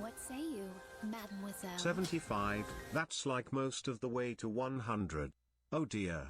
What say you, mademoiselle? 75, that's like most of the way to 100. Oh dear.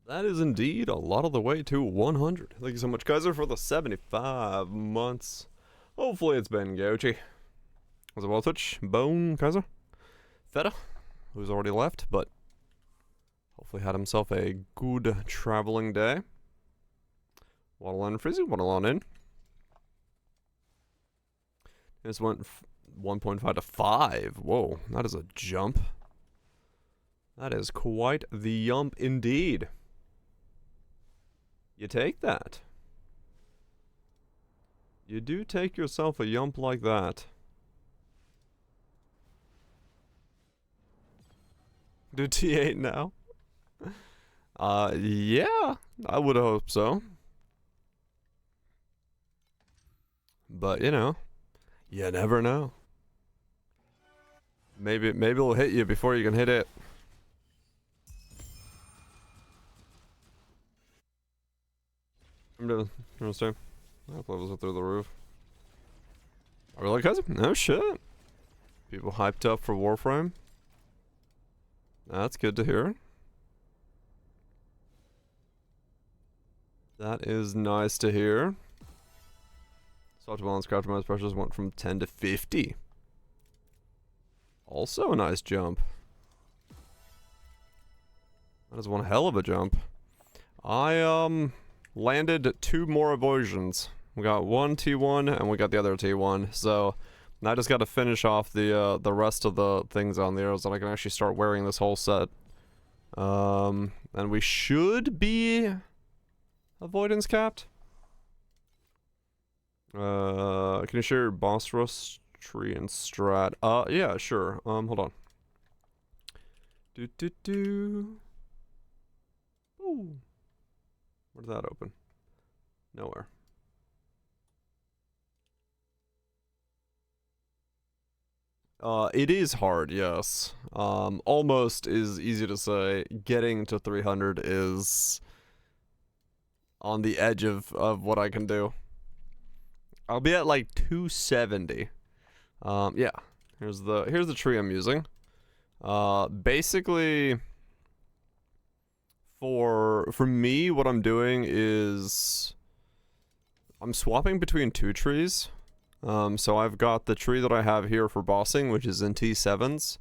That is indeed a lot of the way to 100. Thank you so much, Kaiser, for the 75 months. Hopefully it's been Gouchy. Was it well Twitch? Bone, Kaiser? Feta, who's already left, but hopefully had himself a good traveling day. Waddle in, Frizzy, waddle on in. This went 1.5 to 5. Whoa, that is a jump. That is quite the yump indeed. You take that. You do take yourself a yump like that. Do T8 now? Yeah, I would hope so. But, you know, you never know. Maybe it'll hit you before you can hit it. I'm doing, understand? That levels up through the roof. Are we like cousin? No shit. People hyped up for Warframe. That's good to hear. That is nice to hear. Soft balance craft mouse pressures went from 10 to 50. Also a nice jump. That is one hell of a jump. I landed 2 more avoisions. We got one T1 and we got the other T1. So now I just got to finish off the rest of the things on the arrows, and I can actually start wearing this whole set. And we should be avoidance capped. Can you share your boss rush tree and strat? Yeah, sure. Hold on. Ooh. Where's that open? Nowhere. It is hard, yes. Almost is easy to say. Getting to 300 is on the edge of what I can do. I'll be at like 270. Yeah. Here's the tree I'm using. Basically, for me, what I'm doing is I'm swapping between 2 trees. So I've got the tree that I have here for bossing, which is in T7s.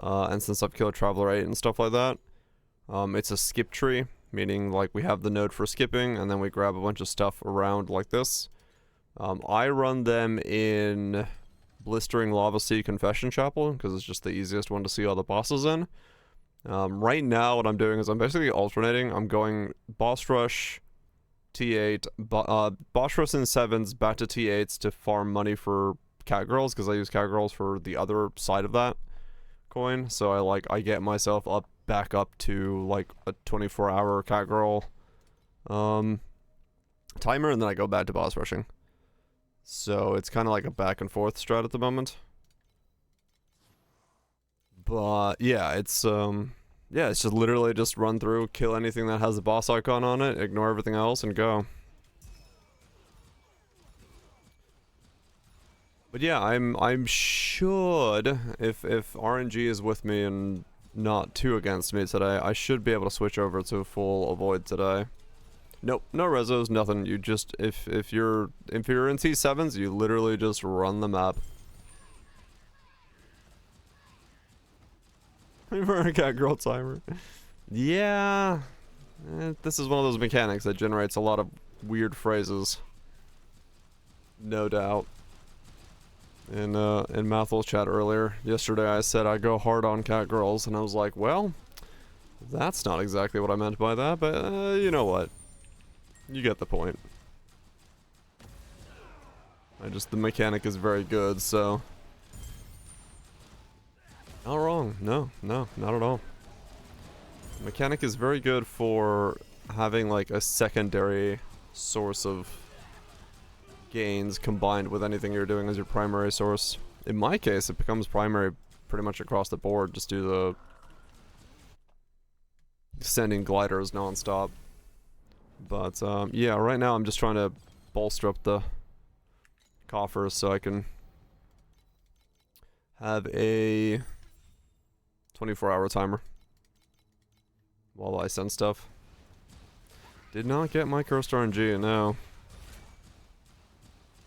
And since I've killed Traveler 8 and stuff like that, it's a skip tree, meaning like we have the node for skipping, and then we grab a bunch of stuff around like this. I run them in Blistering Lava Sea Confession Chapel, because it's just the easiest one to see all the bosses in. Right now, what I'm doing is I'm basically alternating. I'm going Boss Rush, T8, Boss Rush in 7s, back to T8s to farm money for Catgirls, because I use Catgirls for the other side of that coin. So I get myself back up to like a 24-hour Catgirl timer, and then I go back to Boss Rushing. So it's kind of like a back and forth strat at the moment. But yeah, it's just literally just run through, kill anything that has a boss icon on it, ignore everything else, and go. But yeah, I'm should, if RNG is with me and not too against me today, I should be able to switch over to full avoid today. Nope, no resos, nothing. You just if you're in T7s, you literally just run the map. For a Catgirl timer. Yeah. This is one of those mechanics that generates a lot of weird phrases. No doubt. In Mathel's chat earlier, yesterday I said I go hard on Catgirls, and I was like, well, that's not exactly what I meant by that, but you know what? You get the point. The mechanic is very good, so. Not wrong. No, not at all. The mechanic is very good for having like a secondary source of gains combined with anything you're doing as your primary source. In my case, it becomes primary pretty much across the board. Just do the sending gliders non-stop. But yeah, right now I'm just trying to bolster up the coffers so I can have a 24-hour timer while I send stuff. Did not get my cursed RNG, no.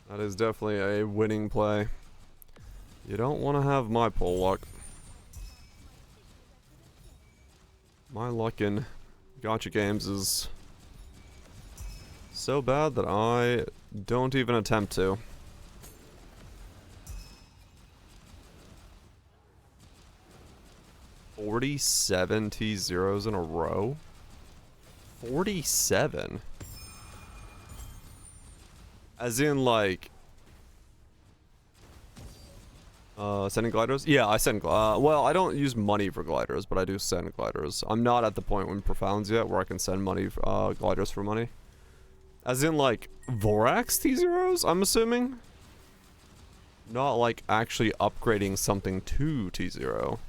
That is definitely a winning play. You don't want to have my pull luck. My luck in gacha games is so bad that I don't even attempt to. $47 T0s in a row? 47? As in, like... sending gliders? Yeah, I send... well, I don't use money for gliders, but I do send gliders. I'm not at the point in Profounds yet where I can send money, gliders for money. As in, like, Vorax T0s, I'm assuming? Not, like, actually upgrading something to T0.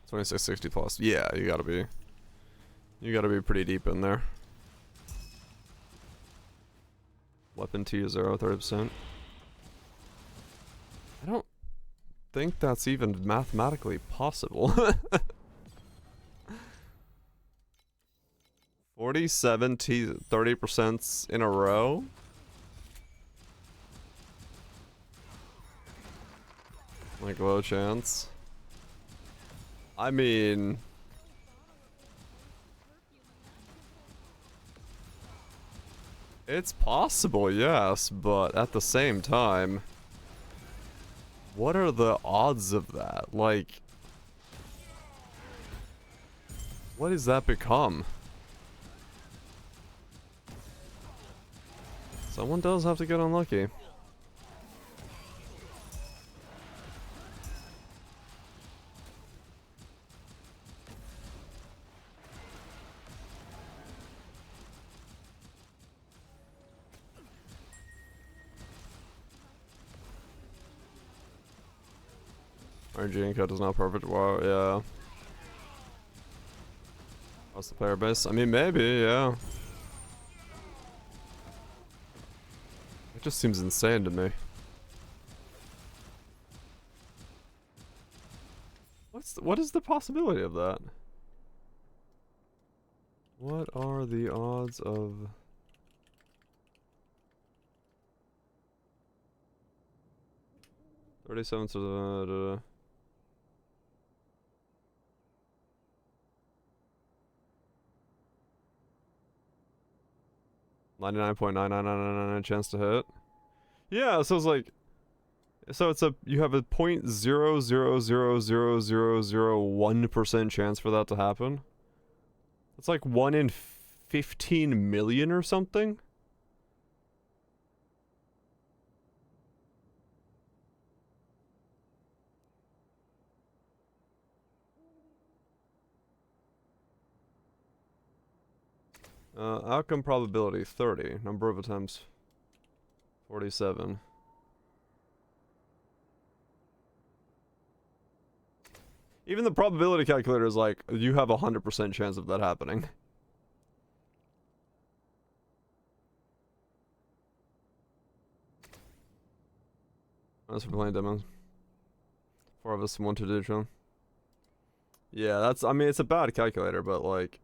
2660 plus. Yeah, you gotta be pretty deep in there. Weapon T0, 30%. I don't think that's even mathematically possible. 47 T 30% in a row? Like low chance. I mean, it's possible, yes, but at the same time, what are the odds of that? Like, what does that become? Someone does have to get unlucky. RG cut is not perfect. Wow, yeah. What's the player base? I mean, maybe, yeah. It just seems insane to me. What is the possibility of that? What are the odds of 37 to 99.99999 chance to hit. Yeah, so it's like, so it's you have a 0.000001% chance for that to happen. It's like 1 in 15 million or something. Outcome probability 30. Number of attempts 47. Even the probability calculator is like, you have a 100% chance of that happening. That's for playing demos. 4 of us want to do John. Yeah, that's, I mean, it's a bad calculator, but like,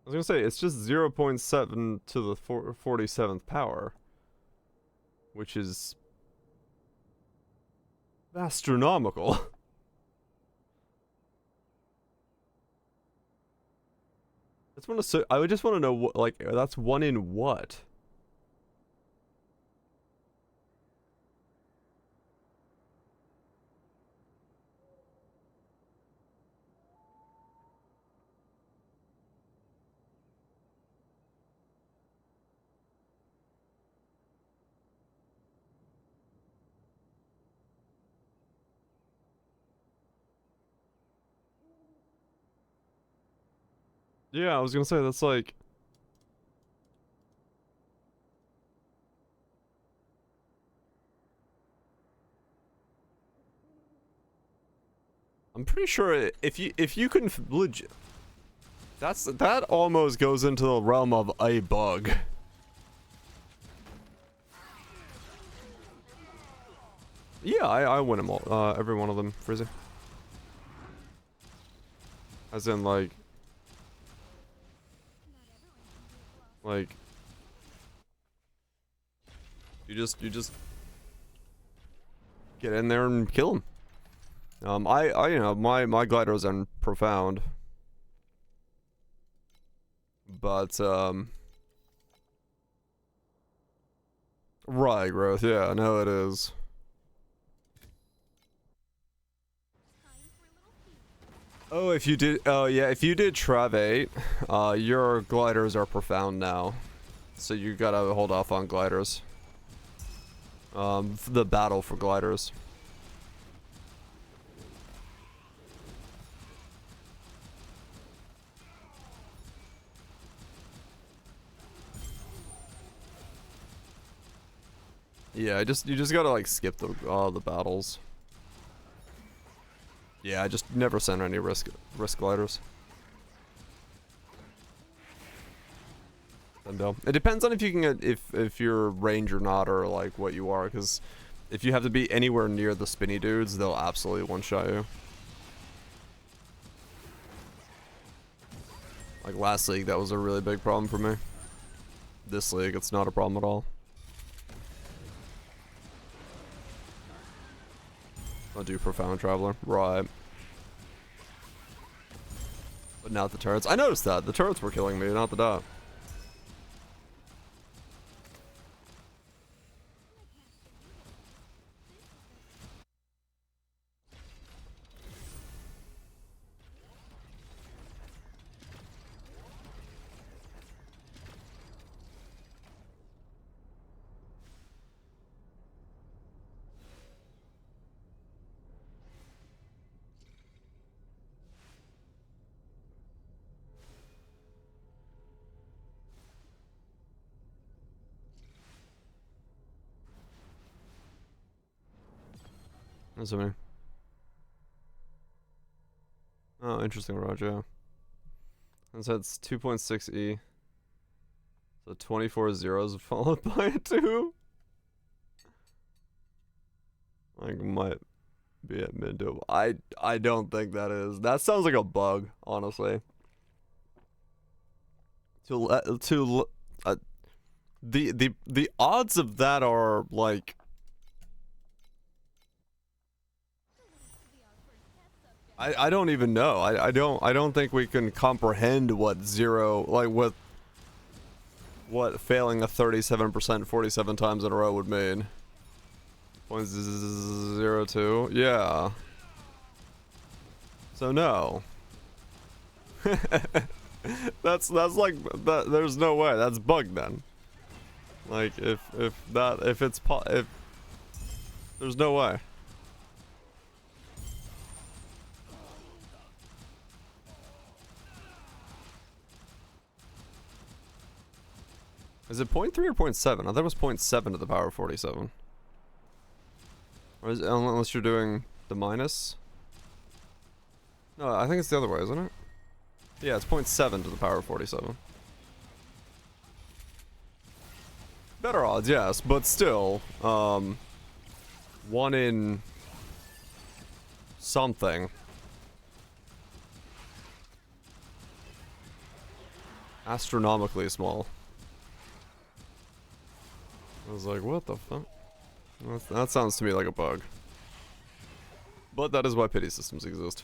I was gonna say, it's just 0.7 to the 47th power, which is astronomical. I would just want to know what, like, that's 1 in what? Yeah, I was gonna say, that's like, I'm pretty sure if you can legit, that almost goes into the realm of a bug. Yeah, I win them all, every one of them, Frizzy. As in, like, you just get in there and kill him. You know, my gliders are profound, but right, growth, yeah, I know it is. Oh, if you did, oh yeah, if you did Trav 8, your gliders are profound now, so you gotta hold off on gliders. The battle for gliders. Yeah, you just gotta like skip the battles. Yeah, I just never send any risk gliders. And it depends on if you can get if you're range or not, or like what you are, because if you have to be anywhere near the spinny dudes, they'll absolutely one-shot you. Like last league, that was a really big problem for me. This league, it's not a problem at all. I'll do Profound Traveler. Right. But not the turrets. I noticed that. The turrets were killing me, not the dot. That's me. Oh, interesting, Roger. And so it's 2.6 E. So 24 zeros followed by a 2. Like, might be at mid to. I don't think that is. That sounds like a bug, honestly. The odds of that are like. I don't even know. I don't think we can comprehend what zero, like what failing a 37% 47 times in a row would mean. 0.02. Yeah. So no. that's like that. There's no way. That's bugged then. Like if there's no way. Is it 0.3 or 0.7? I thought it was 0.7 to the power of 47. Or is it, unless you're doing the minus? No, I think it's the other way, isn't it? Yeah, it's 0.7 to the power of 47. Better odds, yes, but still, 1 in something. Astronomically small. I was like, what the fuck? That sounds to me like a bug. But that is why pity systems exist.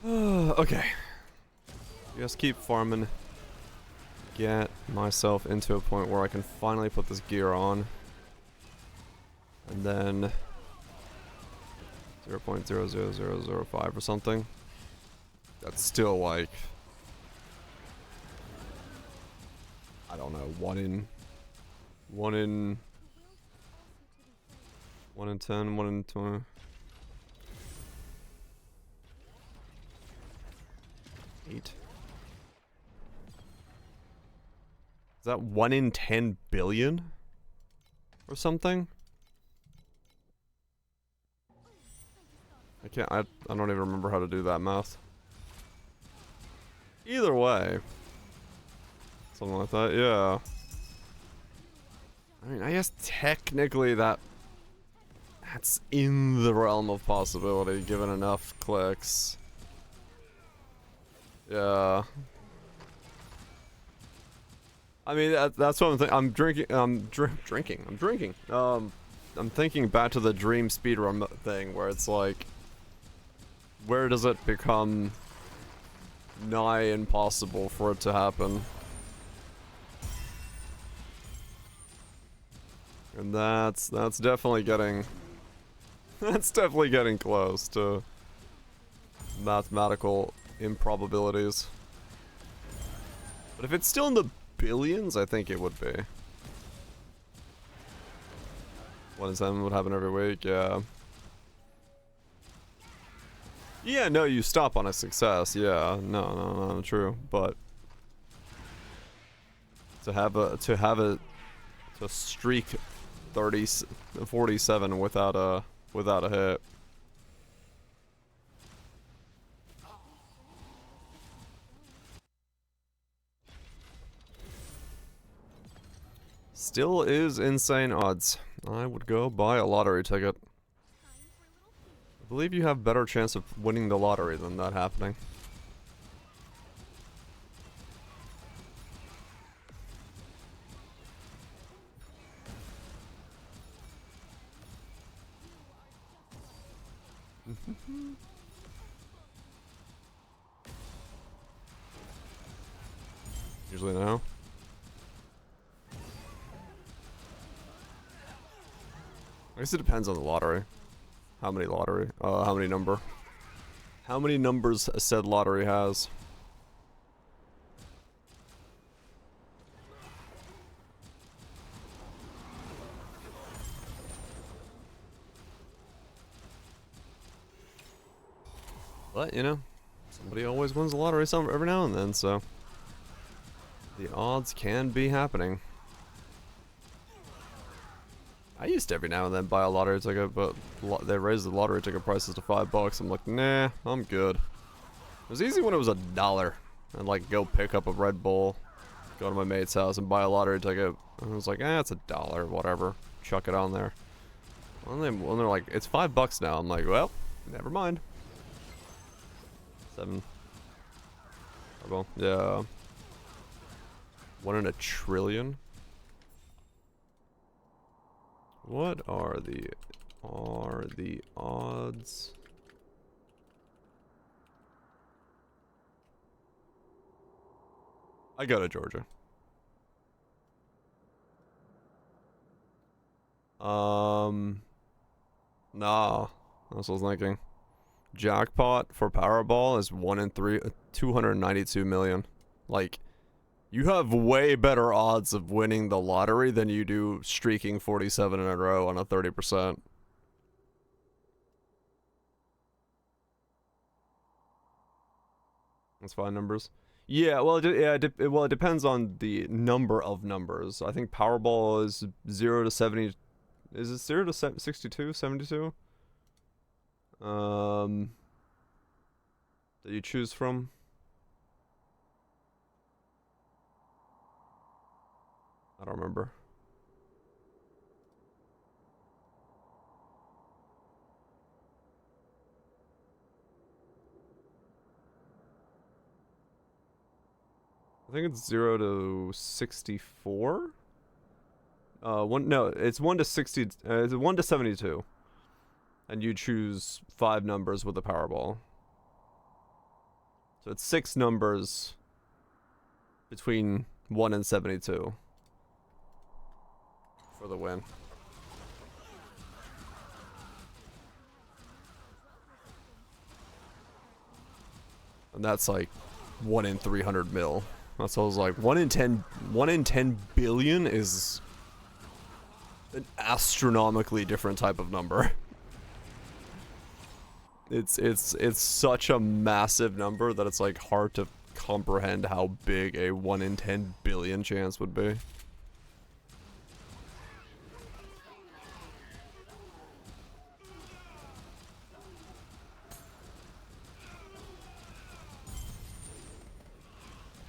Okay. Just keep farming. Get myself into a point where I can finally put this gear on. And then 0.00005 or something. That's still like, I don't know, 1 in 10, 1 in 20. Eight. Is that 1 in 10 billion? Or something? I don't even remember how to do that math. Either way. Something like that, yeah. I mean, I guess technically that's in the realm of possibility, given enough clicks. Yeah. I mean, that's what I'm thinking. I'm drinking. I'm thinking back to the dream speedrun thing, where it's like, where does it become nigh impossible for it to happen? And that's definitely getting, that's definitely getting close to mathematical improbabilities. But if it's still in the billions, I think it would be. 1 in 7 would happen every week, yeah. Yeah, no, you stop on a success, yeah. No, true. But to streak 47 without a hit. Still is insane odds. I would go buy a lottery ticket. I believe you have better chance of winning the lottery than that happening. Usually no. I guess it depends on the lottery. How many lottery? How many numbers said lottery has. But, you know, somebody always wins the lottery every now and then, so the odds can be happening. I used to every now and then buy a lottery ticket, but they raised the lottery ticket prices to $5. I'm like, nah, I'm good. It was easy when it was $1. And like go pick up a Red Bull, go to my mate's house and buy a lottery ticket. And I was like, it's $1, whatever. Chuck it on there. When they're like, it's $5 now. I'm like, well, never mind. 7. Well, yeah. 1 in a trillion. What are the odds? I go to Georgia. Nah, that's what I was thinking. Jackpot for Powerball is 1 in 292 million. Like, you have way better odds of winning the lottery than you do streaking 47 in a row on a 30%. That's 5 numbers. Yeah, well, it depends on the number of numbers. I think Powerball is 0 to 70. Is it 0 to 62, 72? That you choose from. I don't remember. I think it's 0 to 64. No, it's 1 to 60. It's 1 to 72, and you choose 5 numbers with the Powerball. So it's 6 numbers between 1 and 72 for the win. And that's like 1 in 300 mil. That's what I was like. 1 in 10 billion is an astronomically different type of number. It's such a massive number that it's like hard to comprehend how big a 1 in 10 billion chance would be.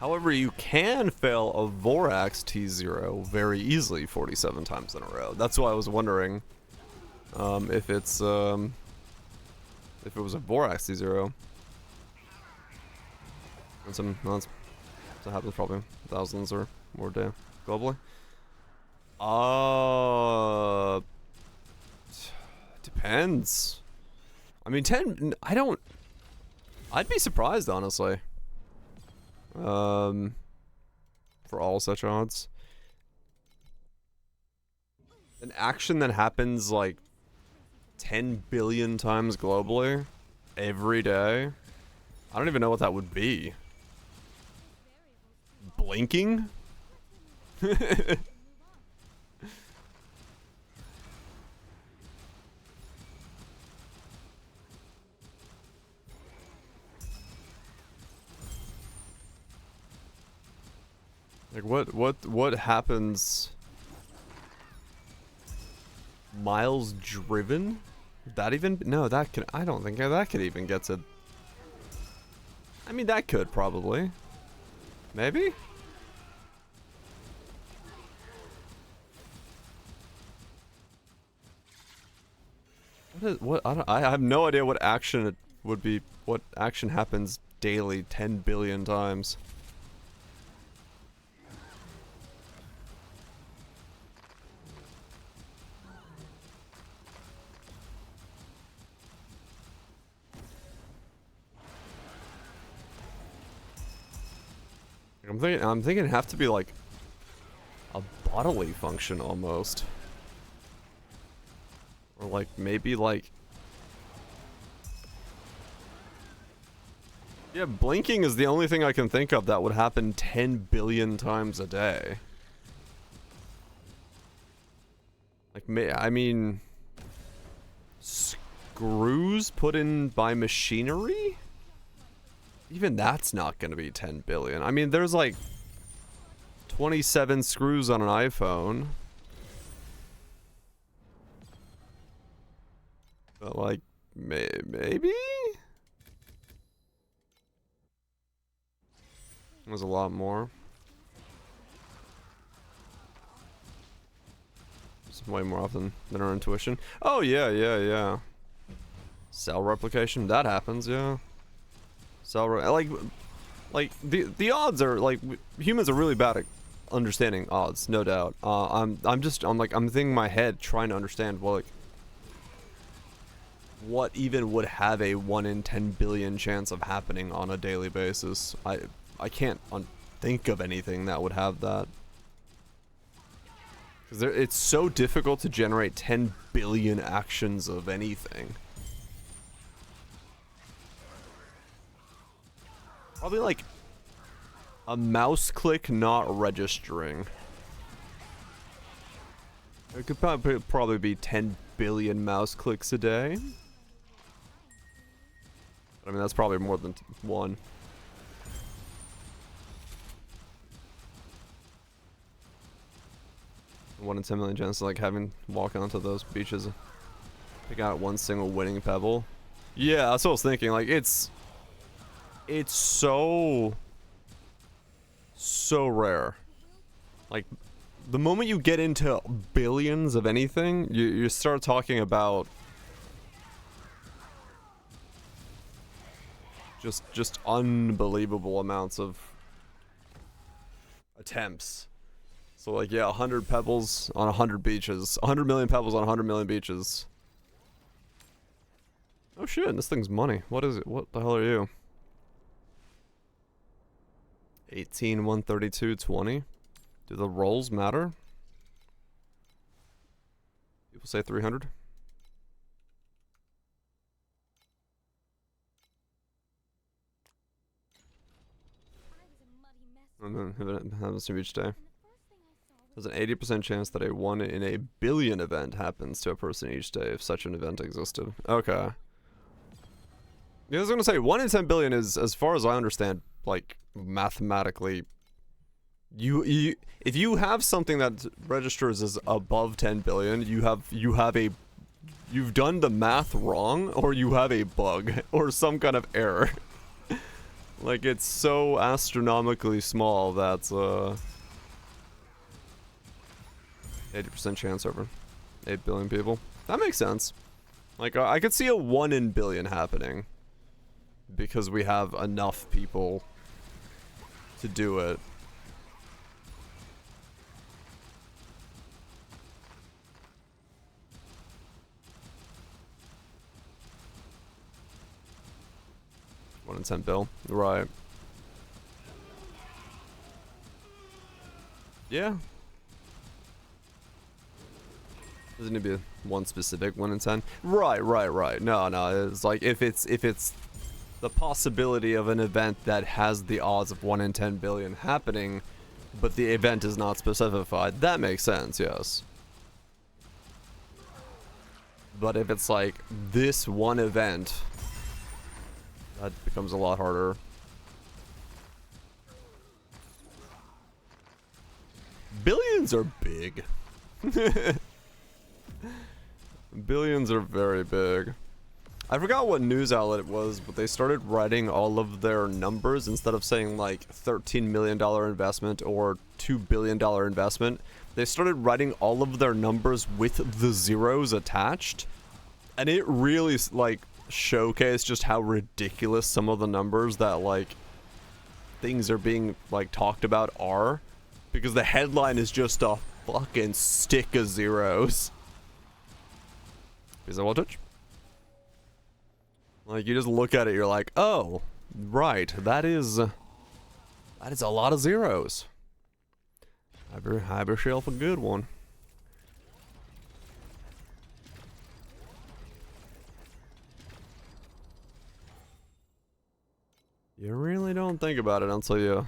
However, you can fail a Vorax T0 very easily 47 times in a row. That's why I was wondering if it was a Vorax T0. And that happens probably thousands or more a day globally. Depends. I mean, 10. I'd be surprised, honestly. For all such odds. An action that happens like 10 billion times globally every day. I don't even know what that would be. Blinking? Like what happens? Miles driven? That even? No, that can. I don't think that could even get to. I mean, that could probably. Maybe? I have no idea what action it would be. What action happens daily 10 billion times? I'm thinking it'd have to be like a bodily function almost. Or like maybe like, yeah, blinking is the only thing I can think of that would happen 10 billion times a day. Like, I mean, screws put in by machinery? Even that's not going to be 10 billion. I mean, there's like 27 screws on an iPhone. But like, maybe? There's a lot more. It's way more often than our intuition. Oh, yeah. Cell replication, that happens, yeah. Like the odds are like humans are really bad at understanding odds, no doubt. I'm thinking in my head trying to understand what even would have a 1 in 10 billion chance of happening on a daily basis. I can't think of anything that would have that. Because it's so difficult to generate 10 billion actions of anything. Probably like a mouse click not registering. It could probably be 10 billion mouse clicks a day. I mean, that's probably more than one. One in 10 million chances, like walking onto those beaches, pick out one single winning pebble. Yeah, that's what I was thinking. Like it's so rare. Like the moment you get into billions of anything, you start talking about just unbelievable amounts of attempts. So like, yeah, 100 pebbles on 100 beaches, 100 million pebbles on 100 million beaches. Oh shit, this thing's money. What is it? What the hell are you? 18, 132, 20. Do the rolls matter? People say 300. And then it happens to each day. There's an 80% chance that a 1 in a billion event happens to a person each day if such an event existed. Okay. Yeah, I was gonna say 1 in 10 billion is, as far as I understand, like mathematically, if you have something that registers as above 10 billion, you've done the math wrong, or you have a bug or some kind of error. Like it's so astronomically small that's 80% chance over 8 billion people. That makes sense. Like I could see a 1 in billion happening because we have enough people to do it. One in 10 bill, right? Yeah. Doesn't need to be one specific 1 in 10. Right. No. It's like if it's the possibility of an event that has the odds of 1 in 10 billion happening, but the event is not specified, that makes sense, yes. But if it's like this one event, that becomes a lot harder. Billions are big. Billions are very big. I forgot what news outlet it was, but they started writing all of their numbers instead of saying like $13 million investment or $2 billion investment. They started writing all of their numbers with the zeros attached. And it really, like, showcased just how ridiculous some of the numbers that, like, things are being, like, talked about are. Because the headline is just a fucking stick of zeros. Is that what touch? Like, you just look at it, you're like, oh, right, that is a lot of zeros. Have yourself a good one. You really don't think about it until you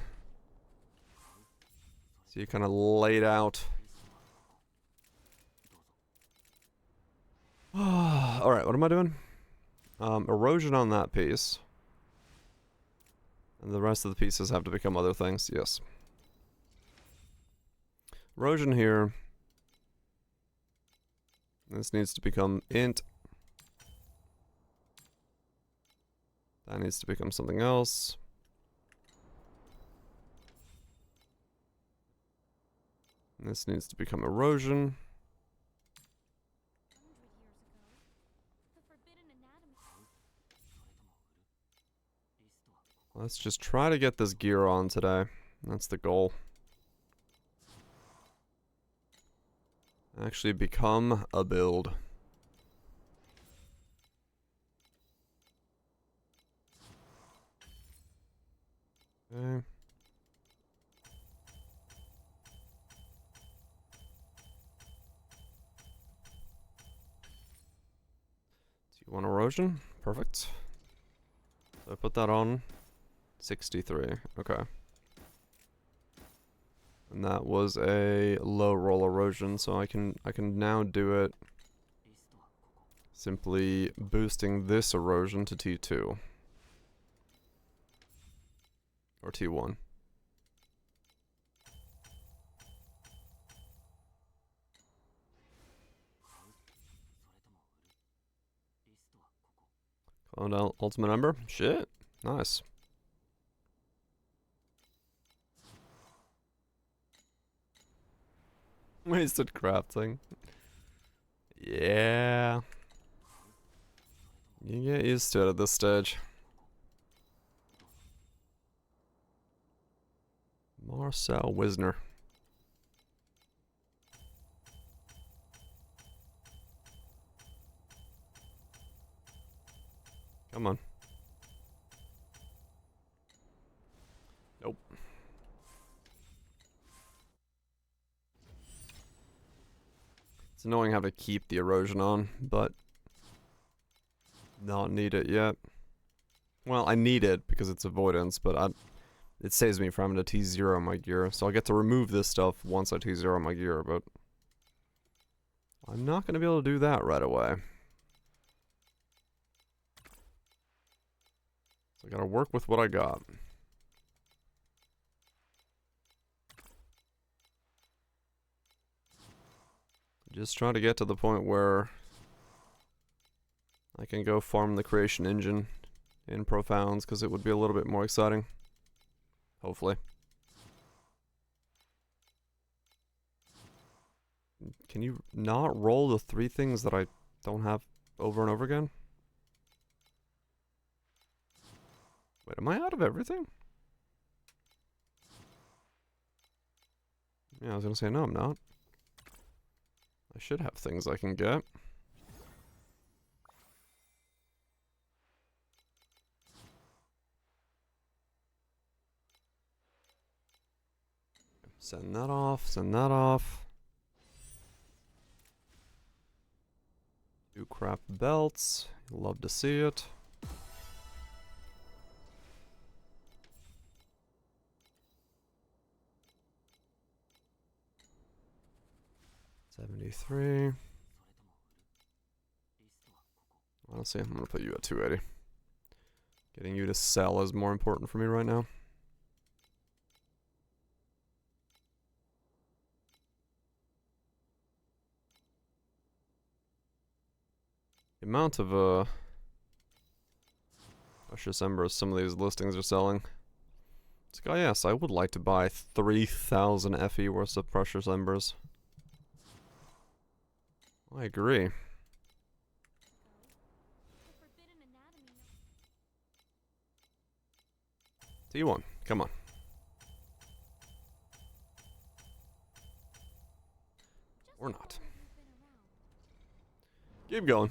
kind of lay it out. Alright, what am I doing? Erosion on that piece. And the rest of the pieces have to become other things, yes. Erosion here. This needs to become int. That needs to become something else. And this needs to become erosion. Let's just try to get this gear on today. That's the goal. Actually become a build. Okay. Do you want erosion? Perfect. So I put that on 63. Okay. And that was a low roll erosion, so I can now do it simply boosting this erosion to T2 or T1. Calling down ultimate number. Shit. Nice. Wasted crafting. Yeah. You get used to it at this stage. Marcel Wisner. Come on. Nope. It's annoying having to keep the erosion on, but not need it yet. Well, I need it because it's avoidance, but it saves me from having to T0 my gear, so I'll get to remove this stuff once I T0 my gear, but I'm not going to be able to do that right away. So I gotta work with what I got. Just trying to get to the point where I can go farm the creation engine in Profounds, because it would be a little bit more exciting. Hopefully. Can you not roll the 3 things that I don't have over and over again? Wait, am I out of everything? Yeah, I was gonna say, no, I'm not. I should have things I can get. Send that off, send that off. 2 craft belts. Love to see it. $73. Honestly, I'm gonna put you at 280. Getting you to sell is more important for me right now. The amount of precious embers some of these listings are selling. It's like, oh yes, I would like to buy 3,000 FE worth of precious embers. I agree. T1, come on. Or not. Keep going.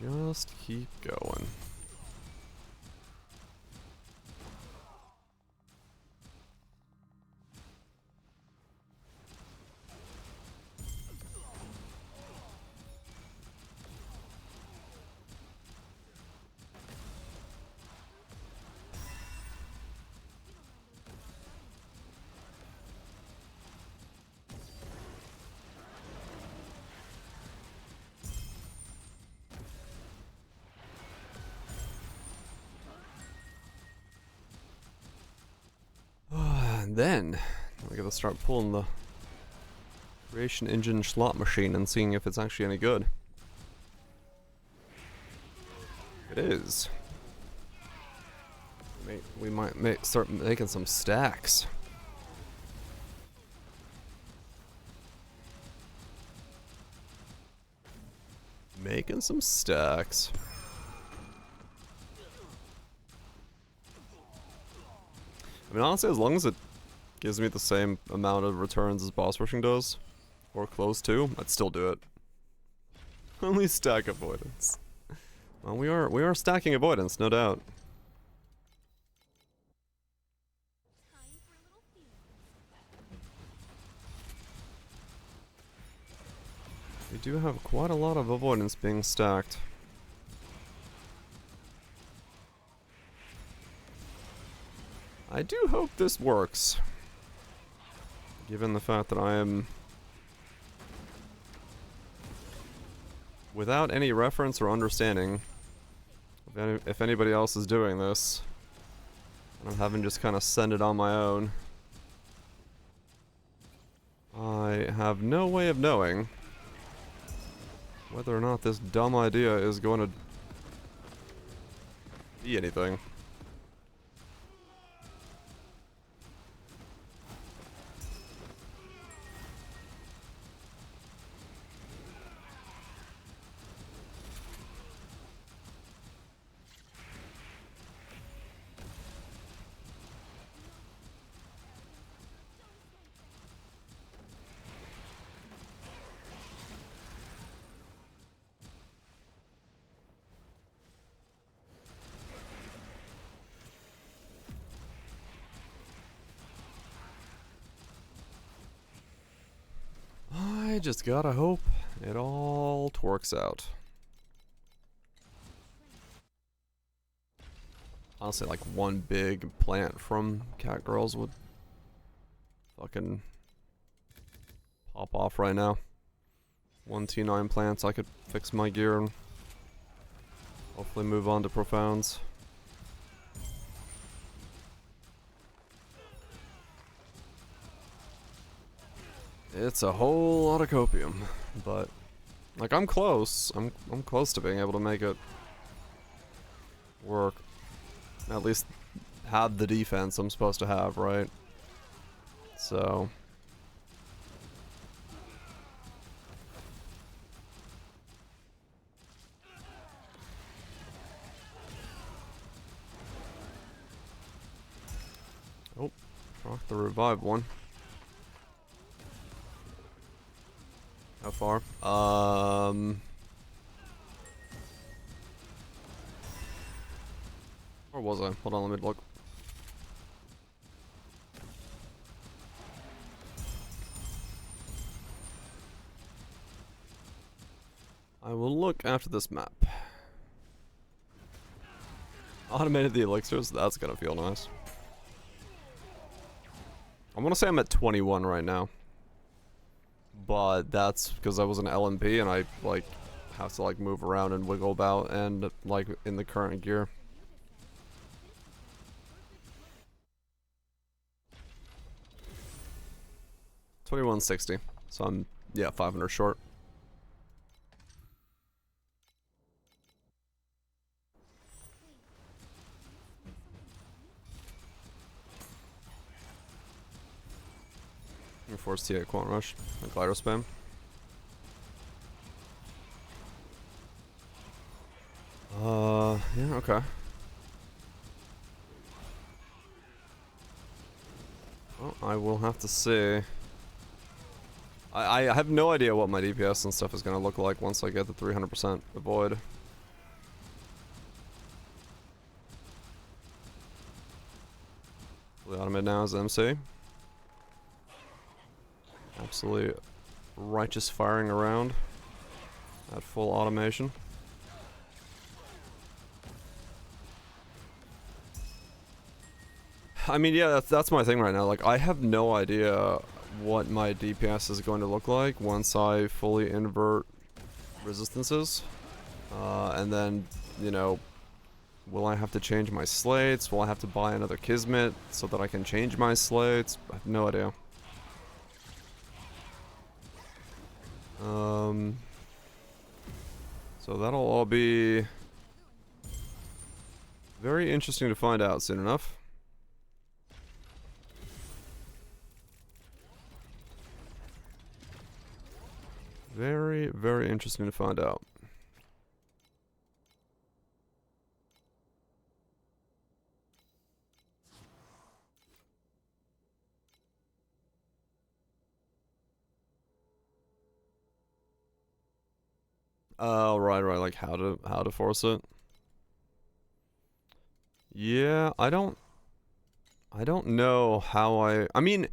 Just keep going. And then we gotta start pulling the creation engine slot machine and seeing if it's actually any good. It is. We might start making some stacks. Making some stacks. I mean, honestly, as long as it gives me the same amount of returns as boss rushing does, or close to, I'd still do it. Only stack avoidance. Well, we are stacking avoidance, no doubt. We do have quite a lot of avoidance being stacked. I do hope this works. Given the fact that I am without any reference or understanding if anybody else is doing this, and I'm having just kind of send it on my own. I have no way of knowing whether or not this dumb idea is going to be anything. I just gotta hope it all works out. Honestly, like one big plant from Cat Girls would fucking pop off right now. 1 T9 plants, I could fix my gear and hopefully move on to Profounds. It's a whole lot of copium, but like I'm close. I'm close to being able to make it work. At least have the defense I'm supposed to have, right? So oh, rock the revive one. How far? Where was I? Hold on, let me look. I will look after this map. Automated the elixirs, that's gonna feel nice. I wanna say I'm at 21 right now. But that's because I was an LMP and I like have to like move around and wiggle about and like in the current gear. $21.60. So I'm Yeah, 500 short. Force T8 Quant Rush. And Glider Spam. Yeah, okay. Well, I will have to see. I have no idea what my DPS and stuff is going to look like once I get the 300% Avoid. Fully automated now as MC. Absolutely righteous firing around at full automation. I mean, yeah, that's my thing right now. Like, I have no idea what my DPS is going to look like once I fully invert resistances. And then, you know, will I have to change my slates? Will I have to buy another Kismet so that I can change my slates? I have no idea. So that'll all be very interesting to find out soon enough. Very, very interesting to find out. Oh, right, like how to force it. Yeah, I don't know how I mean,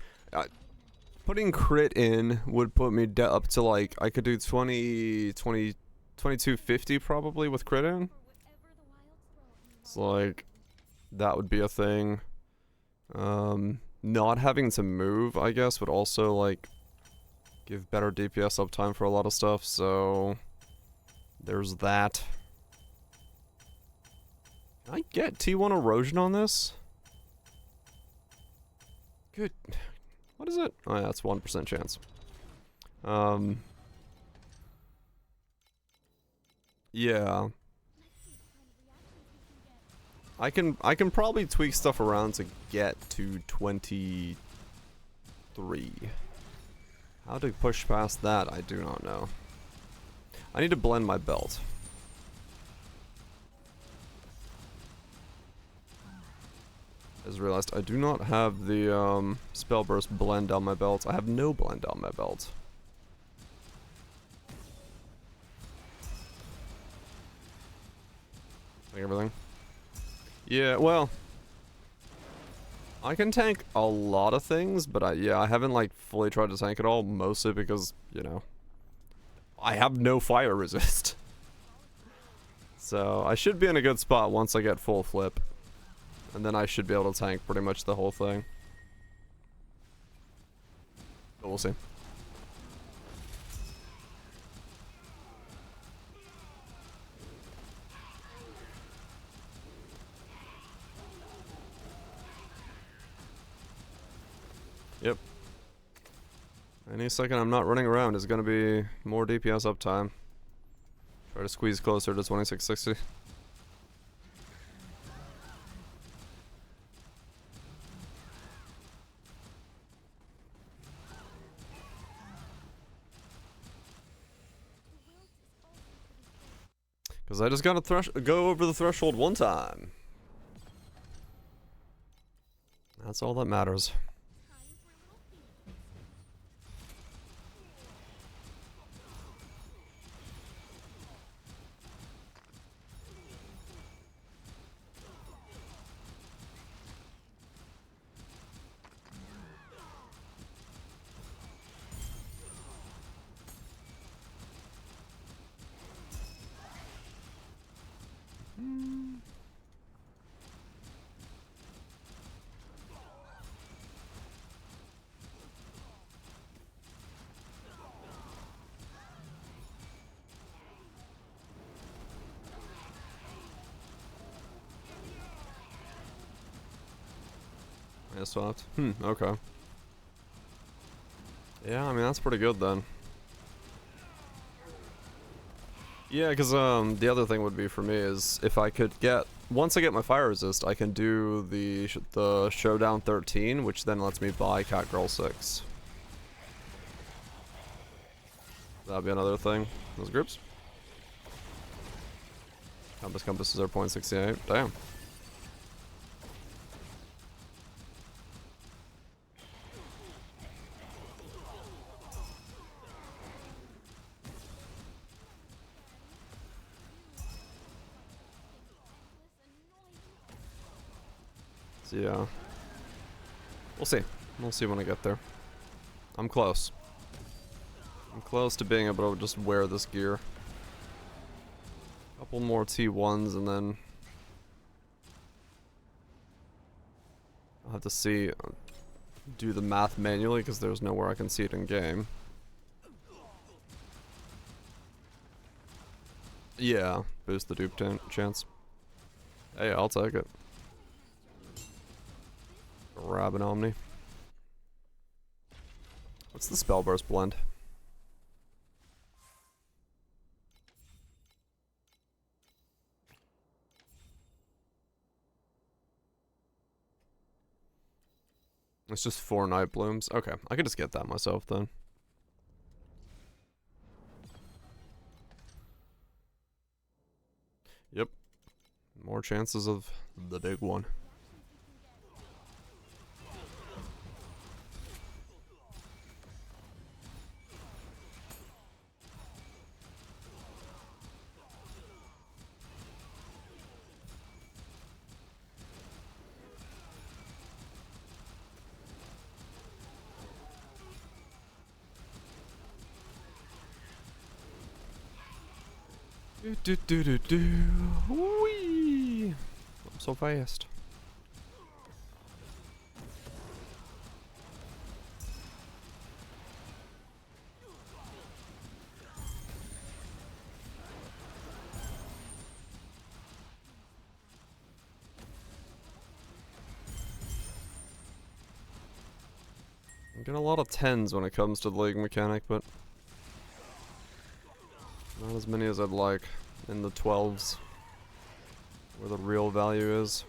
putting crit in would put me up to like, I could do 2250 probably with crit in. It's like, that would be a thing. Not having to move, I guess, would also like give better DPS uptime for a lot of stuff, so there's that. Can I get T1 erosion on this? Good. What is it? Oh yeah, that's 1% chance. Yeah. I can probably tweak stuff around to get to 23. How to push past that, I do not know. I need to blend my belt. I just realized I do not have the spell burst blend on my belt. I have no blend on my belt. Like everything. Yeah, well, I can tank a lot of things, but I haven't like fully tried to tank it all, mostly because, you know, I have no fire resist. So I should be in a good spot once I get full flip. And then I should be able to tank pretty much the whole thing. But we'll see. Yep. Any second I'm not running around is going to be more DPS uptime. Try to squeeze closer to 2660. Because I just got to go over the threshold one time. That's all that matters. Swapped. Okay. Yeah, I mean, that's pretty good then. Yeah, because the other thing would be for me is if I could get, once I get my fire resist, I can do the showdown 13, which then lets me buy Catgirl 6. That'd be another thing. Those groups. Compasses are 0.68. Damn. So yeah. We'll see. We'll see when I get there. I'm close. I'm close to being able to just wear this gear. Couple more T1s and then I'll have to see, do the math manually because there's nowhere I can see it in game. Yeah, boost the dupe chance. Hey, I'll take it. Grab an Omni. What's the spell burst blend? It's just 4 Night Blooms. Okay, I could just get that myself then. Yep. More chances of the big one. Whee! I'm so fast. I'm getting a lot of 10s when it comes to the league mechanic, but not as many as I'd like in the 12s, where the real value is.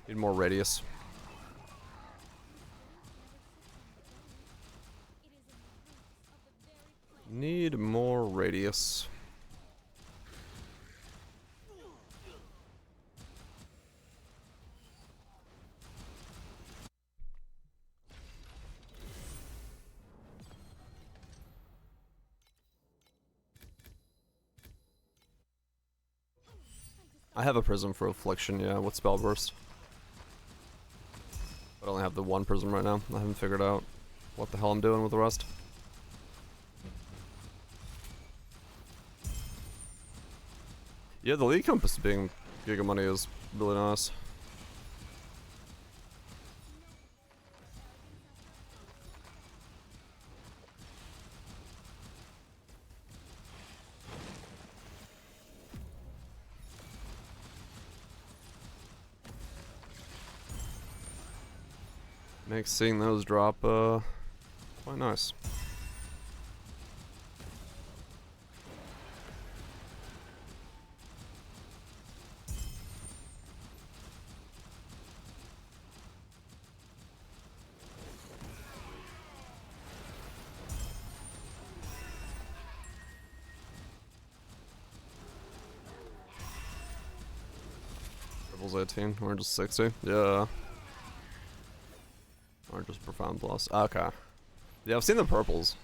Need more radius. Need more radius. I have a prism for Affliction, yeah, with Spell Burst. But I only have the one prism right now. I haven't figured out what the hell I'm doing with the rest. Yeah, the League Compass being Giga Money is really nice. Makes seeing those drop quite nice. Levels 18, we're just 60. Yeah. Or just Profound Plus. Okay. Yeah, I've seen the purples.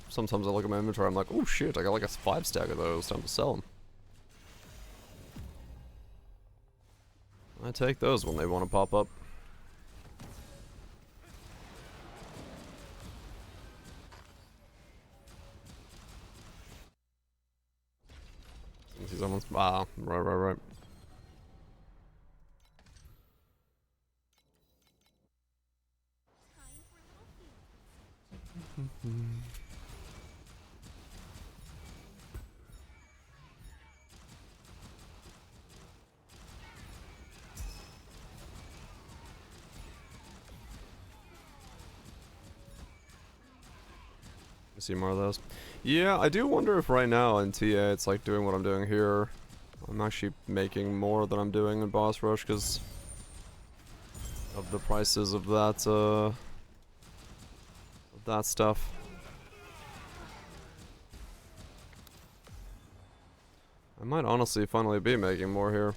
Sometimes I look at my inventory, I'm like, oh shit, I got like a 5 stack of those, time to sell them. I take those when they want to pop up. Ah, right. See more of those. Yeah, I do wonder if right now in TA it's like doing what I'm doing here. I'm actually making more than I'm doing in Boss Rush because of the prices of that stuff. I might honestly finally be making more here.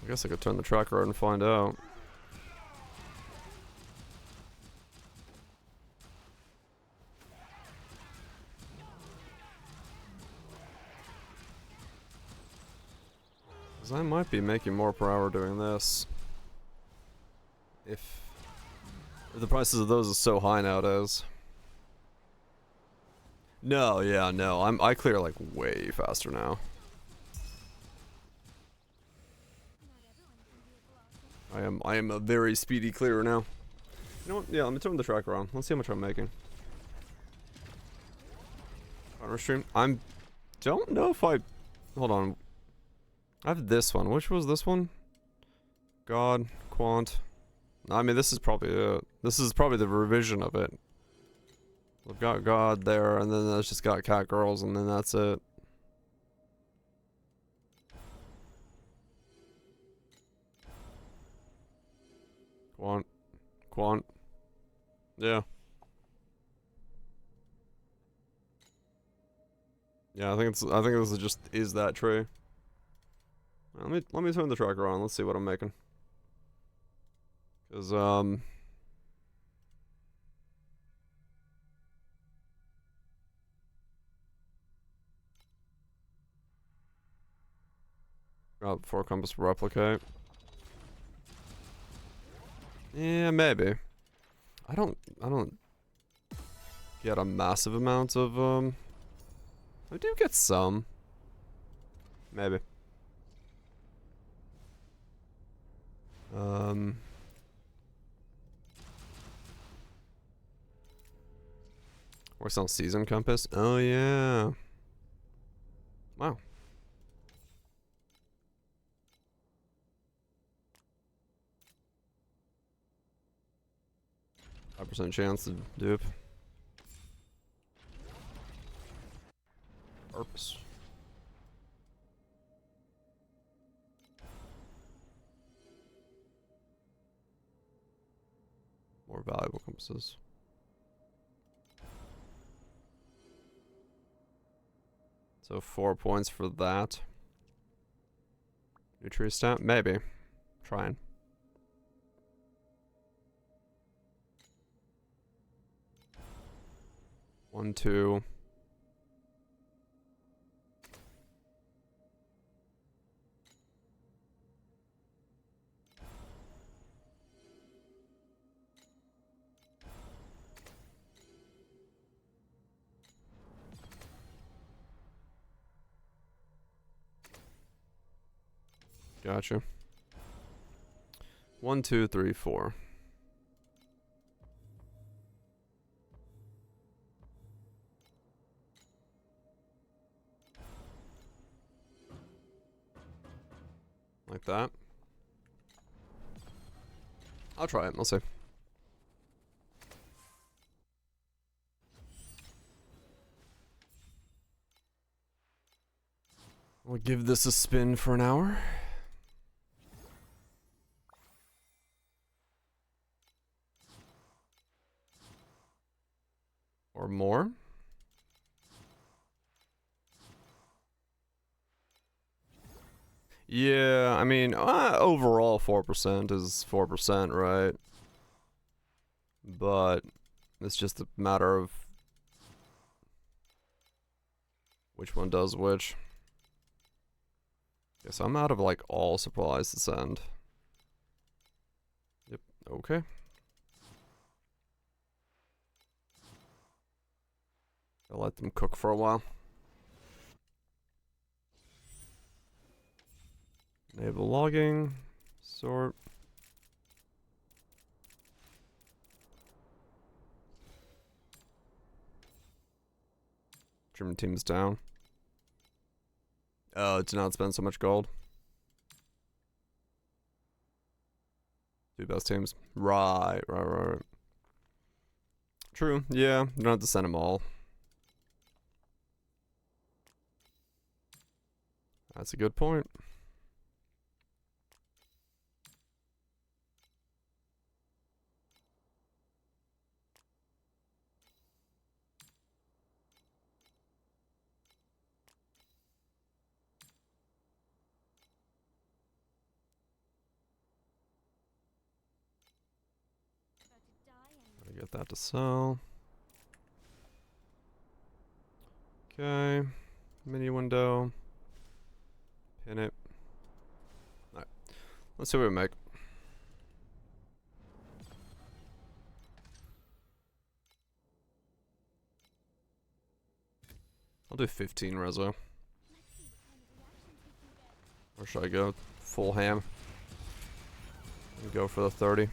I guess I could turn the tracker on and find out. Because I might be making more per hour doing this. If the prices of those is so high nowadays. No, yeah, no. I clear like way faster now. I am a very speedy clearer now. You know what? Yeah, let me turn the tracker on. Let's see how much I'm making. Partner stream. Don't know if I. Hold on. I have this one. Which was this one? God, Quant. I mean, this is probably it. This is probably the revision of it. We've got God there, and then that's just got Cat Girls, and then that's it. Quant. Yeah. Yeah, I think this is just that tree. Let me turn the tracker on. Let's see what I'm making. Cause got 4 compass to replicate. Yeah, maybe. I don't get a massive amount of I do get some. Maybe. Works on season compass. Oh yeah. Wow. 5% chance to dupe. Purpose. More valuable compasses. So 4 points for that. Nutri stamp? Maybe. Trying. One, two. Gotcha. 1, 2, 3, 4. Like that. I'll try it. I'll see. We'll give this a spin for an hour. Or more. Yeah, I mean, overall 4% is 4%, right? But it's just a matter of which one does which. Guess I'm out of like all supplies to send. Yep, okay. I'll let them cook for a while. Enable logging, sort. German team's down. Oh, it did not spend so much gold. Two best teams. Right. True, yeah. You don't have to send them all. That's a good point. Gotta get that to sell. Okay. Mini window. Pin it. Alright. Let's see what we make. I'll do 15 reso. Or should I go full ham? And go for the 30.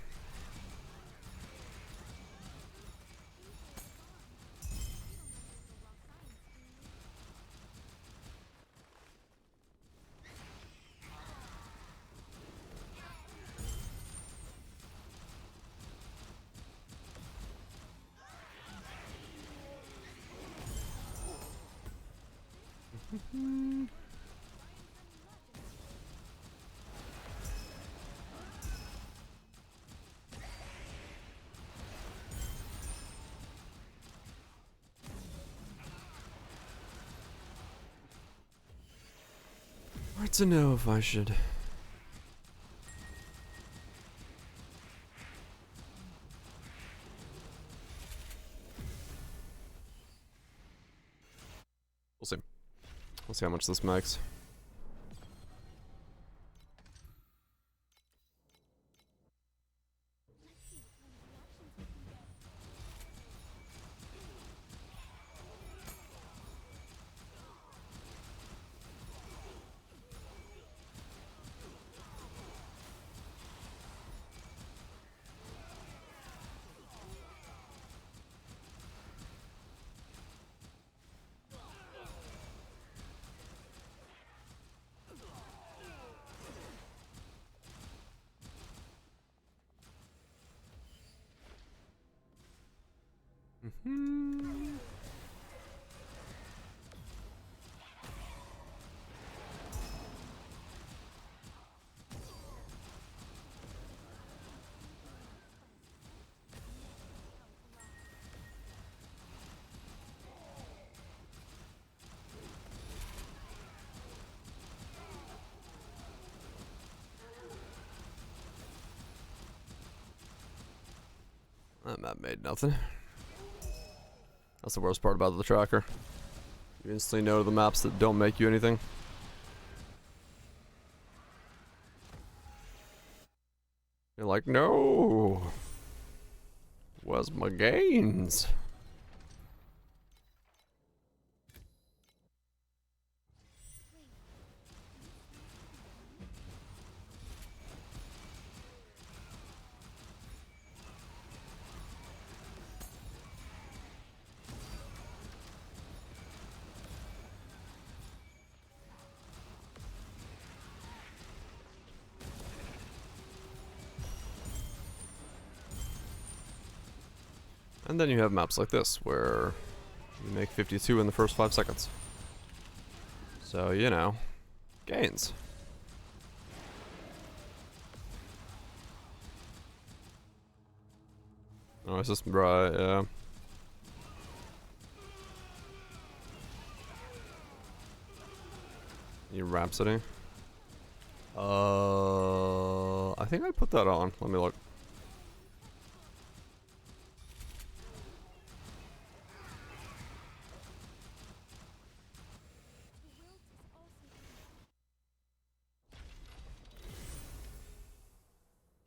Hard to know if I should. We'll see. We'll see how much this makes. That map made nothing. That's the worst part about the tracker. You instantly know the maps that don't make you anything. You're like, no! Where's my gains? And then you have maps like this, where you make 52 in the first 5 seconds. So, you know, gains. Oh, it's just, right, yeah. You Rhapsody. I think I put that on. Let me look.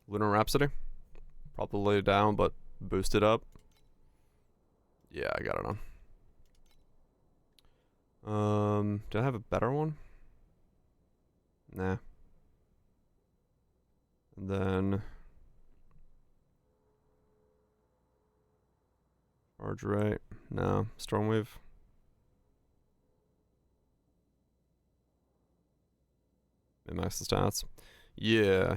Lunar Rhapsody. Probably down, but boosted up. Yeah, I got it on. Do I have a better one? Nah. And then charge rate. No. Stormwave. Min-max the stats. Yeah.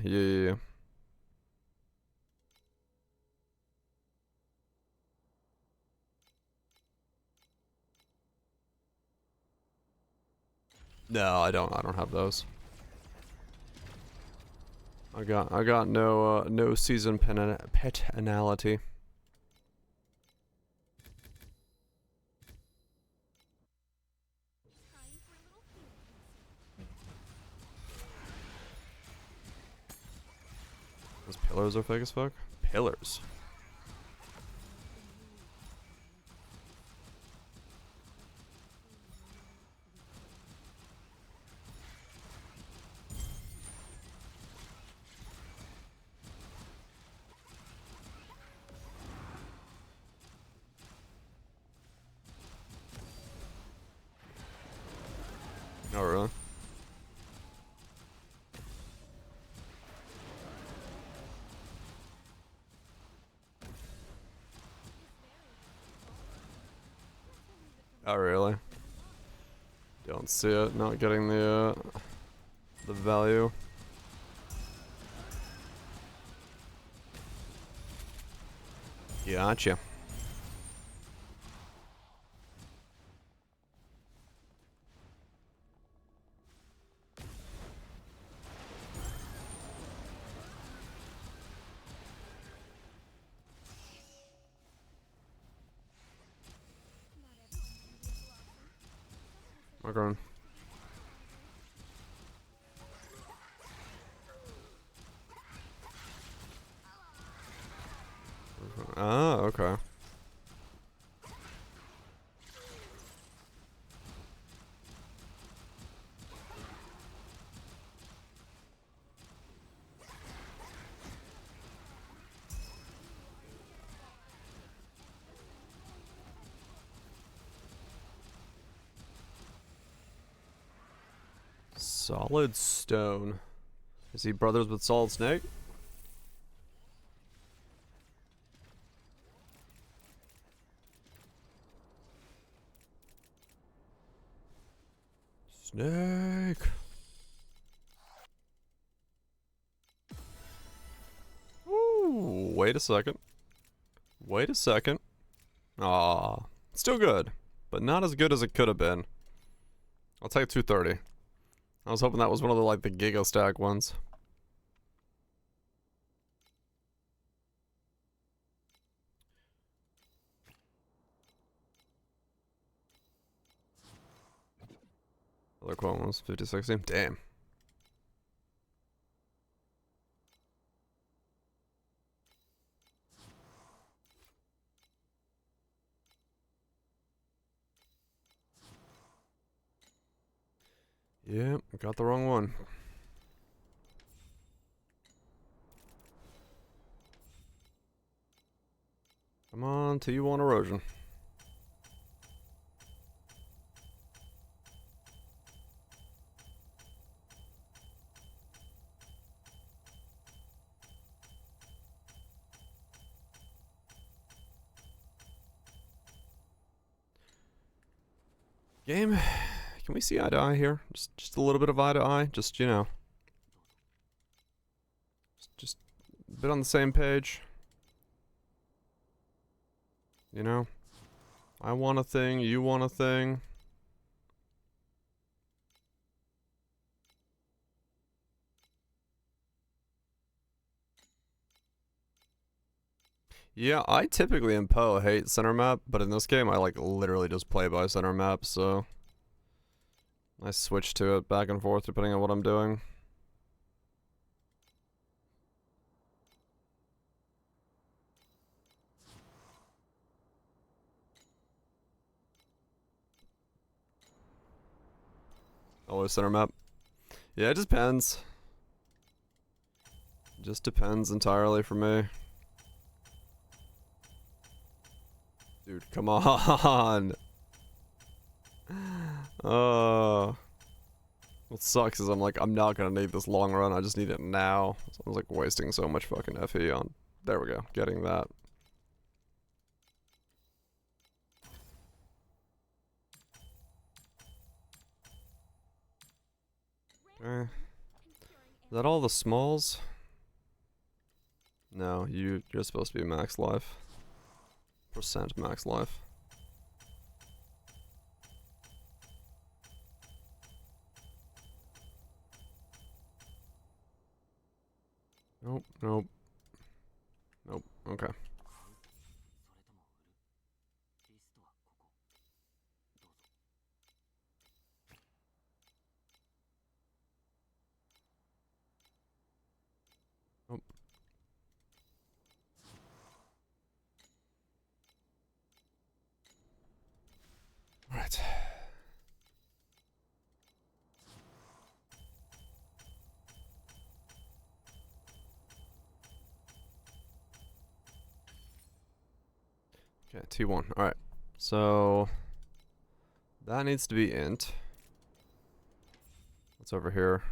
No, I don't have those. I got no season penalty. Those pillars are fake as fuck. Pillars. Oh really? Oh really? Don't see it. Not getting the value. Gotcha. Okay. Ah, okay. Solid Stone. Is he brothers with Solid Snake? Snake. Ooh, wait a second. Wait a second. Ah, still good, but not as good as it could have been. I'll take 230. I was hoping that was one of the like the Giga Stack ones. Other quote was 50-60. Damn. Yeah, got the wrong one. Come on, till you want erosion. Game, can we see eye to eye here? Just a little bit of eye to eye. Just, you know. Just a bit on the same page. You know? I want a thing, you want a thing. Yeah, I typically in Poe hate center map, but in this game I like literally just play by center map, so I switch to it back and forth depending on what I'm doing. Always center map. Yeah, it just depends. Just depends entirely for me. Dude, come on. What sucks is I'm not gonna need this long run, I just need it now. So I was like wasting so much fucking FE on. There we go, getting that. Okay. Is that all the smalls? No, you're supposed to be max life. Percent max life. Nope, nope. Nope, okay. Nope. Alright. Okay, T1. Alright. So that needs to be int. What's over here?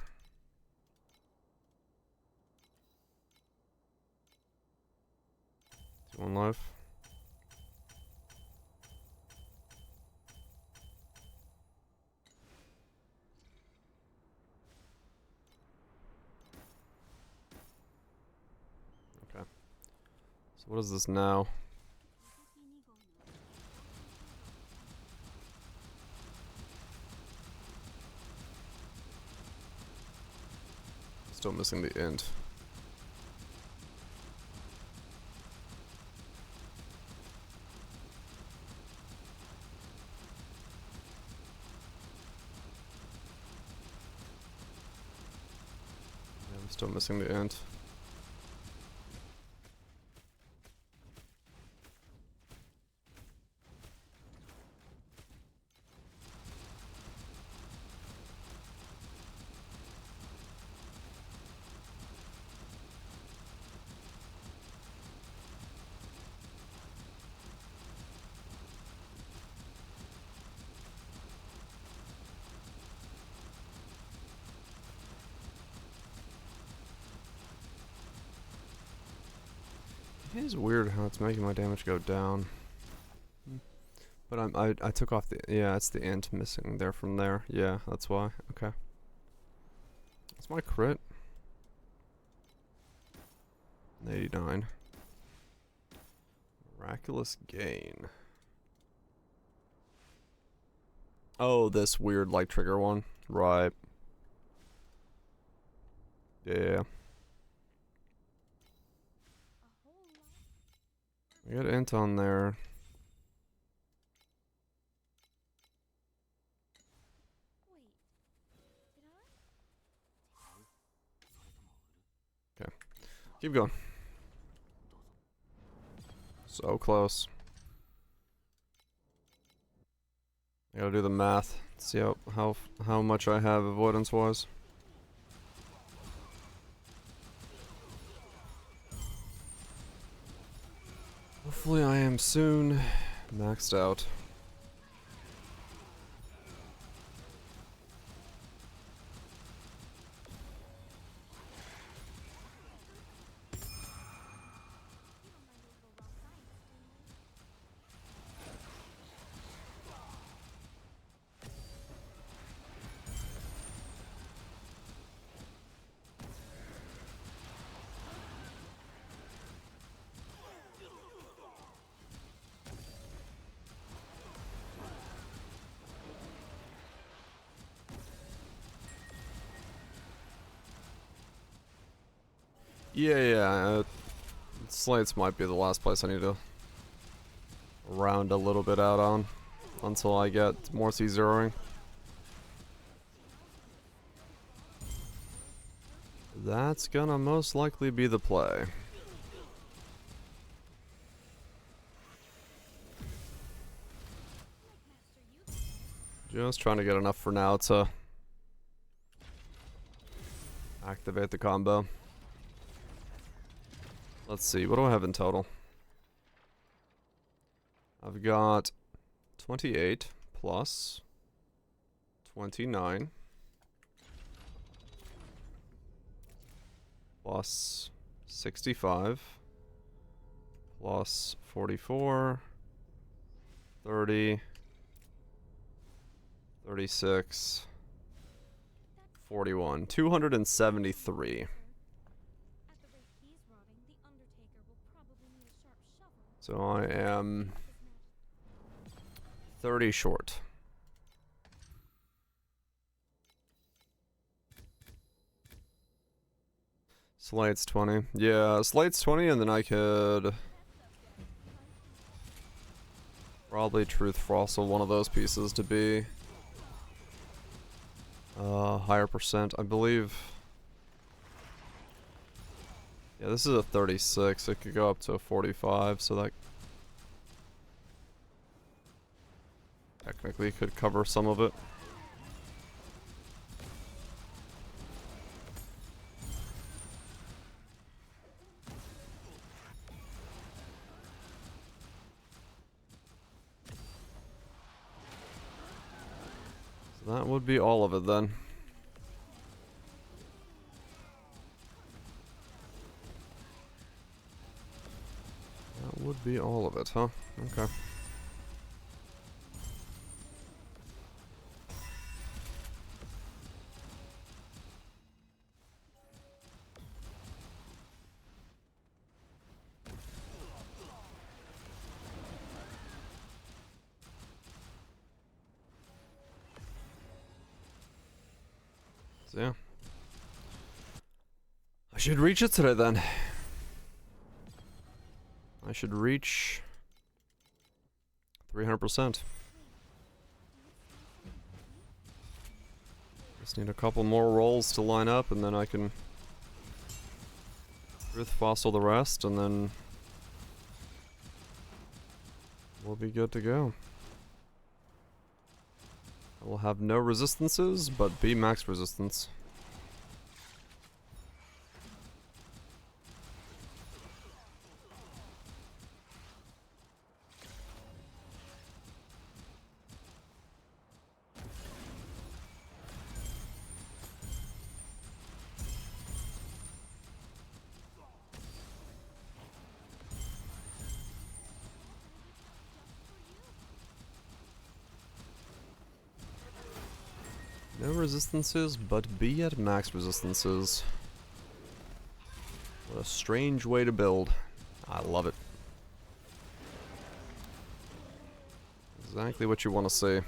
T1 life. Okay. So what is this now? Still missing the int. Yeah, I'm still missing the int. It is weird how it's making my damage go down. But I took off the, yeah, it's the int missing there from there. Yeah, that's why. Okay. That's my crit. 89. Miraculous gain. Oh, this weird like trigger one. Right. Yeah. I got int on there. Okay. Keep going. So close. I gotta do the math. See how much I have avoidance wise. Hopefully I am soon maxed out. Yeah. Slates might be the last place I need to round a little bit out on until I get more C0ing. That's gonna most likely be the play. Just trying to get enough for now to activate the combo. Let's see, what do I have in total? I've got 28 plus 29 plus 65 plus 44, 30, 36, 41. 273. So I am 30 short. Slate's 20. Yeah, Slate's 20, and then I could probably Truth Fossil one of those pieces to be higher percent, I believe. Yeah, this is a 36. It could go up to a 45, so that technically could cover some of it. So that would be all of it then. That would be all of it, huh? Okay. So yeah. I should reach it today then. I should reach 300%. Just need a couple more rolls to line up, and then I can Truth Fossil the rest, and then we'll be good to go. I will have no resistances, but be max resistance. No resistances, but be at max resistances. What a strange way to build. I love it. Exactly what you want to see.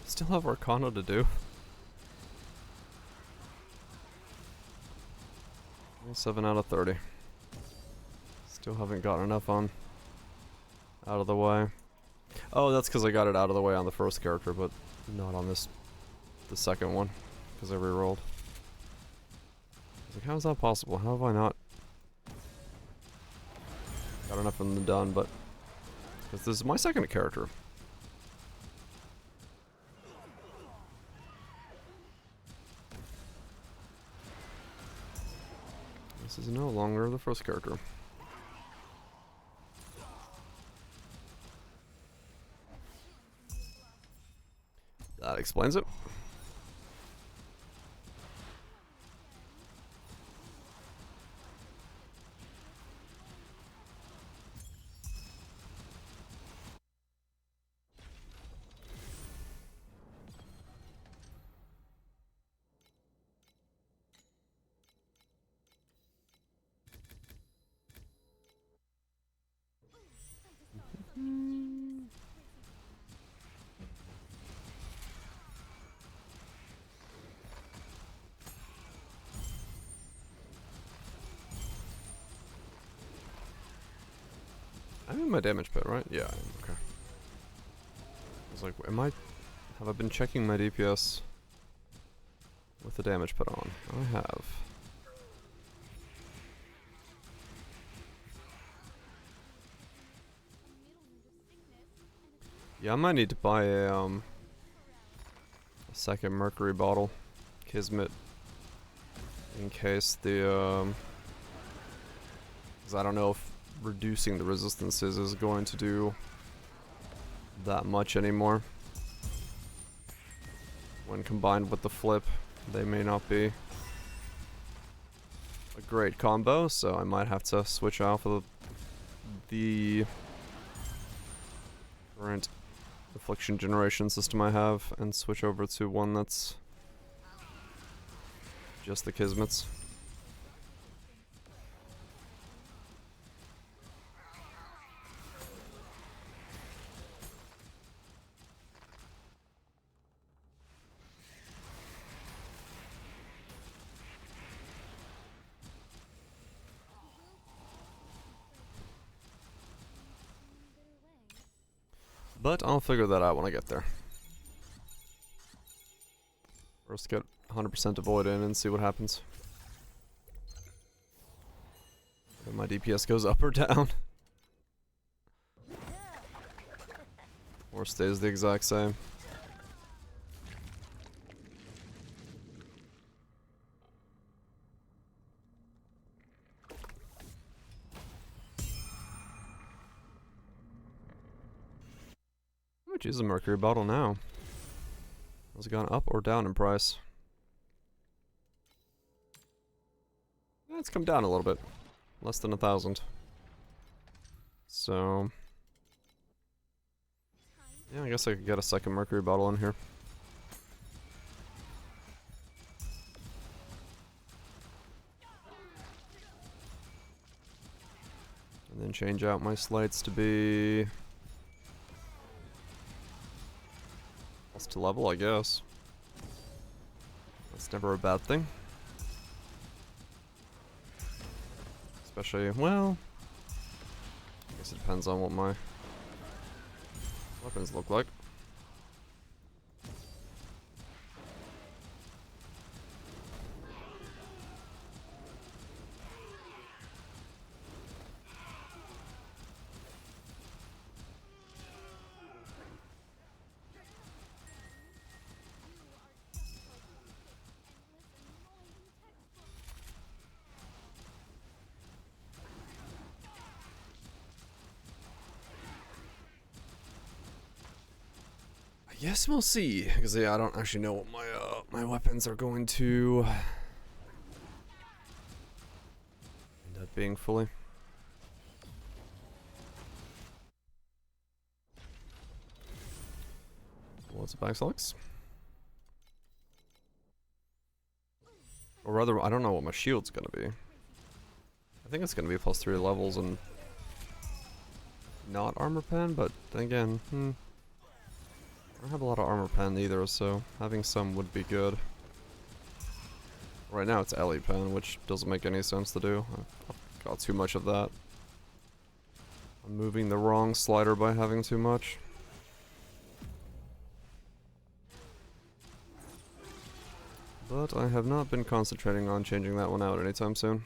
Still have Arcana to do. 7 out of 30. Still haven't gotten enough on out of the way. Oh, that's because I got it out of the way on the first character, but not on this, the second one, because I rerolled. I was like, how is that possible? How have I not got enough of them done? But because this is my second character. This is no longer the first character. That explains it. I'm in my damage pit, right? Yeah, I am. Okay. I was like, have I been checking my DPS with the damage put on? I have. Yeah, I might need to buy a second mercury bottle, Kismet, in case the, because I don't know if reducing the resistances is going to do that much anymore. When combined with the flip, they may not be a great combo, so I might have to switch off of the current affliction generation system I have and switch over to one that's just the Kismets. But I'll figure that out when I get there. First get 100% Avoid in and see what happens. If my DPS goes up or down. Or stays the exact same. I'm gonna use a mercury bottle now. Has it gone up or down in price? Yeah, it's come down a little bit. Less than 1,000. So yeah, I guess I could get a second mercury bottle in here. And then change out my slights to be plus to level, I guess. That's never a bad thing. Especially, well, I guess it depends on what my weapons look like. Yes, we'll see. Because yeah, I don't actually know what my weapons are going to end up being fully. What's the back Alex? Or rather, I don't know what my shield's gonna be. I think it's gonna be plus 3 levels and not armor pen, but then again, I don't have a lot of armor pen either, so having some would be good. Right now it's LE pen, which doesn't make any sense to do. I've got too much of that. I'm moving the wrong slider by having too much. But I have not been concentrating on changing that one out anytime soon.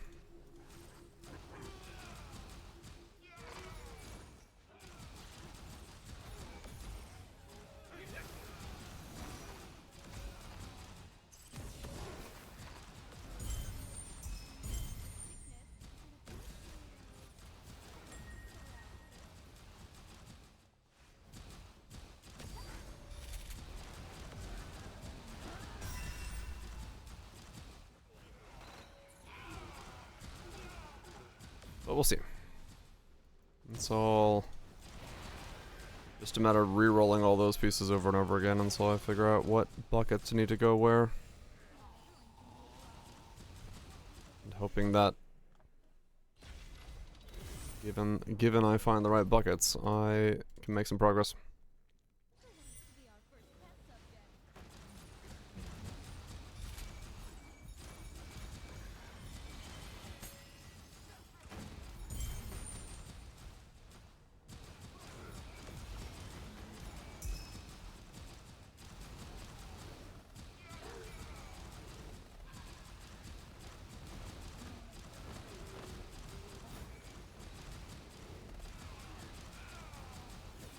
But we'll see. It's all just a matter of re-rolling all those pieces over and over again until I figure out what buckets need to go where. And hoping that given I find the right buckets, I can make some progress.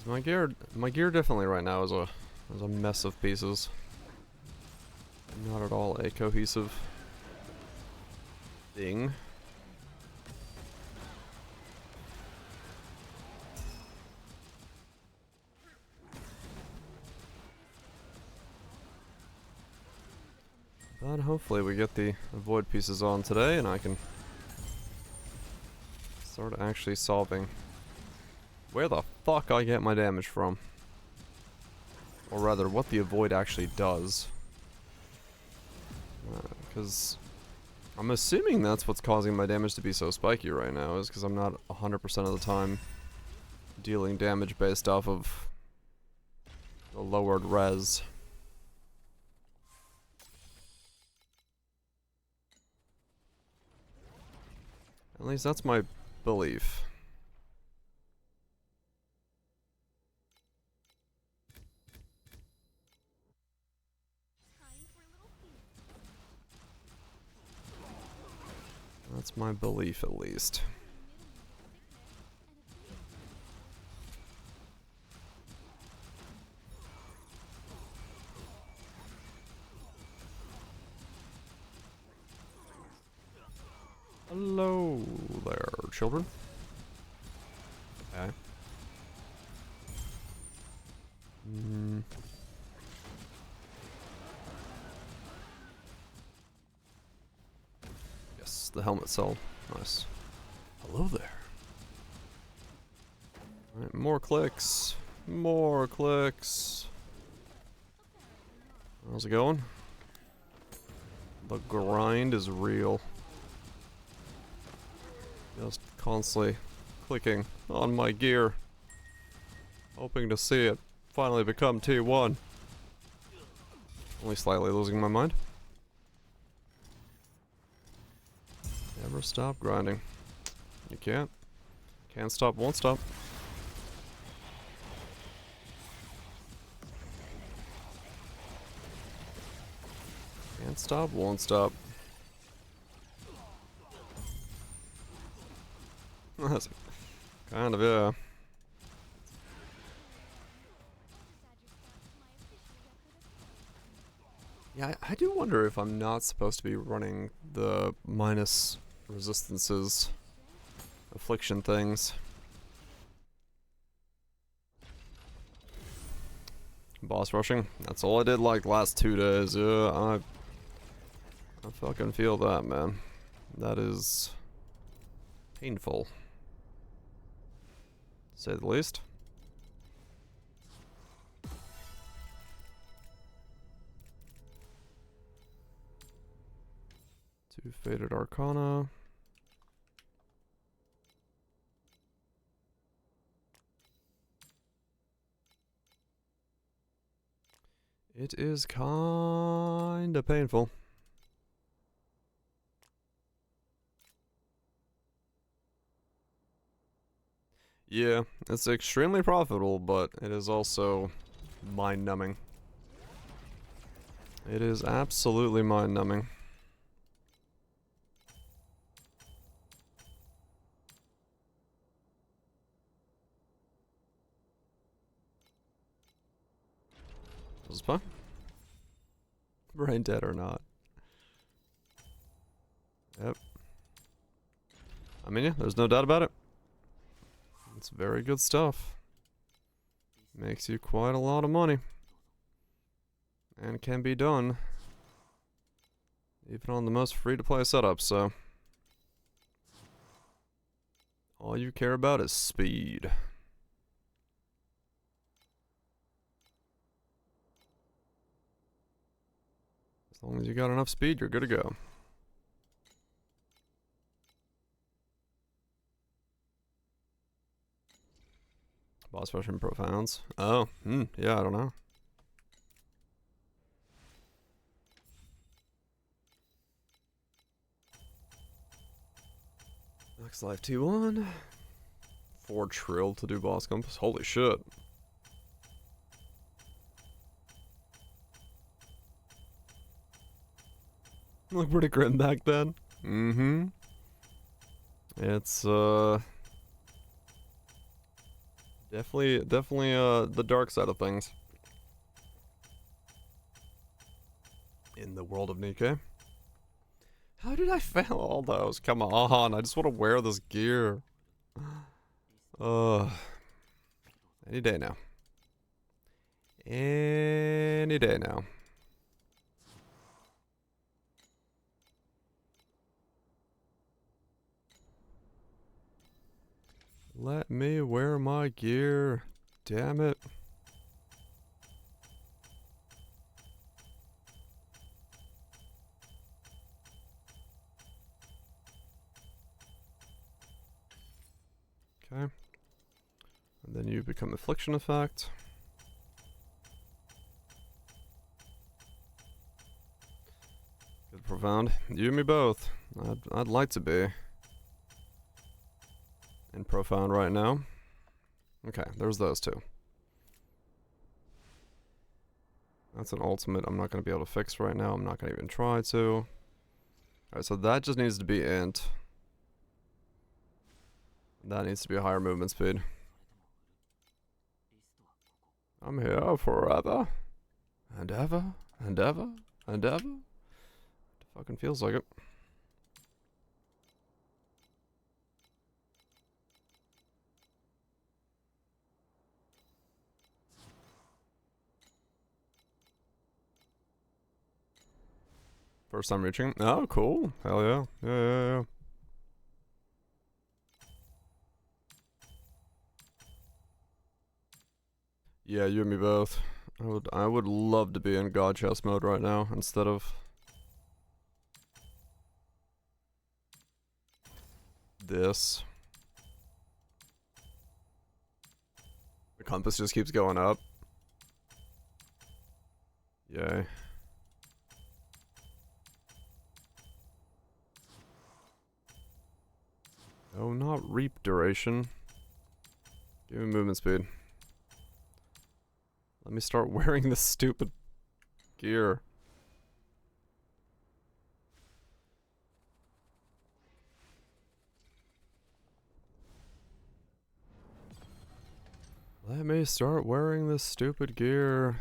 My gear definitely right now is a mess of pieces. Not at all a cohesive thing. But hopefully we get the avoid pieces on today and I can start actually solving where the fuck I get my damage from. Or rather, what the avoid actually does. Because I'm assuming that's what's causing my damage to be so spiky right now, is because I'm not 100% of the time dealing damage based off of the lowered res. At least that's my belief. That's my belief, at least. Hello there, children. Okay. Yes, the helmet sold. Nice. Hello there. Alright, more clicks. More clicks. How's it going? The grind is real. Just constantly clicking on my gear, hoping to see it finally become T1. Only slightly losing my mind. Never stop grinding. You can't. Can't stop, won't stop. Can't stop, won't stop. That's kind of, yeah. Yeah, I do wonder if I'm not supposed to be running the minus resistances, affliction things. Boss rushing, that's all I did like the last 2 days. Yeah, I fucking feel that, man. That is painful, to say the least. Two Faded Arcana. It is kinda painful. Yeah, it's extremely profitable, but it is also mind-numbing. It is absolutely mind-numbing. Was it fun? Brain dead or not. Yep. I mean, yeah, there's no doubt about it. It's very good stuff. Makes you quite a lot of money. And can be done even on the most free-to-play setup, so all you care about is speed. As long as you got enough speed, you're good to go. Boss rush and profounds. Oh, yeah, I don't know. Next life T1. 4 trill to do boss compass. Holy shit. Look pretty grim back then. It's Definitely, the dark side of things. In the world of Nikkei. How did I fail all those? Come on, I just want to wear this gear. Any day now. Any day now. Let me wear my gear. Damn it. Okay. And then you become Affliction Effect. Good Profound. You and me both. I'd like to be in Profound right now. Okay, there's those two. That's an ultimate I'm not going to be able to fix right now. I'm not going to even try to. Alright, so that just needs to be int. That needs to be a higher movement speed. I'm here forever. And ever. And ever. And ever. It fucking feels like it. First time reaching. Oh, cool. Hell yeah. Yeah. Yeah, you and me both. I would love to be in God Chest mode right now instead of this. The compass just keeps going up. Yay. Oh, not reap duration. Give me movement speed. Let me start wearing this stupid gear. Let me start wearing this stupid gear.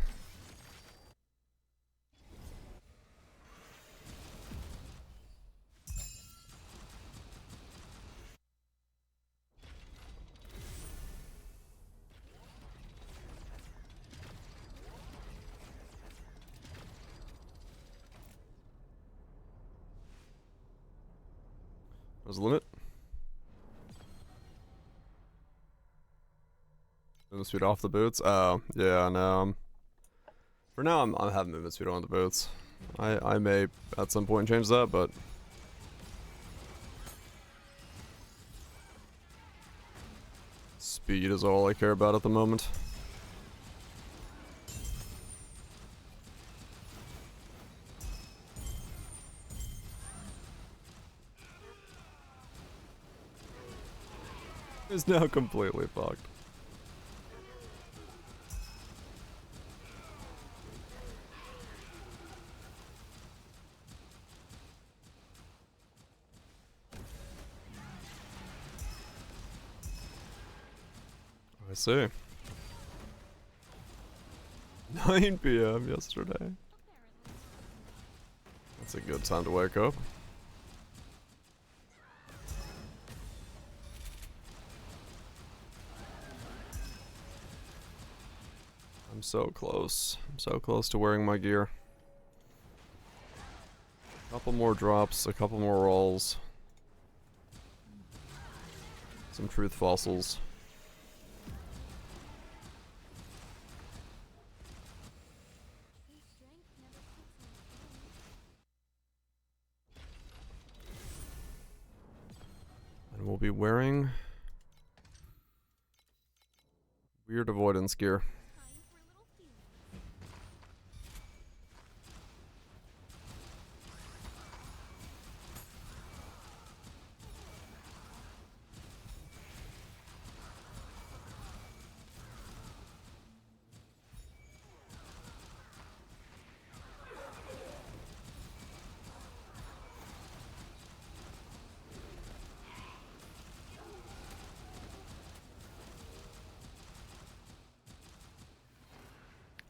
There's a limit. Movement speed off the boots? Oh, yeah, no. For now, I'm having movement speed on the boots. I may at some point change that, but speed is all I care about at the moment. It's now completely fucked. I see. 9 PM yesterday. That's a good time to wake up. I'm so close. I'm so close to wearing my gear. A couple more drops, a couple more rolls. Some truth fossils. And we'll be wearing weird avoidance gear.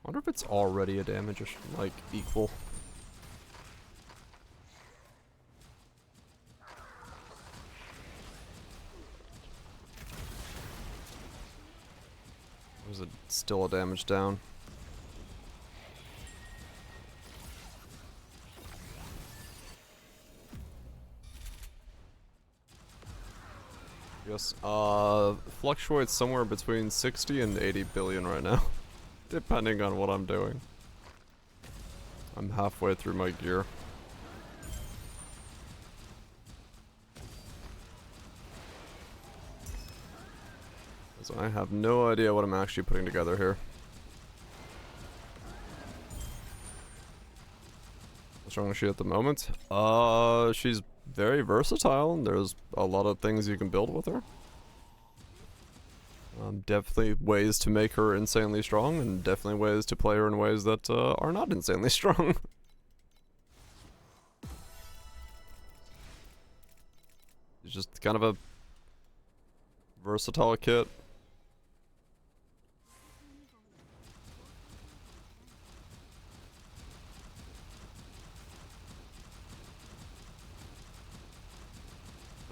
wonder if it's already a damage, like, equal. Or is it still a damage down? Yes, fluctuates somewhere between 60 and 80 billion right now, depending on what I'm doing. I'm halfway through my gear. So I have no idea what I'm actually putting together here. What's wrong with she at the moment? She's very versatile, and there's a lot of things you can build with her. Definitely ways to make her insanely strong, and definitely ways to play her in ways that are not insanely strong. It's just kind of a versatile kit.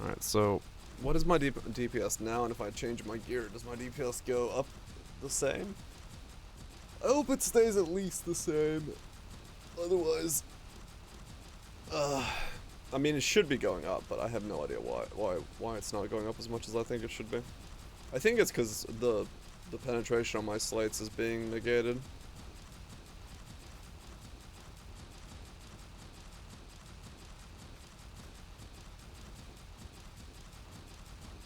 Alright, so what is my DPS now, and if I change my gear, does my DPS go up the same? I hope it stays at least the same. Otherwise, I mean, it should be going up, but I have no idea why it's not going up as much as I think it should be. I think it's because the penetration on my slates is being negated.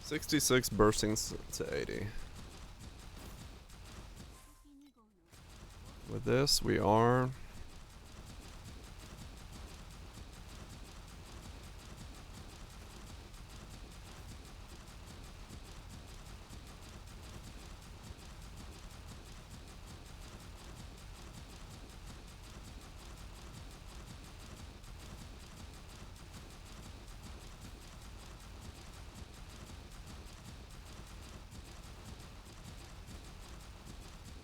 $66 bursting to 80. With this, we are...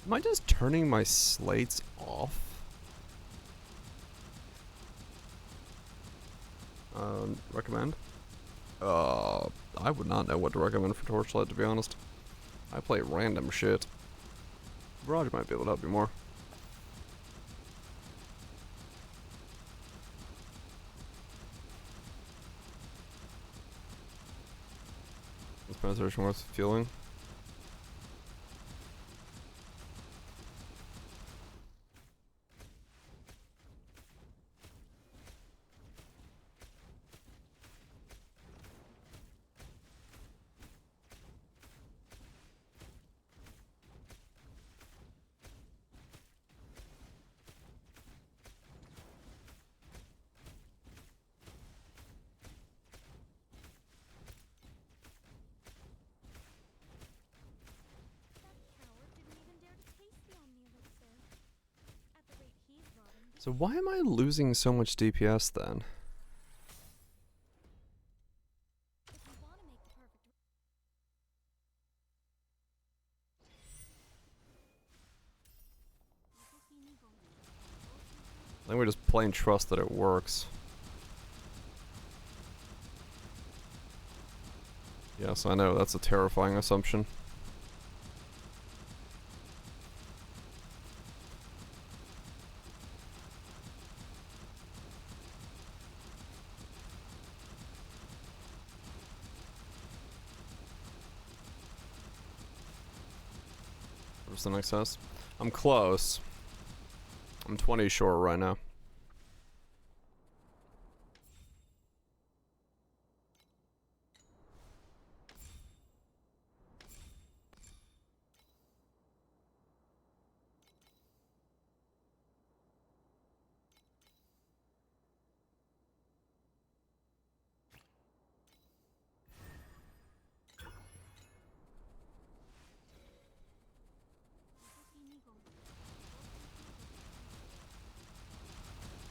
Am I just turning my slates off? Recommend? I would not know what to recommend for Torchlight, to be honest. I play random shit. Roger might be able to help you more. Is penetration worth fueling? So why am I losing so much DPS then? I think we're just plain trust that it works. Yes, I know, that's a terrifying assumption. Where's the next house? I'm close. I'm 20 short right now.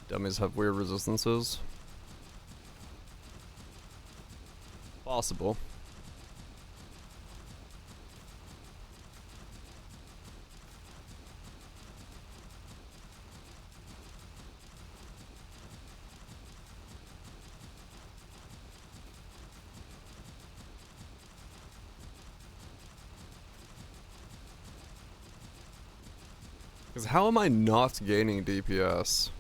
Dummies have weird resistances. Possible. Because how am I not gaining DPS?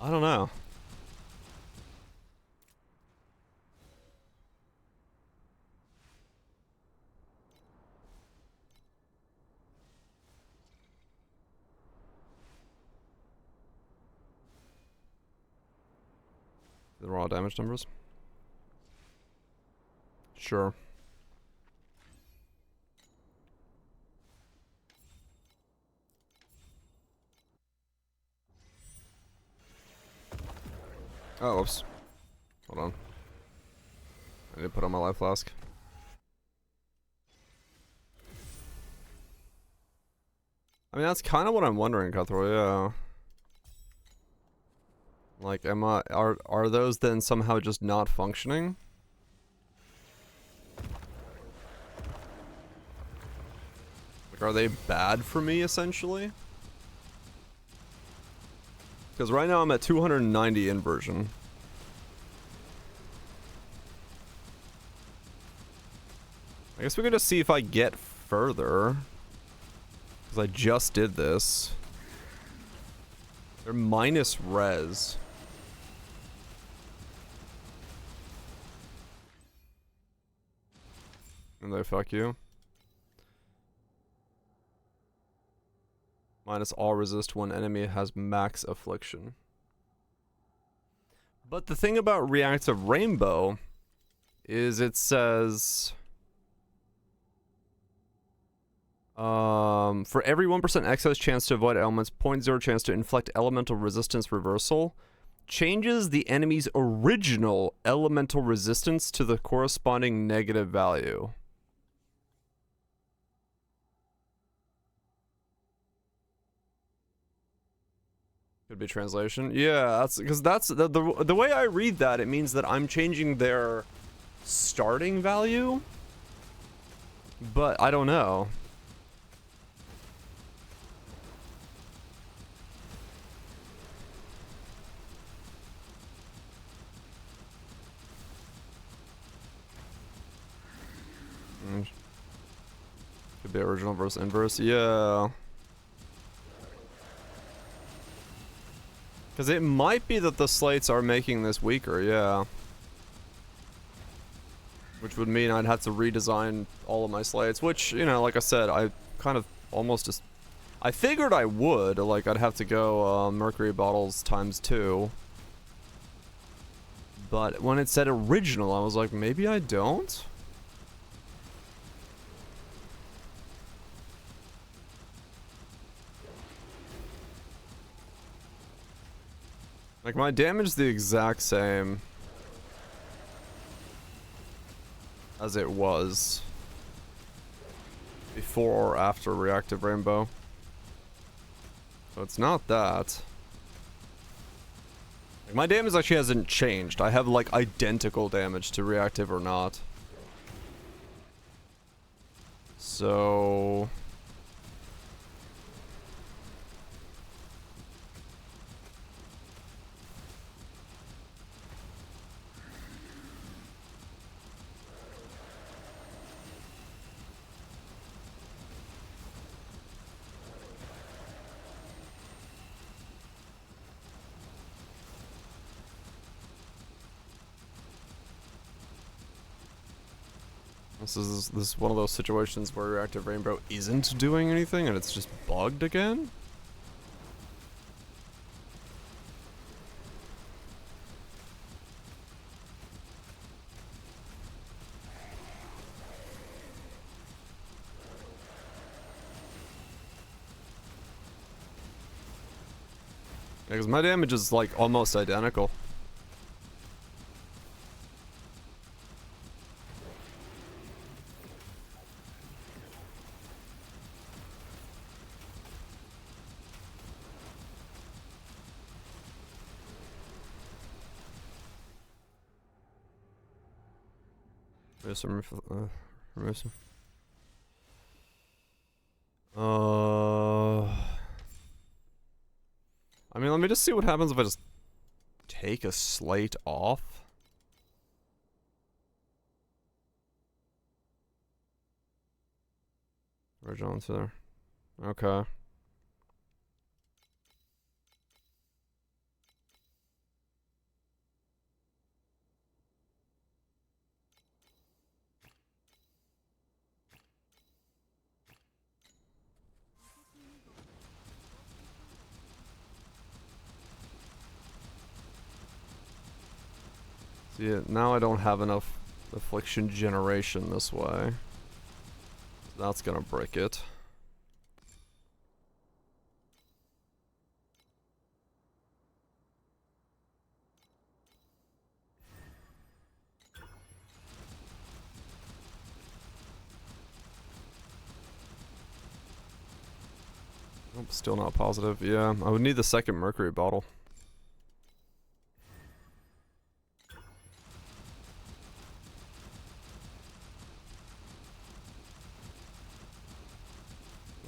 I don't know. The raw damage numbers? Sure. Oh, whoops. Hold on. I need to put on my life flask. I mean, that's kind of what I'm wondering, Cutthroat, yeah. Like, are those then somehow just not functioning? Like, are they bad for me, essentially? Because right now I'm at 290 inversion. I guess we could just see if I get further. Because I just did this. They're minus res. And they fuck you. Minus all resist when enemy has max affliction. But the thing about reactive rainbow is it says for every 1% excess chance to avoid ailments, 0.0 chance to inflict elemental resistance reversal, changes the enemy's original elemental resistance to the corresponding negative value. Could be translation. Yeah, that's because that's the way I read that, it means that I'm changing their starting value, but I don't know. Could be original versus inverse. Yeah. Because it might be that the slates are making this weaker, yeah. Which would mean I'd have to redesign all of my slates, which, you know, like I said, I kind of almost just... I figured I would, like I'd have to go mercury bottles ×2. But when it said original, I was like, maybe I don't? Like, my damage is the exact same as it was before or after reactive rainbow. So it's not that. Like, my damage actually hasn't changed. I have, like, identical damage to reactive or not. So... This is one of those situations where reactive rainbow isn't doing anything and it's just bugged again? Yeah, because my damage is like almost identical. Remove some. I mean, let me just see what happens if I just take a slate off. Original into there. Okay. See, now I don't have enough affliction generation this way. That's gonna break it. Nope, still not positive. Yeah, I would need the second mercury bottle.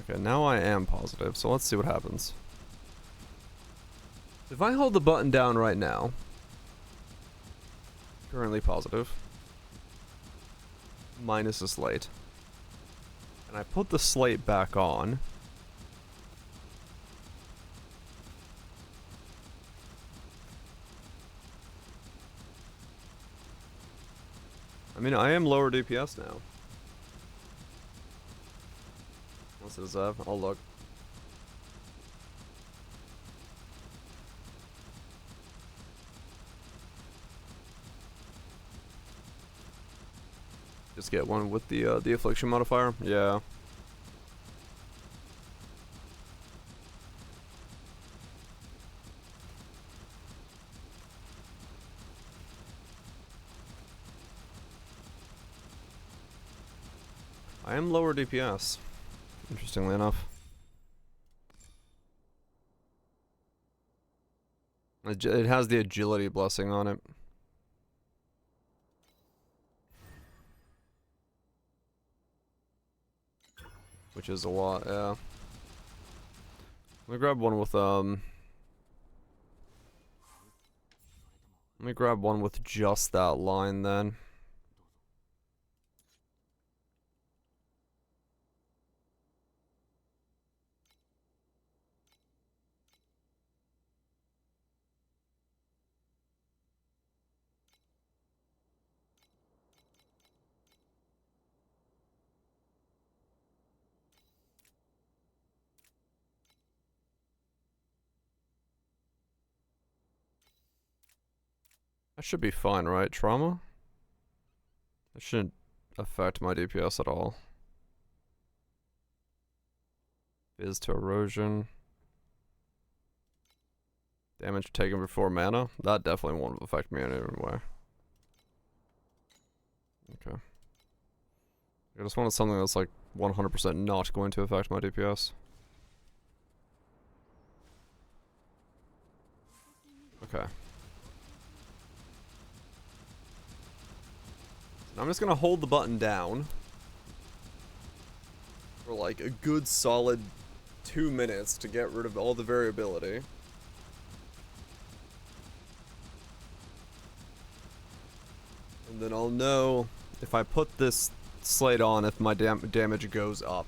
Okay, now I am positive, so let's see what happens. If I hold the button down right now, currently positive, minus a slate, and I put the slate back on, I mean, I am lower DPS now. What's it have? I'll look. Just get one with the affliction modifier. Yeah. I am lower DPS, interestingly enough. It has the agility blessing on it. Which is a lot, yeah. Let me grab one with, Let me grab one with just that line then. That should be fine, right? Trauma? That shouldn't affect my DPS at all. Biz to erosion. Damage taken before mana? That definitely won't affect me in any way. Okay. I just wanted something that's like 100% not going to affect my DPS. Okay. So I'm just gonna hold the button down for like a good solid 2 minutes to get rid of all the variability. And then I'll know if I put this slate on if my damage goes up.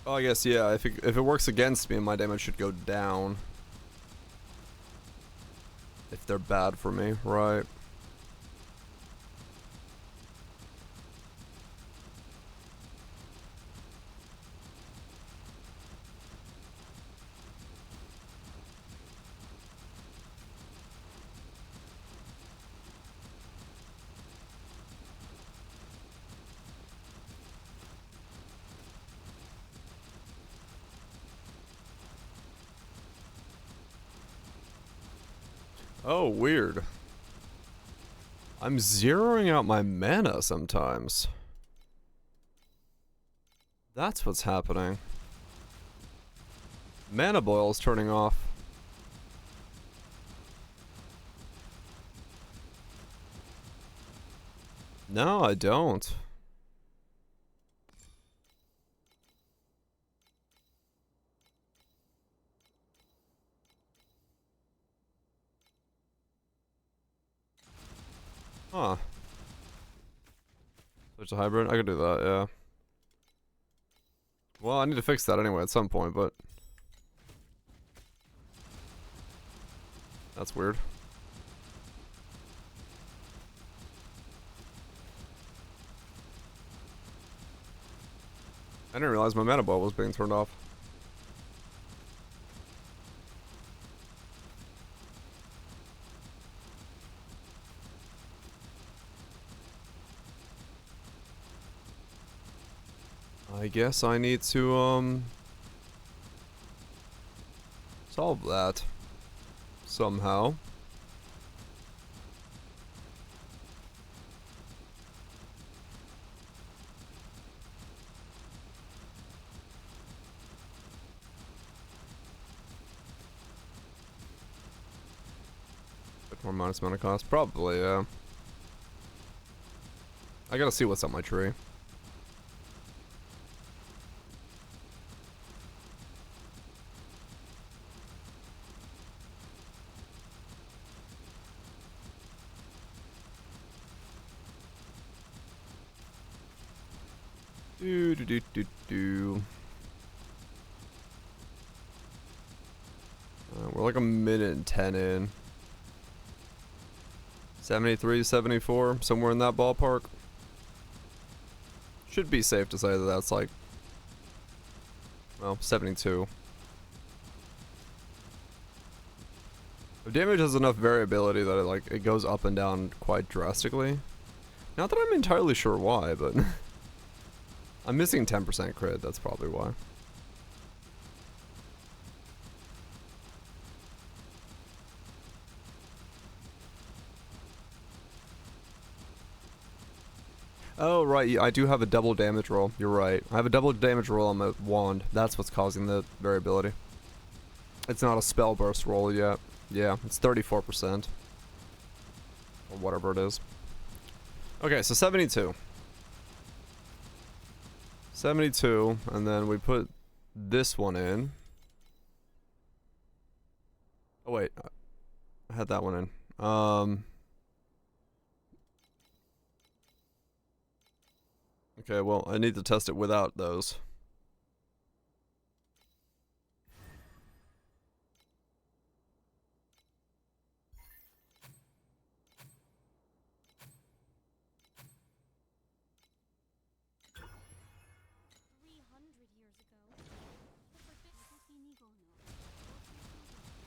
Oh, I guess, yeah, if it works against me, my damage should go down. If they're bad for me, right. Oh, weird. I'm zeroing out my mana sometimes. That's what's happening. Mana boil is turning off. No, I don't. Huh. Switch to hybrid? I could do that, yeah. Well, I need to fix that anyway at some point, but... That's weird. I didn't realize my mana boil was being turned off. I guess I need to, solve that. Somehow. Bit more minus mana cost? Probably, yeah. I gotta see what's on my tree. We're like a minute and 10 in. 73, 74, somewhere in that ballpark. Should be safe to say that that's like, well, 72. The damage has enough variability that it goes up and down quite drastically. Not that I'm entirely sure why, but I'm missing 10% crit, that's probably why. Oh, right, I do have a double damage roll. You're right. I have a double damage roll on my wand. That's what's causing the variability. It's not a spell burst roll yet. Yeah, it's 34%. Or whatever it is. Okay, so 72. 72, and then we put this one in. Oh, wait. I had that one in. Okay, well, I need to test it without those.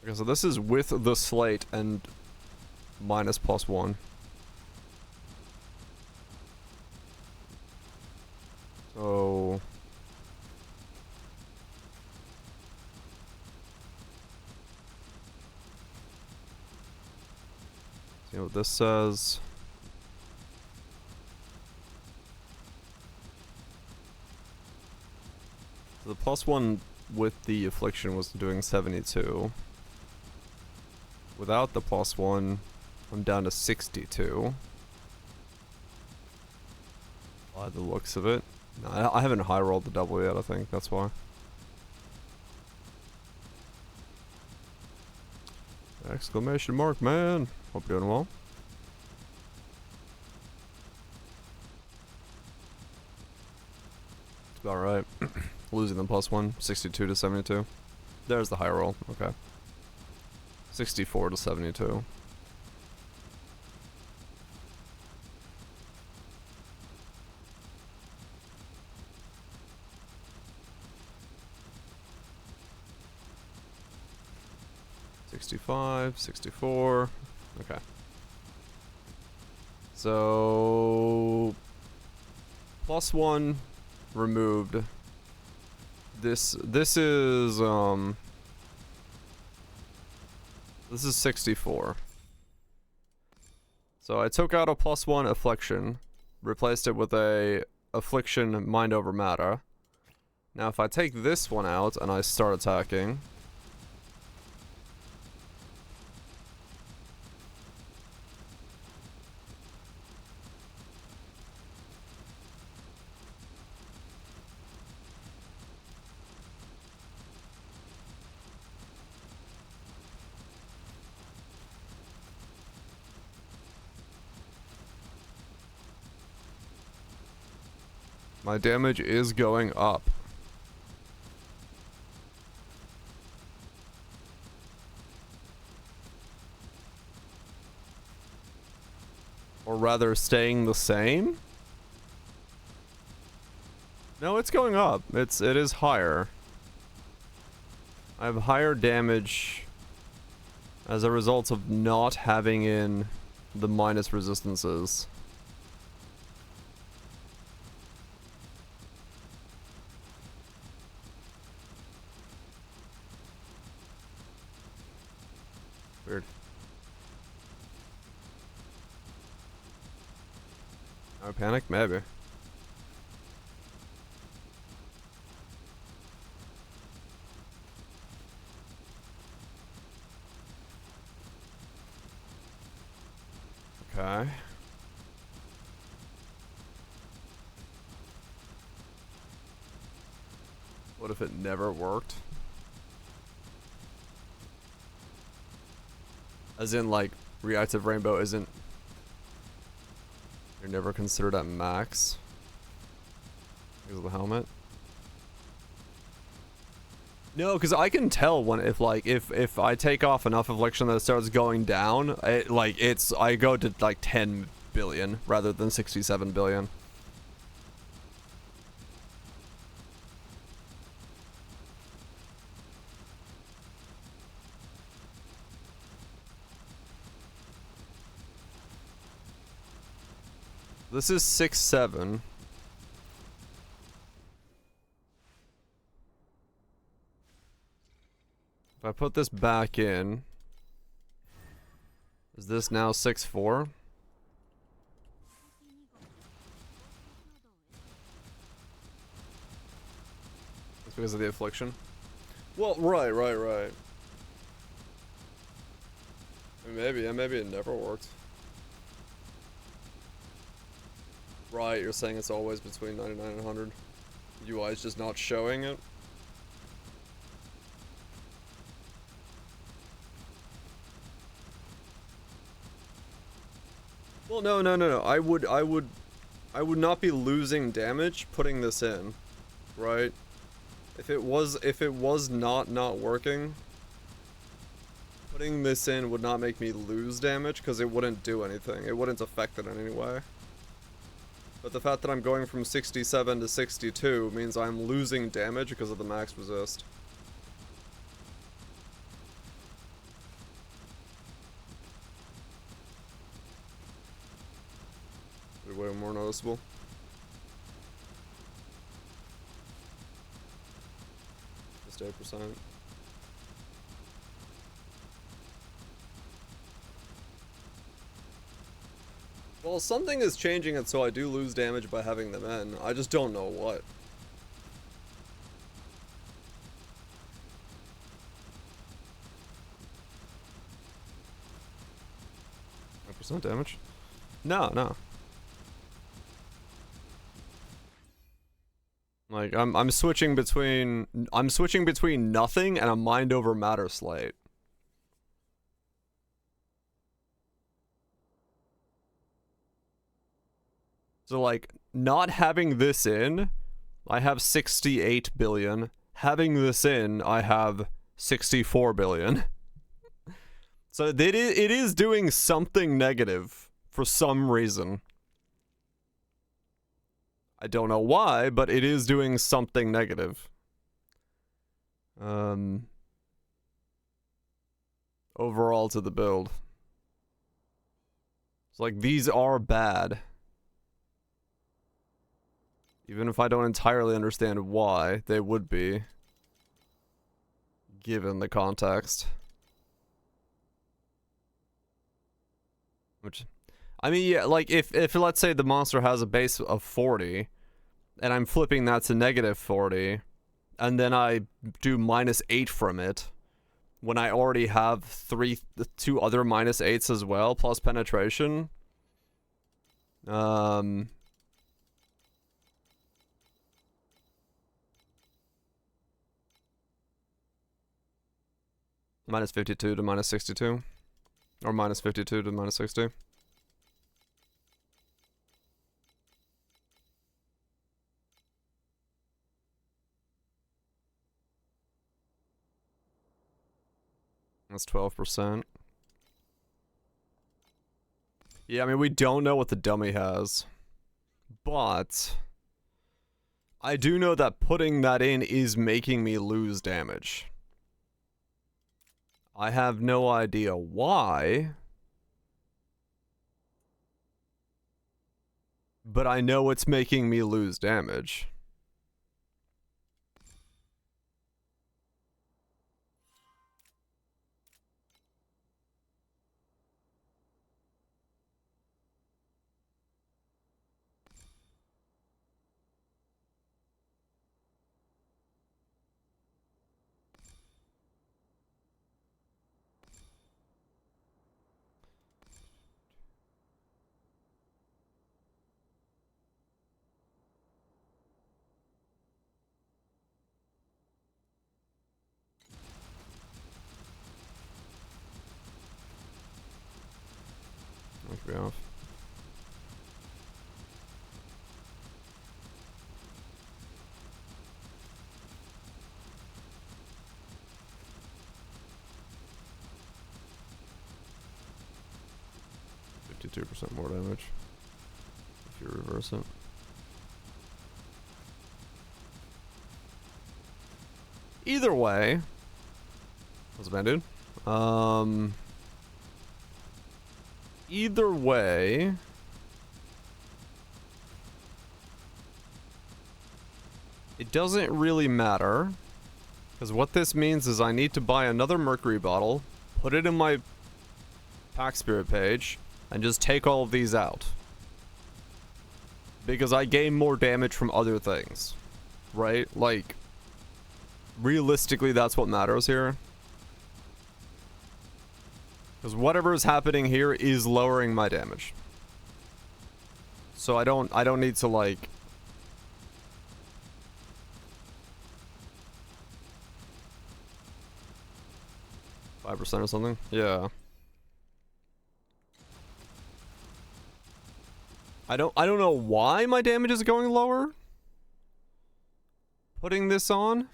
Okay, so this is with the slate and minus +1. So... see what this says. So the +1 with the affliction was doing 72. Without the +1, I'm down to 62. By the looks of it. No, I haven't high rolled the double yet, I think, that's why. Exclamation mark, man. Hope you're doing well. It's about right. Losing the +1, 62 to 72. There's the high roll, okay. 64 to 72. $65, 64. Okay. So +1 removed. This is 64. So I took out a +1 affliction, replaced it with a affliction mind over matter. Now if I take this one out and I start attacking, my damage is going up. Or rather, staying the same? No, it's going up. It is higher. I have higher damage as a result of not having in the minus resistances. Weird. No panic? Maybe. Okay. What if it never worked? As in, like, reactive rainbow isn't... You're never considered at max? Because of the helmet? No, because I can tell when, if I take off enough affliction that it starts going down, I go to, like, 10 billion rather than 67 billion. This is 6-7. If I put this back in, is this now 6-4? That's because of the affliction. Well, right. I mean, maybe it never worked. Right, you're saying it's always between 99 and 100. UI is just not showing it. Well, no. I would not be losing damage putting this in, right? If it was not working, putting this in would not make me lose damage because it wouldn't do anything. It wouldn't affect it in any way. But the fact that I'm going from 67 to 62 means I'm losing damage because of the max resist. Way more noticeable. Just 8%. Well, something is changing it so I do lose damage by having them in. I just don't know what. Percent damage? No. Like I'm switching between nothing and a mind over matter slate. So like not having this in, I have 68 billion. Having this in, I have 64 billion. So it is doing something negative for some reason. I don't know why, but it is doing something negative. Overall to the build. It's like these are bad. Even if I don't entirely understand why, they would be. Given the context. Which, I mean, yeah, like, if let's say the monster has a base of 40, and I'm flipping that to negative 40, and then I do -8 from it, when I already have two other -8s as well, plus penetration. -52 to -62. Or -52 to -60. That's 12%. Yeah, I mean, we don't know what the dummy has. But I do know that putting that in is making me lose damage. I have no idea why. But I know it's making me lose damage. That could be off. %2 more damage if you reverse it. Either way, what's the band, dude? Either way, it doesn't really matter, because what this means is I need to buy another mercury bottle, put it in my pack spirit page, and just take all of these out. Because I gain more damage from other things. Right? Like, realistically, that's what matters here. Because whatever is happening here is lowering my damage. So I don't need to, like... %5 or something? Yeah. I don't know why my damage is going lower. Putting this on.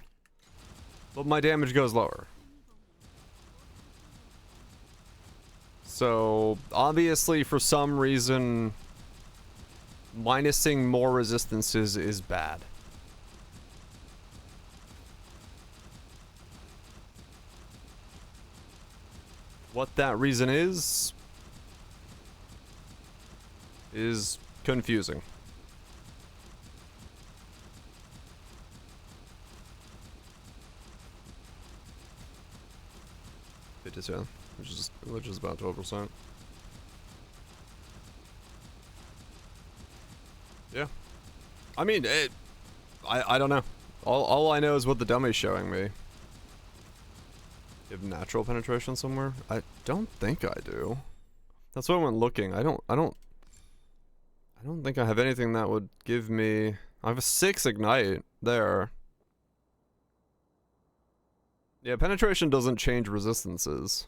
But my damage goes lower. So, obviously, for some reason, minusing more resistances is bad. What that reason is confusing. It is, yeah. Which is about 12%. Yeah. I mean, I don't know. All I know is what the dummy's showing me. You have natural penetration somewhere? I don't think I do. That's why I went looking. I don't think I have anything that would give me... I have a 6 ignite there. Yeah, penetration doesn't change resistances.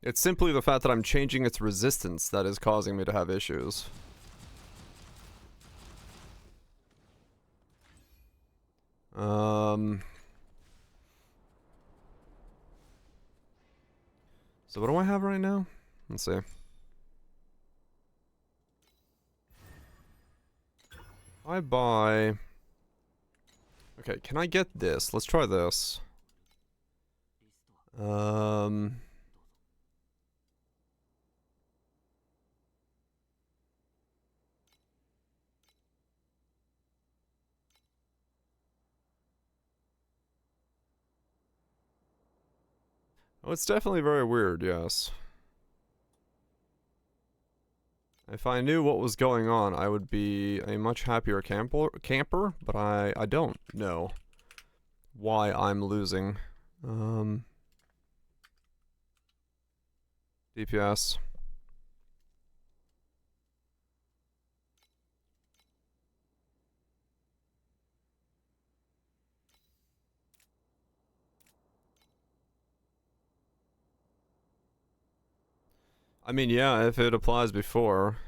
It's simply the fact that I'm changing its resistance that is causing me to have issues. So what do I have right now? Let's see. I buy... Okay, can I get this? Let's try this. Oh, it's definitely very weird, yes. If I knew what was going on, I would be a much happier camper, but I don't know why I'm losing. DPS. I mean, yeah, if it applies before.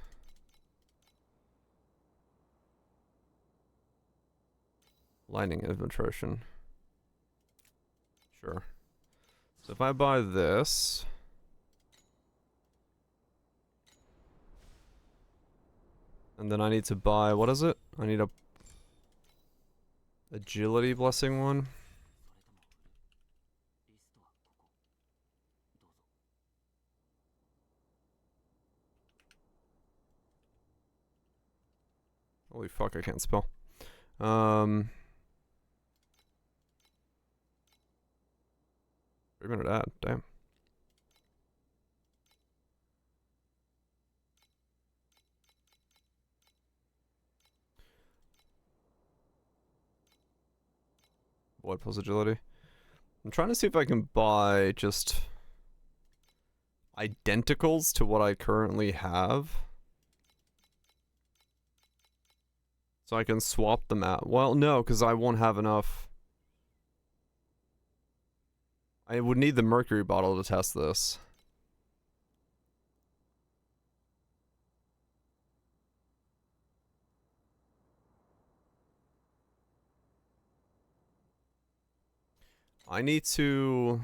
Lightning infiltration. Sure. So if I buy this. And then I need to buy, what is it? I need a agility blessing one. Holy fuck, I can't spell. 3-minute ad, damn. Void plus agility. I'm trying to see if I can buy just identicals to what I currently have. So I can swap them out. Well, no, because I won't have enough. I would need the mercury bottle to test this. I need to...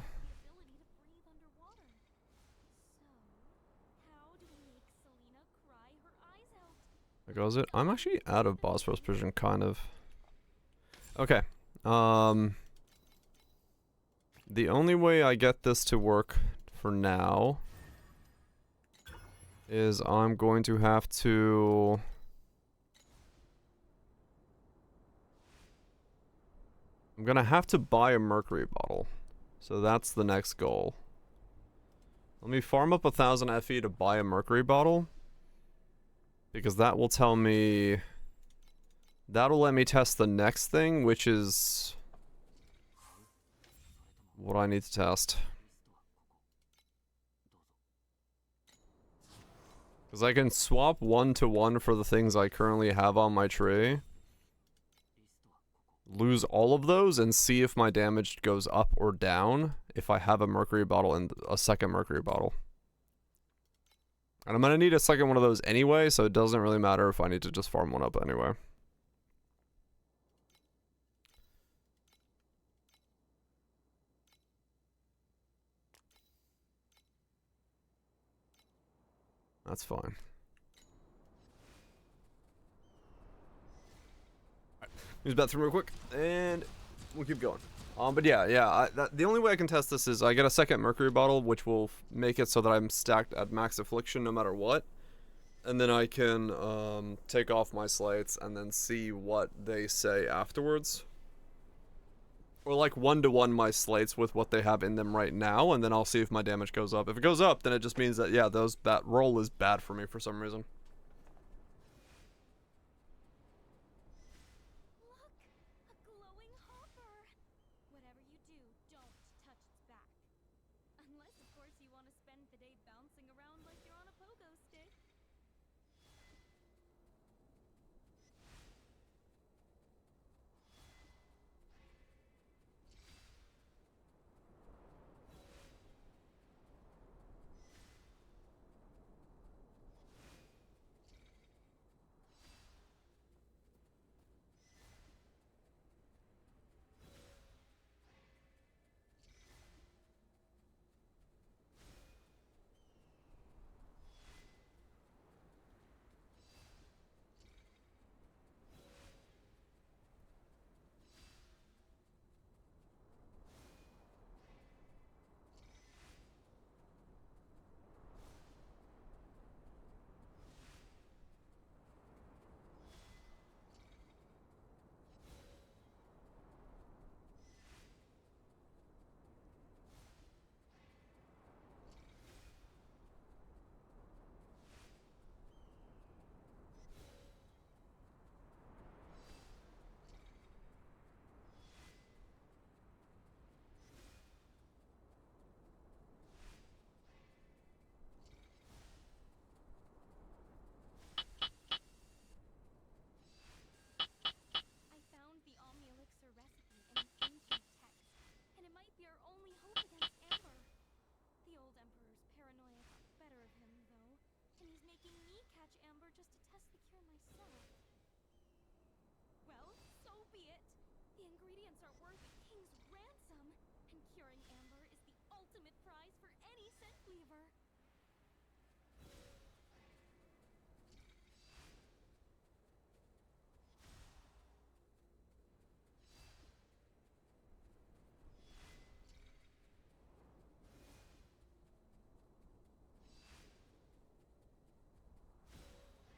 There goes it. I'm actually out of boss rush precision, kind of. Okay. The only way I get this to work for now is I'm going to have to... I'm gonna have to buy a mercury bottle. So that's the next goal. Let me farm up 1,000 FE to buy a mercury bottle. Because that will tell me... That'll let me test the next thing, which is... what I need to test. Because I can swap 1-to-1 for the things I currently have on my tree. Lose all of those and see if my damage goes up or down if I have a mercury bottle and a second mercury bottle. And I'm gonna need a second one of those anyway, so it doesn't really matter if I need to just farm one up anyway. That's fine. Alright, use the bathroom real quick, and we'll keep going. But yeah, the only way I can test this is I get a second mercury bottle, which will make it so that I'm stacked at max affliction no matter what. And then I can take off my slates and then see what they say afterwards. Or like 1-to-1 my slates with what they have in them right now, and then I'll see if my damage goes up. If it goes up, then it just means that, yeah, that roll is bad for me for some reason.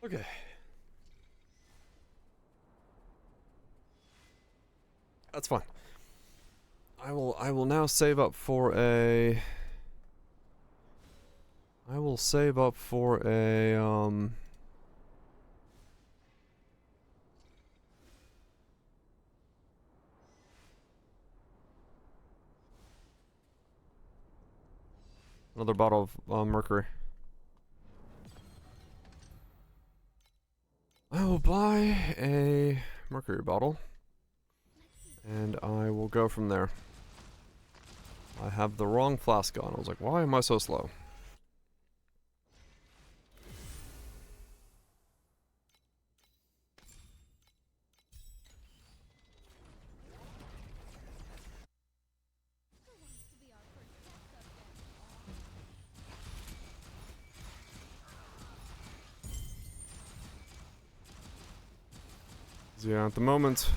Okay. That's fine. I will now save up for a another bottle of mercury. I will buy a mercury bottle, and I will go from there. I have the wrong flask on. I was like, why am I so slow? Yeah, at the moment,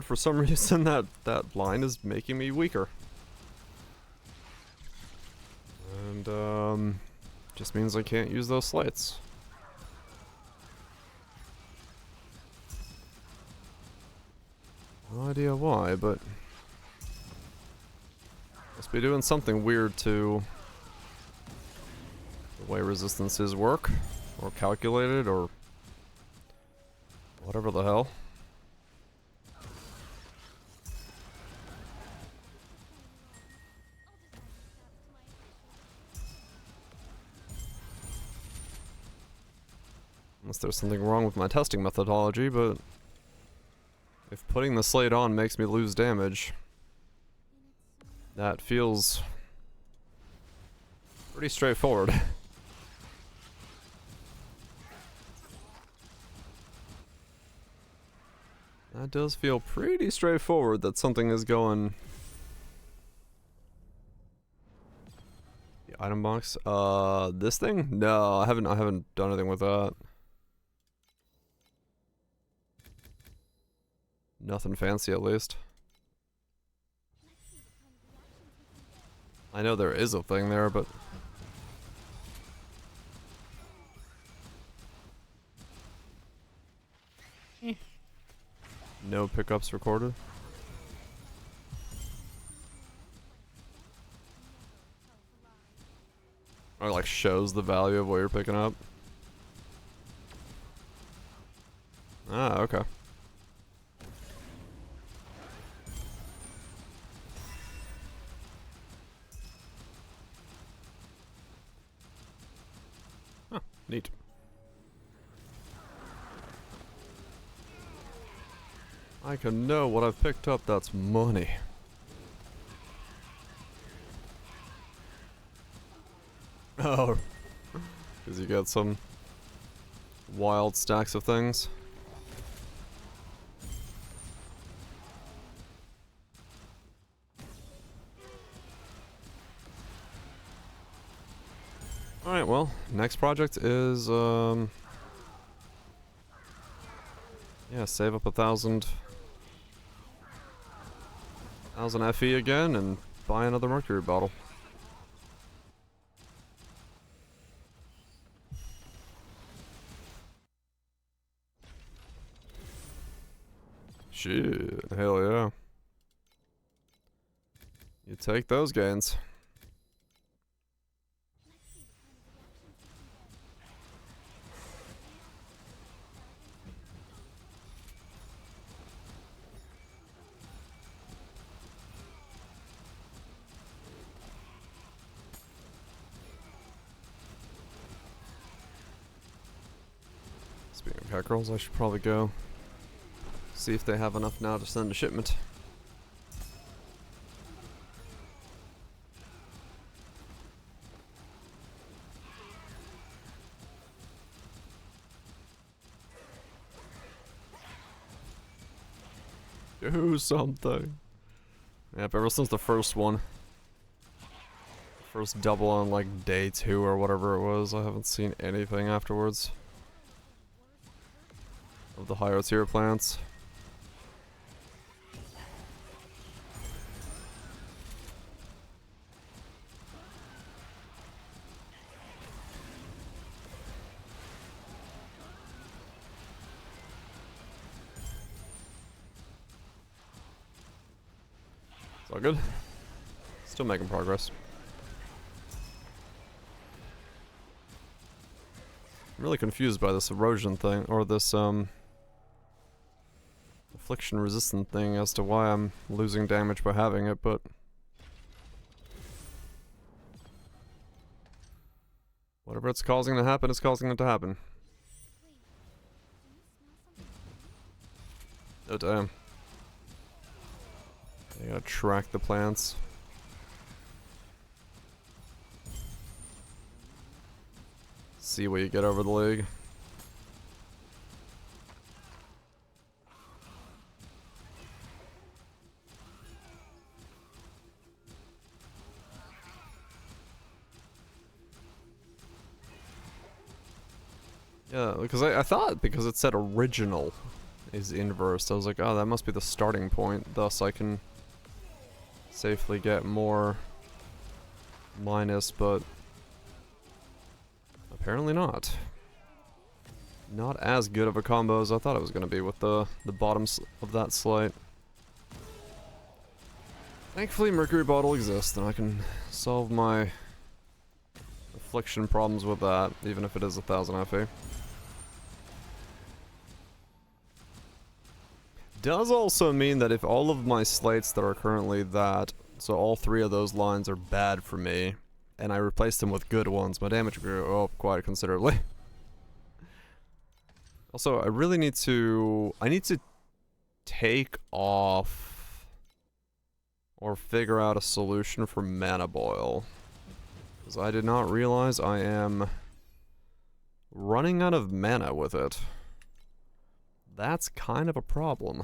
for some reason, that line is making me weaker. And, just means I can't use those slates. No idea why, but must be doing something weird to the way resistances work, or calculated, or whatever the hell. Unless there's something wrong with my testing methodology, but if putting the slate on makes me lose damage, that feels pretty straightforward. That does feel pretty straightforward that something is going. The item box? This thing? No, I haven't done anything with that. Nothing fancy, at least. I know there is a thing there, but no pickups recorded. Or like shows the value of what you're picking up. Ah, okay. Huh, neat. I can know what I've picked up that's money. Oh, because you got some wild stacks of things. Alright, well, next project is, yeah, save up 1,000 FE again and buy another mercury bottle. Shit, hell yeah. You take those gains. Speaking of cat girls, I should probably go see if they have enough now to send a shipment. Do something. Yep, ever since the first one. First double on like day 2 or whatever it was, I haven't seen anything afterwards. Of the higher tier plants. It's all good. Still making progress. I'm really confused by this erosion thing, or this, affliction resistant thing as to why I'm losing damage by having it, but... whatever it's causing to happen, it's causing it to happen. Oh damn. I gotta track the plants. See what you get over the league. Yeah, because I thought because it said original is inversed, I was like, oh, that must be the starting point, thus I can safely get more minus, but apparently not. Not as good of a combo as I thought it was going to be with the bottom of that slate. Thankfully, Mercury Bottle exists, and I can solve my affliction problems with that, even if it is 1000 FE. Does also mean that if all of my slates that are currently that, so all 3 of those lines are bad for me, and I replace them with good ones, my damage grew up quite considerably. Also, I really need to... I need to take off or figure out a solution for Mana Boil. Because I did not realize I am running out of mana with it. That's kind of a problem.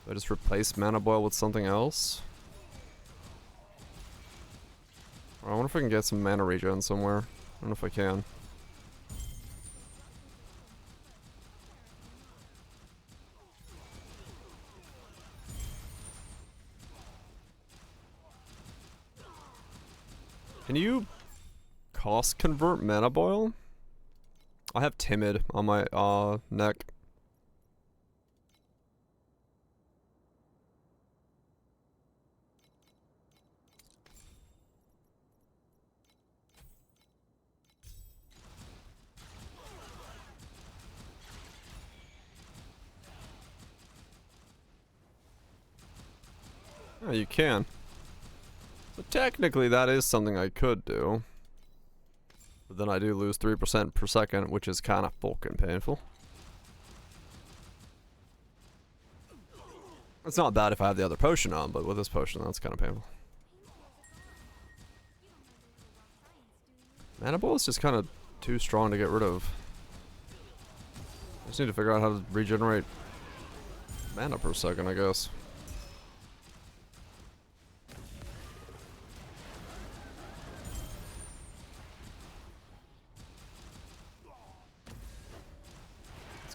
Do I just replace Mana Boil with something else? Or I wonder if I can get some mana regen somewhere. I don't know if I can. Can you cost convert Mana Boil? I have Timid on my neck. Oh, you can. So technically that is something I could do. But then I do lose 3% per second, which is kind of fucking painful. It's not bad if I have the other potion on, but with this potion, that's kind of painful. Mana Bowl is just kind of too strong to get rid of. I just need to figure out how to regenerate mana per second, I guess.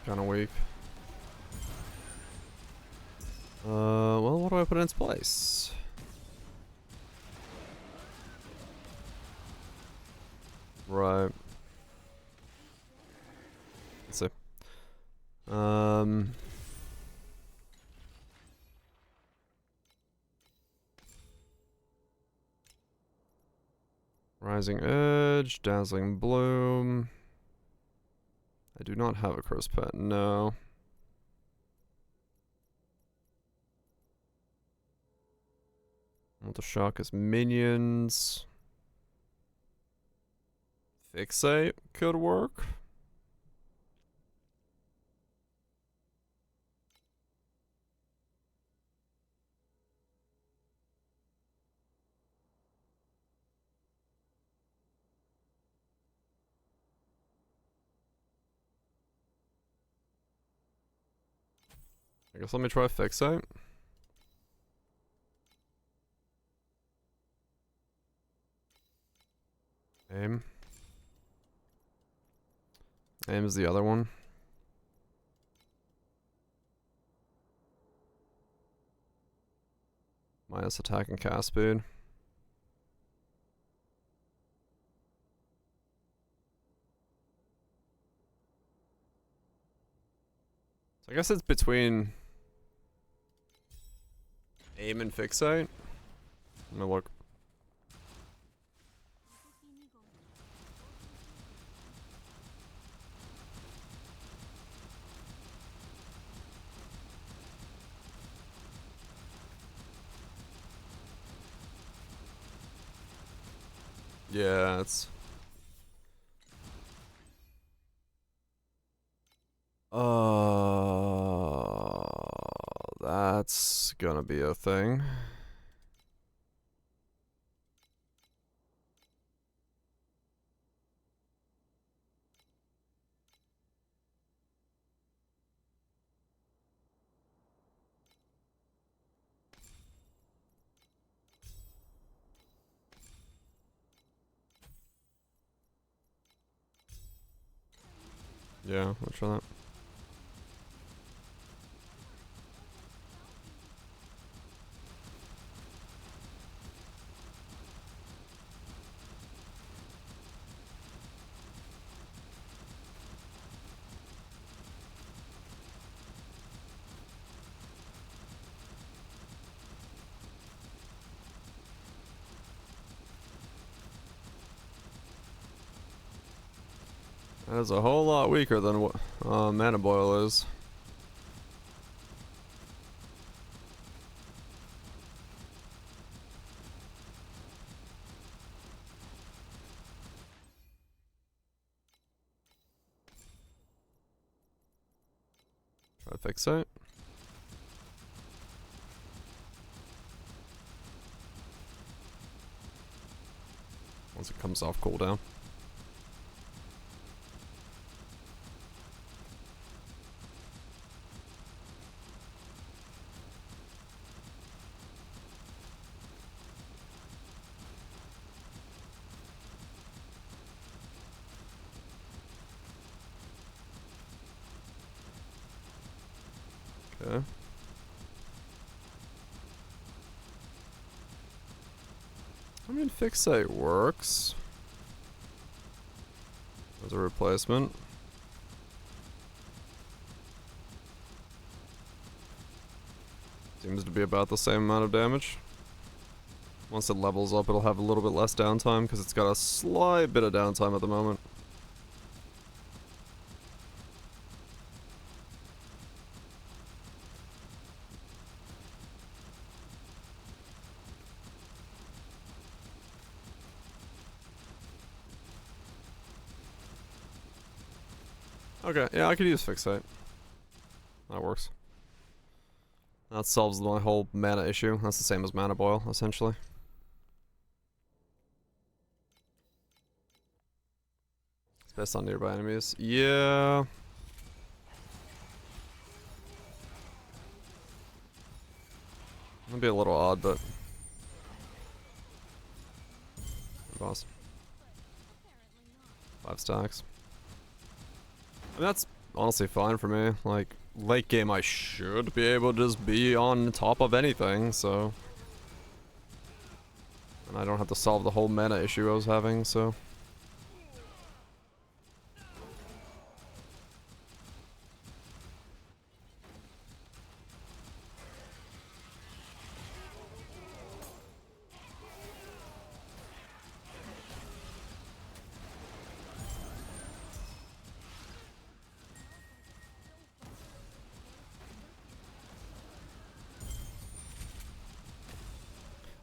Kind of weak. Well, what do I put in its place? Right. Let's see. Rising Edge, Dazzling Bloom. I do not have a Curse Pet, no. I want to shock his minions. Fixate could work. I guess let me try Fixate. Aim. Aim is the other one. Minus attack and cast speed. So I guess it's between Aim and fixate? Let me look. Yeah, it's... That's gonna be a thing. Yeah, I'll try that. That is a whole lot weaker than what Mana Boil is. Try to fix it. Once it comes off cooldown. Okay. I mean, fixate works as a replacement. Seems to be about the same amount of damage. Once it levels up, it'll have a little bit less downtime because it's got a slight bit of downtime at the moment. Okay, yeah, I could use fixate. That works. That solves my whole mana issue. That's the same as Mana Boil, essentially. It's best on nearby enemies. Yeah. That'd be a little odd, but... Boss. 5 stacks. I mean, that's honestly fine for me. Like, late game I should be able to just be on top of anything, so... And I don't have to solve the whole mana issue I was having, so...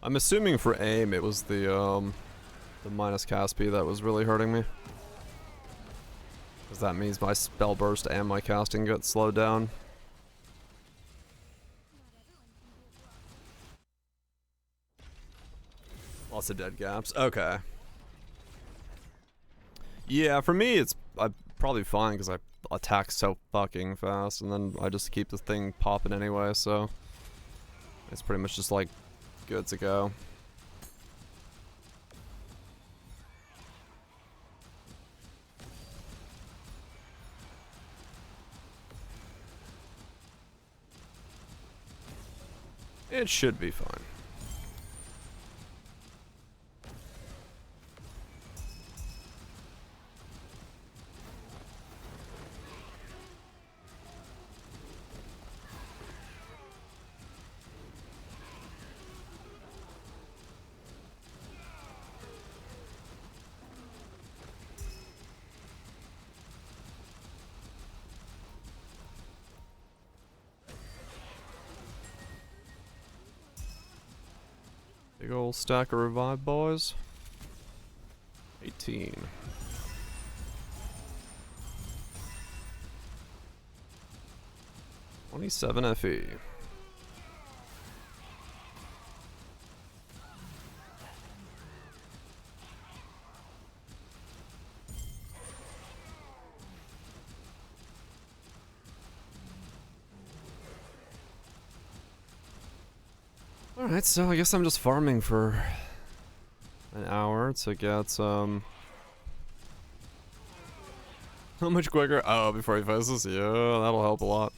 I'm assuming for aim it was the minus Caspi that was really hurting me. Because that means my spell burst and my casting got slowed down. Lots of dead gaps. Okay. Yeah, for me it's probably fine because I attack so fucking fast and then I just keep the thing popping anyway, so it's pretty much just like good to go. It should be fine. Big ol' stack of revive boys. 18. $27 FE. Alright, so I guess I'm just farming for an hour to get how much quicker? Oh, before he faces? Yeah, that'll help a lot.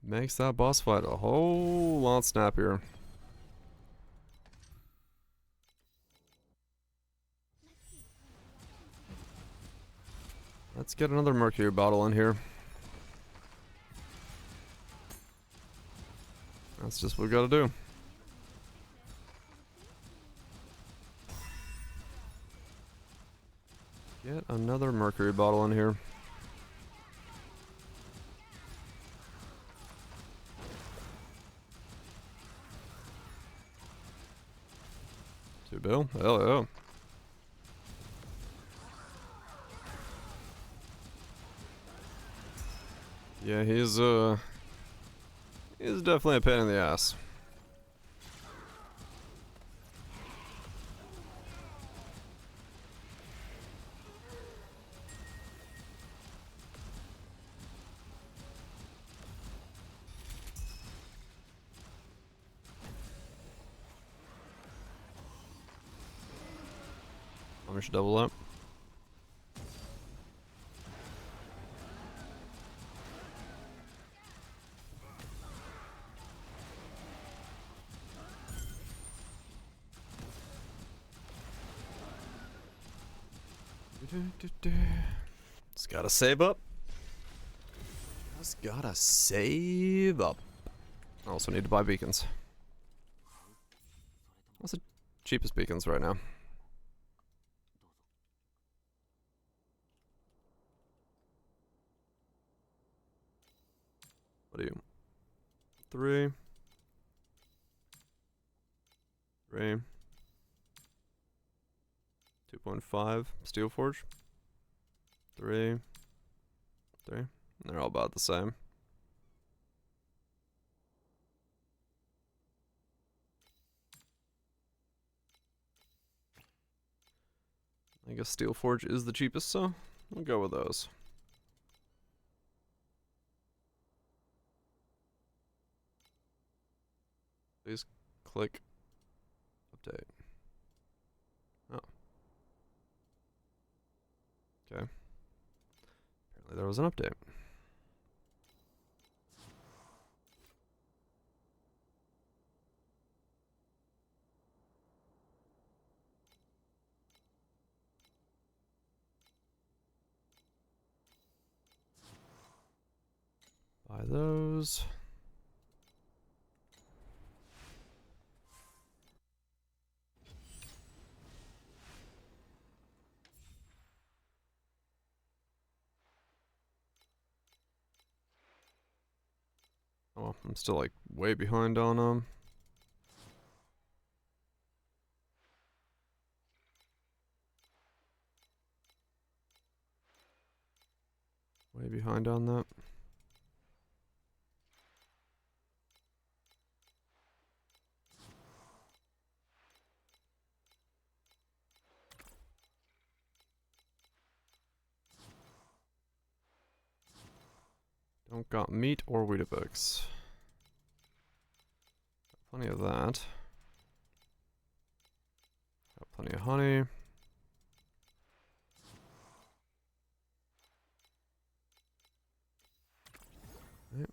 Makes that boss fight a whole lot snappier. Let's get another mercury bottle in here. That's just what we gotta do. Get another mercury bottle in here. Two bill? Hell yeah. Yeah, he's definitely a pain in the ass. We should double up. Just gotta save up. Just gotta save up. I also need to buy beacons. What's the cheapest beacons right now? What are you? 3. 3. 2.5 Steel Forge. 3. 3. They're all about the same. I guess Steel Forge is the cheapest, so we'll go with those. Please click update. Oh. Okay. Apparently there was an update. Buy those. Oh, I'm still like way behind on way behind on that. Don't got meat or Weetabix. Got plenty of that. Got plenty of honey. Right.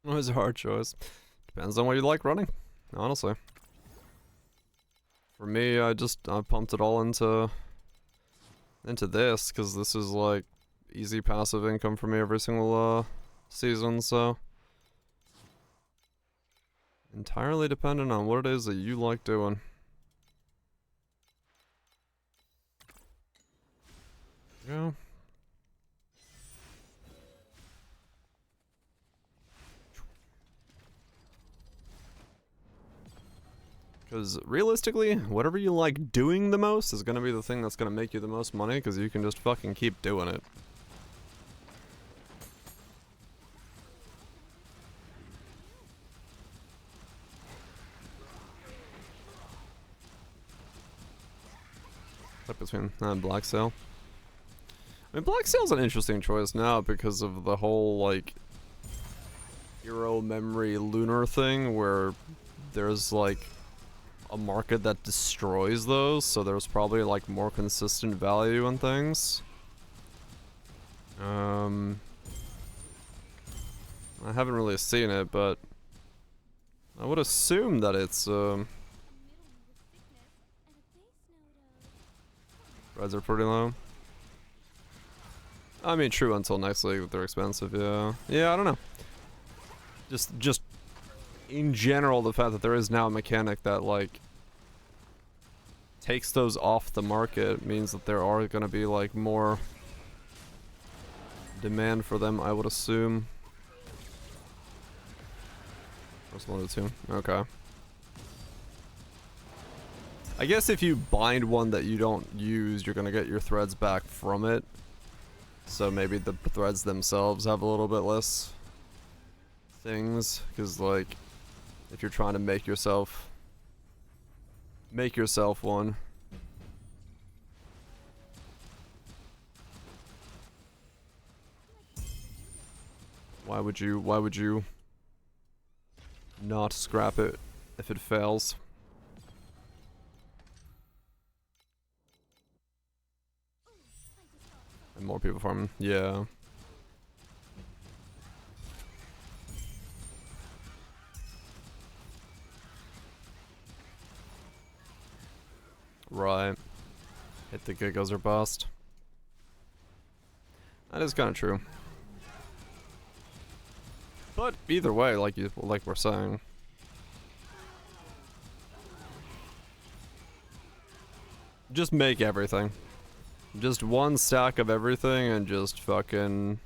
Always a hard choice. Depends on what you like running, honestly. For me, I pumped it all into this, because this is like easy passive income for me every single season, so Entirely dependent on what it is that you like doing. Yeah. Because realistically, whatever you like doing the most is going to be the thing that's going to make you the most money, because you can just fucking keep doing it. Like between that and Black Sail. I mean, Black Sail's an interesting choice now because of the whole, like, hero memory lunar thing where there's, like, a market that destroys those, so there's probably, like, more consistent value in things. I haven't really seen it, but I would assume that it's, Reds are pretty low. I mean, true until next league, they're expensive, yeah. Yeah, I don't know. Just in general, the fact that there is now a mechanic that, like, takes those off the market means that there are gonna be, like, more demand for them, I would assume. That's one of the two. Okay. I guess if you bind one that you don't use, you're gonna get your threads back from it. So maybe the threads themselves have a little bit less things, because, like, if you're trying to make yourself one. Why would you not scrap it if it fails? And more people farming. Yeah. Right. Hit the giggles or bust. That is kind of true. But either way, like we're saying, just make everything. Just one stack of everything and just fucking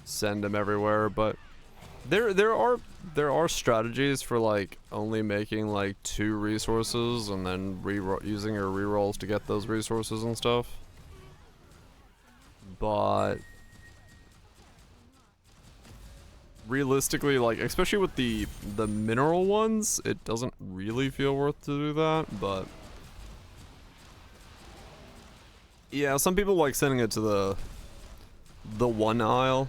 send them everywhere. But there are strategies for, like, only making, like, 2 resources and then using your rerolls to get those resources and stuff. But realistically, like, especially with the mineral ones, it doesn't really feel worth to do that. But yeah, some people like sending it to the one aisle.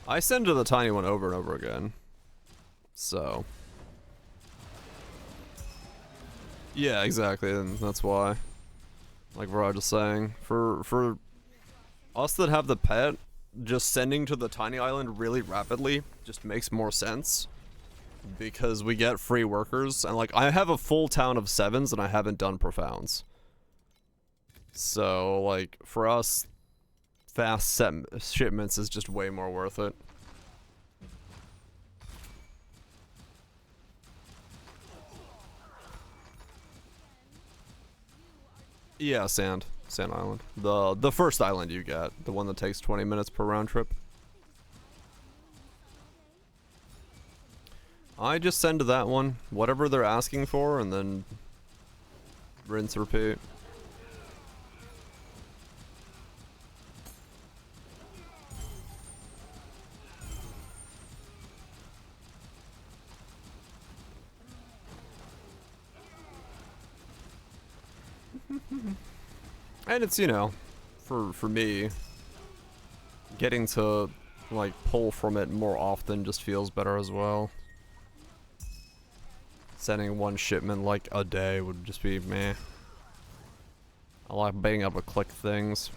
I send to the tiny one over and over again. So yeah, exactly, and that's why, like we're just saying, for us that have the pet, just sending to the tiny island really rapidly just makes more sense, because we get free workers, and, like, I have a full town of 7s and I haven't done profounds. So, like, for us, fast shipments is just way more worth it. Yeah, Sand Island. The first island you get, the one that takes 20 minutes per round trip. I just send to that one whatever they're asking for, and then rinse, repeat. And it's, you know, for me, getting to, like, pull from it more often just feels better as well. Sending one shipment, like, a day would just be meh. I like being able to click things.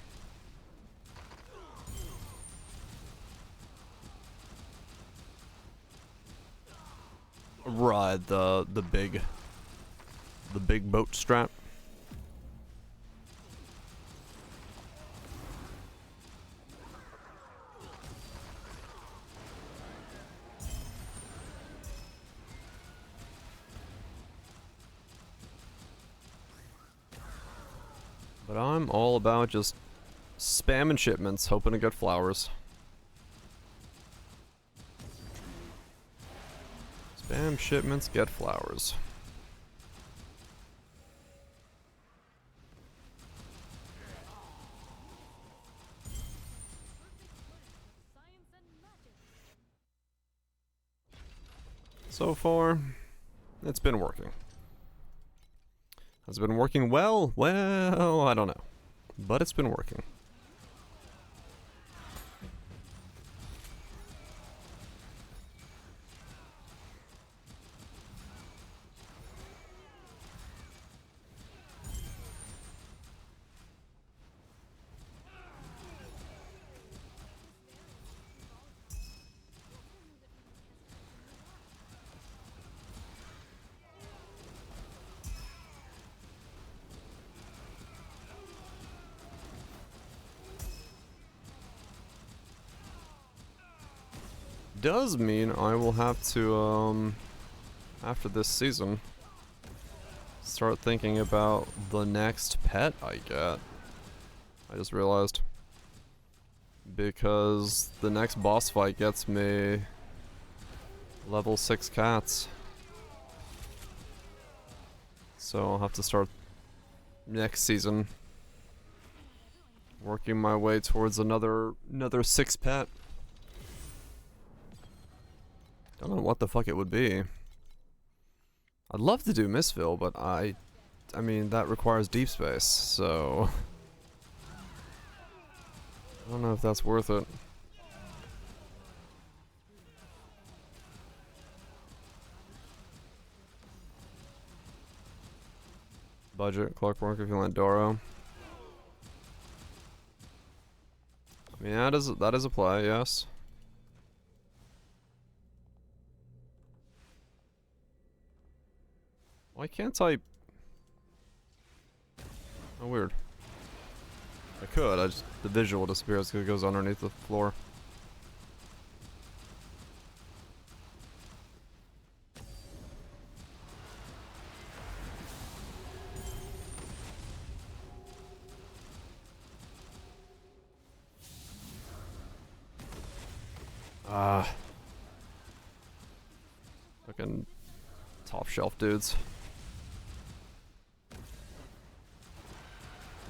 Right, the big boat strap. But I'm all about just spamming shipments, hoping to get flowers. Spam shipments, get flowers. So far, it's been working. Has it been working well? Well, I don't know. But it's been working. Does mean I will have to, after this season, start thinking about the next pet I get. I just realized. Because the next boss fight gets me level 6 cats. So I'll have to start next season working my way towards another 6 pet. Don't know what the fuck it would be. I'd love to do Missville, but I mean, that requires deep space, so I don't know if that's worth it. Budget, Clockwork if you want Doro. I mean, that is a play, yes. Why can't I? Oh, weird. I could, the visual disappears because it goes underneath the floor. Fucking top shelf dudes.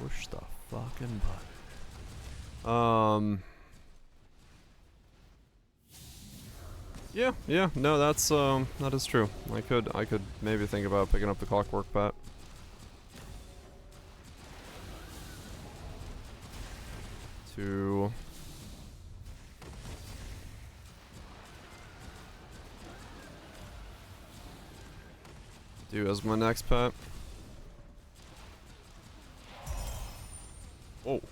Push the fucking button. Yeah, no, that is true. I could maybe think about picking up the Clockwork pet. To do as my next pet. Oh. Like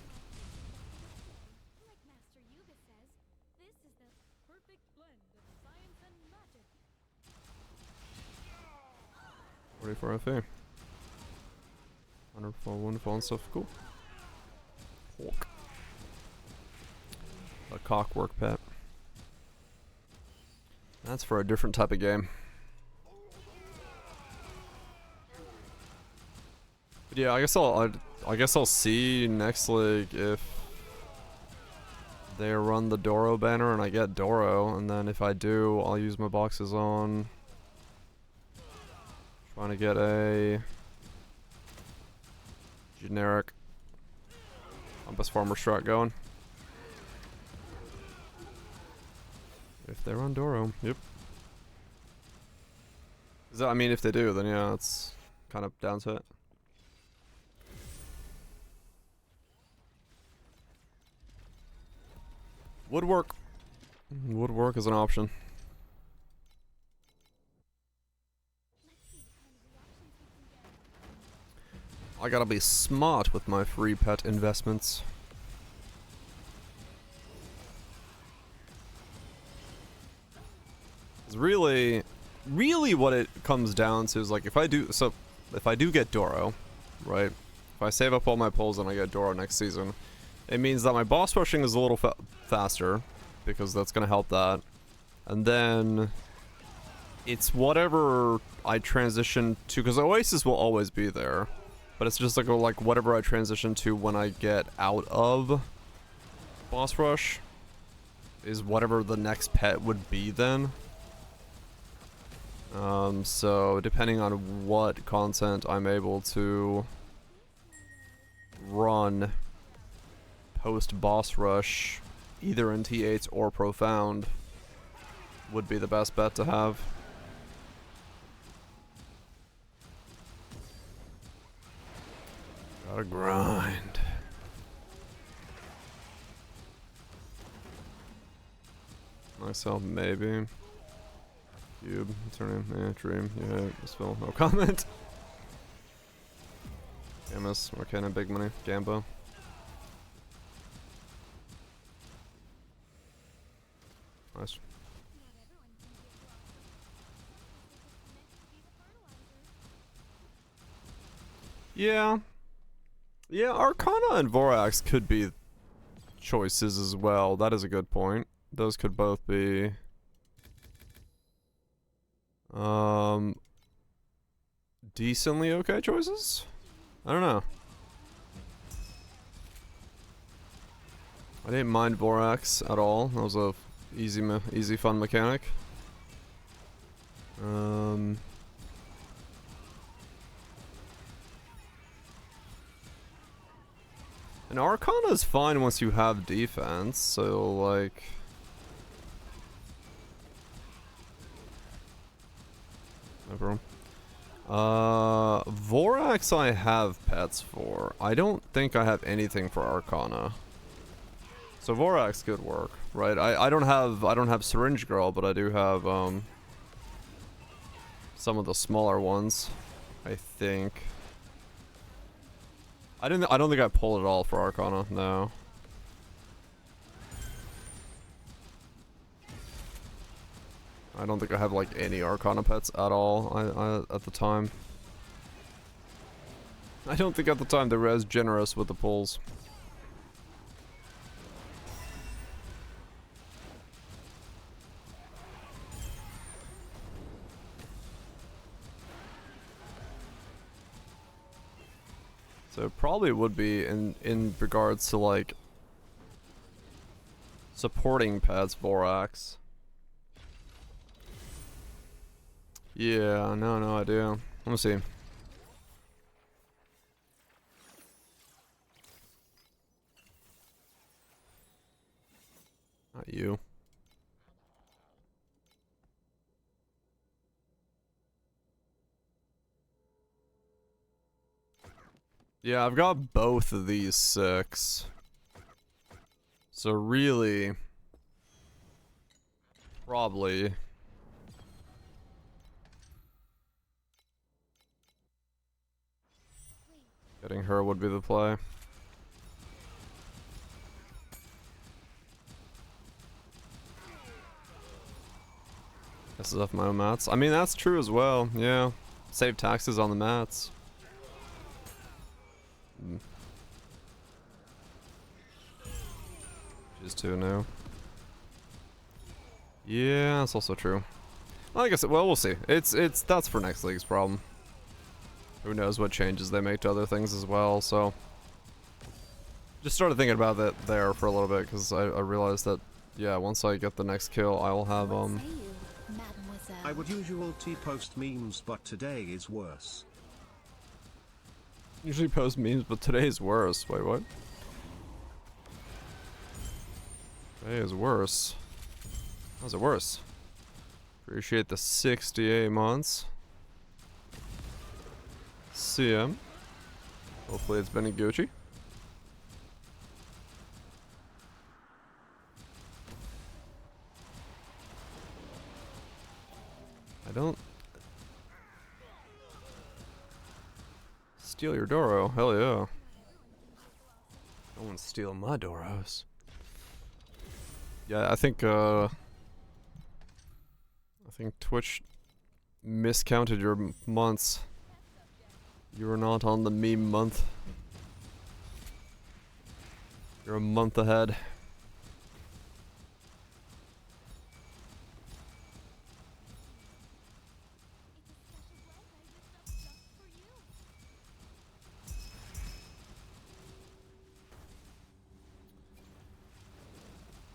Master Yuga says, this is the perfect blend of science and magic. 44 FA. Wonderful and stuff. Cool. Hawk. A Clockwork pet. That's for a different type of game. But yeah, I guess I'll see next league if they run the Doro banner and I get Doro, and then if I do, I'll use my boxes on trying to get a generic Compass Farmer strat going. If they run Doro, yep. I mean, if they do, then yeah, it's kind of down to it. Woodwork. Woodwork is an option. I gotta be smart with my free pet investments. It's really what it comes down to is like if I do get Doro, right? If I save up all my pulls and I get Doro next season, it means that my boss rushing is a little faster, because that's going to help that. And then it's whatever I transition to, because Oasis will always be there. But it's just like whatever I transition to when I get out of boss rush is whatever the next pet would be then. So depending on what content I'm able to run post boss rush, either in T8s or profound, would be the best bet to have. Gotta grind. Myself, maybe. Cube, turn in, dream, yeah, Spell, no comment. Camus, Arcana, big money, Gambo. Nice. Yeah. Yeah, Arcana and Vorax could be choices as well. That is a good point. Those could both be decently okay choices? I don't know. I didn't mind Vorax at all. That was a easy fun mechanic. And Arcana is fine once you have defense, so like no problem. Vorax I have pets for. I don't think I have anything for Arcana. So Vorax could work, right? I don't have Syringe Girl, but I do have some of the smaller ones, I think. I don't think I pulled it all for Arcana, no. I don't think I have like any Arcana pets at all at the time. I don't think at the time they were as generous with the pulls. So it probably would be in regards to like supporting pets, Vorax. Yeah, no idea. Let me see. Not you. Yeah, I've got both of these 6. So really, probably getting her would be the play. This is off my own mats. I mean, that's true as well, yeah. Save taxes on the mats. Just 2 now. Yeah, that's also true. Like I said, well, we'll see. That's for next league's problem. Who knows what changes they make to other things as well, so. Just started thinking about that there for a little bit, because I realized that, yeah, once I get the next kill, I will have, I would usually post memes, but today is worse. Usually post memes, but today is worse. Wait, what? Today is worse. How's it worse? Appreciate the 68 months. CM. Hopefully it's been a Gucci. I don't... Steal your Doro. Hell yeah. No one steal my Doros. Yeah, I think Twitch miscounted your months. You are not on the meme month. You're a month ahead.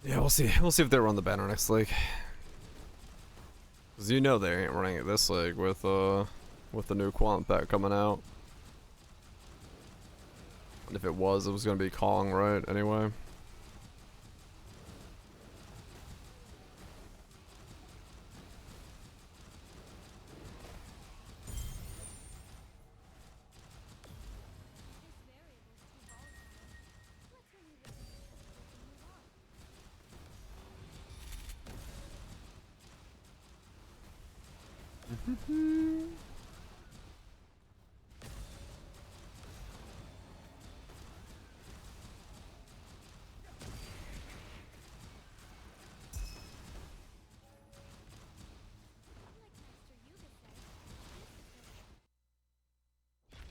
Yeah, we'll see. We'll see if they run the banner next league. Cause you know they ain't running it this league with the new quant pack coming out. And if it was gonna be Kong, right? Anyway.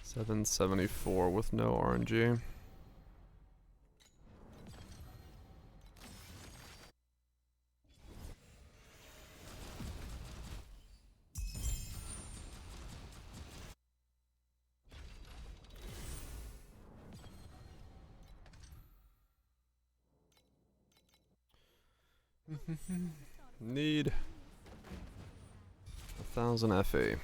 $774 with no RNG. Need 1,000 FE.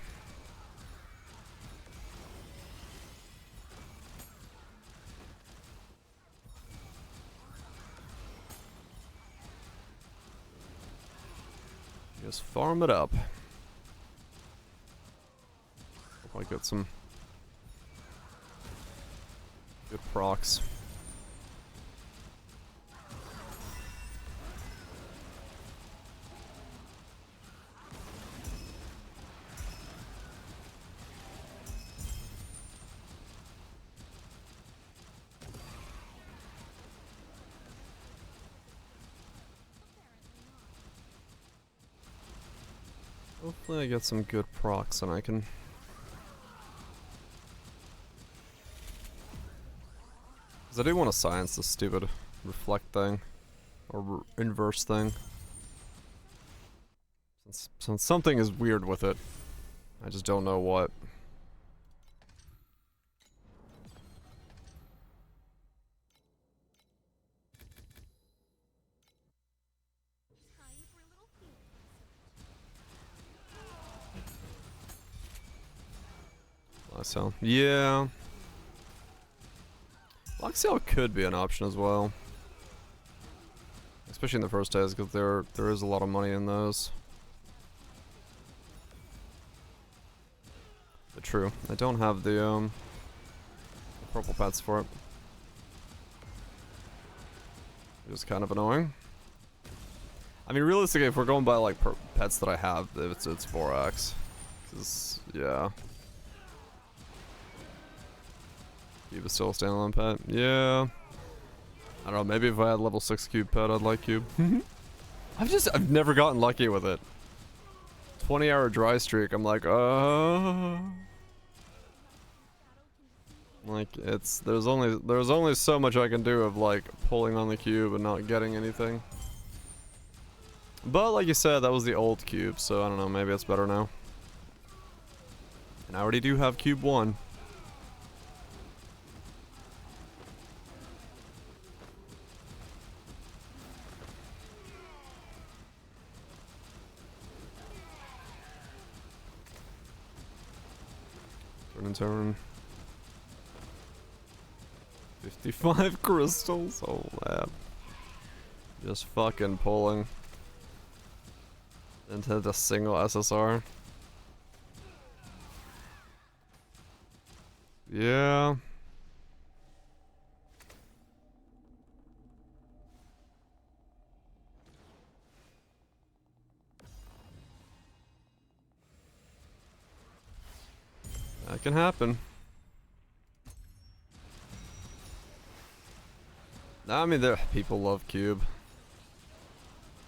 Just farm it up. Hope I get some good procs. Hopefully I get some good procs and I can... Because I do want to science this stupid reflect thing. Or inverse thing. Since something is weird with it. I just don't know what. Luxel. Yeah. Luxel could be an option as well. Especially in the first days, because there is a lot of money in those. But true, I don't have the purple pets for it. It's kind of annoying. I mean, realistically, if we're going by like pets that I have, it's Vorax. 'Cause, yeah. Cube is still a standalone pet. Yeah. I don't know, maybe if I had level 6 cube pet, I'd like cube. I've never gotten lucky with it. 20-hour dry streak, I'm like, like, there's only so much I can do of like pulling on the cube and not getting anything. But like you said, that was the old cube, so I don't know, maybe it's better now. And I already do have cube 1. Turn. 55 crystals. Oh, lab. Just fucking pulling into the single SSR. Yeah. That can happen. I mean, people love cube.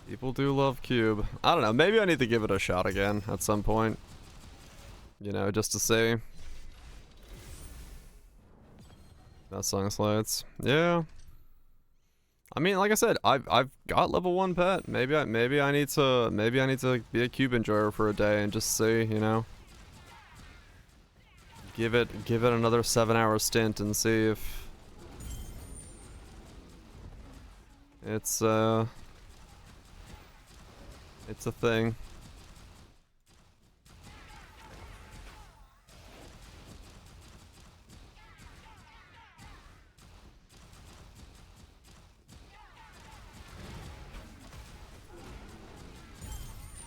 People do love cube. I don't know, maybe I need to give it a shot again at some point. You know, just to see. That song slides. Yeah. I mean, like I said, I've got level 1 pet. Maybe I need to be a cube enjoyer for a day and just see, you know. Give it another 7-hour stint and see if it's It's a thing.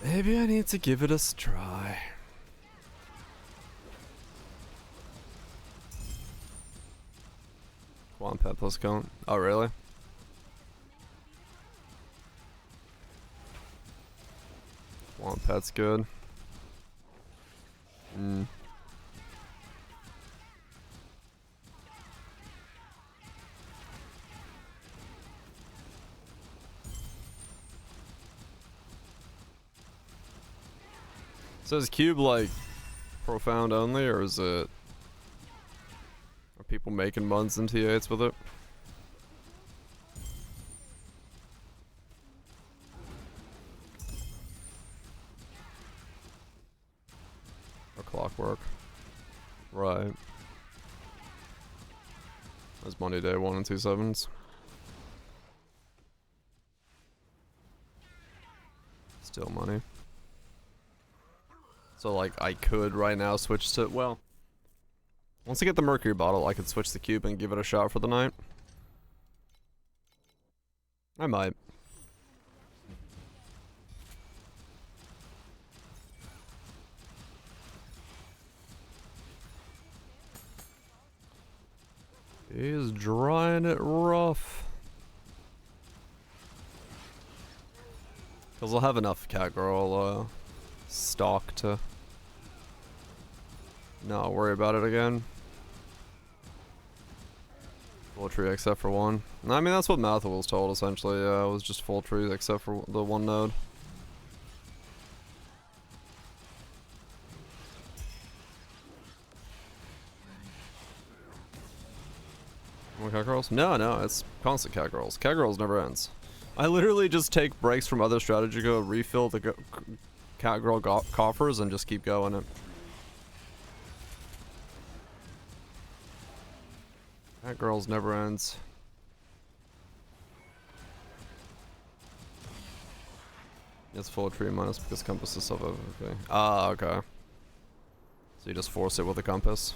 Maybe I need to give it a try. One pet plus count. Oh, really? One pet's good. Hmm. So is cube like profound only, or is it? Are people making buns and T8s with it? Or clockwork? Right. That's Monday day 1 and 2 sevens. Still money. So like I could right now switch to, well, once I get the mercury bottle, I could switch the cube and give it a shot for the night. I might. He's drying it rough. Cause I'll have enough catgirl stock to not worry about it again. Full tree except for one. I mean, that's what Matha was told essentially. Yeah, it was just full tree except for the one node. More catgirls? No, it's constant catgirls. Catgirls never ends. I literally just take breaks from other strategy, go refill the catgirl coffers, and just keep going it. Catgirls never ends. It's full tree minus because compass is sub. Okay. Ah, okay. So you just force it with a compass.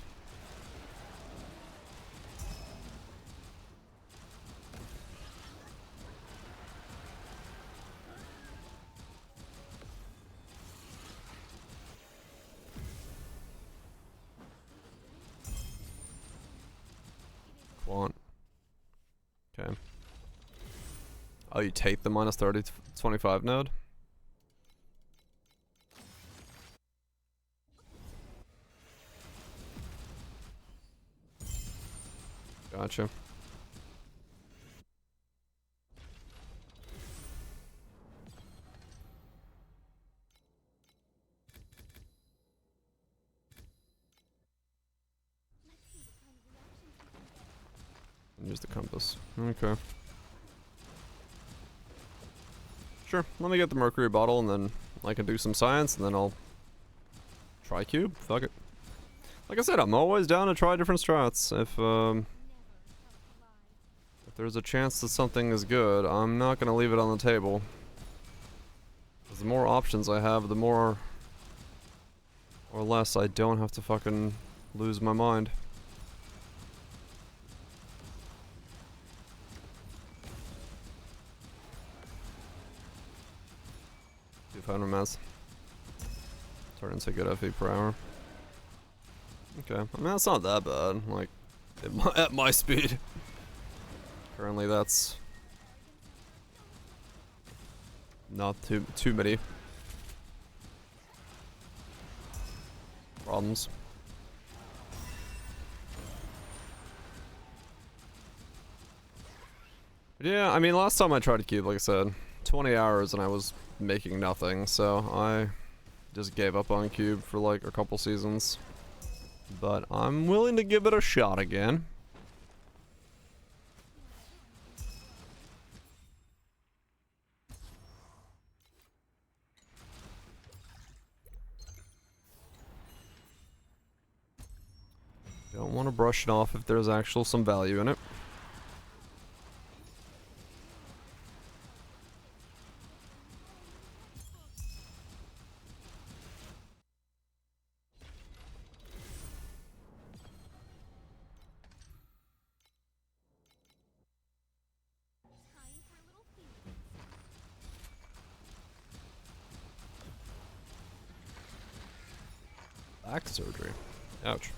Quant. Okay. Oh, you take the minus 30 to 25 node? Gotcha. Use the compass. Okay. Sure. Let me get the mercury bottle and then I can do some science and then I'll try cube. Fuck it. Like I said, I'm always down to try different strats. If there's a chance that something is good, I'm not gonna leave it on the table. Because the more options I have, the more or less I don't have to fucking lose my mind. 200 mess. Turn into good FE per hour. Okay, I mean that's not that bad. Like at my speed. Currently, that's not too many problems. But yeah, I mean last time I tried to cube, like I said, 20 hours and I was making nothing, so I just gave up on cube for like a couple seasons. But I'm willing to give it a shot again. Don't want to brush it off if there's actual some value in it. Back surgery. Ouch.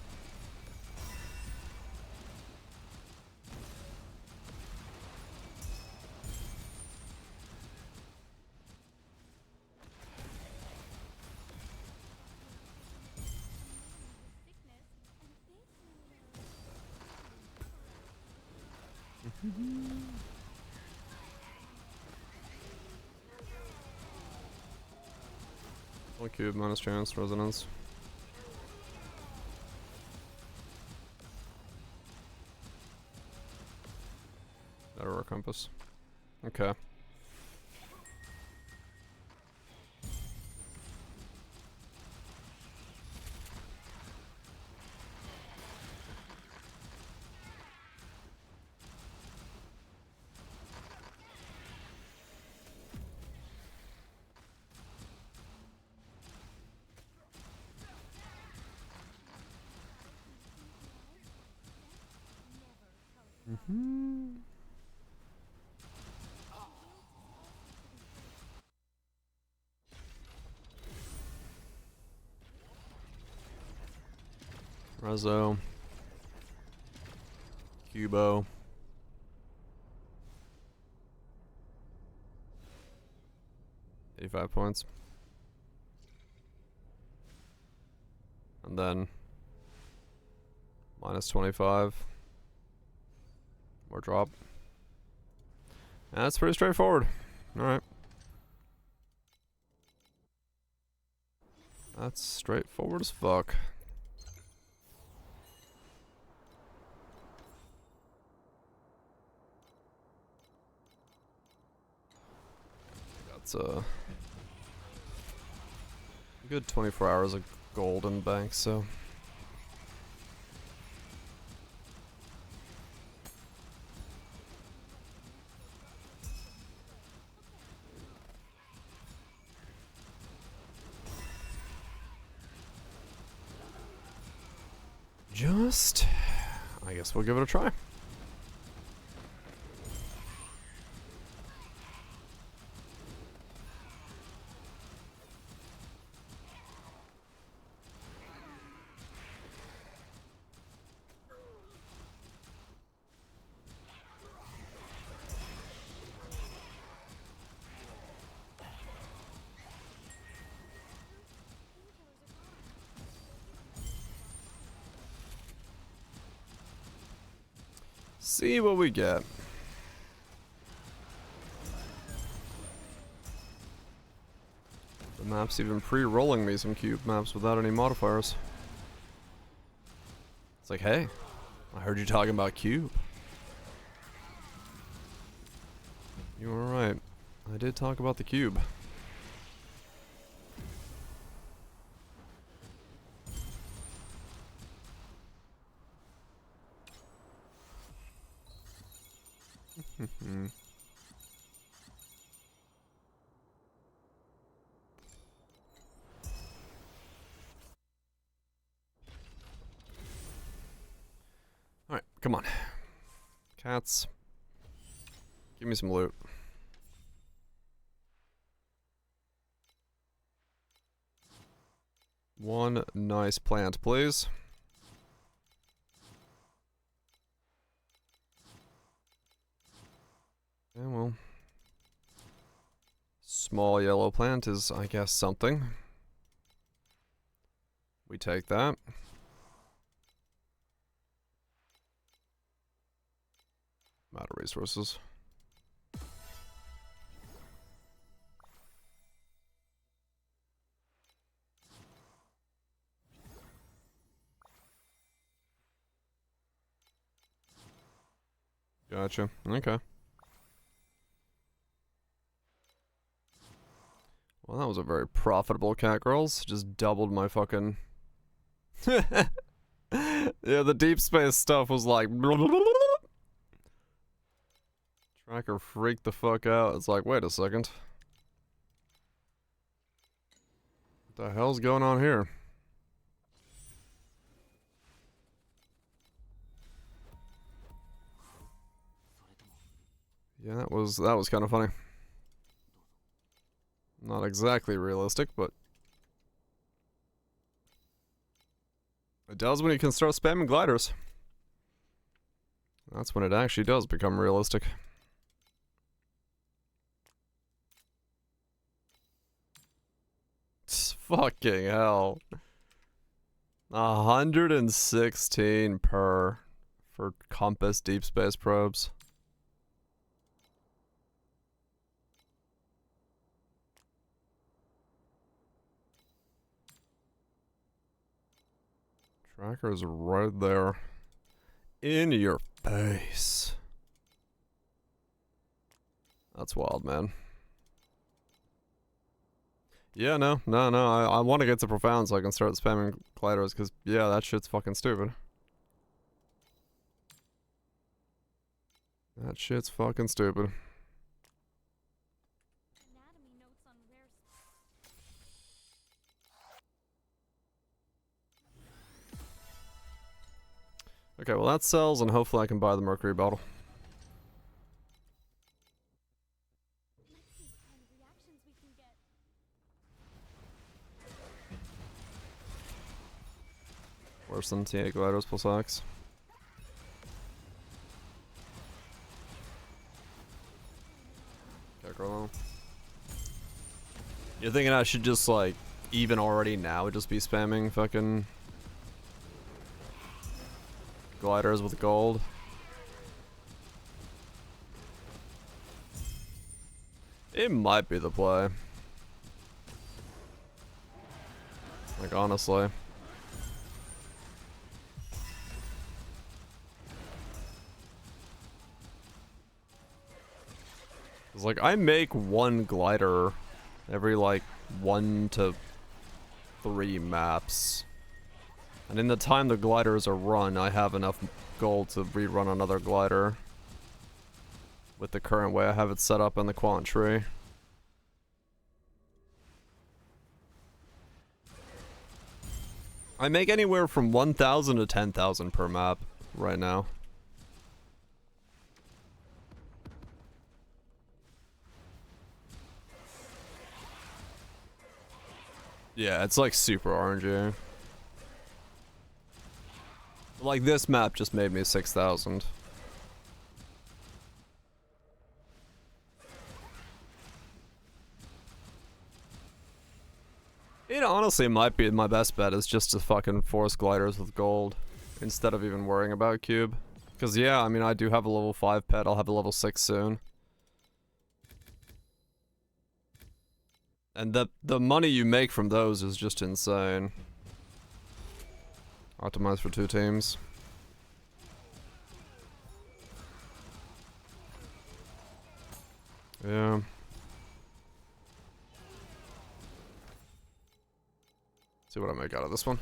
One cube minus chance resonance. Error compass. Okay. Rezo. Cubo. £85. And then minus 25. More drop. That's pretty straightforward. Alright. That's straightforward as fuck. That's a good 24 hours of gold in bank, so. I guess we'll give it a try. See what we get. The map's even pre-rolling me some cube maps without any modifiers. It's like, hey, I heard you talking about cube. You were right. I did talk about the cube. Alright, come on. Cats. Give me some loot. One nice plant, please. Yeah, well. Small yellow plant is, I guess, something. We take that. Amount of resources. Gotcha. Okay. Well, that was a very profitable cat, girls. Just doubled my fucking... Yeah, the deep space stuff was like... Tracker freaked the fuck out. It's like, wait a second. What the hell's going on here? Yeah, that was kind of funny. Not exactly realistic, but It does when you can start spamming gliders. That's when it actually does become realistic. Fucking hell. 116 per for compass deep space probes. Tracker's right there. In your face. That's wild, man. Yeah, no. I want to get to Profound so I can start spamming gliders, because, yeah, that shit's fucking stupid. That shit's fucking stupid. Anatomy notes on rare Okay, well that sells, and hopefully I can buy the mercury bottle. Let's see what kind of reactions we can get. Worse than T8 gliders plus X. Okay, girl. You're thinking I should just, like, even already now just be spamming fucking gliders with gold? It might be the play. Like, honestly. It's like, I make one glider every, like, 1 to 3 maps. And in the time the gliders are run, I have enough gold to rerun another glider. With the current way I have it set up in the quant tree. I make anywhere from 1,000 to 10,000 per map right now. Yeah, it's like super RNG. Like this map just made me 6,000. It honestly might be my best bet is just to fucking force gliders with gold instead of even worrying about cube. Because yeah, I mean I do have a level 5 pet, I'll have a level 6 soon. And the money you make from those is just insane. Optimized for 2 teams. Yeah. See what I make out of this one.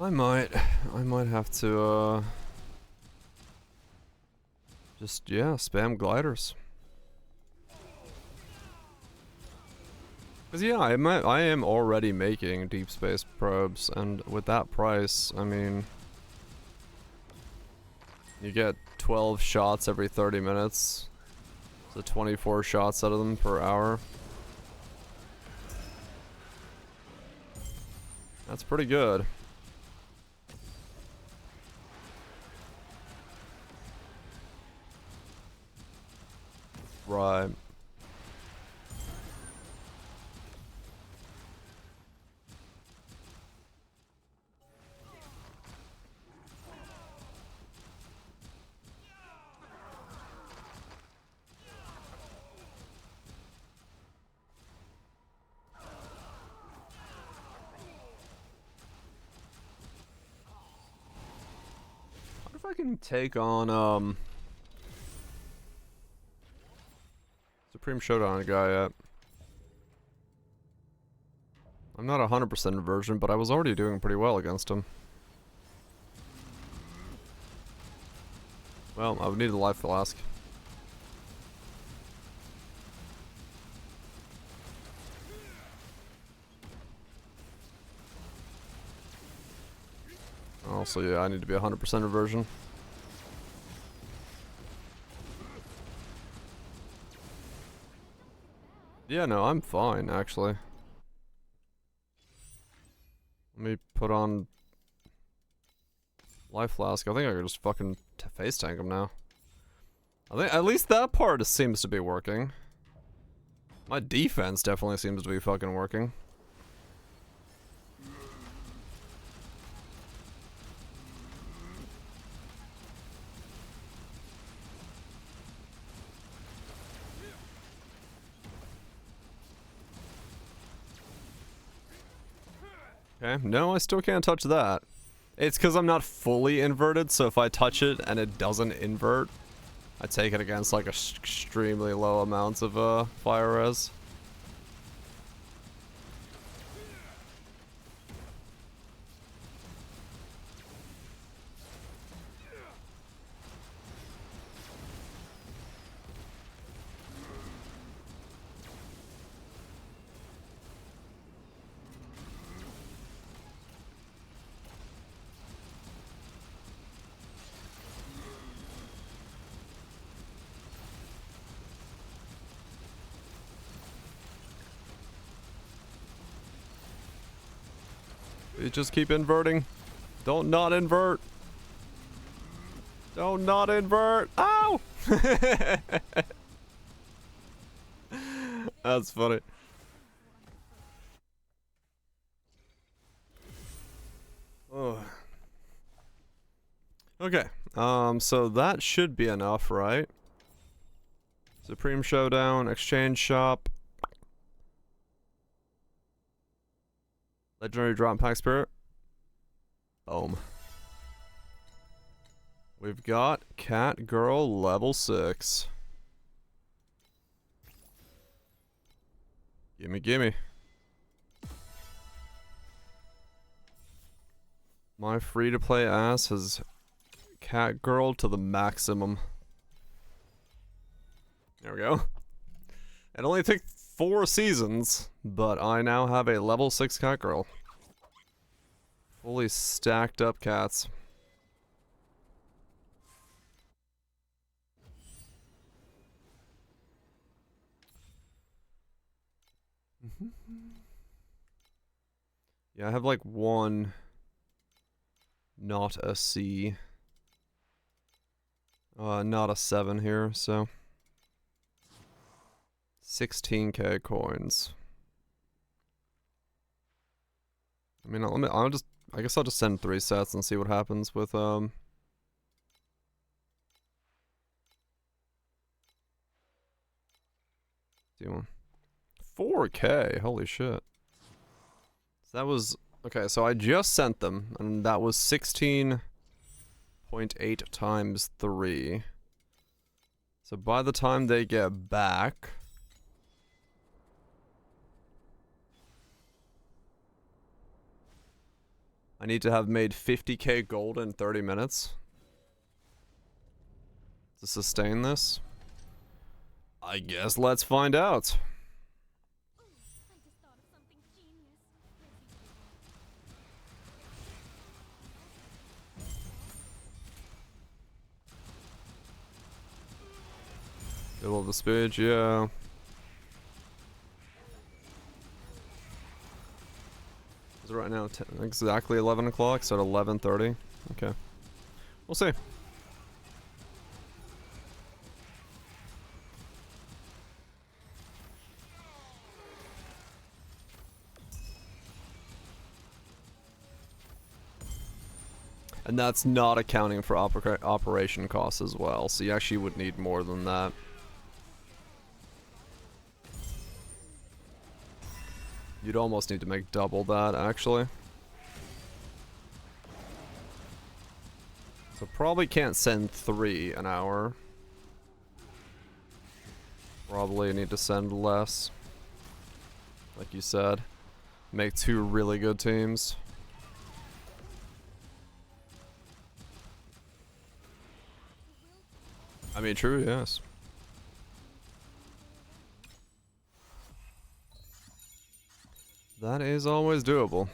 I might have to, just, yeah, spam gliders. Cause yeah, I am already making deep space probes, and with that price, I mean, you get 12 shots every 30 minutes, so 24 shots out of them per hour. That's pretty good. Right. What if I can take on, Supreme Showdown guy yet? I'm not 100% version, but I was already doing pretty well against him. Well, I would need a life flask. Also, yeah, I need to be 100% reversion. Yeah, no, I'm fine, actually. Let me put on Life Flask. I think I could just fucking face tank him now. I think at least that part seems to be working. My defense definitely seems to be fucking working. Okay, no, I still can't touch that. It's because I'm not fully inverted, so if I touch it and it doesn't invert, I take it against like extremely low amounts of fire res. You just keep inverting. Don't not invert. Don't not invert. Ow! That's funny. Oh. Okay. So that should be enough, right? Supreme Showdown, Exchange Shop. Legendary Drop Pack Spirit. Boom. We've got Cat Girl level 6. Gimme, gimme. My free-to-play ass has Cat Girl to the maximum. There we go. It only took 4 seasons, but I now have a level 6 Cat Girl. Fully stacked up cats. Yeah, I have like one not a C. Not a 7 here, so 16k coins. I mean, I guess I'll just send 3 sets and see what happens with, D1. 4k, holy shit. So that was, okay, so I just sent them, and that was 16.8 times 3. So by the time they get back, I need to have made 50k gold in 30 minutes to sustain this. I guess let's find out. Oh, I just thought of something genius. Middle of the speech, yeah. Is it right now exactly 11 o'clock? So at 11:30? Okay. We'll see. And that's not accounting for operation costs as well, so you actually would need more than that. You'd almost need to make double that, actually. So probably can't send 3 an hour. Probably need to send less. Like you said. Make 2 really good teams. I mean, true, yes. That is always doable.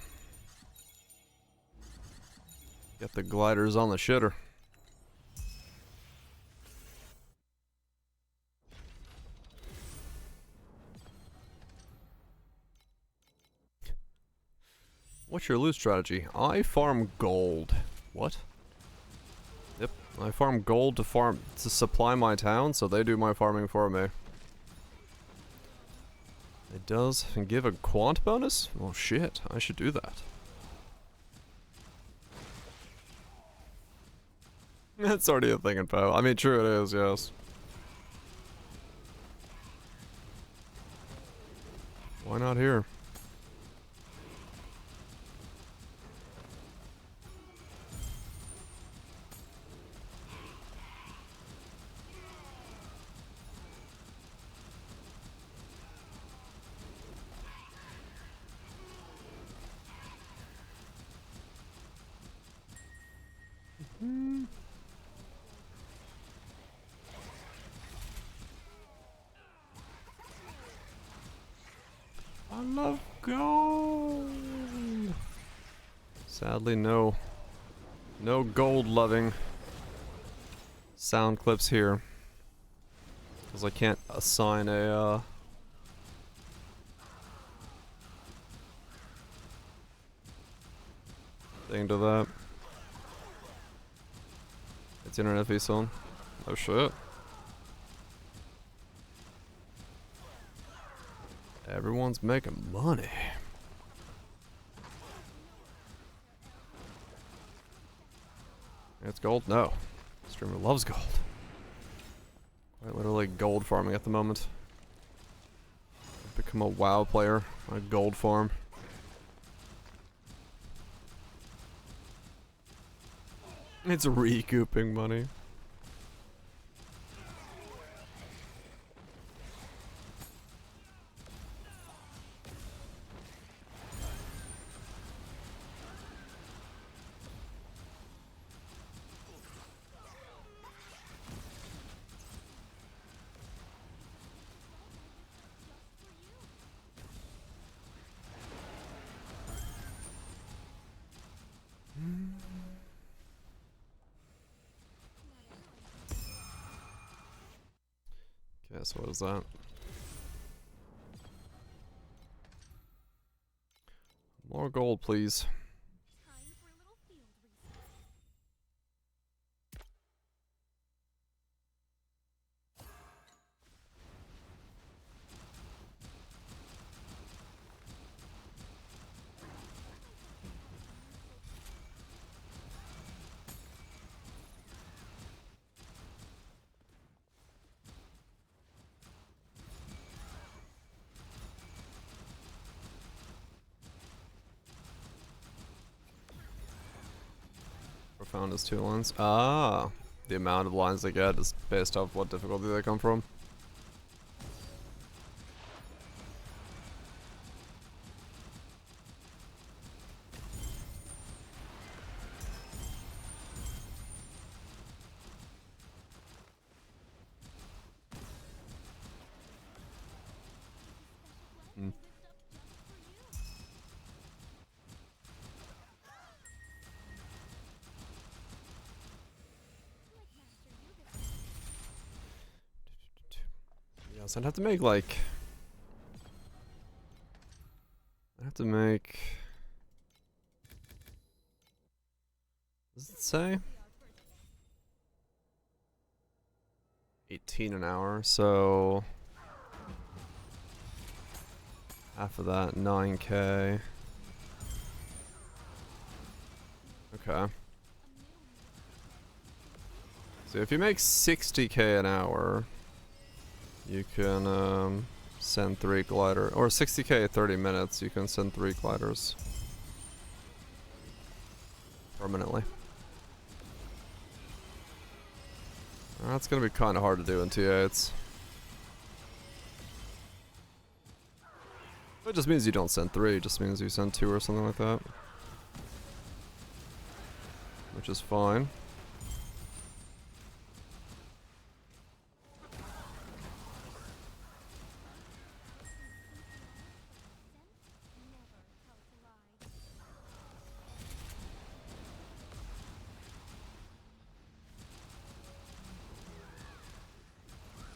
Get the gliders on the shitter. What's your loot strategy? I farm gold. What? Yep, I farm gold to supply my town, so they do my farming for me. It does give a quant bonus? Oh shit, I should do that. That's already a thing in PoE. I mean, true it is, yes. Why not here? I love gold. Sadly, no gold loving sound clips here, because I can't assign a thing to that. It's internet fees on. Oh shit. Everyone's making money. It's gold? No. Streamer loves gold. Quite literally gold farming at the moment. I've become a WoW player. A gold farm. It's recouping money. Guess what is that? More gold, please. Time for a little field research. Profound is 2 lines. Ah, the amount of lines they get is based off what difficulty they come from. Mm. Yes, I'd have to make like... I have to make... Does it say? 18 an hour, so... half of that, 9k. Okay. So if you make 60k an hour, you can send 3 glider, or 60k at 30 minutes, you can send 3 gliders permanently. That's gonna be kind of hard to do in T8s. It just means you don't send 3, it just means you send 2 or something like that. Which is fine.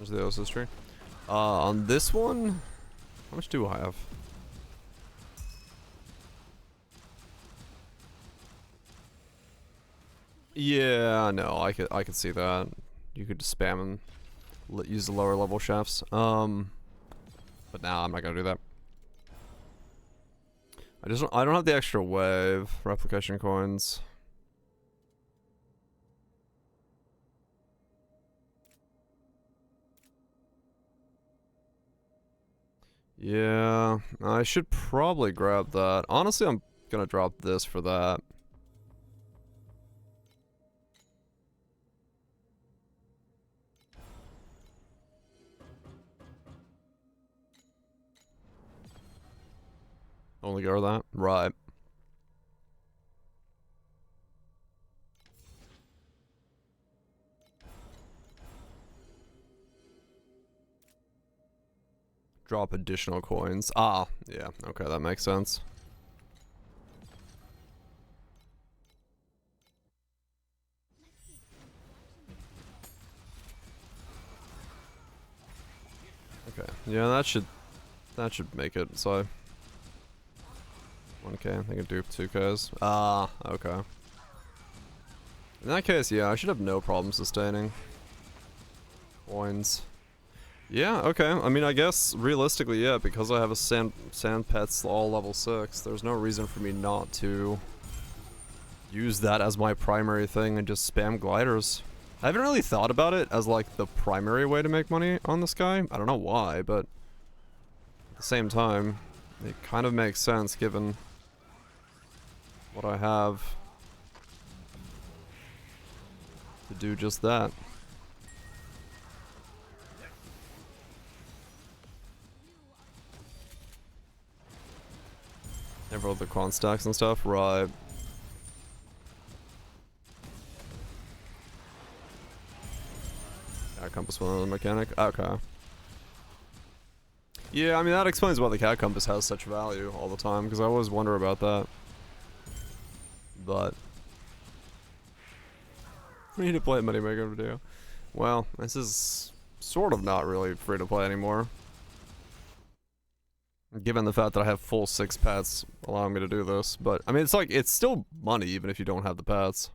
There's the Osis tree. On this one, how much do I have? Yeah, no, I could see that. You could just spam and use the lower level shafts. But now I'm not gonna do that. I don't have the extra wave replication coins. Yeah, I should probably grab that. Honestly, I'm gonna drop this for that. Only go that? Right. Drop additional coins. Ah, yeah. Okay, that makes sense. Okay. Yeah, that should make it. So 1k, I can dupe 2ks. Ah, okay. In that case, yeah, I should have no problem sustaining coins. Yeah, okay. I mean, I guess realistically, yeah, because I have a sand pets all level 6, there's no reason for me not to use that as my primary thing and just spam gliders. I haven't really thought about it as like the primary way to make money on this guy. I don't know why, but at the same time, it kind of makes sense given what I have to do just that. Never all the quan stacks and stuff, right? Cat compass with another mechanic. Okay. Yeah, I mean that explains why the cat compass has such value all the time, because I always wonder about that. But free to play moneymaker video. Well, this is sort of not really free to play anymore. Given the fact that I have full 6 pets allowing me to do this. But, I mean, it's like, it's still money even if you don't have the pets.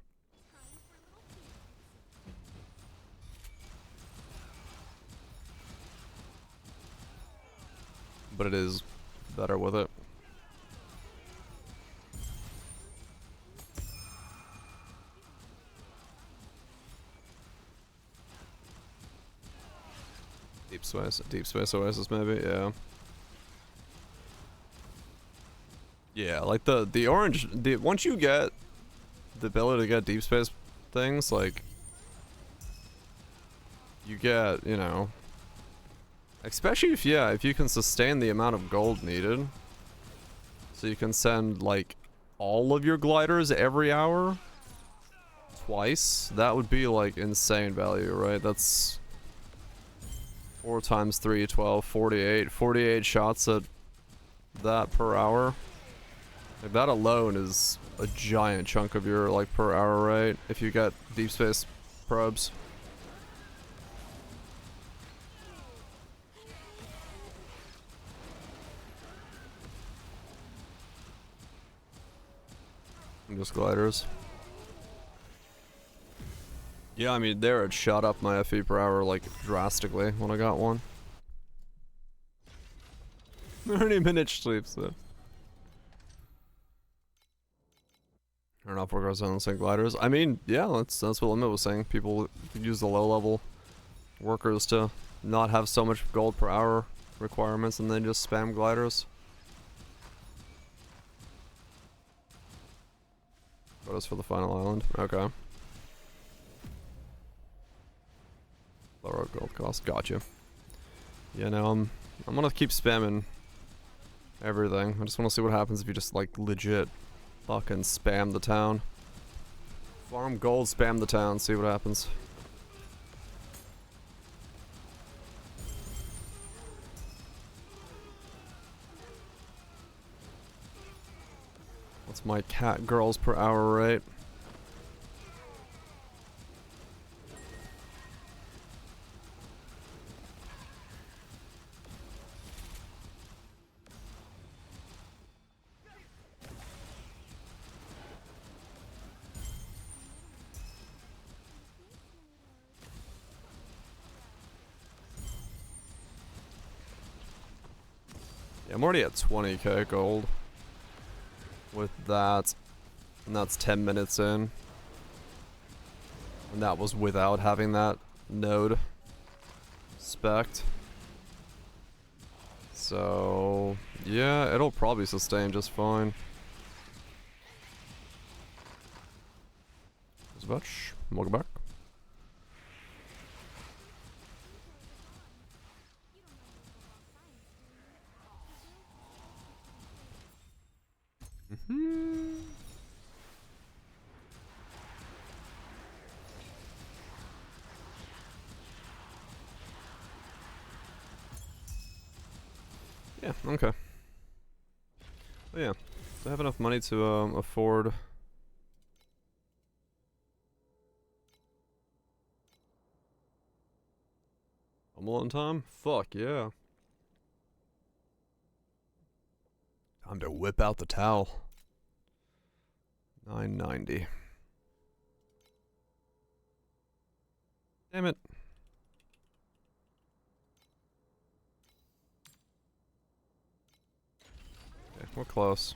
But it is better with it. Deep space oasis maybe, yeah. Yeah, like the orange, once you get the ability to get deep space things, like, you get, you know, especially if, yeah, if you can sustain the amount of gold needed, so you can send, like, all of your gliders every hour, twice, that would be, like, insane value, right? That's 4 times 3, 12, 48, 48 shots at that per hour. Like that alone is a giant chunk of your like per hour rate if you get deep space probes. And just gliders. Yeah, I mean there it shot up my FE per hour like drastically when I got one. 30-minute sleeps though. Turn off workers on the gliders. I mean, yeah, that's what Limit was saying. People use the low level workers to not have so much gold per hour requirements and then just spam gliders. What is for the final island? Okay. Lower gold cost. Gotcha. Yeah, no, I'm gonna keep spamming everything. I just want to see what happens if you just like legit fucking spam the town. Farm gold, spam the town, see what happens. What's my cat girls per hour rate? Yeah, I'm already at 20k gold with that, and that's 10 minutes in. And that was without having that node spec'd. So, yeah, it'll probably sustain just fine. Much. Welcome back. Yeah, okay. But yeah, I have enough money to afford home alone time? Fuck yeah. Time to whip out the towel. 990. Damn it. Okay, we're close.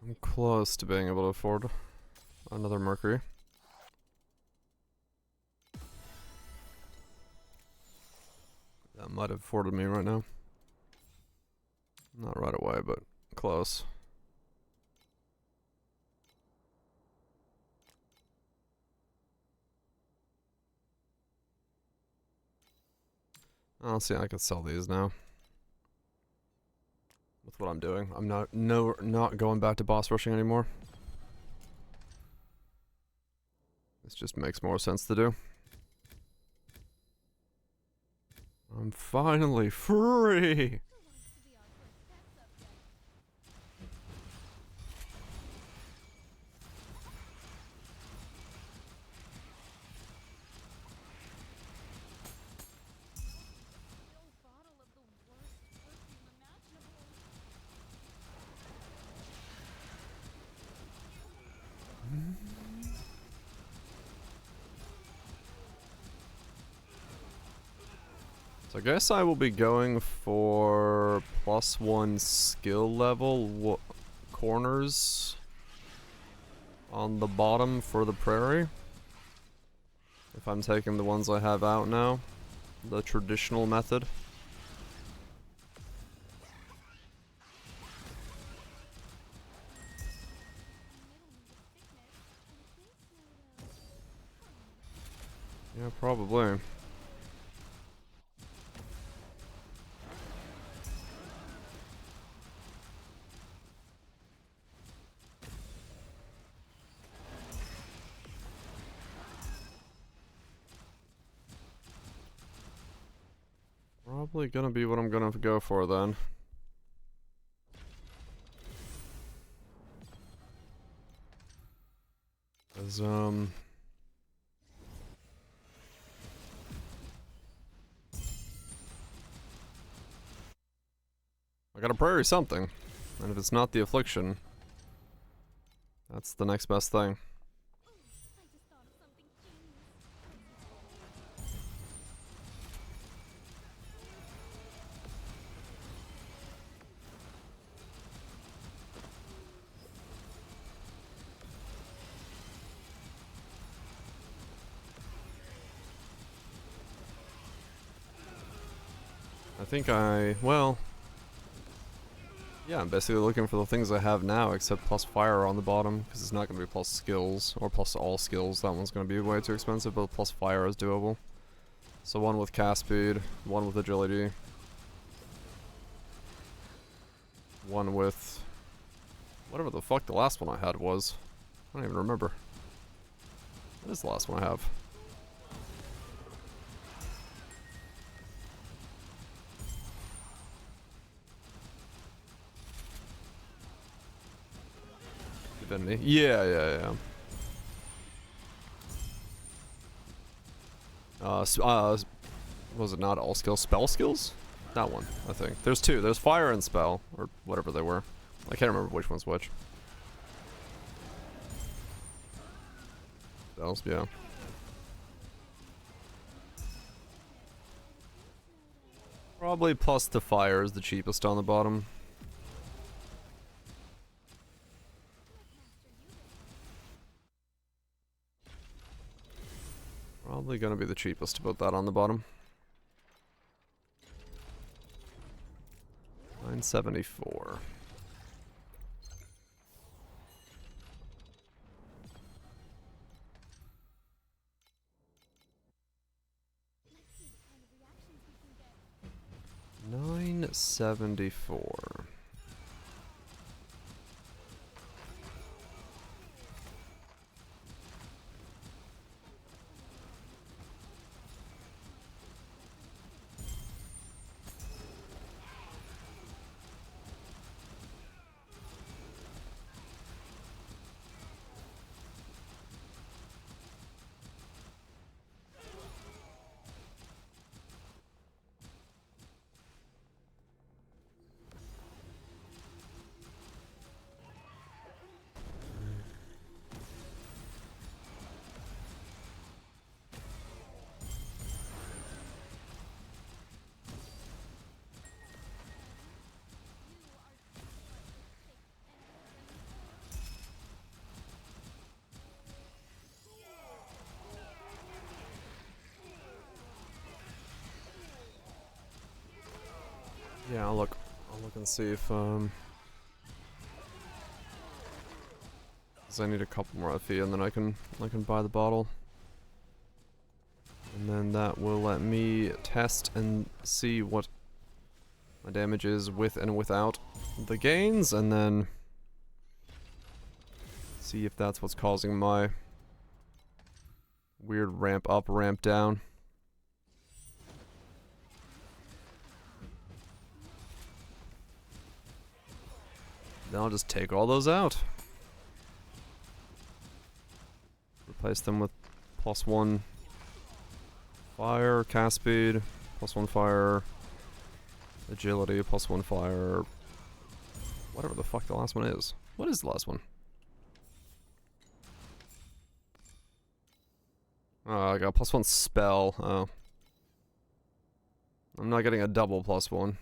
I'm close to being able to afford another Mercury. That might have afforded me right now. Not right away, but close. I'll see, I can sell these now. With what I'm doing. I'm not going back to boss rushing anymore. This just makes more sense to do. I'm finally free! So I guess I will be going for +1 skill level corners on the bottom for the prairie. If I'm taking the ones I have out now, the traditional method. Yeah, probably. Probably gonna be what I'm gonna go for then. As I gotta prairie something. And if it's not the affliction, that's the next best thing. I think well, yeah, I'm basically looking for the things I have now, except plus fire on the bottom, because it's not going to be plus skills, or plus all skills. That one's going to be way too expensive, but plus fire is doable. So one with cast speed, one with agility, one with whatever the fuck the last one I had was. I don't even remember. What is the last one I have? Divinity. Yeah. Was it not all skills? Spell skills? That one, I think. There's two. There's fire and spell, or whatever they were. I can't remember which one's which. Those, yeah. Probably plus the fire is the cheapest on the bottom. Probably gonna be the cheapest to put that on the bottom. 974. $974. Yeah, I'll look and see if 'cause I need a couple more FE and then I can buy the bottle. And then that will let me test and see what my damage is with and without the gains, and then see if that's what's causing my weird ramp up, ramp down. Then I'll just take all those out. Replace them with +1 fire, cast speed, +1 fire, agility, +1 fire, whatever the fuck the last one is. What is the last one? Oh, I got +1 spell. Oh. I'm not getting a double +1.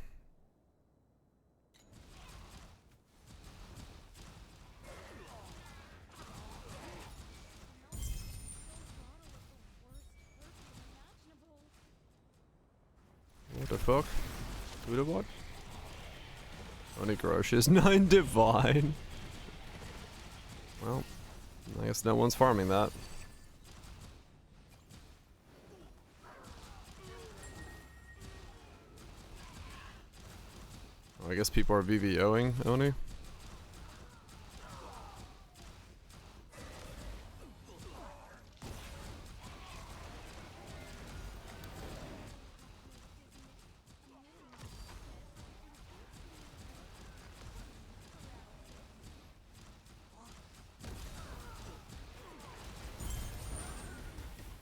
What the fuck? Buddha what? Only Grosh is 9 divine. Well, I guess no one's farming that. Oh, I guess people are VVOing Oni.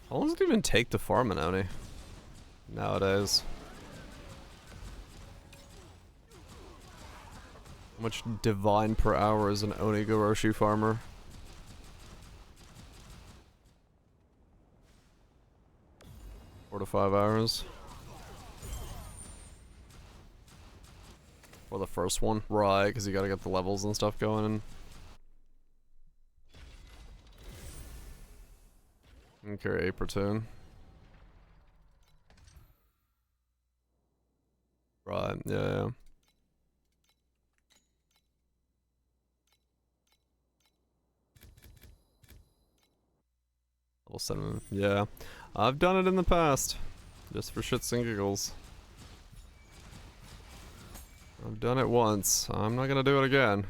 How long does it even take to farm an Oni nowadays? How much divine per hour is an Oni Goroshi farmer? Four to 5 hours. For the first one, right? Because you gotta get the levels and stuff going. And carry a platoon. Right, yeah. Level 7, yeah. I've done it in the past. Just for shits and giggles. I've done it once. I'm not gonna do it again.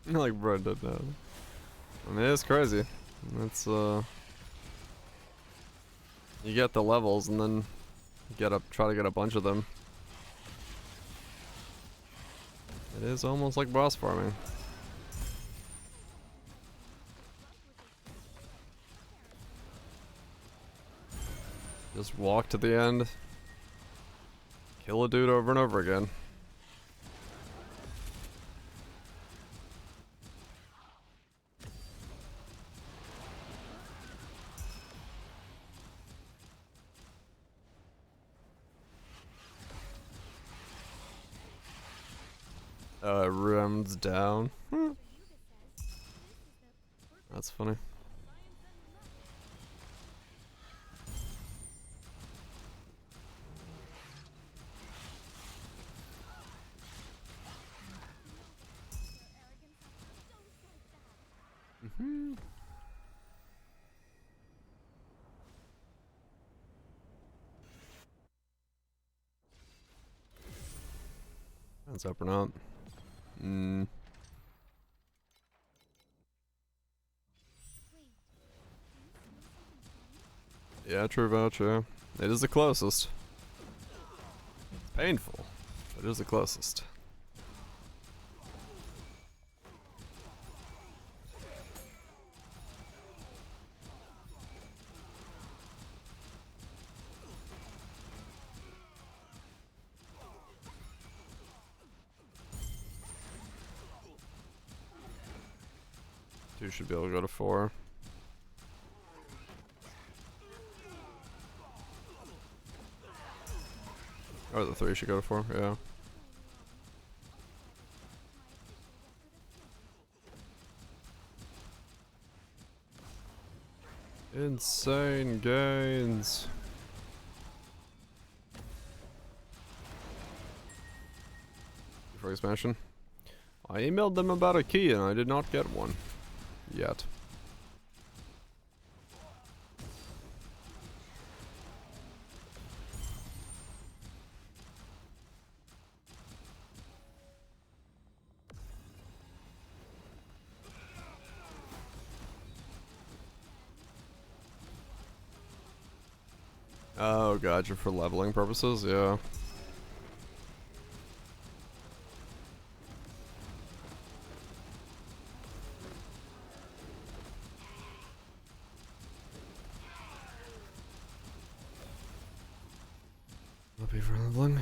Like bro did that. I mean, it's crazy. It's you get the levels and then try to get a bunch of them. It is almost like boss farming. Just walk to the end. Kill a dude over and over again. Runs down. That's funny. That's up or not. Yeah, true voucher. It is the closest. It's painful, but it is the closest. Two should be able to go to 4. Or the 3 should go to 4, yeah. Insane gains. For expansion. I emailed them about a key and I did not get one. Yet. Oh, gotcha, for leveling purposes, yeah. I'll be for leveling.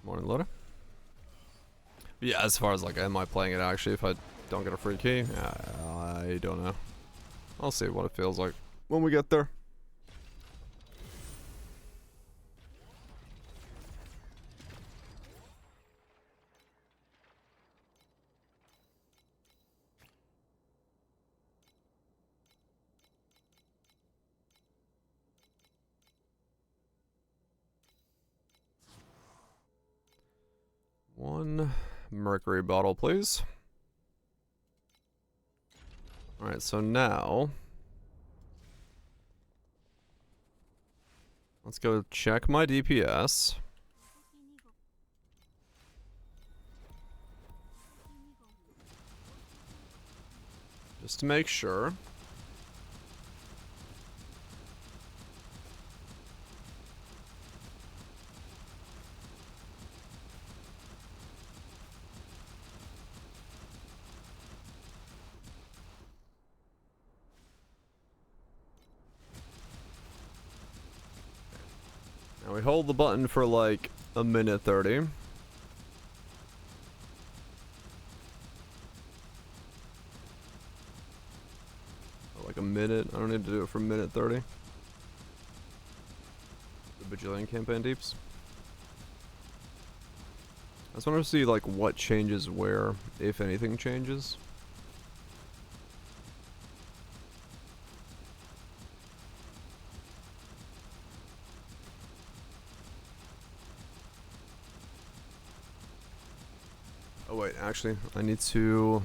Morning, Loda. Yeah, as far as like, am I playing it actually if I don't get a free key? I don't know. I'll see what it feels like when we get there. One mercury bottle, please. Alright, so now let's go check my DPS. Just to make sure. Now we hold the button for like a minute 30. Like a minute. I don't need to do it for a minute 30. The Bajillion campaign deeps. I just want to see like what changes where, if anything changes. Oh wait, actually, I need to...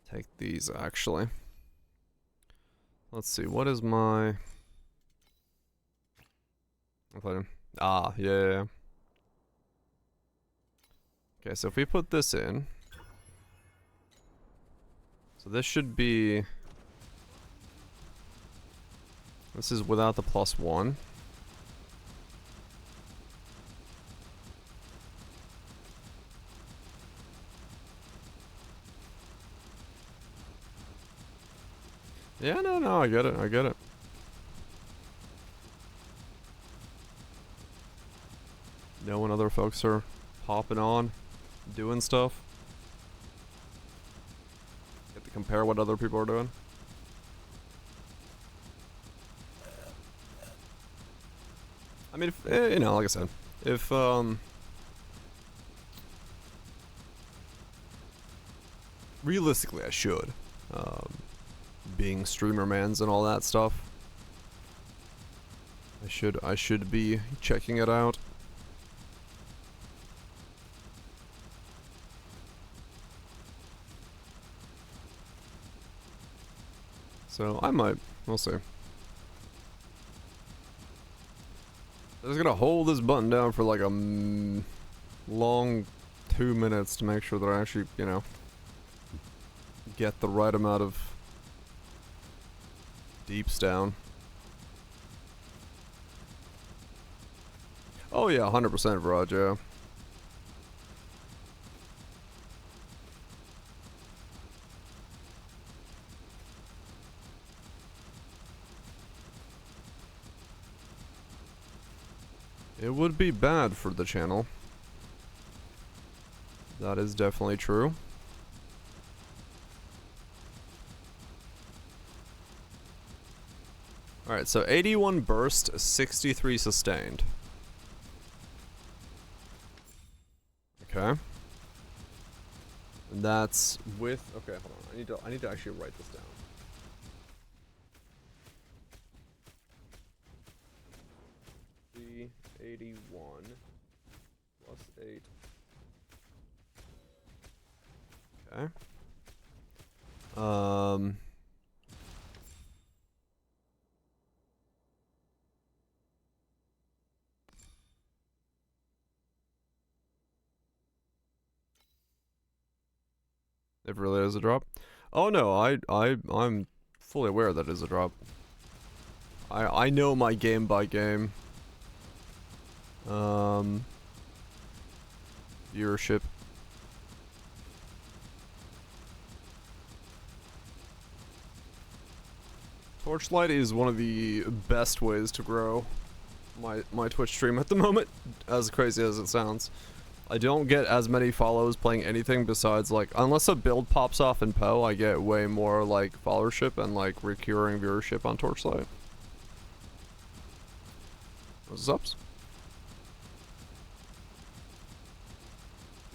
take these, actually. Let's see, what is my... Ah, yeah. Okay, so if we put this in, so this should be, this is without the +1. Yeah, no, I get it, I get it. Knowing other folks are hopping on, doing stuff. Get to compare what other people are doing. I mean, if, you know, like I said, if, realistically I should, being streamer mans and all that stuff. I should be checking it out. So I might, we'll see. I'm just gonna hold this button down for like a long 2 minutes to make sure that I actually, you know, get the right amount of deeps down. Oh yeah, 100% Viraj, yeah. It would be bad for the channel. That is definitely true. Alright, so 81 burst, 63 sustained. Okay. And that's with, okay, hold on. I need to actually write this down. The 81 plus 8. Okay. It really is a drop. Oh no, I'm fully aware that it is a drop. I know my game by game. Viewership. Torchlight is one of the best ways to grow my Twitch stream at the moment, as crazy as it sounds. I don't get as many follows playing anything besides, like, unless a build pops off in Poe, I get way more, like, followership and, like, recurring viewership on Torchlight. What's ups?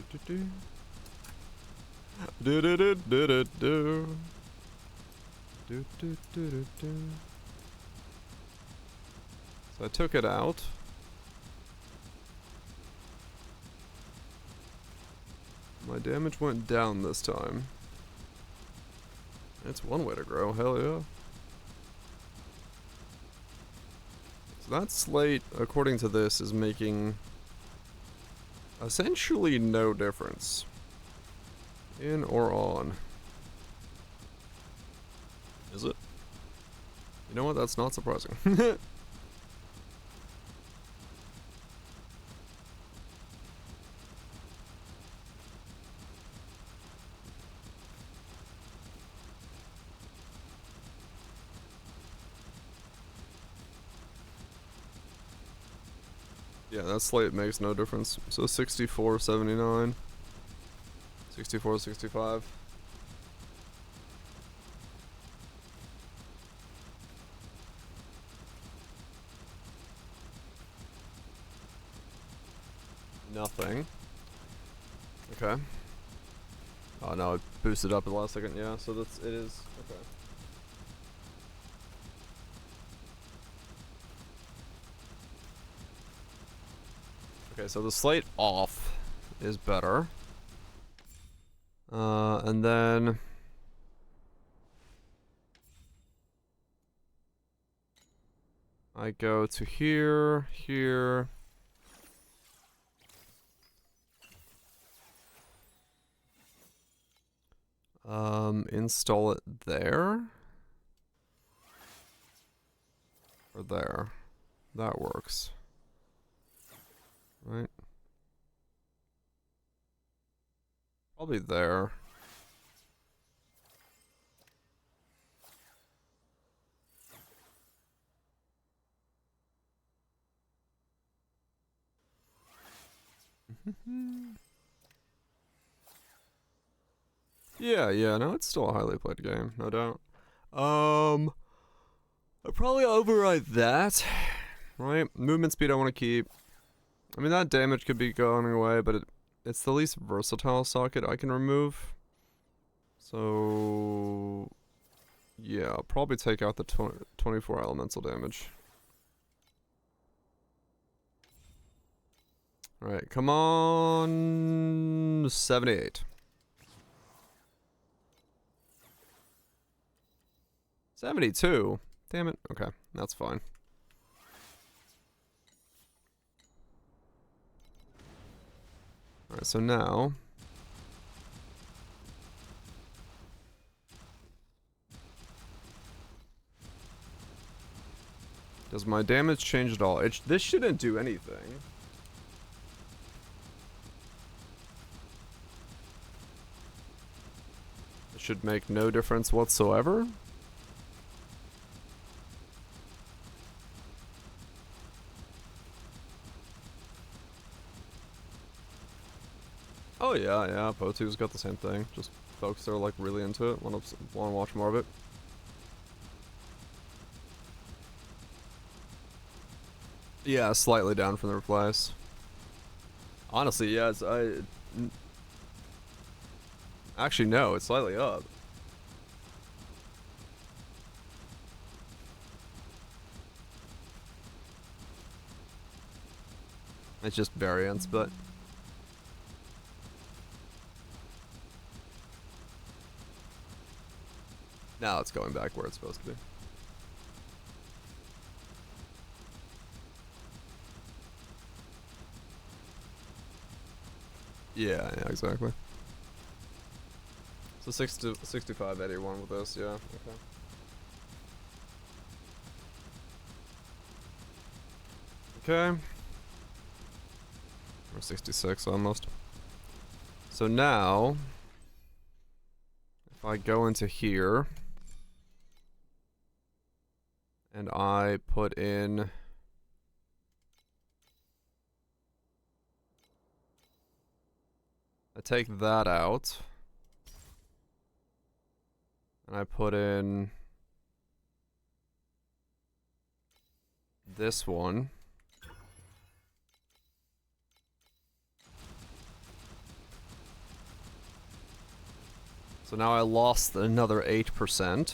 Do do do do do do. Do, do, do, do, do. So I took it out. My damage went down this time. That's one way to grow, hell yeah. So that slate, according to this, is making essentially no difference. In or on. Is it? You know what? That's not surprising. Yeah, that slate makes no difference. So 64, 79. 64, 65. Nothing. Okay. Oh no, it boosted up at the last second. Yeah, so it is okay. Okay, so the slate off is better. And then I go to here, here. Install it there. Or there. That works. Right? Probably there. Yeah, no, it's still a highly played game, no doubt. I'll probably override that. Right? Movement speed I want to keep. I mean, that damage could be going away, but it's the least versatile socket I can remove. So... yeah, I'll probably take out the 24 elemental damage. Alright, come on... 78. 72? Damn it. Okay, that's fine. Alright, so now... does my damage change at all? This shouldn't do anything. It should make no difference whatsoever. Oh yeah, Potu's got the same thing. Just folks that are like really into it, want to watch more of it. Yeah, slightly down from the replies. Honestly, yeah, actually no, it's slightly up. It's just variance, but now it's going back where it's supposed to be. Yeah, exactly. So 6581 with this, yeah, okay. Okay. Or 66 almost. So now, if I go into here, and I put in... I take that out. And I put in... this one. So now I lost another 8%.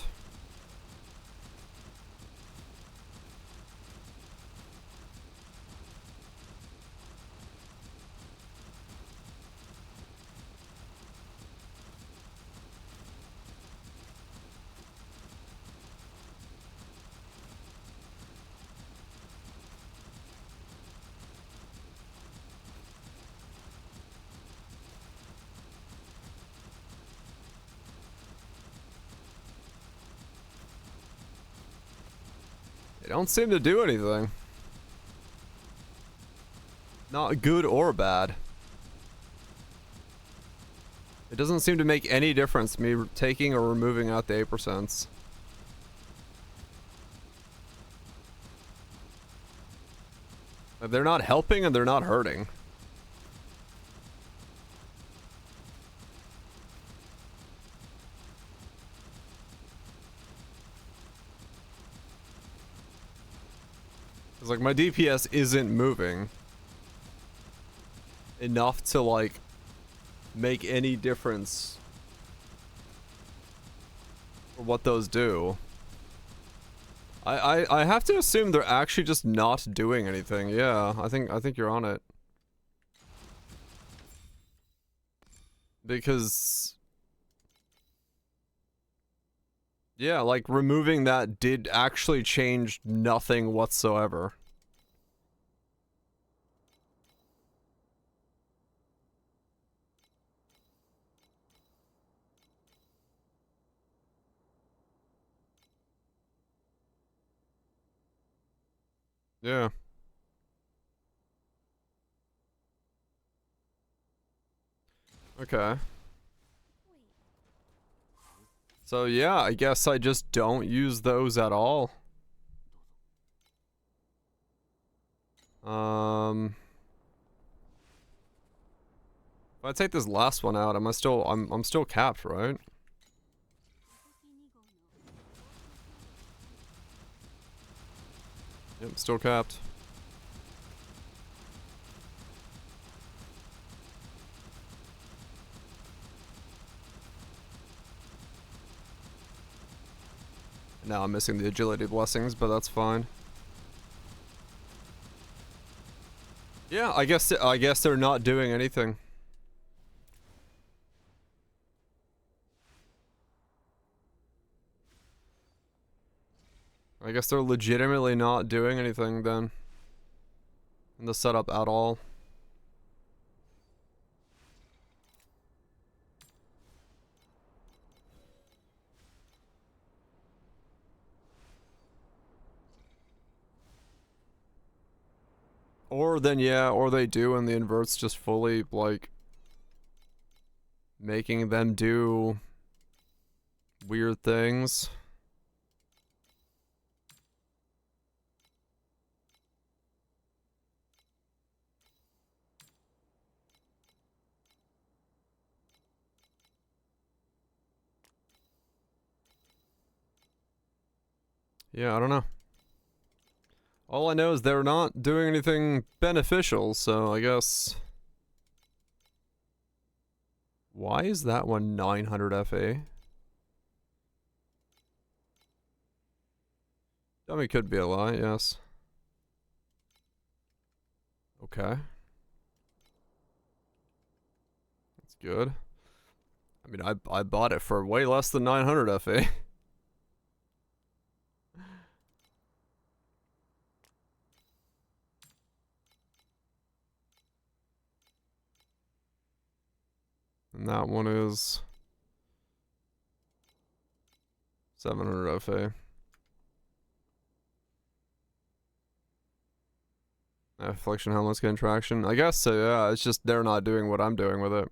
They don't seem to do anything. Not good or bad. It doesn't seem to make any difference me taking or removing out the 8%. They're not helping and they're not hurting. It's like my DPS isn't moving enough to like make any difference for what those do. I have to assume they're actually just not doing anything. Yeah, I think you're on it. Because yeah, like removing that did actually change nothing whatsoever. Yeah. Okay. So yeah, I guess I just don't use those at all. If I take this last one out, I'm still capped, right? Yep, still capped. Now I'm missing the agility blessings, but that's fine. Yeah, I guess they're not doing anything. I guess they're legitimately not doing anything then. In the setup at all. Or then yeah, or they do and the invert's just fully like making them do weird things. Yeah, I don't know. All I know is they're not doing anything beneficial, so I guess... Why is that one 900 FA? I mean, could be a lie, yes. Okay. That's good. I mean, I bought it for way less than 900 FA. And that one is 700 FA. Affliction helmets get traction. I guess so, yeah. It's just they're not doing what I'm doing with it.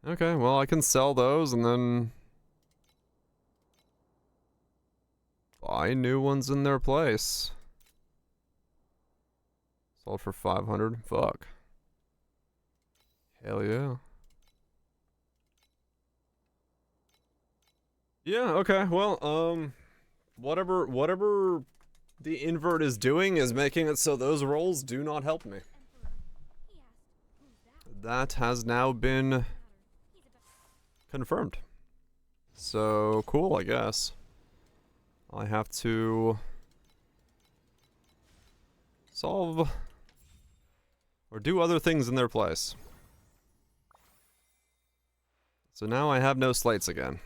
Okay, well, I can sell those and then buy new ones in their place. Sold for 500. Fuck. Hell yeah. Yeah, okay. Well, whatever the invert is doing is making it so those rolls do not help me. That has now been confirmed. So, cool, I guess. I have to solve or do other things in their place. So now I have no slates again.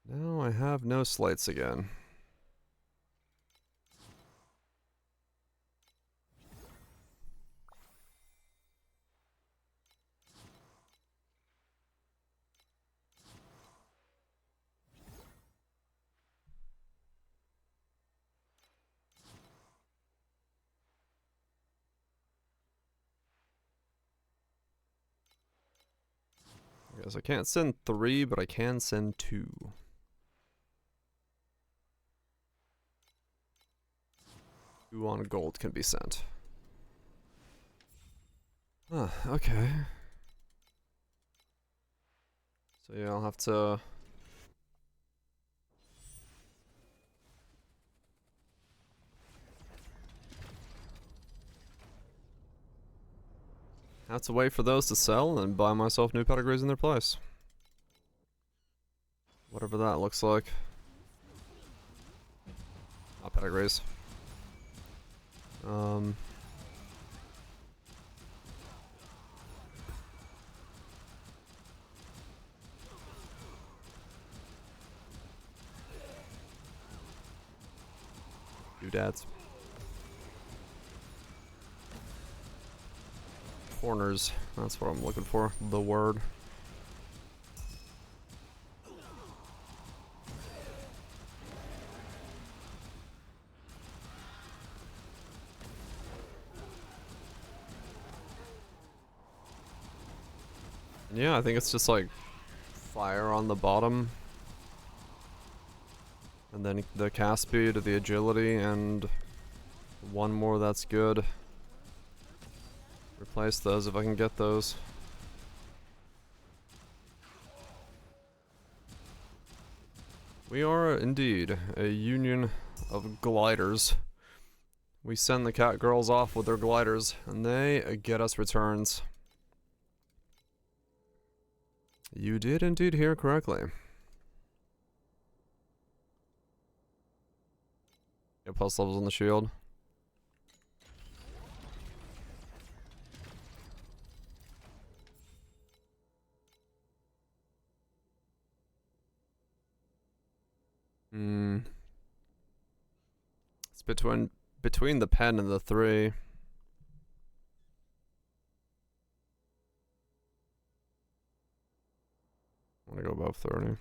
Now I have no slates again. I guess I can't send 3, but I can send 2. Two on gold can be sent. Ah, okay. So yeah, I'll have to... Have to wait for those to sell and buy myself new pedigrees in their place. Whatever that looks like. Not pedigrees. Doodads. Corners. That's what I'm looking for. The word. Yeah, I think it's just like fire on the bottom. And then the cast speed, the agility, and one more that's good. Replace those if I can get those. We are indeed a union of gliders. We send the cat girls off with their gliders, and they get us returns. You did indeed hear correctly. Get plus levels on the shield. It's between the pen and the 3. I want to go above 30.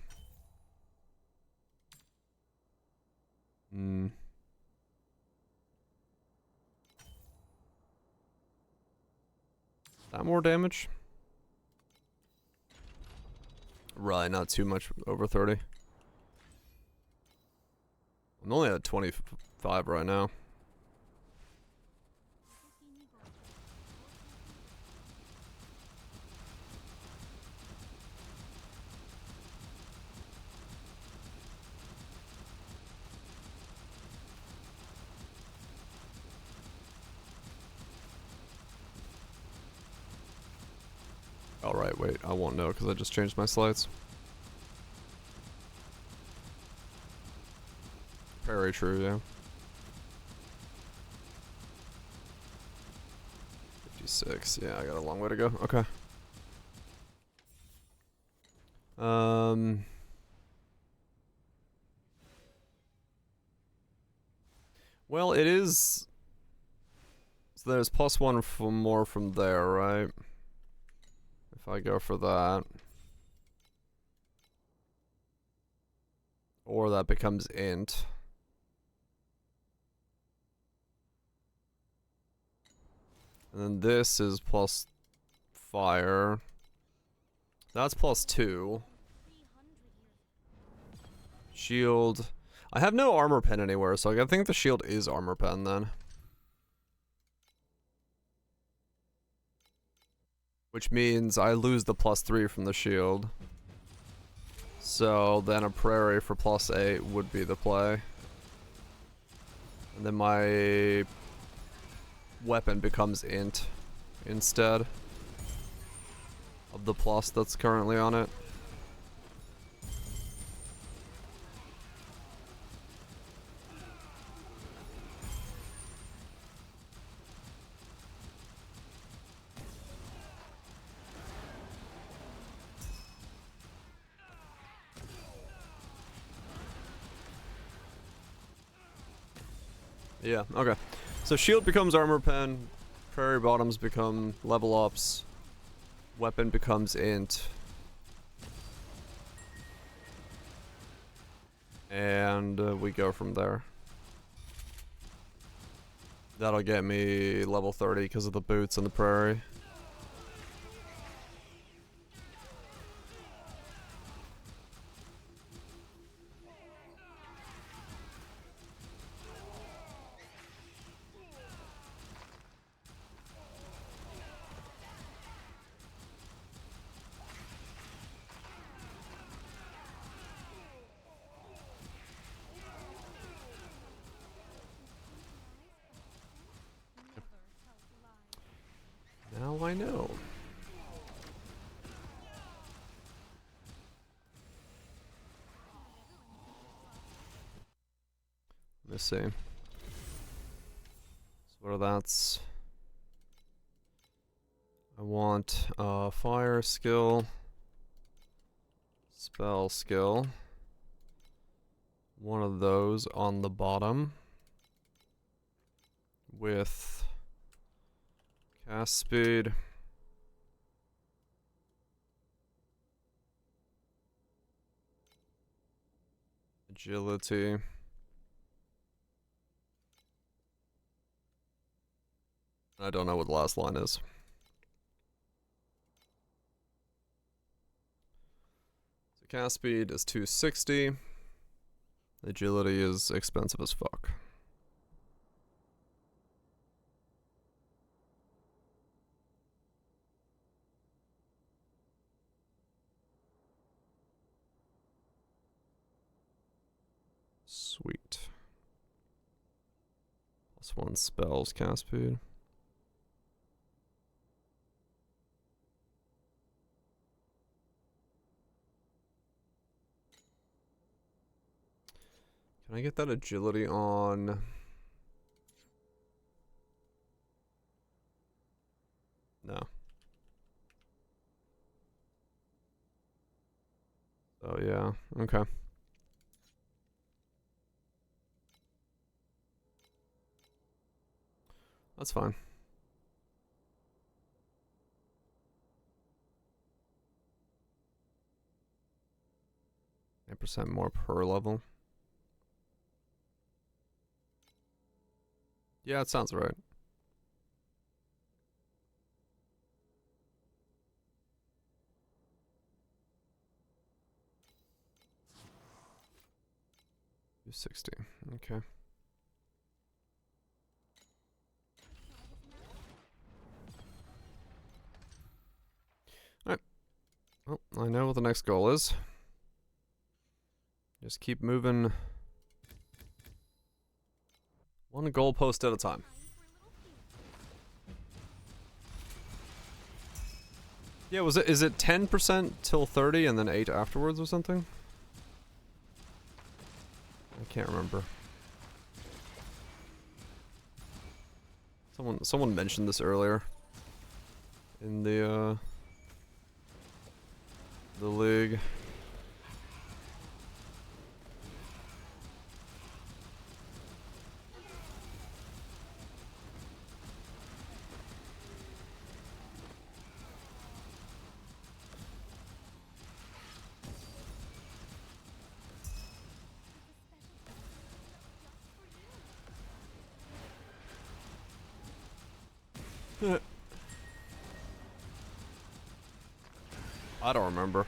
That more damage? Right, not too much over 30. I'm only at 25 right now. Alright, wait, I won't know because I just changed my slides. Very true, yeah. 56, yeah, I got a long way to go. Okay. Well, it is... So there's +1 from more from there, right? If I go for that. Or that becomes int. And then this is plus fire. That's +2. Shield. I have no armor pen anywhere, so I think the shield is armor pen then. Which means I lose the +3 from the shield. So then a prairie for +8 would be the play. And then my weapon becomes int instead of the plus that's currently on it. Yeah, okay. So shield becomes armor pen, prairie bottoms become level ups, weapon becomes int. And we go from there. That'll get me level 30 because of the boots and the prairie. Now I know. Let's see. So what are that's? I want fire skill, spell skill. One of those on the bottom. with cast speed. Agility. I don't know what the last line is. So cast speed is 260. Agility is expensive as fuck. Sweet. +1 spells cast speed. Can I get that agility on? No. Oh yeah, okay. That's fine. %, more per level. Yeah, it sounds right. $260. Okay. Alright. Well, I know what the next goal is. Just keep moving one goalpost at a time. Yeah, is it 10% till 30 and then 8 afterwards or something? I can't remember. Someone mentioned this earlier in the league. I don't remember.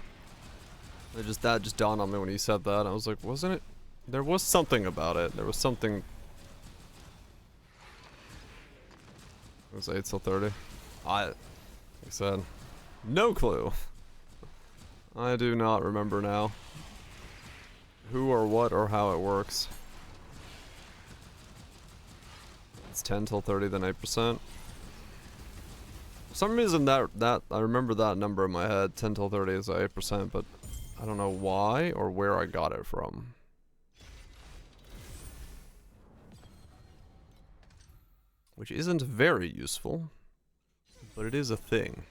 That just dawned on me when he said that. I was like, wasn't it? There was something about it. There was something. It was 8 till 30. Like I said, no clue. I do not remember now. Who or what or how it works. It's 10 till 30, then 8%. For some reason that I remember that number in my head. 10 till 30 is 8%, but I don't know why or where I got it from. Which isn't very useful, but it is a thing.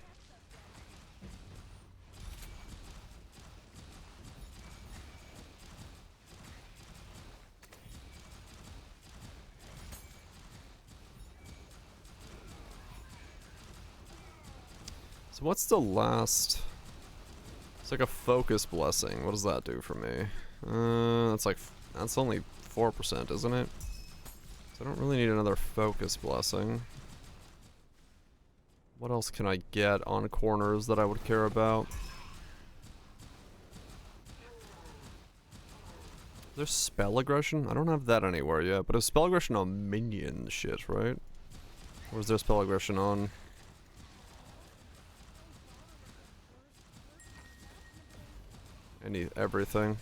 So what's the last? It's like a focus blessing. What does that do for me? That's only 4%, isn't it? So I don't really need another focus blessing. What else can I get on corners that I would care about? There's spell aggression? I don't have that anywhere yet, but it's spell aggression on minion shit, right? Or is there spell aggression on? Everything.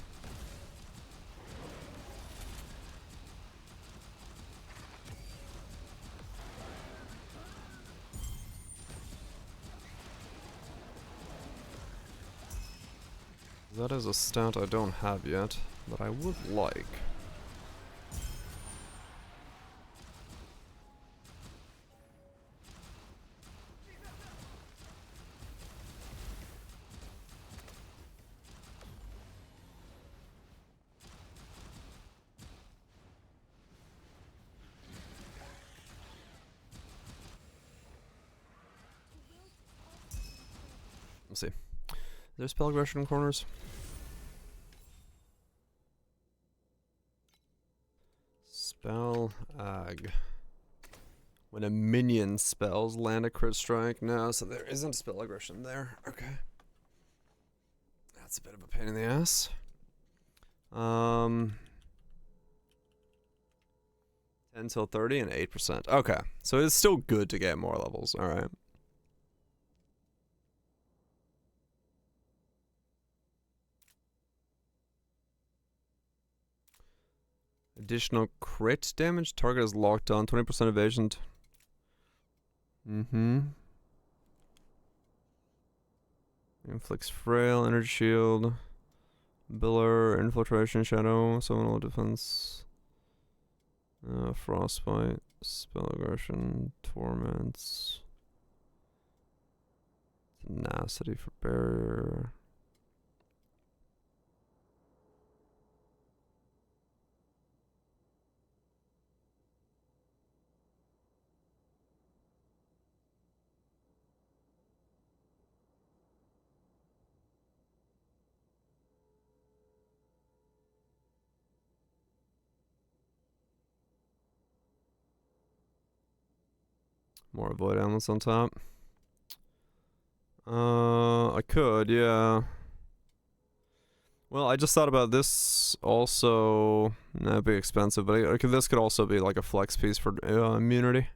That is a stat I don't have yet, that I would like. there spell aggression in corners? Spell ag. When a minion spells land a crit strike. No, so there isn't spell aggression there. Okay. That's a bit of a pain in the ass. 10 till 30 and 8%. Okay. So it's still good to get more levels. Alright. Additional crit damage. Target is locked on. 20% evasion. Inflicts frail, energy shield, biller, infiltration, shadow, summonal defense, frostbite, spell aggression, torments, tenacity for barrier. More avoid ailments on top. I could, yeah. Well, I just thought about this also. That'd be expensive, but this could also be like a flex piece for immunity.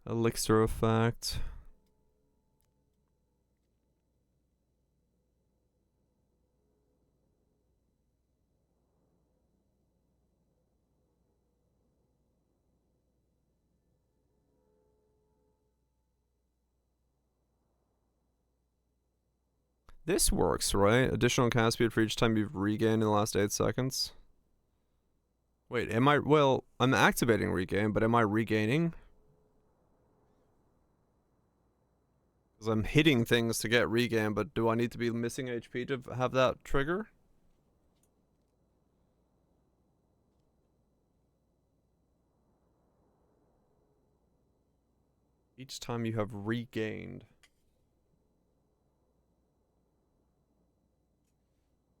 Elixir effect. This works, right? Additional cast speed for each time you've regained in the last 8 seconds. Wait, am I... Well, I'm activating regain, but am I regaining? Because I'm hitting things to get regain, but do I need to be missing HP to have that trigger? Each time you have regained.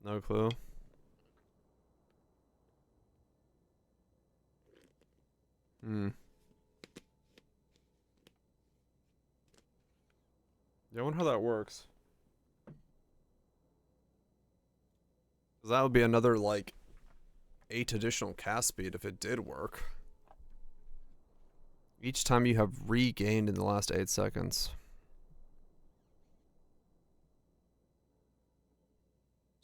No clue. Yeah, I wonder how that works. Because that would be another, like, 8 additional cast speed if it did work. Each time you have regained in the last 8 seconds.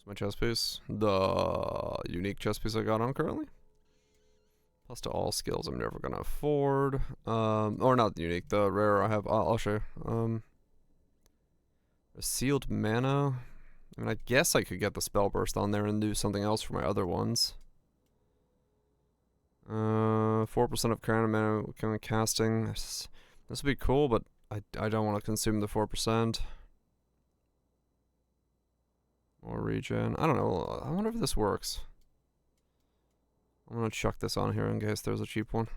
My chest piece, the unique chest piece I got on currently. Plus to all skills I'm never gonna afford. Or not the unique, the rare I have. I'll show you. A sealed mana. I mean, I guess I could get the spell burst on there and do something else for my other ones. 4% of current mana kind of casting. This would be cool, but I don't want to consume the 4%. Or regen. I don't know. I wonder if this works. I'm gonna chuck this on here in case there's a cheap one.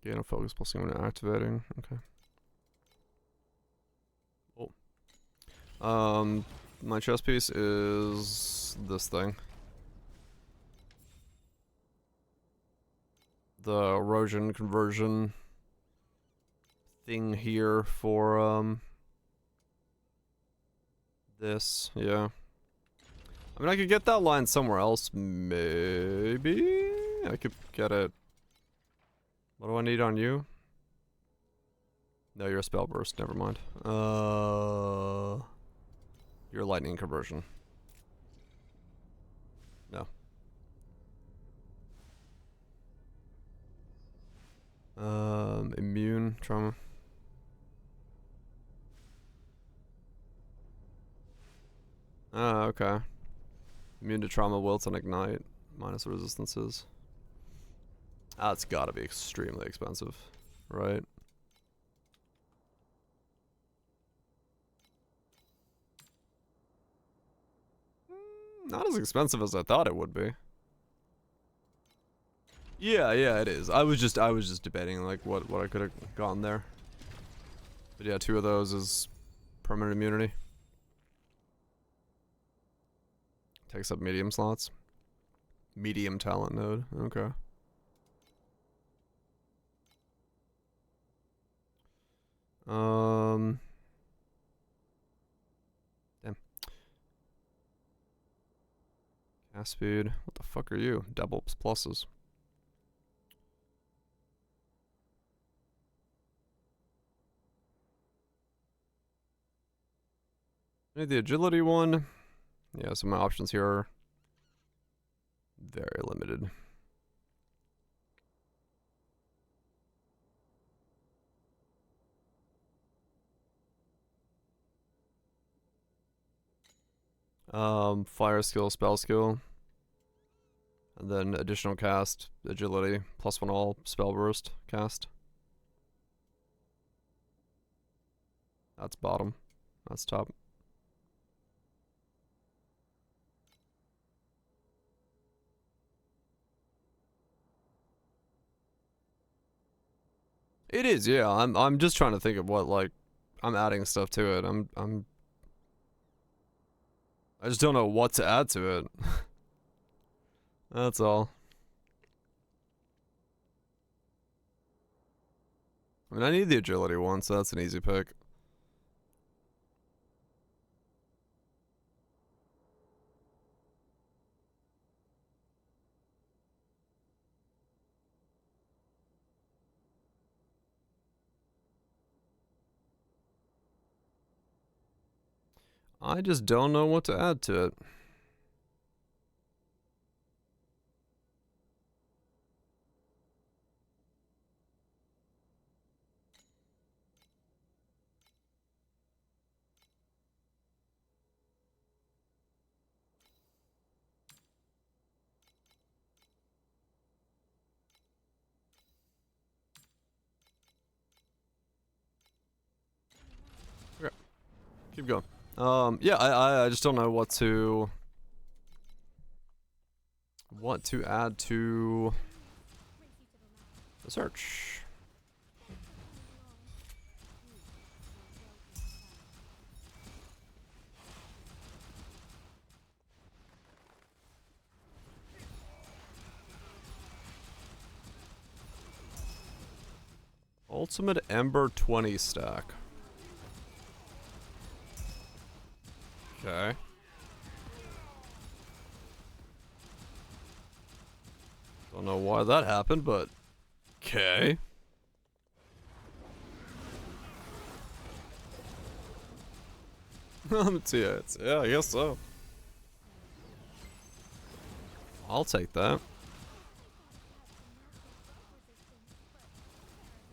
Gain a focus plus when activating. Okay. Oh. My chest piece is this thing. The erosion conversion thing here for this, yeah. I mean, I could get that line somewhere else, maybe? I could get it. What do I need on you? No, you're a spell burst, never mind. Your lightning conversion. No. Immune trauma. Ah, okay. Immune to trauma, wilt, and ignite. Minus resistances. That's gotta be extremely expensive, right? not as expensive as I thought it would be. Yeah, it is. I was just debating like what I could have gotten there. But yeah, 2 of those is permanent immunity. Takes up medium slots. Medium talent node. Okay. Damn. Cast speed. What the fuck are you? Doubles pluses. I need the agility one. Yeah, so my options here are very limited. Fire skill, spell skill. And then additional cast, agility, +1 all, spell burst cast. That's bottom. That's top. It is, yeah. I'm just trying to think of what, like, I'm adding stuff to it. I just don't know what to add to it. That's all. I mean, I need the agility one, so that's an easy pick. I just don't know what to add to it. Okay, keep going. Yeah, I just don't know what to add to the search. Ultimate Ember 20 stack. Okay. Don't know why that happened, but okay. Yeah, I guess so. I'll take that.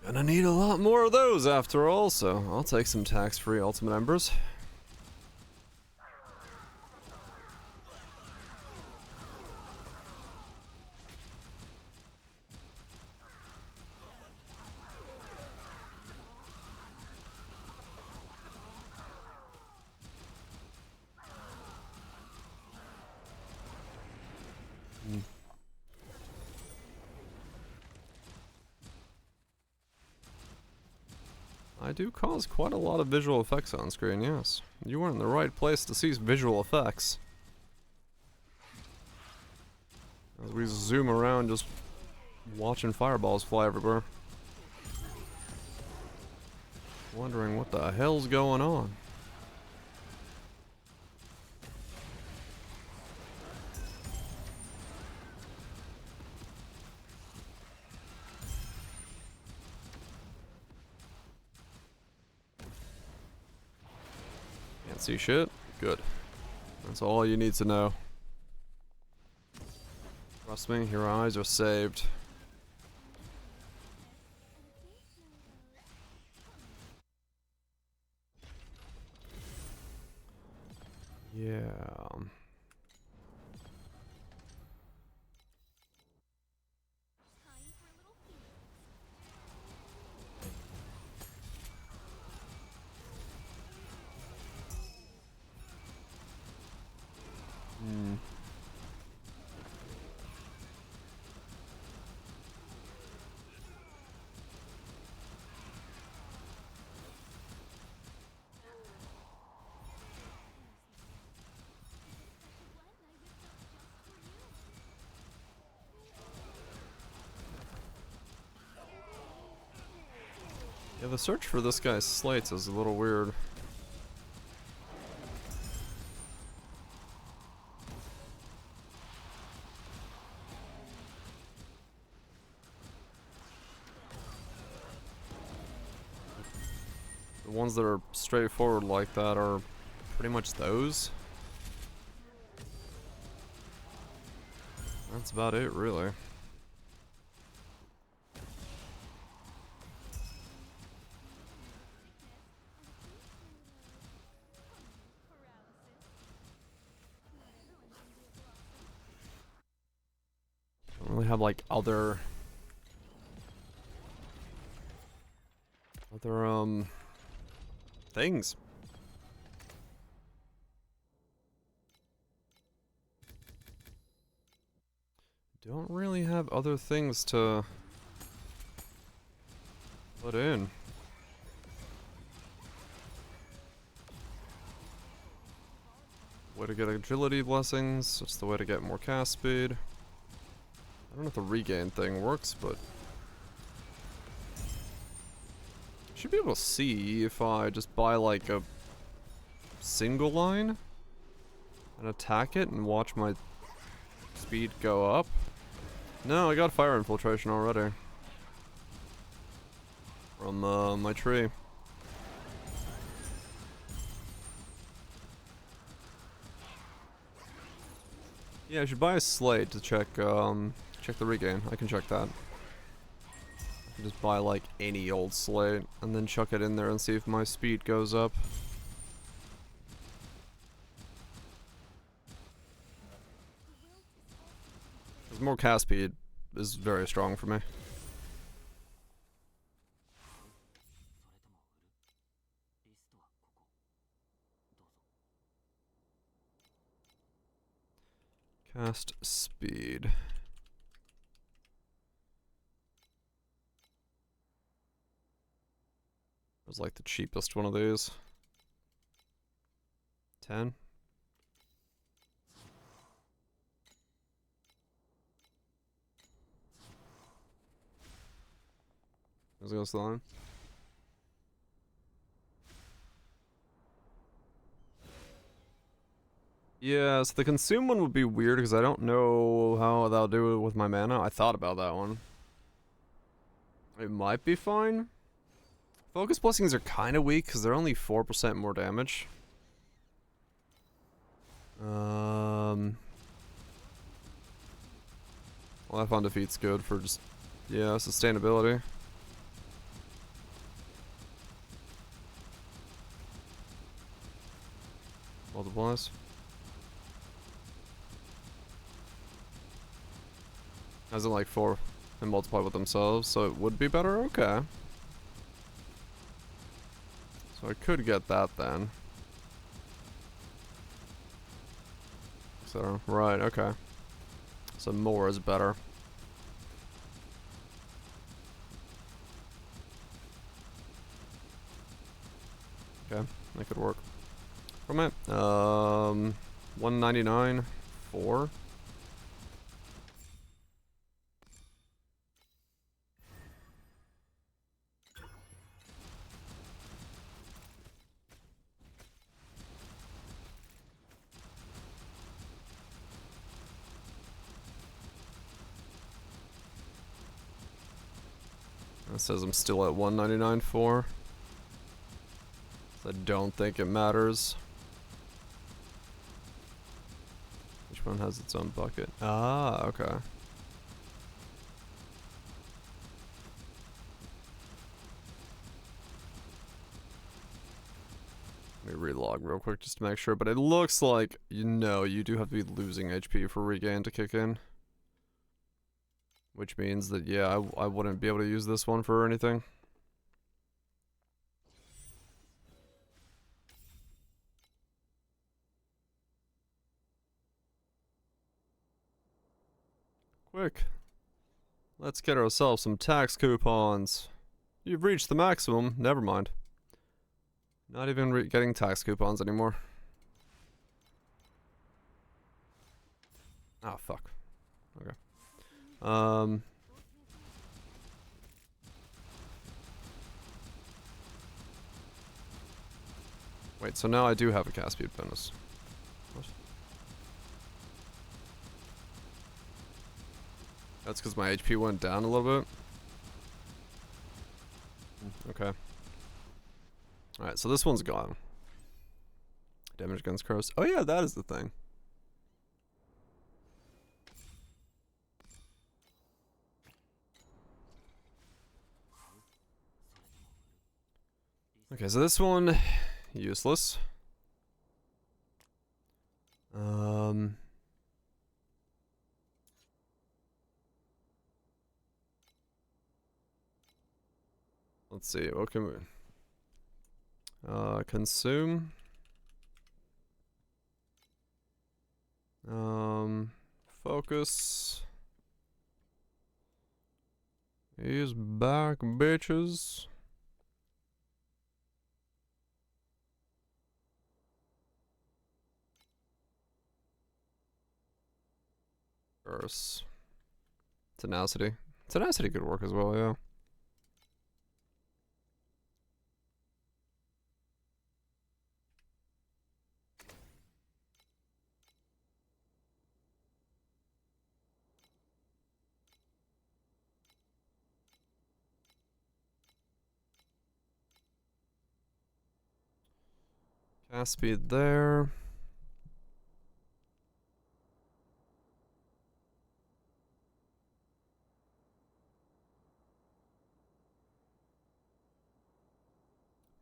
Gonna need a lot more of those after all, so I'll take some tax-free Ultimate Embers. I do cause quite a lot of visual effects on screen, yes. You were in the right place to see visual effects. As we zoom around just watching fireballs fly everywhere. Wondering what the hell's going on. Can't see shit? Good. That's all you need to know. Trust me, your eyes are saved. Yeah. Yeah, the search for this guy's slates is a little weird. The ones that are straightforward like that are pretty much those. That's about it, really. Don't really have like other things. Don't really have other things to put in. Way to get agility blessings. That's the way to get more cast speed. I don't know if the regain thing works, but should be able to see if I just buy like a single line and attack it and watch my speed go up. No, I got fire infiltration already from my tree. Yeah, I should buy a slate to check check the regain. I can check that. I can just buy like any old slate and then chuck it in there and see if my speed goes up. Because more cast speed is very strong for me. Cast speed. Was like the cheapest one of these. 10. Let's go slime. Yeah, so the consume one would be weird because I don't know how that'll do it with my mana. I thought about that one. It might be fine. Focus blessings are kind of weak because they're only 4% more damage. Well, Life on Defeat's good for just, yeah, sustainability. Multiplies. As in like 4 and multiply with themselves, so it would be better? Okay. So I could get that then. So, right, okay. So more is better. Okay, that could work. From it, 199, 4. It says I'm still at 199.4. I don't think it matters. Which one has its own bucket? Ah, okay. Let me relog real quick just to make sure, but it looks like, you know, you do have to be losing HP for regain to kick in. Which means that, yeah, I wouldn't be able to use this one for anything. Quick. Let's get ourselves some tax coupons. You've reached the maximum. Never mind. Not even getting tax coupons anymore. Ah, fuck. Okay. Wait, so now I do have a cast speed bonus. What? That's because my HP went down a little bit. Okay. Alright, so this one's gone. Damage against crows. Oh yeah, that is the thing. Okay, so this one, useless. Let's see, what can we... consume. Focus. He's back, bitches. Curse. Tenacity. Tenacity could work as well, yeah. Cast speed there.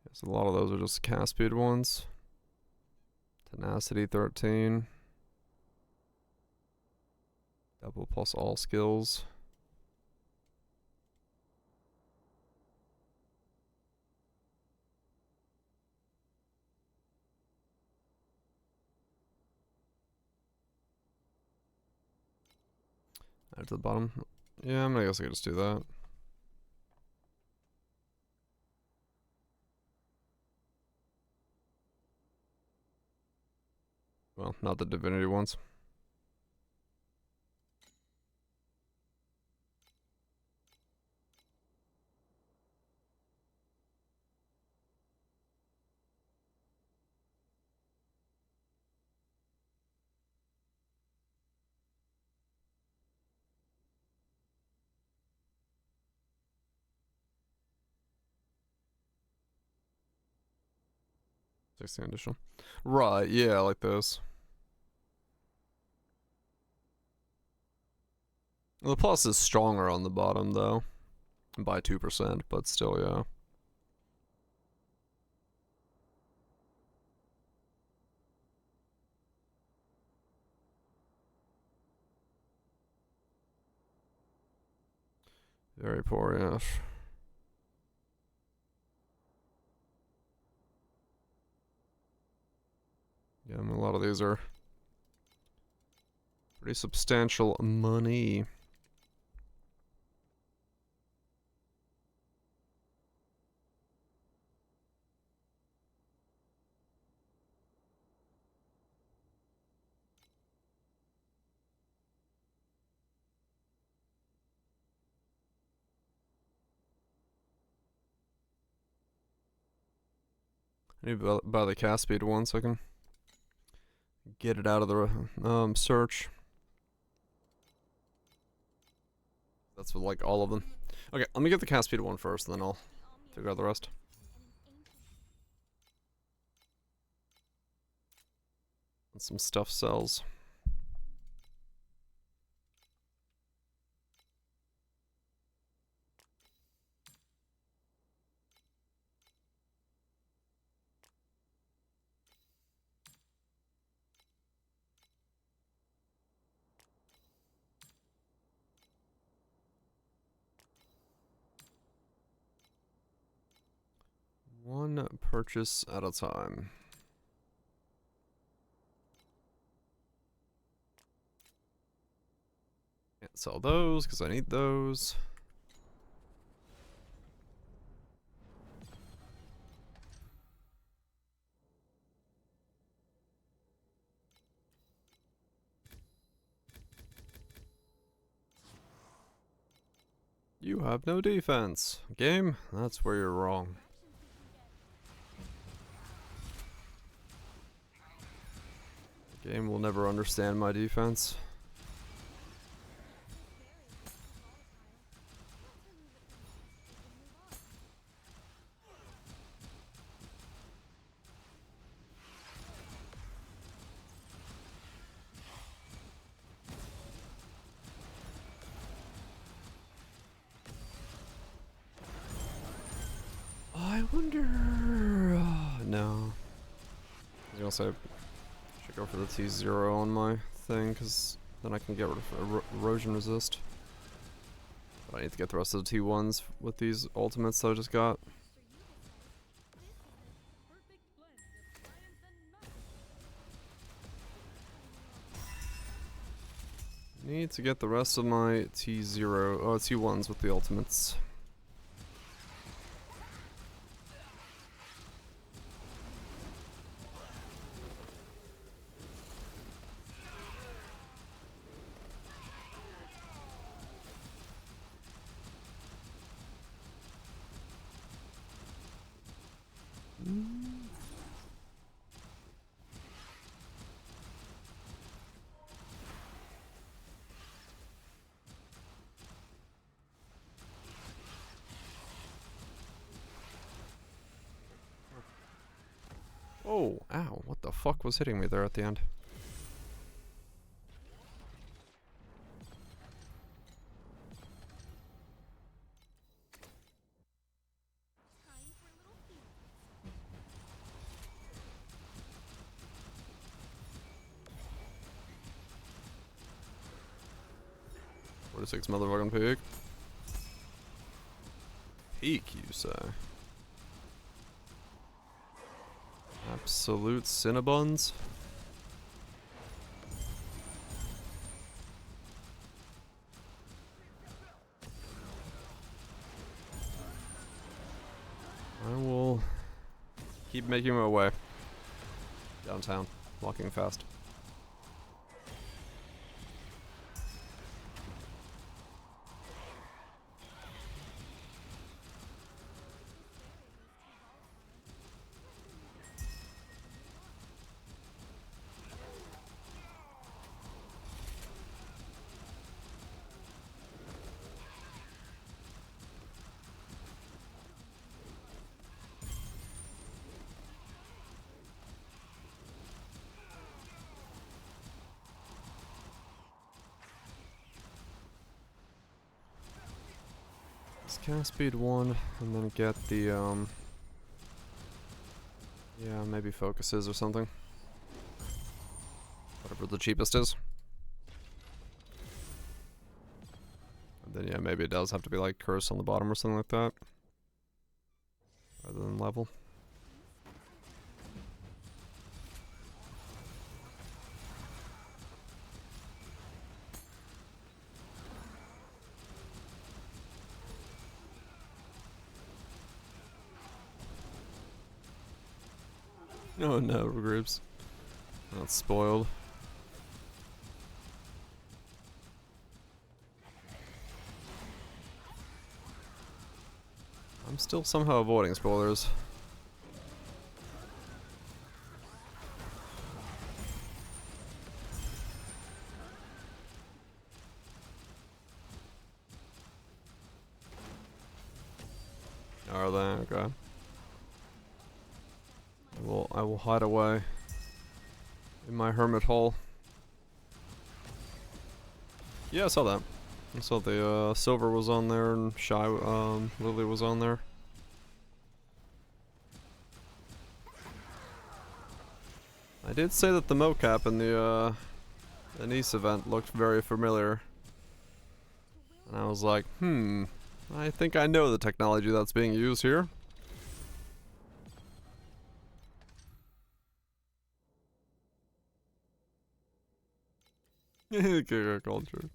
Yes, a lot of those are just cast speed ones. Tenacity 13. Double plus all skills. Add to the bottom. Yeah, I guess I could just do that. Well, not the divinity ones. Sixteen additional. Right, yeah, like this. The plus is stronger on the bottom though. By 2%, but still, yeah. Very poor, yes. Yeah, I mean, a lot of these are pretty substantial money. I need to buy the cast speed one so I can get it out of the search. That's with like all of them. Okay, let me get the cast speed one first, and then I'll figure out the rest. And some stuff sells. One purchase at a time. Can't sell those because I need those. You have no defense. Game, that's where you're wrong. Game will never understand my defense. I wonder. No. I was gonna say, I should go for the T0 on my thing, because then I can get rid of erosion resist. But I need to get the rest of the T1s with these ultimates that I just got. Need to get the rest of my T1s with the ultimates. Oh, ow, what the fuck was hitting me there at the end? What is 6 motherfucking peak? Peak, you say? Absolute Cinnabons? I will keep making my way downtown, walking fast. Let's cast speed 1 and then get the yeah, maybe focuses or something. Whatever the cheapest is. And then yeah, maybe it does have to be like curse on the bottom or something like that. Rather than level. Oh no, groups. That's spoiled. I'm still somehow avoiding spoilers. Are they? Okay. I will hide away in my hermit hole. Yeah, I saw that. I saw the Silver was on there and Lily was on there. I did say that the mocap in the Nice event looked very familiar. And I was like, I think I know the technology that's being used here. Giga culture.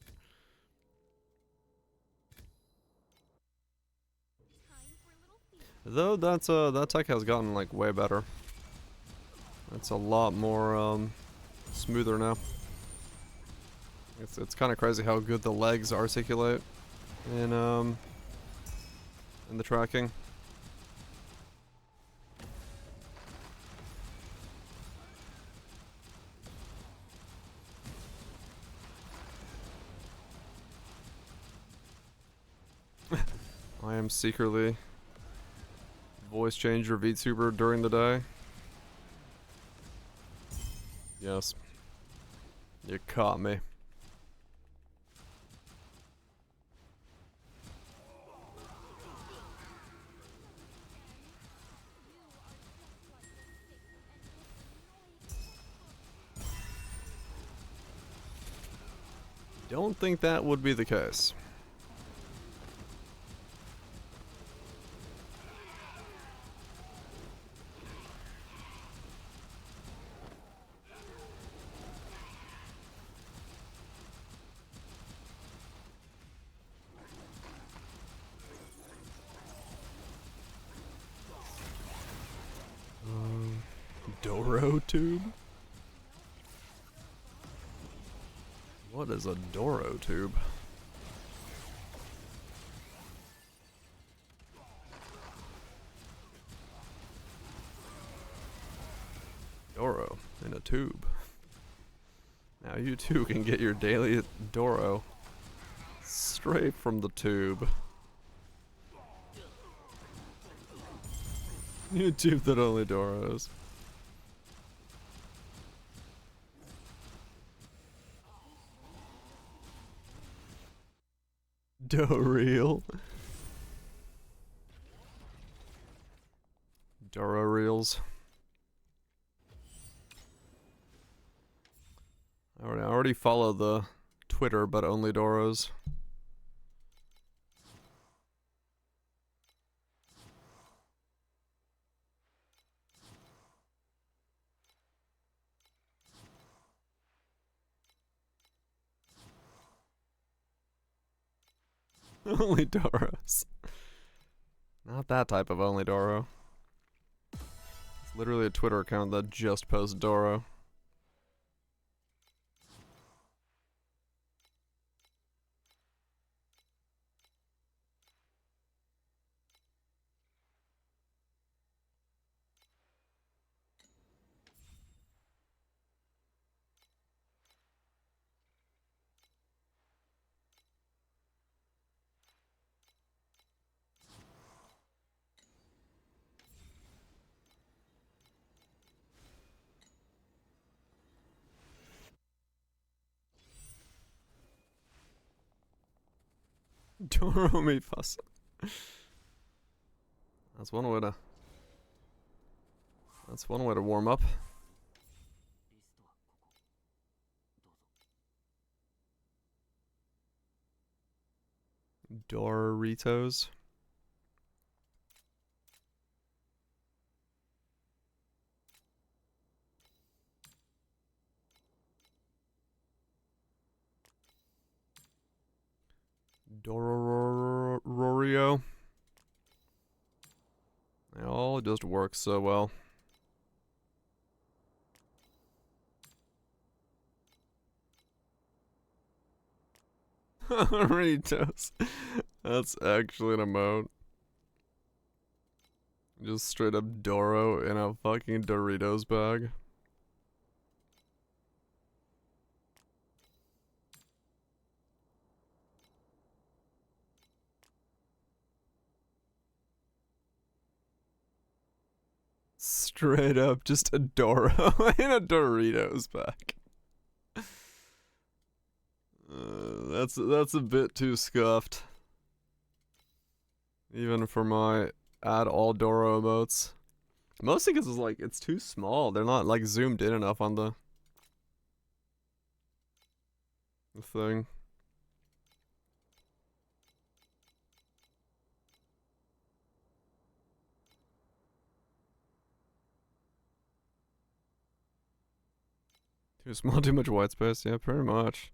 Though that tech has gotten like way better. It's a lot more smoother now. It's kind of crazy how good the legs articulate in the tracking. I am secretly voice changer VTuber during the day. Yes. You caught me. Don't think that would be the case. Doro tube? What is a Doro tube? Doro in a tube. Now you too can get your daily Doro straight from the tube. You tube that only Doros. Do-real. Doro reels. I already follow the Twitter, but only Doros. Only Doros. Not that type of only Doro. It's literally a Twitter account that just posts Doro. Doro me fuss. That's one way to. That's one way to warm up. Doritos. Dororio. They all just work so well. Doritos. That's actually an emote. Just straight up Doro in a fucking Doritos bag. Straight up just a Doro in a Doritos bag. That's a bit too scuffed. Even for my add all Doro emotes. Mostly because it's like, it's too small. They're not like zoomed in enough on the thing. Too small, too much white space. Yeah, pretty much.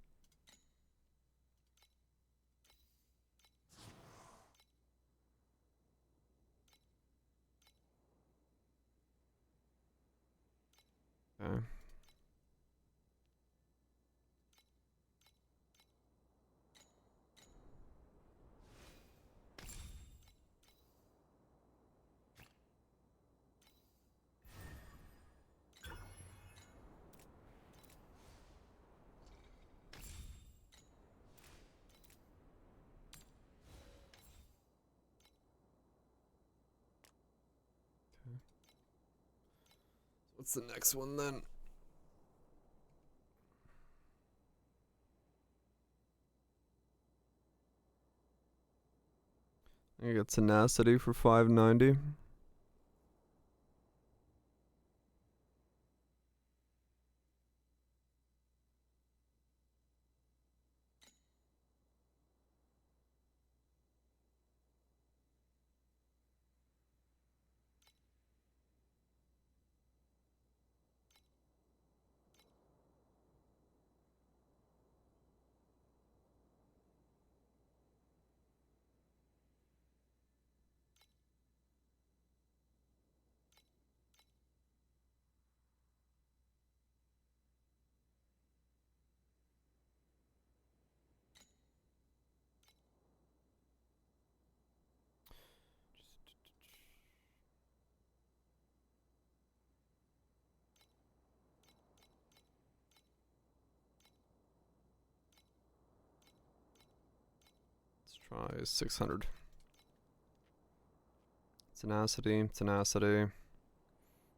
Okay. What's the next one then? I got tenacity for 590. Let's try 600. Tenacity, tenacity.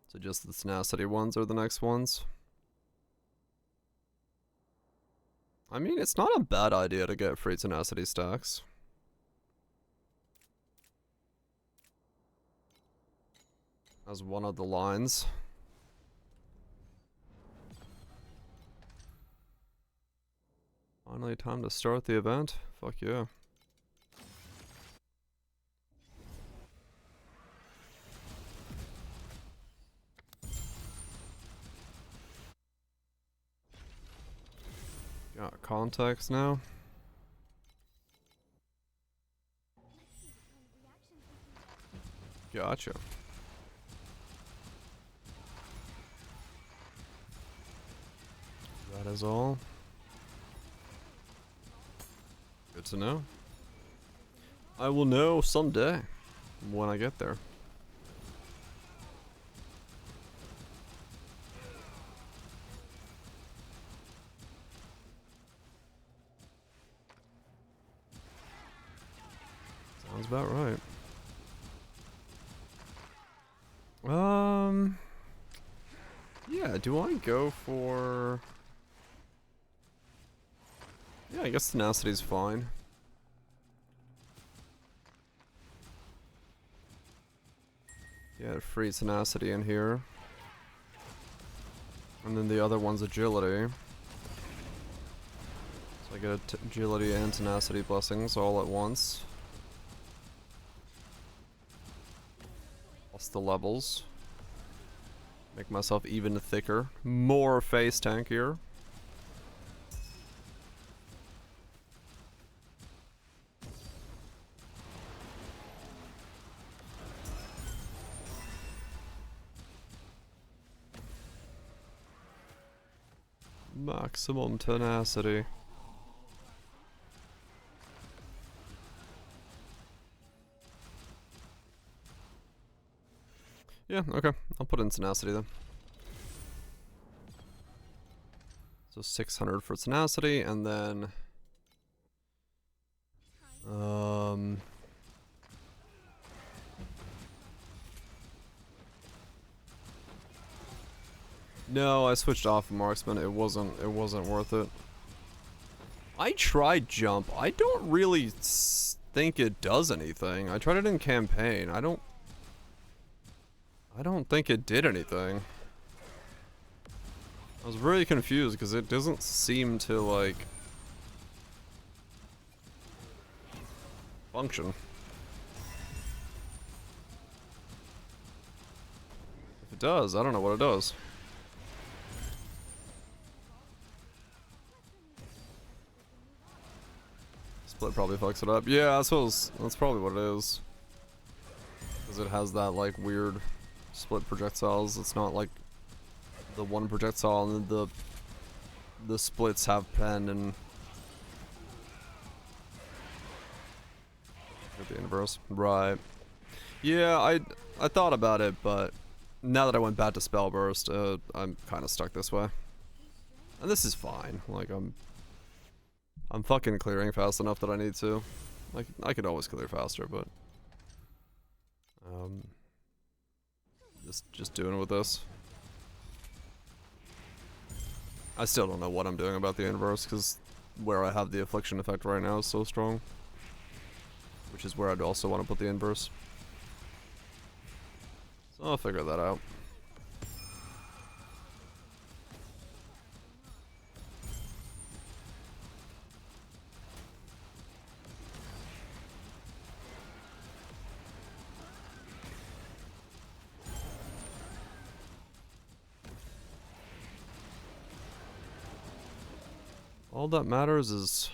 So just the tenacity ones are the next ones. I mean, it's not a bad idea to get free tenacity stacks. As one of the lines. Finally time to start the event. Fuck yeah. Got context now. Gotcha. That is all. Good to know. I will know someday when I get there. Sounds about right. Yeah, do I go for... Yeah, I guess tenacity's fine. Yeah, free tenacity in here. And then the other one's agility. So I get agility and tenacity blessings all at once. Plus the levels. Make myself even thicker. More face tankier. Maximum tenacity. Yeah, okay. I'll put in tenacity then. So 600 for tenacity, and then... No, I switched off of marksman. It wasn't worth it. I tried jump. I don't really think it does anything. I tried it in campaign. I don't think it did anything. I was really confused because it doesn't seem to, like, function. If it does, I don't know what it does. Split probably fucks it up. Yeah, I suppose that's probably what it is. Because it has that, like, weird split projectiles. It's not like the one projectile and then the splits have pen and the universe. Right. Yeah, I thought about it, but now that I went back to spell burst, I'm kind of stuck this way. And this is fine. Like, I'm fucking clearing fast enough that I need to. Like, I could always clear faster, but just doing it with this. I still don't know what I'm doing about the inverse, because where I have the affliction effect right now is so strong. Which is where I'd also want to put the inverse. So I'll figure that out. All that matters is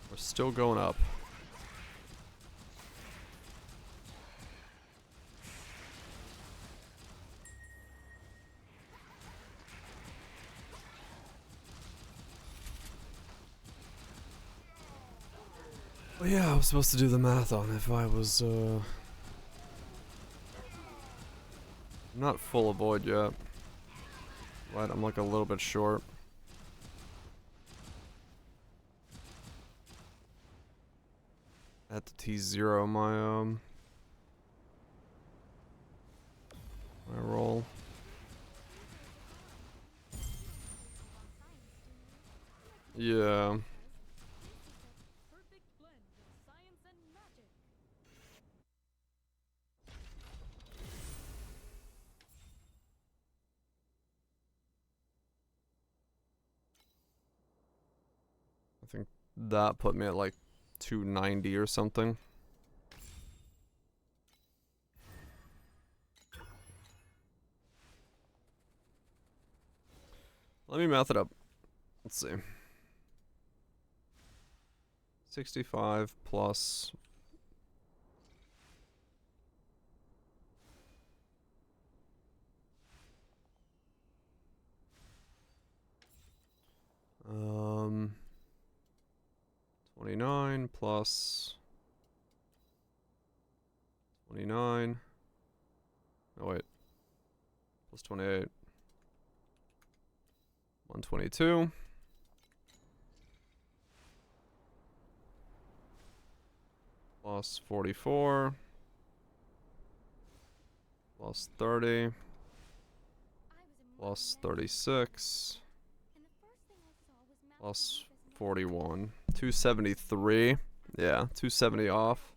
we're still going up. Well, yeah, I was supposed to do the math on if I was not full avoid yet. Right, I'm like a little bit short. At the T0 my roll. Yeah. Perfect blend of science and magic. I think that put me at like 290 or something. Let me math it up. Let's see. 65 plus um 29 plus 29. Oh wait. Plus 28. 122. Plus 44. Plus 30. Plus 36. Plus 41. 273. Yeah, 270 off.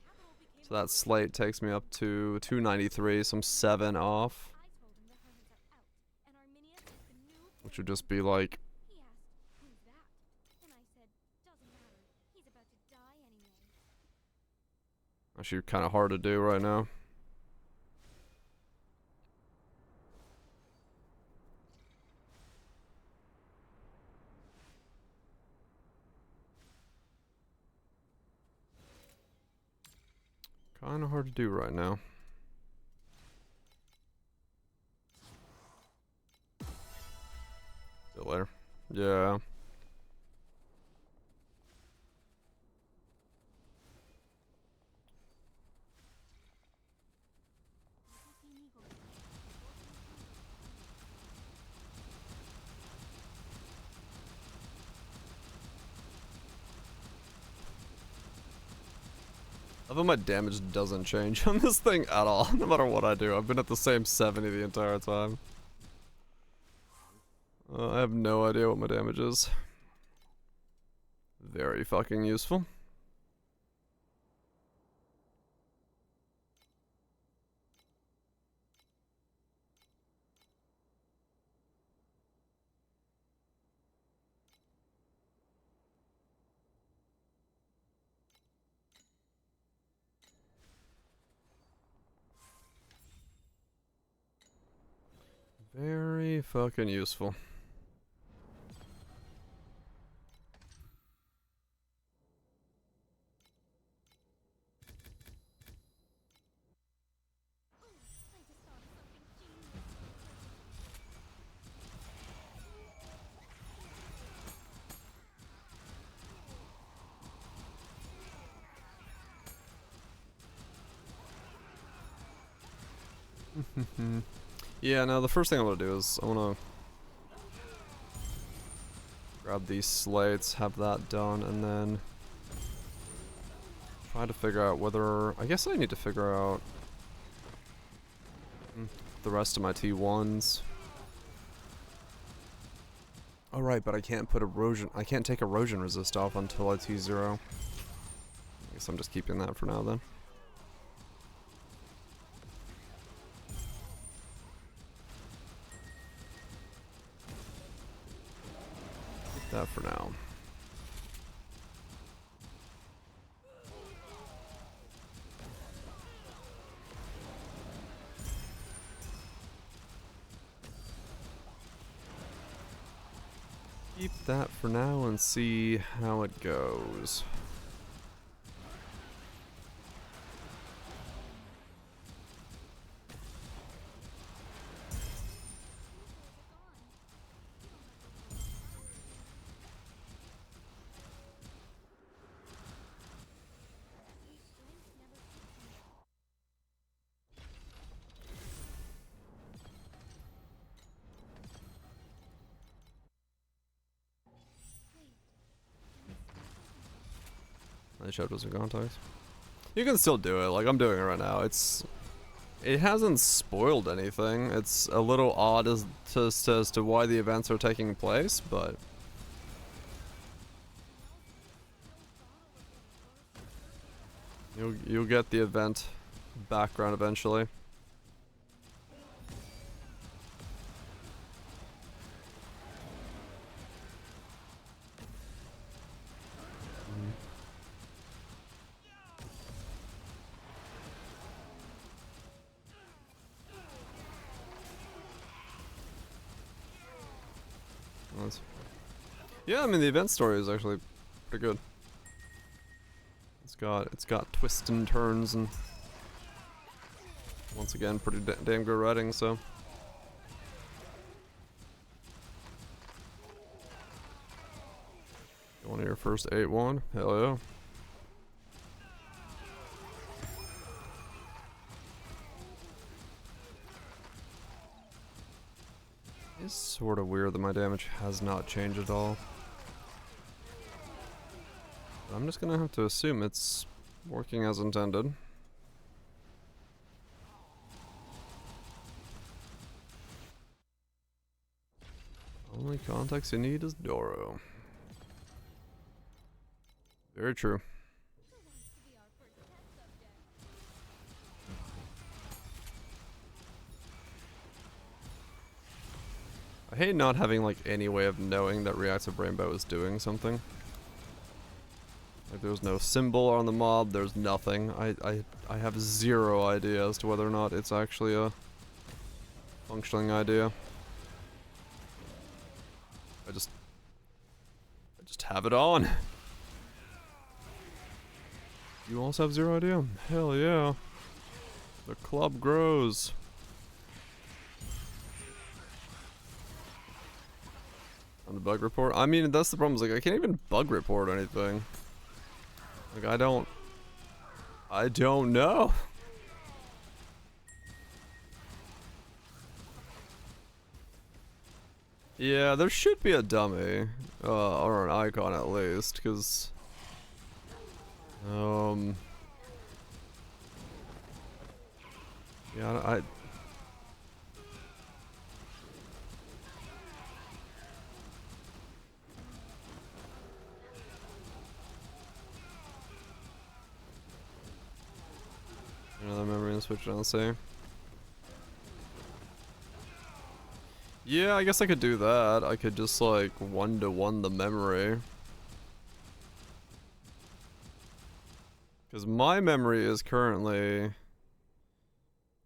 So that slate takes me up to 293, so I'm 7 off. Which would just be like... Actually kind of hard to do right now. Kind of hard to do right now. Still there. Yeah. I love how my damage doesn't change on this thing at all, no matter what I do. I've been at the same 70 the entire time. I have no idea what my damage is. Very fucking useful. Very fucking useful. Yeah, now the first thing I want to do is I want to grab these slates, have that done, and then try to figure out whether... I guess I need to figure out the rest of my T1s. Oh right, but I can't put erosion. I can't take erosion resist off until I T0. I guess I'm just keeping that for now then. Keep that for now. Keep that for now and see how it goes. My shot wasn't contact. You can still do it, like I'm doing it right now. It hasn't spoiled anything. It's a little odd as to why the events are taking place, but you'll get the event background eventually. Yeah, I mean the event story is actually pretty good. It's got twists and turns and once again pretty damn good writing. So one of your first 8-1, hell yeah. It's sort of weird that my damage has not changed at all. I'm just gonna have to assume it's working as intended. Only context you need is Doro. Very true. I hate not having like any way of knowing that Reactive Rainbow is doing something. Like there's no symbol on the mob, there's nothing. I have zero idea as to whether or not it's actually a functioning idea. I just have it on. You also have zero idea? Hell yeah. The club grows. On the bug report? I mean, that's the problem, is like I can't even bug report anything. Like I don't know. Yeah, there should be a dummy, or an icon at least, because yeah, I another memory and switch on, say. Yeah, I guess I could do that. I could just like 1-to-1 the memory. Because my memory is currently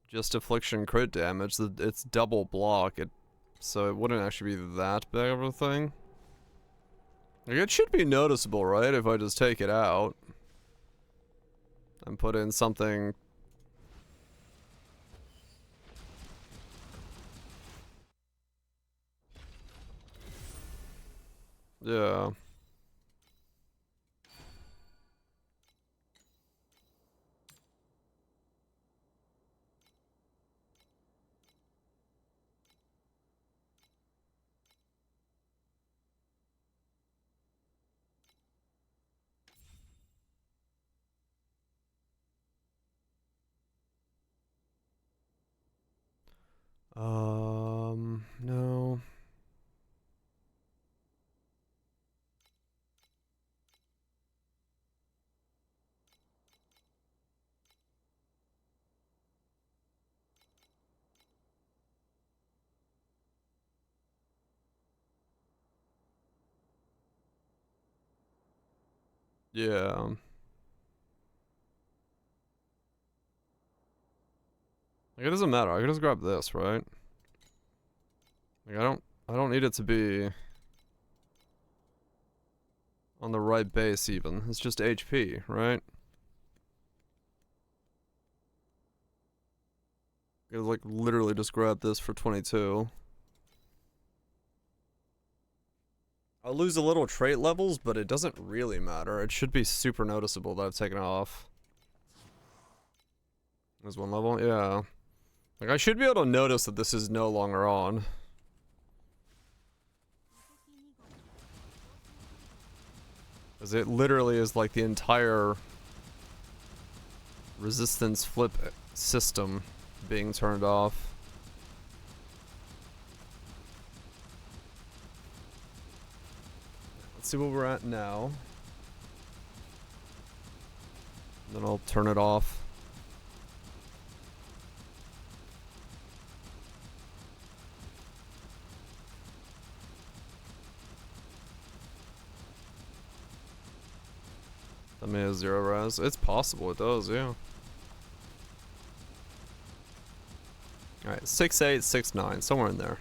just affliction crit damage. It's double block, so it wouldn't actually be that big of a thing. Like it should be noticeable, right? If I just take it out and put in something. Yeah. No. Yeah. Like, it doesn't matter. I can just grab this, right? Like, I don't need it to be on the right base even. It's just HP, right? I could, like, literally just grab this for 22. I'll lose a little trait levels, but it doesn't really matter. It should be super noticeable that I've taken it off. There's one level? Yeah. Like, I should be able to notice that this is no longer on. Because it literally is like the entire resistance flip system being turned off. Let's see where we're at now. Then I'll turn it off. That may have 0 res. It's possible it does, yeah. Alright, 6'8", 6'9", somewhere in there.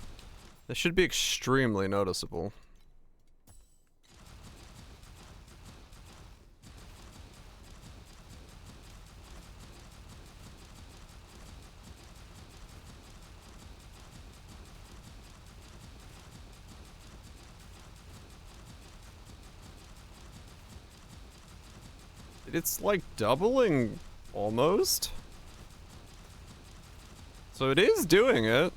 This should be extremely noticeable. It's like doubling almost. So it is doing it.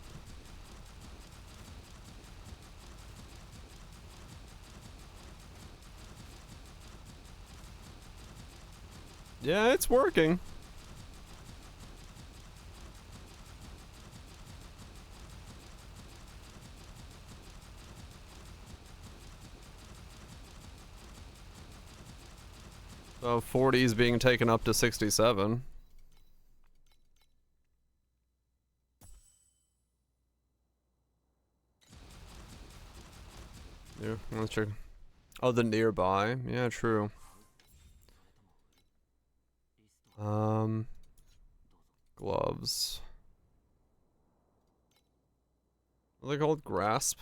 Yeah, it's working. So 40 is being taken up to 67. Yeah, let's check. Oh, the nearby. Yeah, true. Gloves. What are they called? Grasp?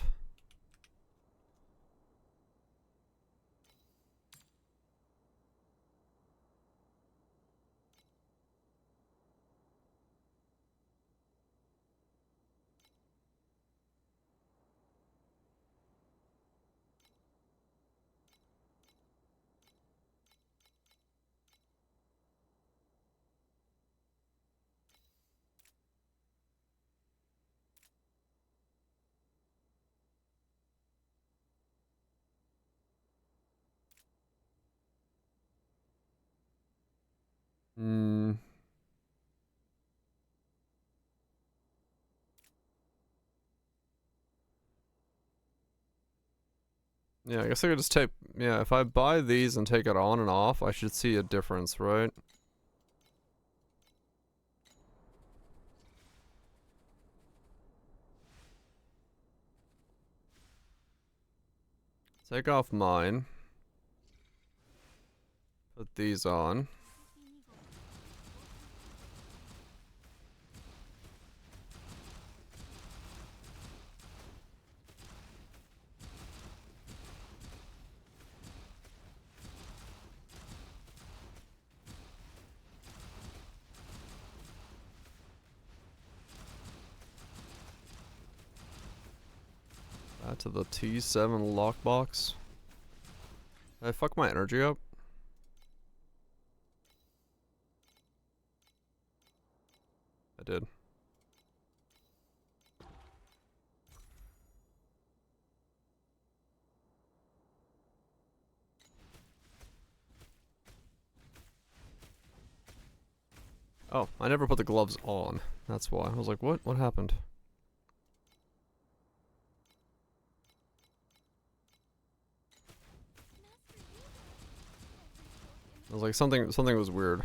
Hmm. Yeah, I guess I could just take... Yeah, if I buy these and take it on and off, I should see a difference, right? Take off mine. Put these on. Add to the T7 lockbox. Did I fuck my energy up? I did. Oh, I never put the gloves on. That's why. I was like, what? What happened? I was like, something was weird.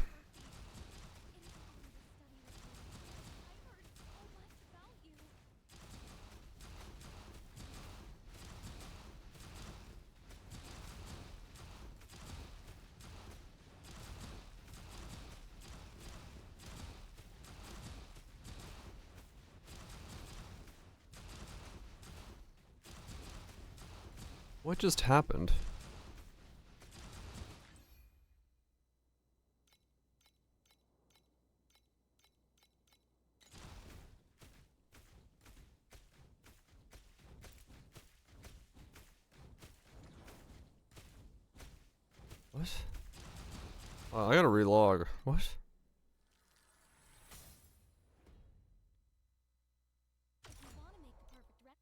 What just happened? What? Oh, I gotta relog. What? You want to make the perfect rep.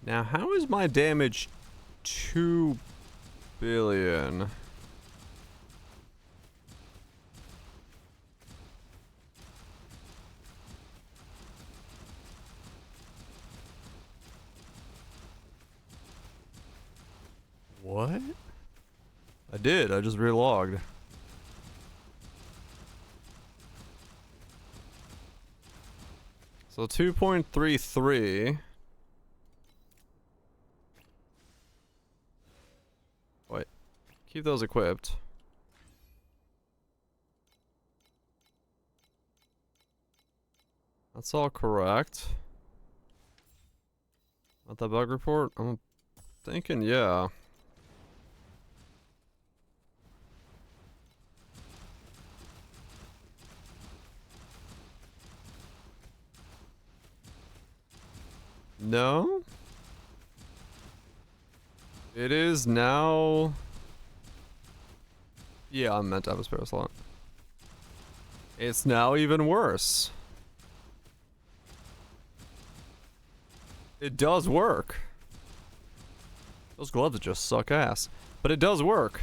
Now, how is my damage 2 billion? What? I did, I just relogged. So 2.33. Wait. Keep those equipped. That's all correct. Not that bug report? I'm thinking, yeah. No? It is now... Yeah, I'm meant to have a spare slot. It's now even worse. It does work. Those gloves just suck ass. But it does work.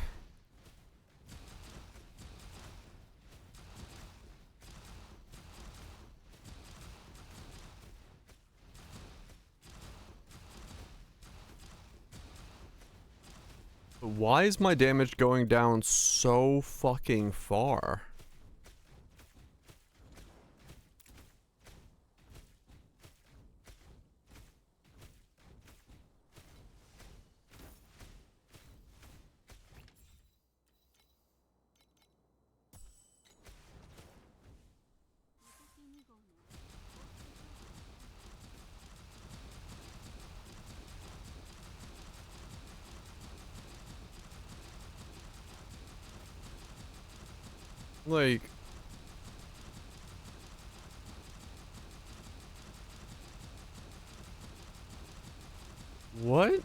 But why is my damage going down so fucking far? Like... What?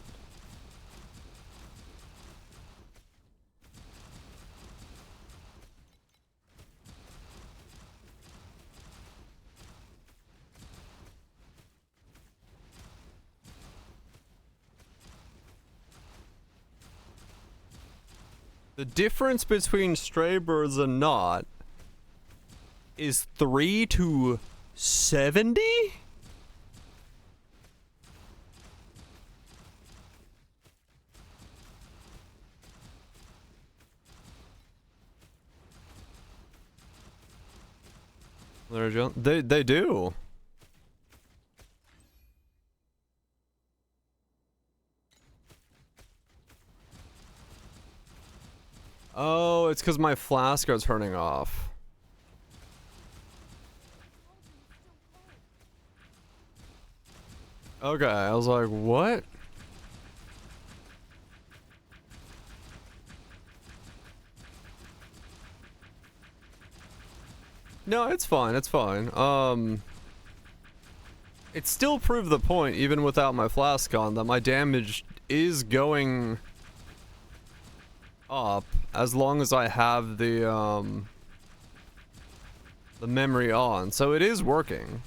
The difference between stray birds and not is 3 to 70? They do. Oh, it's because my flask are turning off. Okay, I was like, what? No, it's fine, it's fine. It still proved the point, even without my flask on, that my damage is going up as long as I have the memory on. So it is working.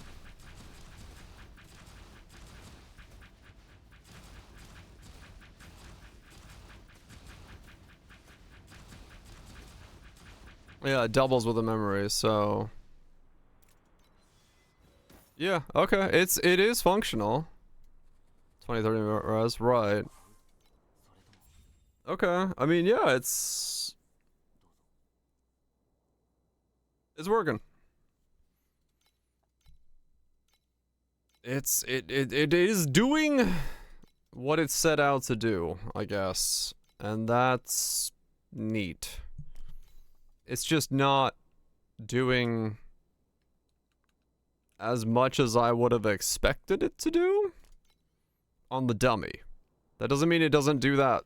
Yeah, it doubles with the memory, so... Yeah, okay, it is functional. 20-30 res, right. Okay, I mean, yeah, it's working. it is doing what it set out to do, I guess. And that's neat. It's just not doing as much as I would have expected it to do on the dummy. That doesn't mean it doesn't do that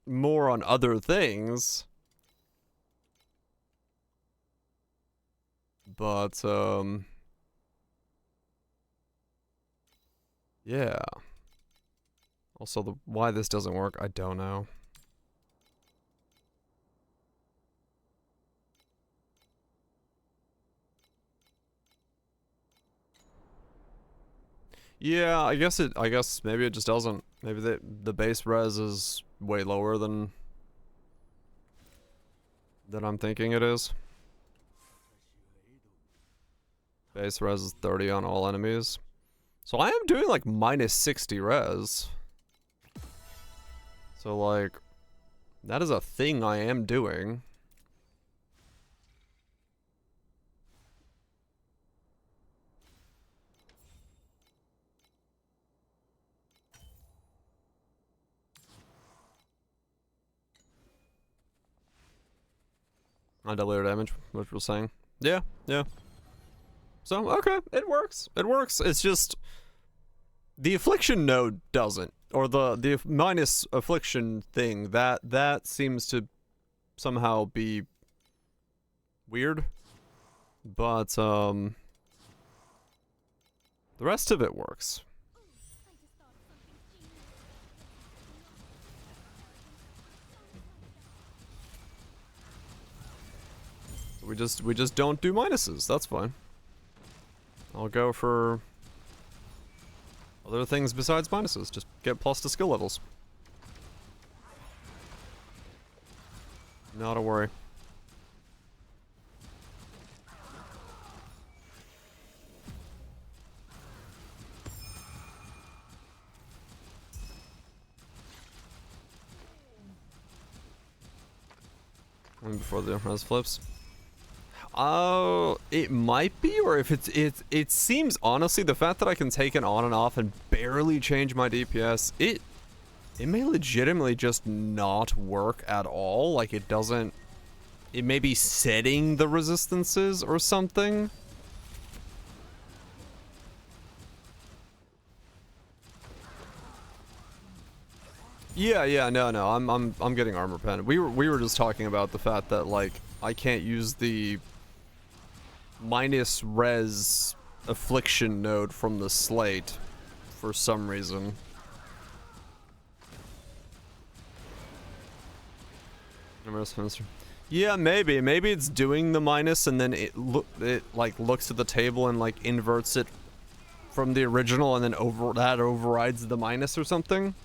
more on other things. But, yeah. Also, why this doesn't work, I don't know. Yeah, I guess maybe it just doesn't. Maybe the base res is way lower than I'm thinking it is. Base res is 30 on all enemies. So I am doing like minus 60 res. So like, that is a thing I am doing. On double damage, which we're saying. Yeah, yeah. So, okay, it works. It works. It's just the affliction node doesn't. Or the minus affliction thing, that seems to somehow be weird. But the rest of it works. We just don't do minuses. That's fine. I'll go for other things besides minuses. Just get plus to skill levels. Not a worry. And before the res flips. Oh, it might be, or if it seems, honestly, the fact that I can take it on and off and barely change my DPS, it may legitimately just not work at all. Like, it doesn't, it may be setting the resistances or something. Yeah, no, I'm getting armor pen. We were just talking about the fact that, like, I can't use the minus res affliction node from the slate for some reason. Yeah, maybe it's doing the minus and then it like looks at the table and like inverts it from the original and then overrides the minus or something.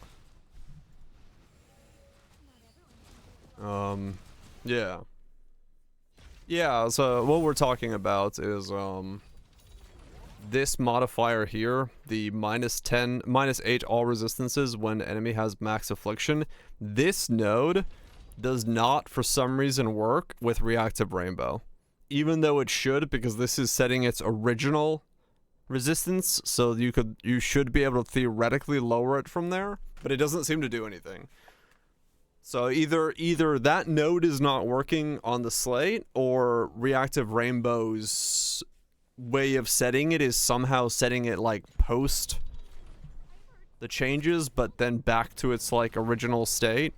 Yeah. Yeah, so what we're talking about is, this modifier here, the minus 8 all resistances when enemy has max affliction. This node does not, for some reason, work with reactive rainbow. Even though it should, because this is setting its original resistance, so you should be able to theoretically lower it from there, but it doesn't seem to do anything. So either that node is not working on the slate, or Reactive Rainbow's way of setting it is somehow setting it like post the changes, but then back to its like original state.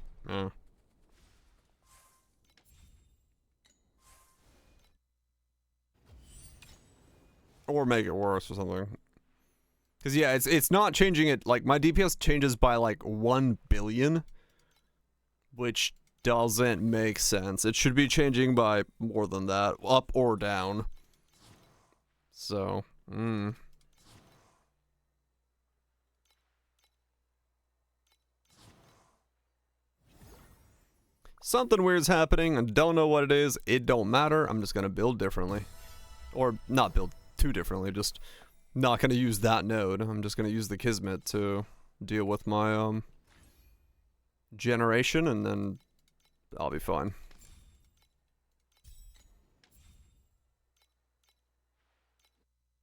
Or make it worse or something. Because yeah, it's not changing it, like my DPS changes by like 1 billion. Which doesn't make sense. It should be changing by more than that, up or down. So, something weird's happening, and don't know what it is. It don't matter. I'm just gonna build differently. Or not build too differently, just not gonna use that node. I'm just gonna use the Kismet to deal with my, generation, and then I'll be fine.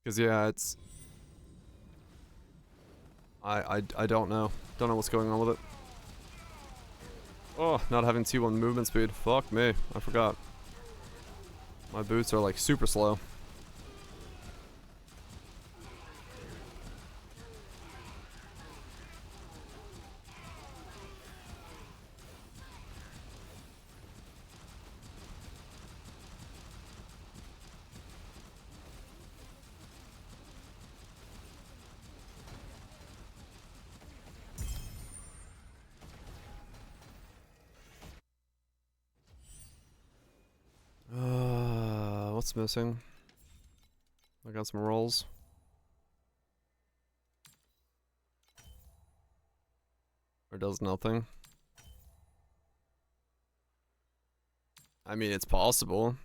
Because yeah, I don't know. Don't know what's going on with it. Oh, not having T1 movement speed. Fuck me. I forgot. My boots are like super slow. What's missing? I got some rolls. Or does nothing. I mean, it's possible.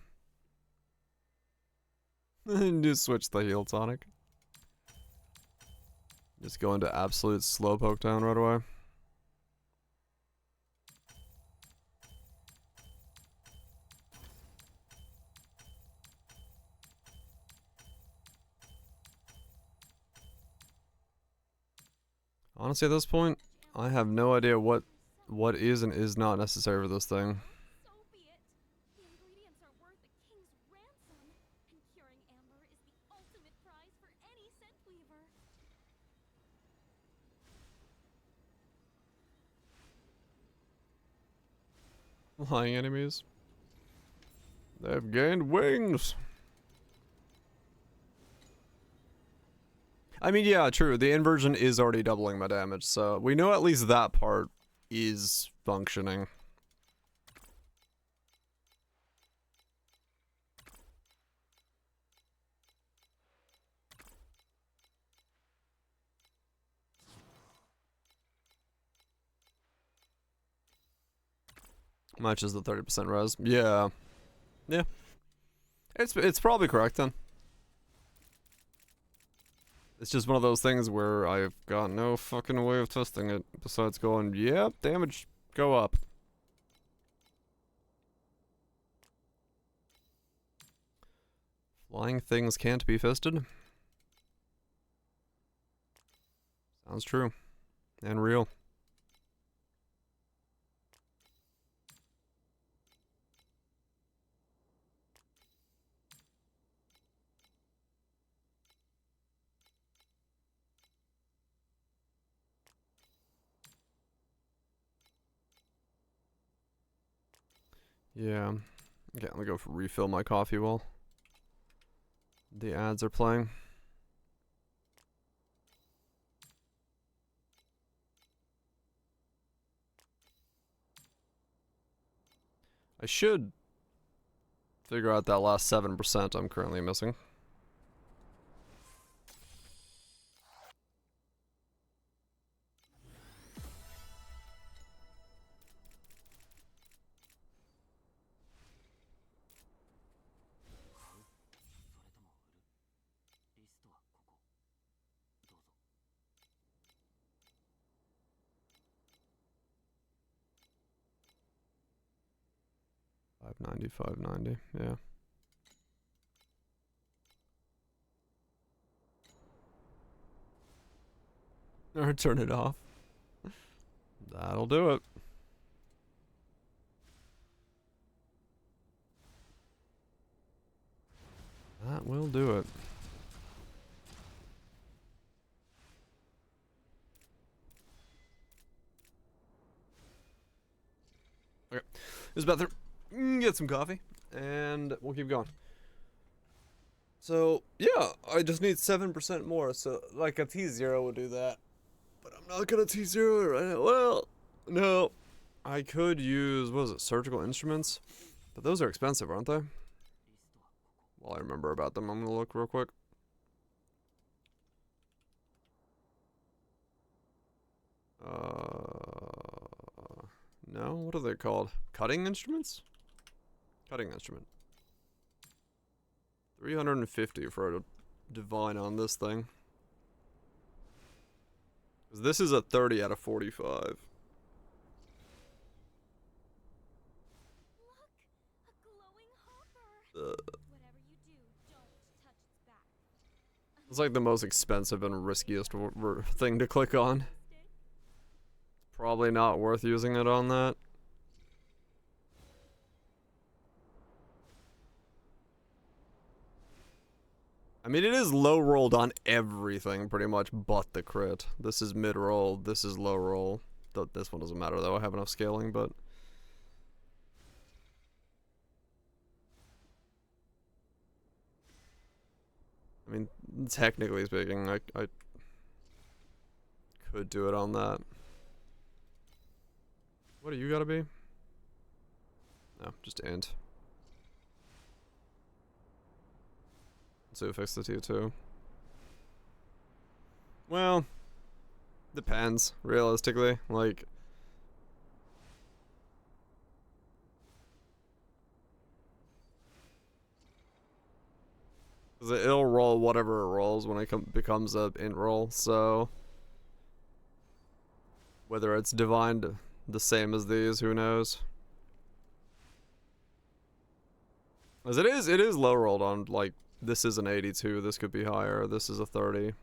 Just switch the heal tonic. Just go into absolute slowpoke down right away. Honestly, at this point, I have no idea what is and is not necessary for this thing. So be it. The ingredients are worth a king's ransom, and curing amber is the ultimate prize for any scent weaver. Flying enemies. They've gained wings. I mean, yeah, true. The inversion is already doubling my damage, so we know at least that part is functioning. Matches the 30% res. Yeah. Yeah. It's probably correct then. It's just one of those things where I've got no fucking way of testing it besides going, yep, damage go up. Flying things can't be fisted. Sounds true. And real. Yeah. Okay, let me go refill my coffee while the ads are playing. I should figure out that last 7% I'm currently missing. $5.90, yeah. Or turn it off. That'll do it. That will do it. Okay. This is bathroom. Get some coffee. And we'll keep going. So, yeah, I just need 7% more. So, like a T0 would do that. But I'm not gonna T0 it right now. Well, no. I could use, what is it, surgical instruments? But those are expensive, aren't they? While I remember about them, I'm gonna look real quick. No, what are they called? Cutting instruments? Cutting instrument. 350 for a divine on this thing. This is a 30 out of 45. Look, a glowing hopper. Whatever you do, don't touch its back. It's like the most expensive and riskiest thing to click on. Probably not worth using it on that. I mean, it is low rolled on everything pretty much but the crit. This is mid roll, this is low roll. This one doesn't matter though, I have enough scaling, but... I mean, technically speaking, I could do it on that. What do you gotta be? No, just int. So fix the T2. Well, depends, realistically. Like, it'll roll whatever it rolls when it becomes a int roll, so whether it's divined the same as these, who knows? As it is low rolled on, like, this is an 82, this could be higher, this is a 30.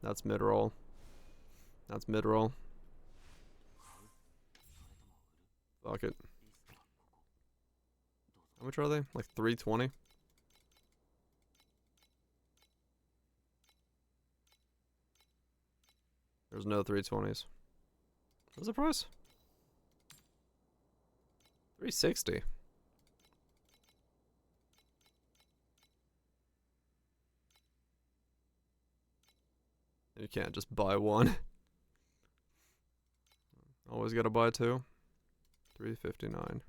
That's mid roll. That's mid roll. Fuck it. How much are they? Like 320? There's no 320s. What's the price? 360. You can't just buy one. Always gotta buy two. 359.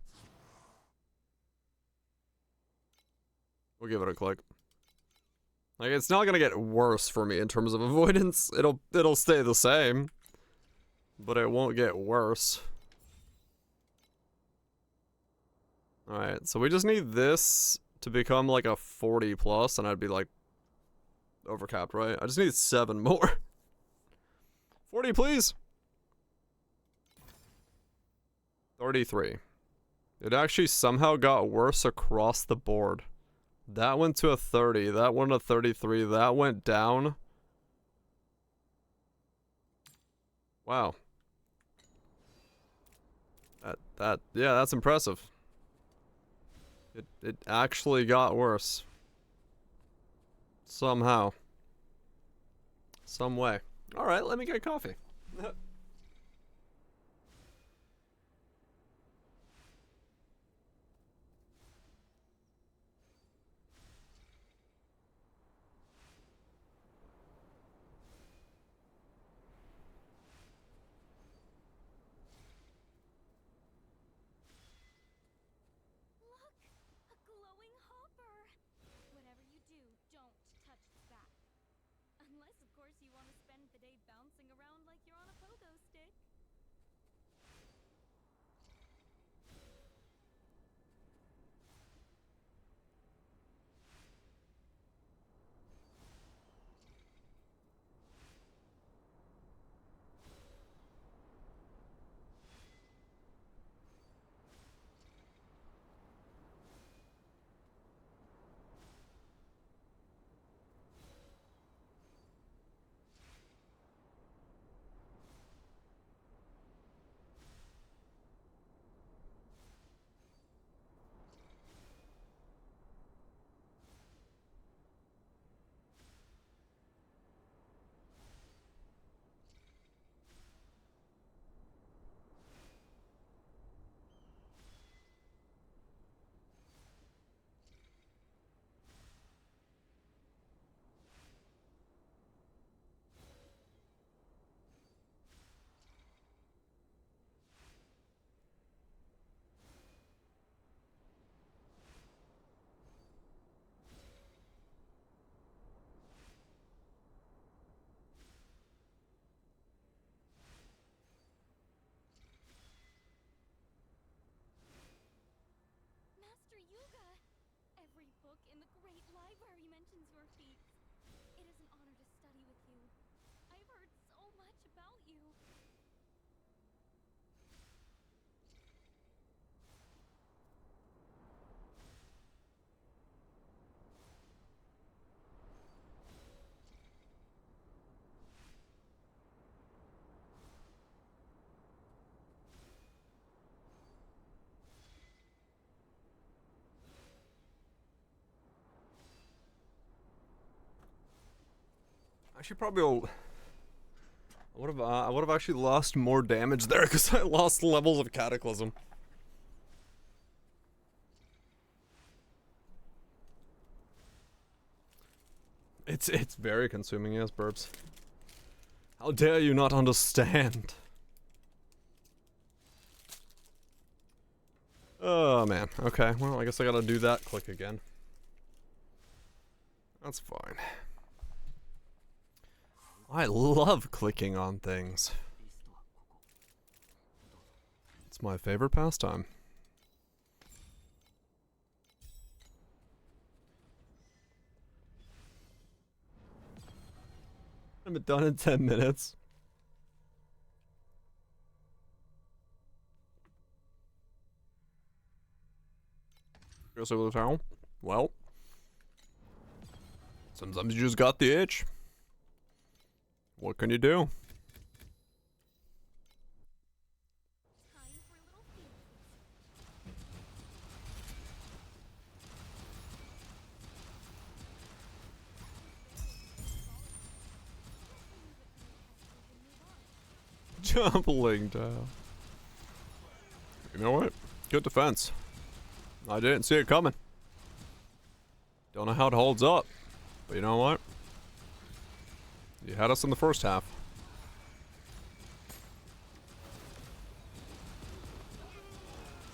We'll give it a click. Like, it's not gonna get worse for me in terms of avoidance. It'll stay the same, but it won't get worse. Alright, so we just need this to become like a 40 plus, and I'd be like overcapped, right? I just need 7 more. 40, please. 33. It actually somehow got worse across the board. That went to a 30, that went to 33, that went down. Wow. Yeah, that's impressive. It actually got worse. Somehow. Some way. Alright, let me get coffee. A glowing hopper! Whatever you do, don't touch that. Unless, of course, you want to spend the day bouncing around like I should probably. I would have actually lost more damage there because I lost levels of Cataclysm. It's very consuming, yes, Burbs. How dare you not understand? Oh man, okay, well I guess I gotta do that click again. That's fine. I love clicking on things. It's my favorite pastime. I'm done in 10 minutes. Guess over the towel. Well, sometimes you just got the itch. What can you do? Time for a little feelings. Jumbling down. You know what? Good defense. I didn't see it coming. Don't know how it holds up. But you know what? You had us in the first half.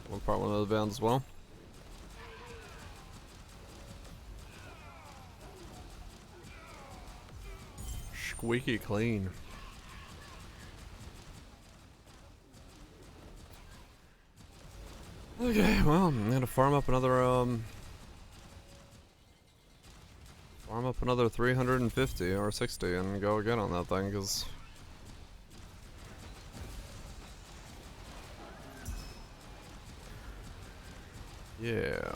One part one of the bands as well. Squeaky clean. Okay, well, I'm gonna farm up another 350 or 60 and go again on that thing, because yeah.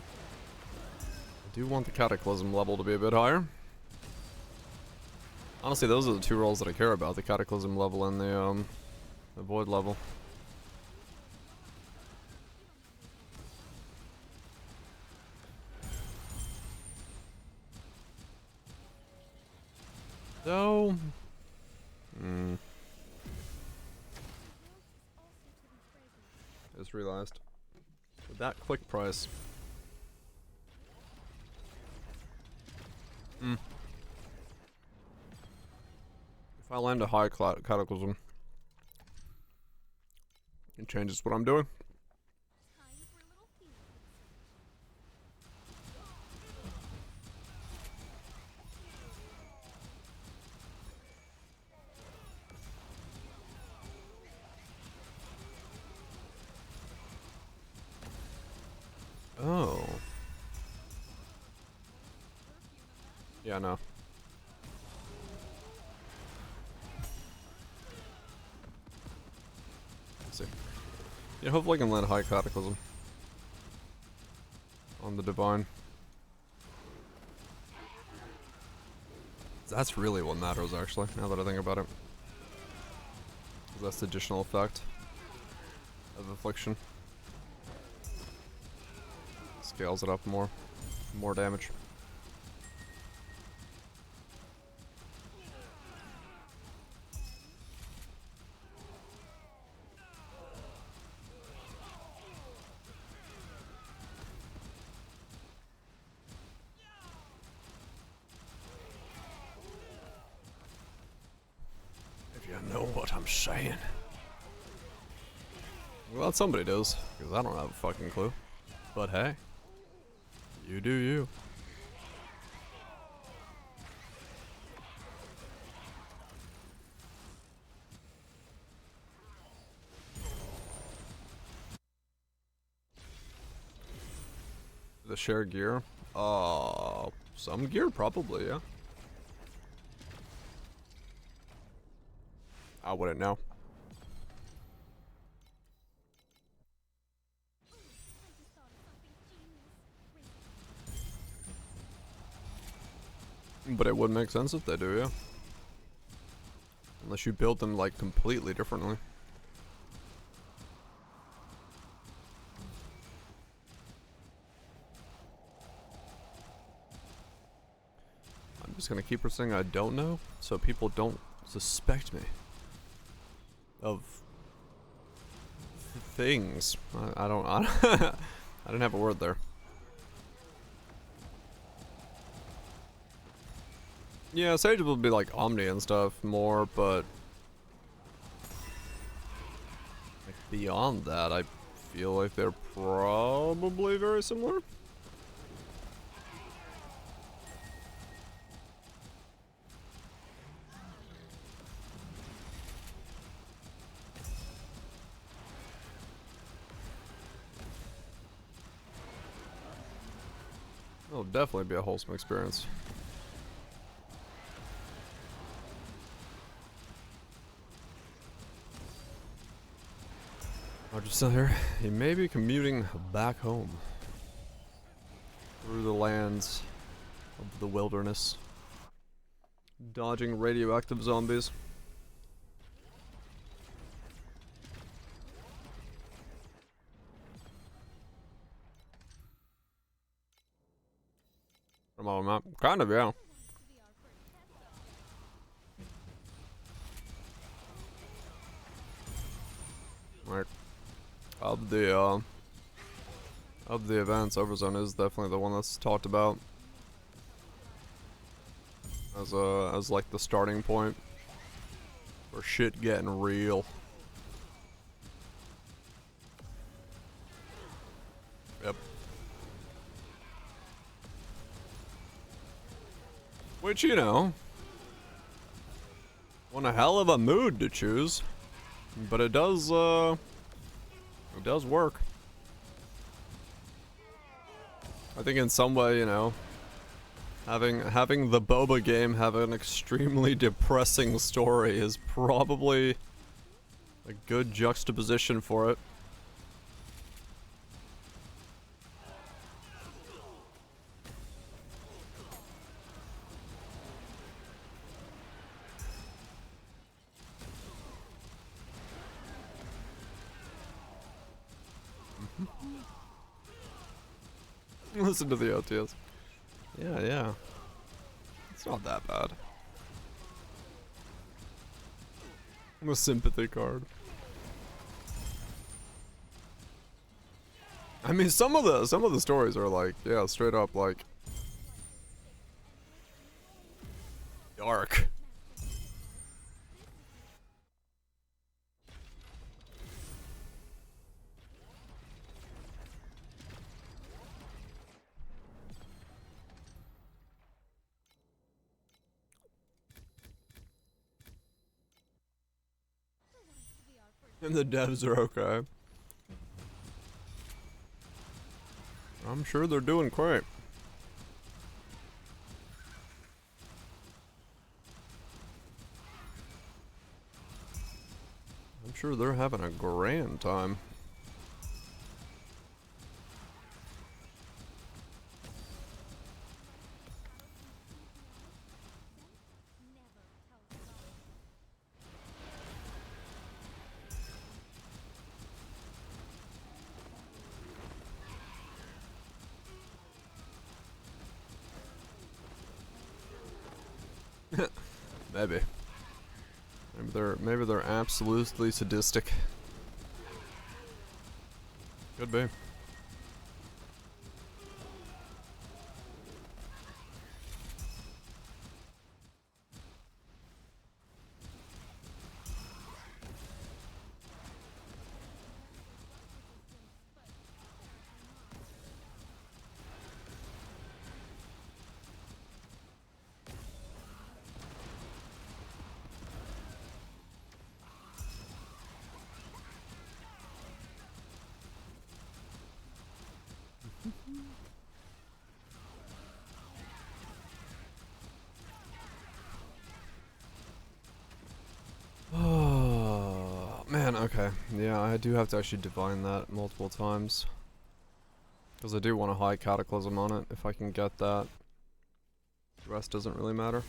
I do want the Cataclysm level to be a bit higher. Honestly, those are the two roles that I care about, the Cataclysm level and the Void level. So, just realized with that click price. If I land a high Cataclysm, it changes what I'm doing. Time for a little feelings. Oh. Yeah, no. Let's see. Yeah, hopefully I can land a high Cataclysm on the Divine. That's really what matters, actually, now that I think about it. 'Cause that's the additional effect of Affliction. Scales it up more. More damage. If you know what I'm saying. Well, somebody does, because I don't have a fucking clue. But hey, you do you. The share gear? Some gear probably, yeah. I wouldn't know. I just thought of something genius. But it would make sense if they do, yeah. Unless you build them like completely differently. just gonna keep saying I don't know, so people don't suspect me of things. I don't. I didn't have a word there. Yeah, Sage will be like Omni and stuff more, but like beyond that, I feel like they're probably very similar. It'll definitely be a wholesome experience. I'll just sit here. He may be commuting back home through the lands of the wilderness, dodging radioactive zombies. Come on, man. Kind of, yeah. Like, of the events, Overzone is definitely the one that's talked about as like the starting point for shit getting real. Yep. Which, you know, one a hell of a mood to choose, but it does work. I think in some way, you know, having the boba game have an extremely depressing story is probably a good juxtaposition for it. Listen to the OTS. Yeah, yeah. It's not that bad. I'm a sympathy card. I mean, some of the stories are like, yeah, straight up like dark. And the devs are okay. I'm sure they're doing great. I'm sure they're having a grand time. Maybe. Maybe they're absolutely sadistic. Could be. Oh, man, okay. Yeah, I do have to actually divine that multiple times. Because I do want a high cataclysm on it, if I can get that. The rest doesn't really matter.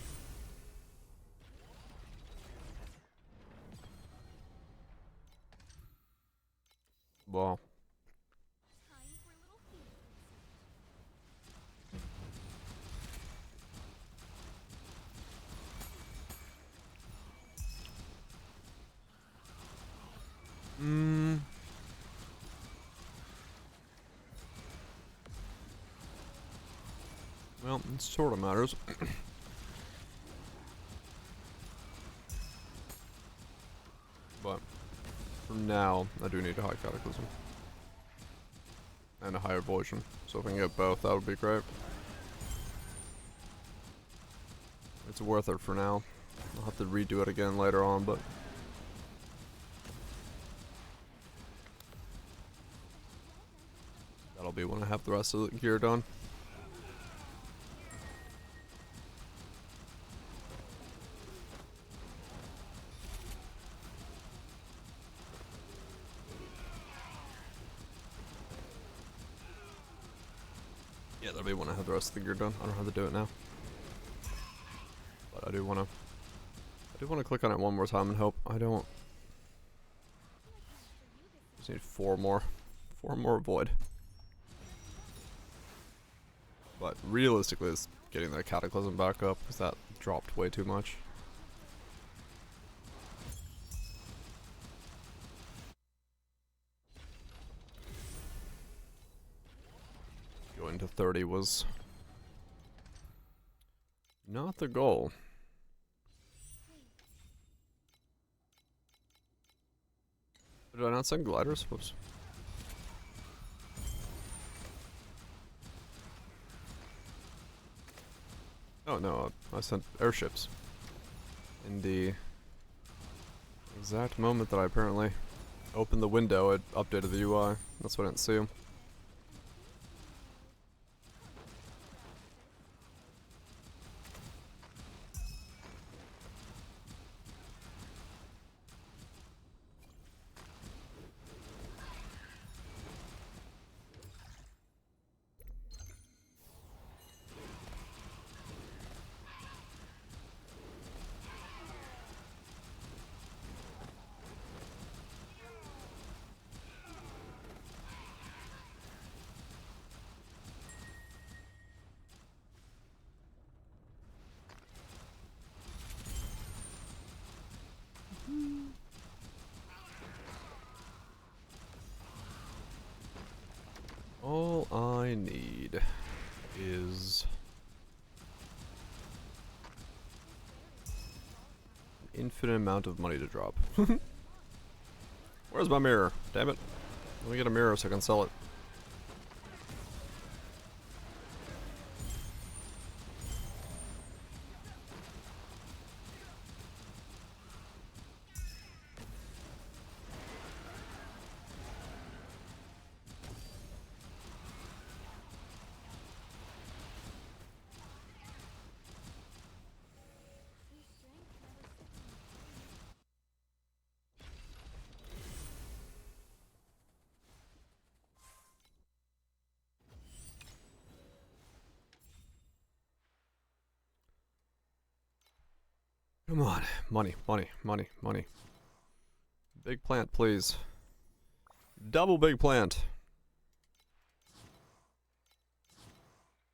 Wow. Well, it sort of matters. But for now, I do need a high cataclysm. And a higher evolution. So if I can get both, that would be great. It's worth it for now. I'll have to redo it again later on, but... that'll be when I have the rest of the gear done. Yeah, that'll be when I have the rest of the gear done. I don't have to do it now. But I do wanna click on it one more time and hope I don't. Just need 4 more. 4 more Void. But realistically, it's getting that Cataclysm back up, because that dropped way too much. Going to 30 was not the goal. Did I not send gliders? Whoops. Oh no, I sent airships. In the exact moment that I apparently opened the window, it updated the UI. That's why I didn't see them. All I need is an infinite amount of money to drop. Where's my mirror? Damn it. Let me get a mirror so I can sell it. Come on. Money, money, money, money. Big plant, please. Double big plant.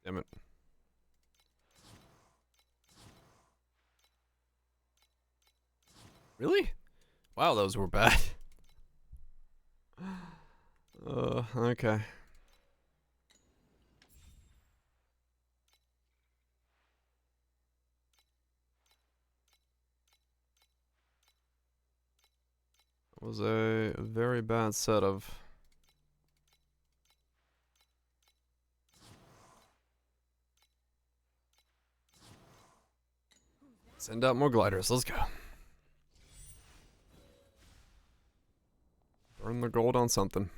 Damn it. Really? Wow, those were bad. Okay. Was a very bad set of... Send out more gliders, let's go. Burn the gold on something.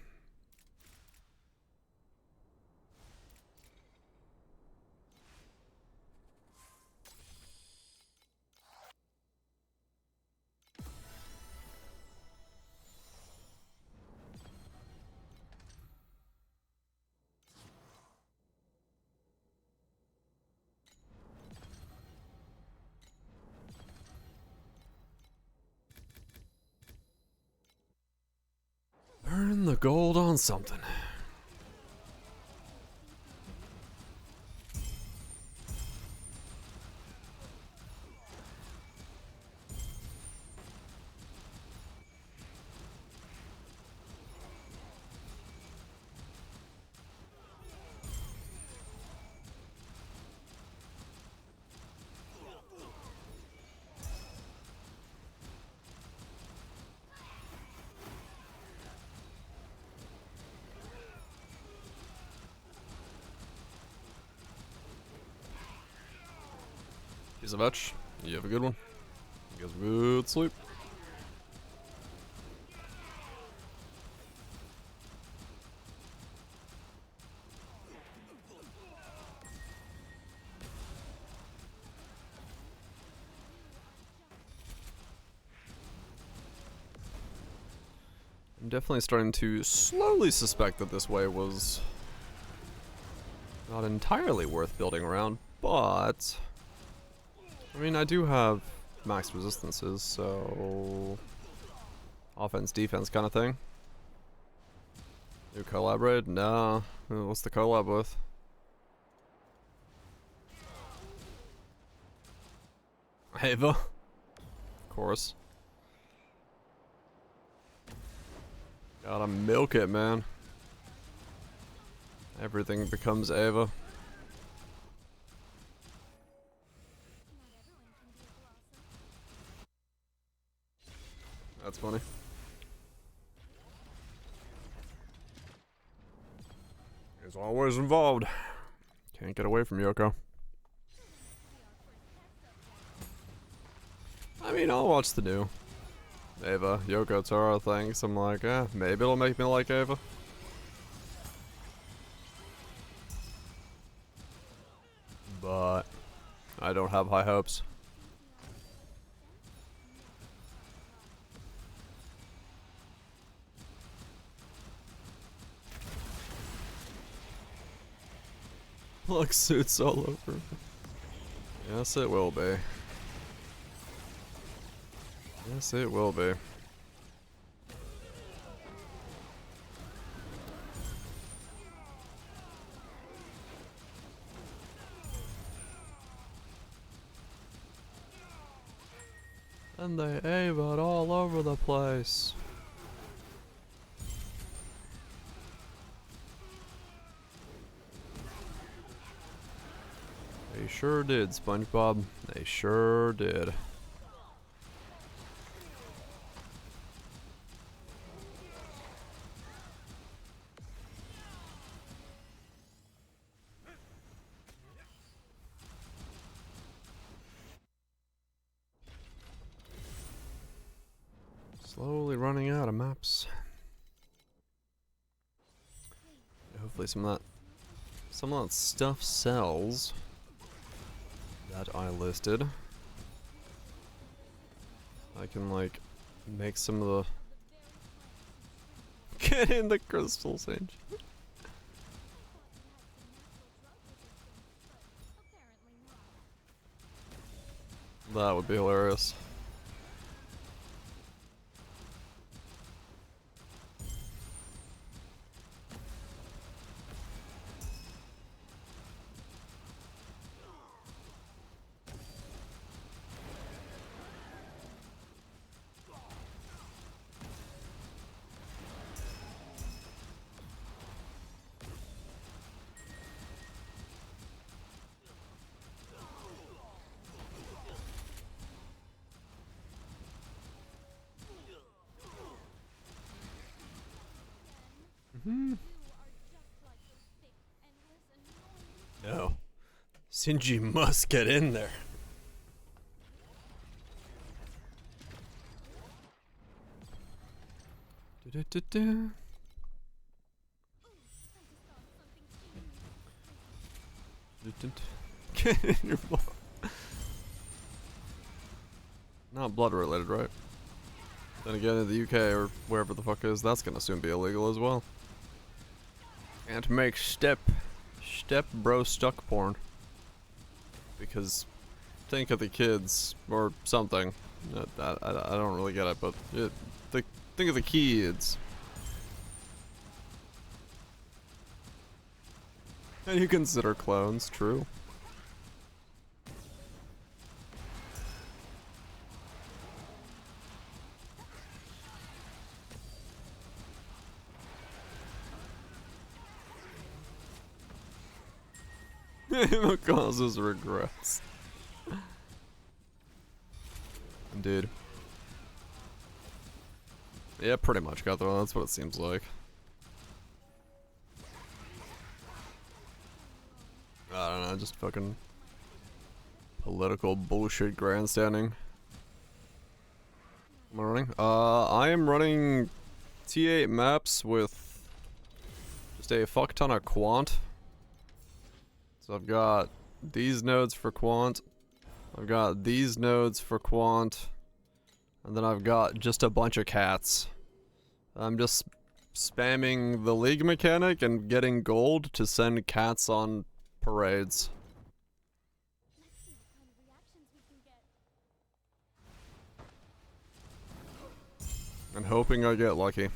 Burn the gold on something. Peace of etch. You have a good one. You guys have a good sleep. I'm definitely starting to slowly suspect that this way was not entirely worth building around, but I mean, I do have max resistances, so offense, defense kind of thing. New collaborate? No. What's the collab with? Ava. Of course. Gotta milk it, man. Everything becomes Ava. That's funny. He's always involved. Can't get away from Yoko. I mean, I'll watch the new Ava, Yoko Taro things. I'm like, maybe it'll make me like Ava. But I don't have high hopes. Look, suits all over. Yes, it will be. Yes, it will be. And they Ava all over the place. They sure did, SpongeBob. They sure did. Slowly running out of maps. Hopefully some of that stuff sells that I listed. I can like make some of the get in the crystal sage. That would be hilarious. No. Shinji must get in there. Get in your blood. Not blood related, right? Then again, in the UK or wherever the fuck is, that's gonna soon be illegal as well. Can't make step bro stuck porn. Because think of the kids or something. I don't really get it, but think of the kids. And you consider clones, true. It causes regrets. Indeed. Yeah, pretty much, Cutthroat. That's what it seems like. I don't know, just fucking Political bullshit grandstanding. Am I running? I am running T8 maps with just a fuck ton of quant. So I've got these nodes for quant. I've got these nodes for quant. And then I've got just a bunch of cats. I'm just spamming the league mechanic and getting gold to send cats on parades. Let's see what kind of reactions we can get. And hoping I get lucky.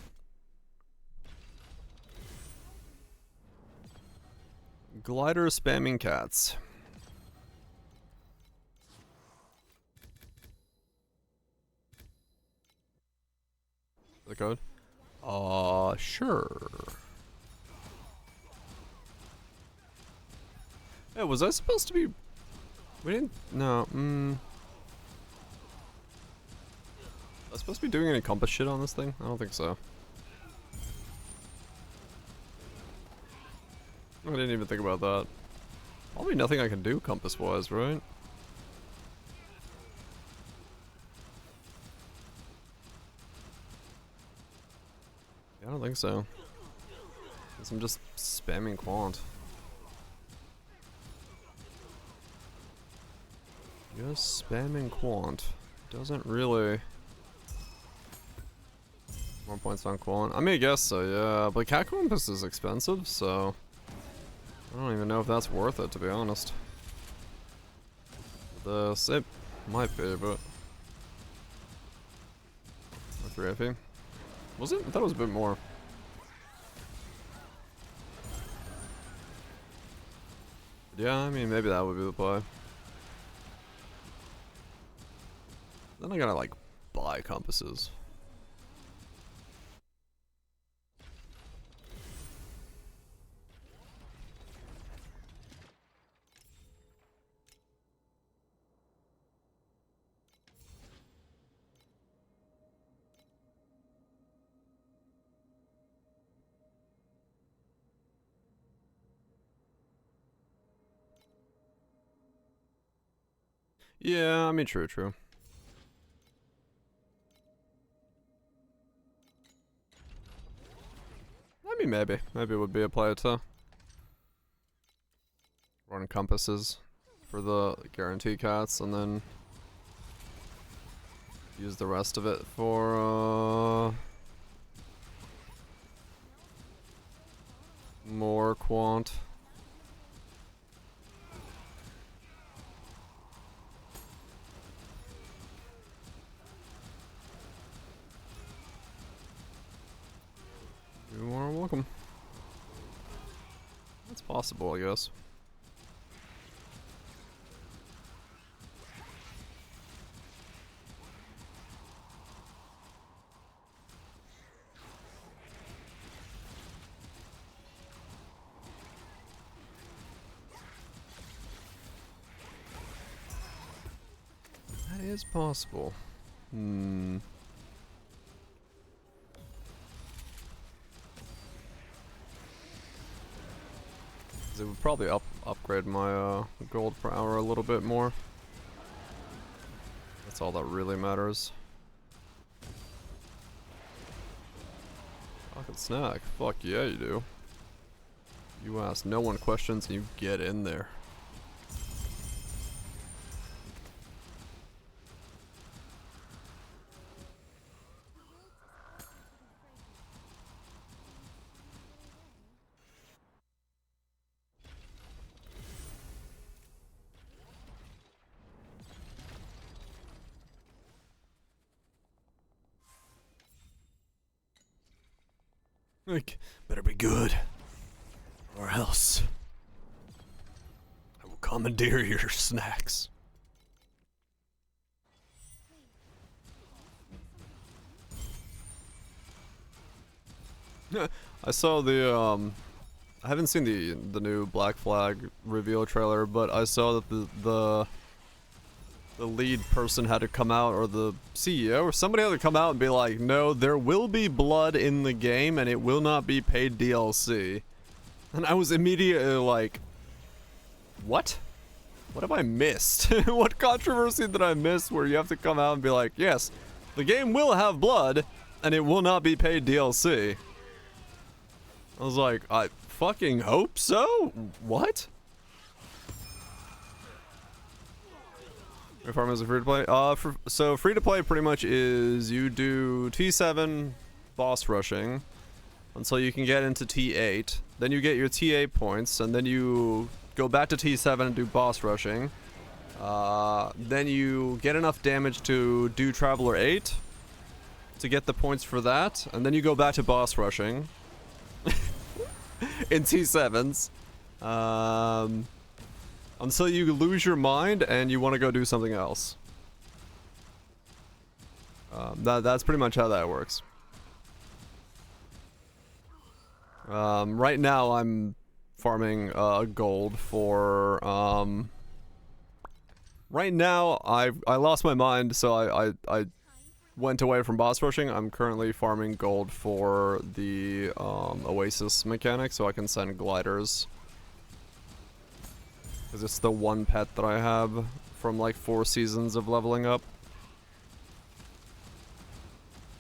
Glider spamming cats. The code? Sure. Yeah, was I supposed to be... We didn't... No, Was I supposed to be doing any compass shit on this thing? I don't think so. I didn't even think about that. Probably nothing I can do compass-wise, right? Yeah, I don't think so. Guess I'm just spamming quant. Just spamming quant. Doesn't really... More points on quant. I mean, I guess so, yeah. But cat compass is expensive, so... I don't even know if that's worth it, to be honest. This, it might be, but... 3 AP. Was it? I thought it was a bit more. Yeah, I mean, maybe that would be the play. Then I gotta, like, buy compasses. Yeah, I mean, true. I mean, maybe it would be a play to run compasses for the guarantee cats, and then use the rest of it for more quant. You are welcome. That's possible, I guess. That is possible. It would probably upgrade my gold per hour a little bit more. That's all that really matters. Pocket snack. Fuck yeah, you do. You ask no one questions and you get in there. Like, better be good, or else I will commandeer your snacks. I saw the I haven't seen the new Black Flag reveal trailer, but I saw that the lead person had to come out, or the CEO or somebody had to come out and be like, no, there will be blood in the game and it will not be paid DLC. And I was immediately like, what? What have I missed? What controversy did I miss where you have to come out and be like, yes, the game will have blood, and it will not be paid DLC? I was like, I fucking hope so? What? Your farm is a free-to-play? So free-to-play pretty much is you do T7 boss rushing until you can get into T8. Then you get your T8 points, and then you go back to T7 and do boss rushing. Then you get enough damage to do Traveler 8 to get the points for that, and then you go back to boss rushing in T7s. Until you lose your mind and you want to go do something else. That's pretty much how that works. Right now I'm farming gold for right now I lost my mind, so I went away from boss rushing. I'm currently farming gold for the Oasis mechanic, so I can send gliders. Because it's the one pet that I have from like 4 seasons of leveling up.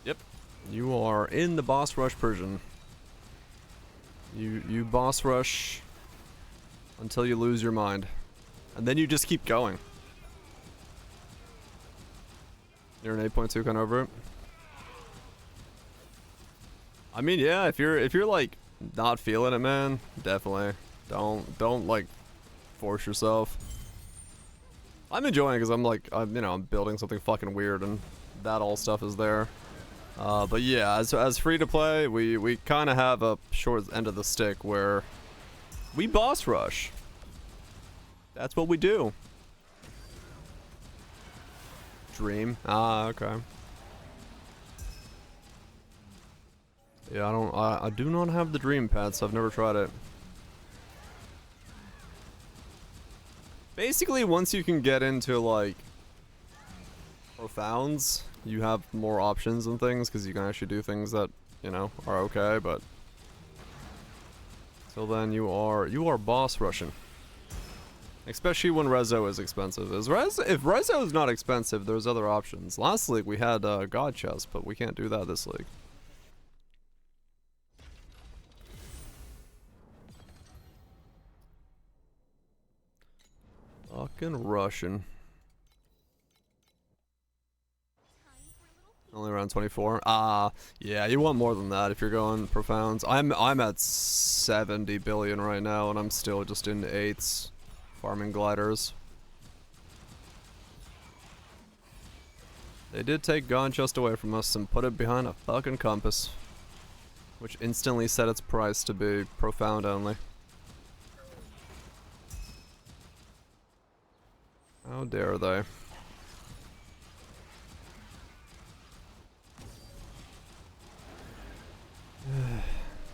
Yep. You are in the boss rush prison. You boss rush until you lose your mind. And then you just keep going. You're an 8.2 kind of over it. I mean, yeah, if you're like not feeling it, man, definitely don't like force yourself. I'm enjoying it because I'm building something fucking weird, and that all stuff is there. But yeah, as free to play, we kind of have a short end of the stick where we boss rush. That's what we do. Dream. Ah, okay. Yeah, I do not have the dream pet, so I've never tried it. Basically, once you can get into, like, profounds, you have more options and things, because you can actually do things that, you know, are okay, but... Till then, you are boss rushing. Especially when Rezo is expensive. If Rezo is not expensive, there's other options. Last league, we had God Chest, but we can't do that this league. Fucking Russian. Only around 24. Yeah, you want more than that if you're going profounds. I'm at 70 billion right now, and I'm still just in 8s, farming gliders. They did take God Chest away from us and put it behind a fucking compass, which instantly set its price to be profound only. How dare they?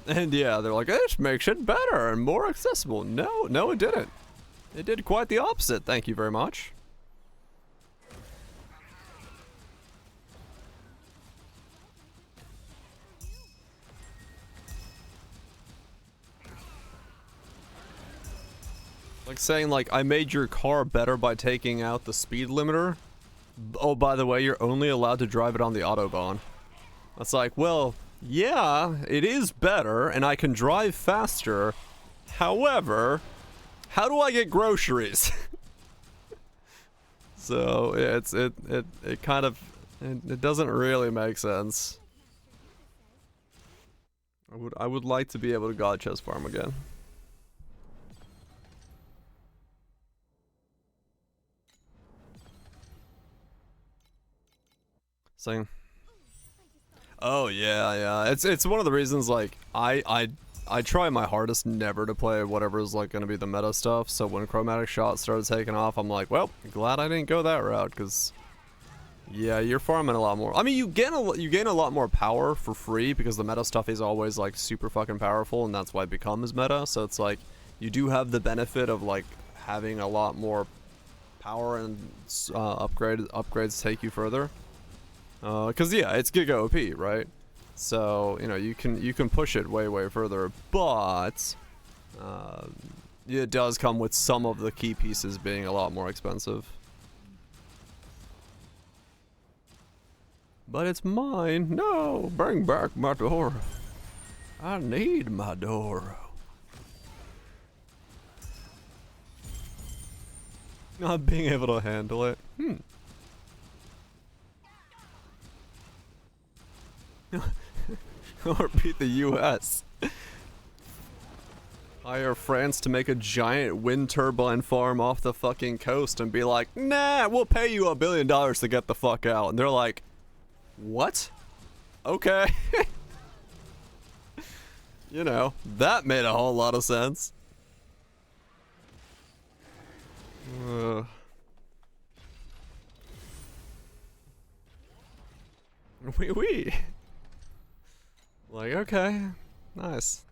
And yeah, they're like, this makes it better and more accessible. No, it didn't. It did quite the opposite. Thank you very much. Like saying, like, I made your car better by taking out the speed limiter. Oh, by the way, you're only allowed to drive it on the Autobahn. That's like, well, yeah, it is better, and I can drive faster. However, how do I get groceries? So, yeah, it kind of, it doesn't really make sense. I would like to be able to God Chest farm again. Saying, oh yeah, it's one of the reasons, like, I try my hardest never to play whatever is like gonna be the meta stuff. So when Chromatic Shot started taking off, I'm like, well, glad I didn't go that route, because yeah, you're farming a lot more. I mean, you gain a lot more power for free because the meta stuff is always like super fucking powerful, and that's why it becomes meta. So it's like you do have the benefit of like having a lot more power, and upgrades take you further. Cause yeah, it's Giga OP, right? So, you know, you can push it way further, but it does come with some of the key pieces being a lot more expensive. But it's mine. No, bring back my door. I need my door. Not being able to handle it. Or beat the US. Hire France to make a giant wind turbine farm off the fucking coast and be like, nah, we'll pay you $1 billion to get the fuck out. And they're like, what? Okay. You know, that made a whole lot of sense. Wee. Like, okay. Nice.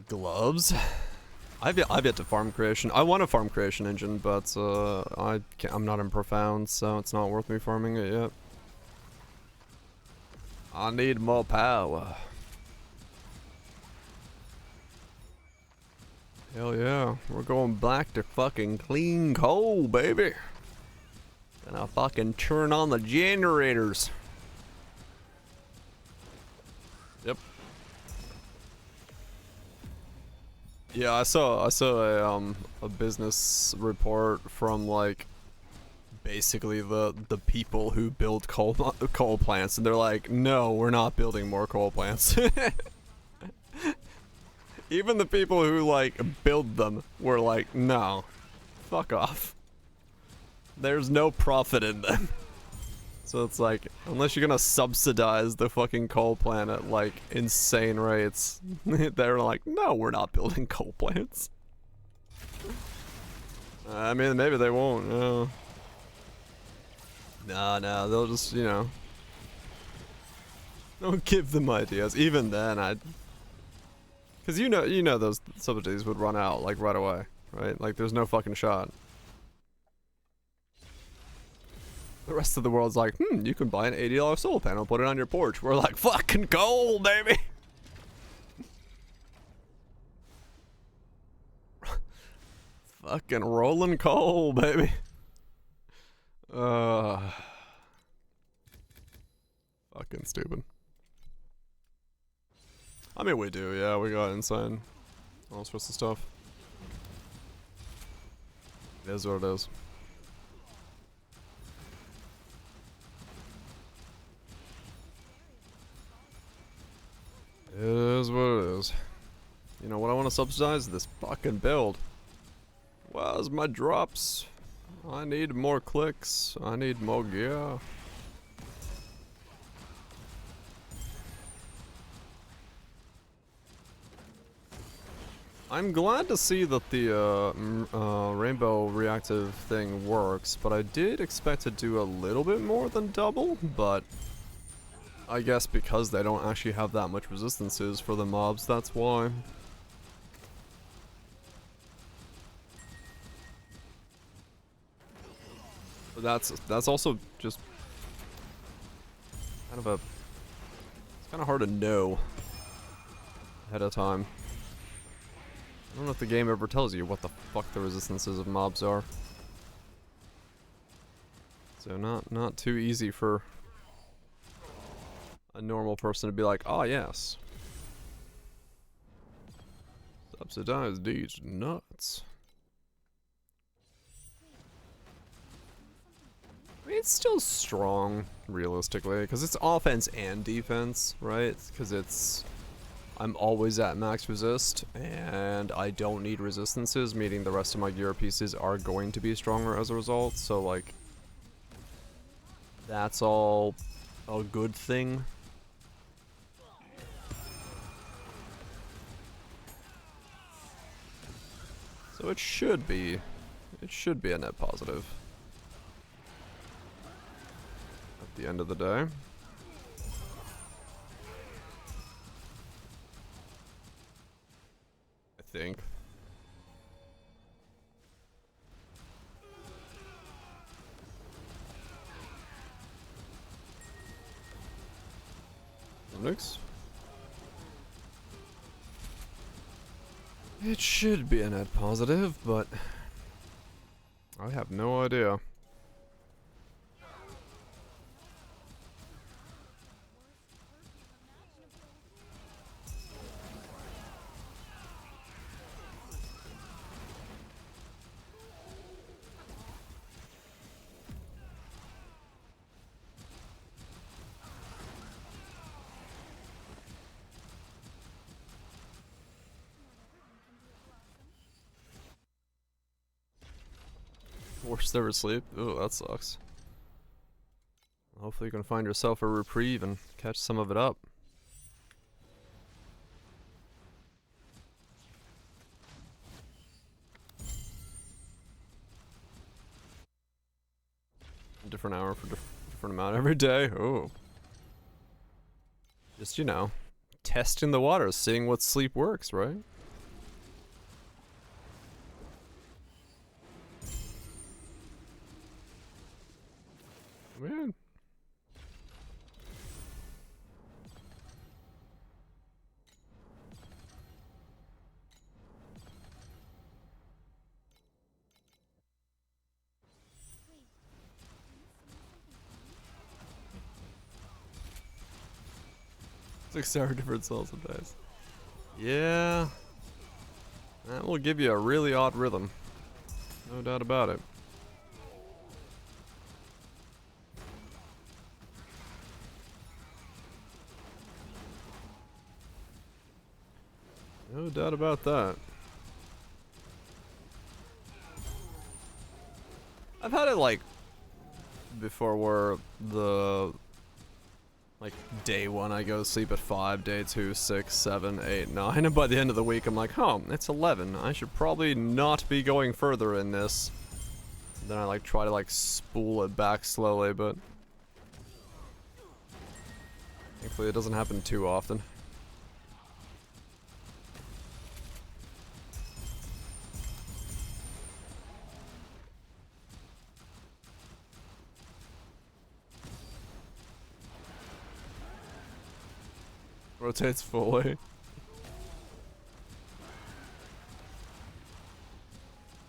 Gloves? I've yet to farm creation. I want a farm creation engine, but I'm not in profound, so it's not worth me farming it yet. I need more power. Hell yeah, we're going back to fucking clean coal, baby. And I'll fucking turn on the generators. Yep. Yeah, I saw a business report from like basically the people who build coal plants, and they're like, no, we're not building more coal plants. Even the people who like build them were like, no, fuck off. There's no profit in them. So it's like, unless you're gonna subsidize the fucking coal plant at like insane rates, they're like, no, we're not building coal plants. I mean, maybe they won't. No, no, they'll just, you know, don't give them ideas. Even then, because you know those subsidies would run out like right away, right? Like, there's no fucking shot. The rest of the world's like, you can buy an $80 solar panel, put it on your porch. We're like, fucking coal, baby! Fucking rolling coal, baby. Fucking stupid. I mean, we do, yeah, we got insane. All sorts of stuff. It is what it is. It is what it is. You know what I want to subsidize? This fucking build. Where's my drops? I need more clicks. I need more gear. I'm glad to see that the rainbow reactive thing works, but I did expect to do a little bit more than double, but I guess because they don't actually have that much resistances for the mobs, that's why. But that's also just kind of it's kind of hard to know ahead of time. I don't know if the game ever tells you what the fuck the resistances of mobs are. So not too easy for a normal person to be like, oh yes, subsidize these nuts. I mean, it's still strong, realistically, because it's offense and defense, right? Because I'm always at max resist, and I don't need resistances, meaning the rest of my gear pieces are going to be stronger as a result, so like, that's all a good thing. So it should be a net positive at the end of the day. I think. Next. It should be a net positive, but I have no idea. Worst ever sleep? Ooh, that sucks. Hopefully you can find yourself a reprieve and catch some of it up. Different hour for different amount every day. Oh. Just, you know, testing the waters, seeing what sleep works, right? Man. Six hour different cells sometimes. Yeah. That will give you a really odd rhythm. No doubt about it. No doubt about that. I've had it like before where the like day 1 I go to sleep at 5, day 2, 6, 7, 8, 9, and by the end of the week I'm like, oh, it's 11. I should probably not be going further in this. Then I like try to like spool it back slowly, but thankfully it doesn't happen too often. Rotates fully.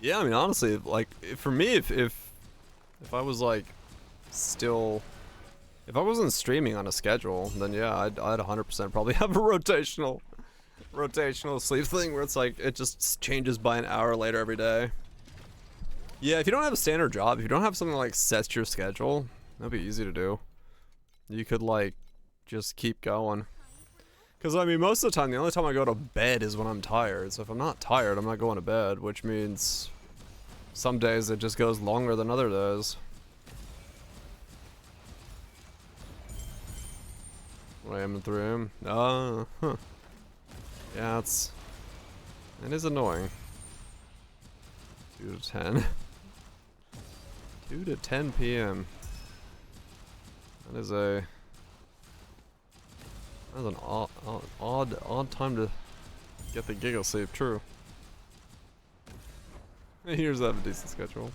Yeah, I mean, honestly, like, for me, if I was, like, still... If I wasn't streaming on a schedule, then yeah, I'd 100% probably have a rotational sleep thing where it's like, it just changes by an hour later every day. Yeah, if you don't have a standard job, if you don't have something like sets your schedule, that'd be easy to do. You could, like, just keep going. Because, I mean, most of the time, the only time I go to bed is when I'm tired. So if I'm not tired, I'm not going to bed, which means some days it just goes longer than other days. What I am at 3 AM? Huh. Yeah, it is annoying. 2 to 10. 2 to 10 PM. That is a... That's an odd time to get the giggle sleep, true. Here's that a decent schedule.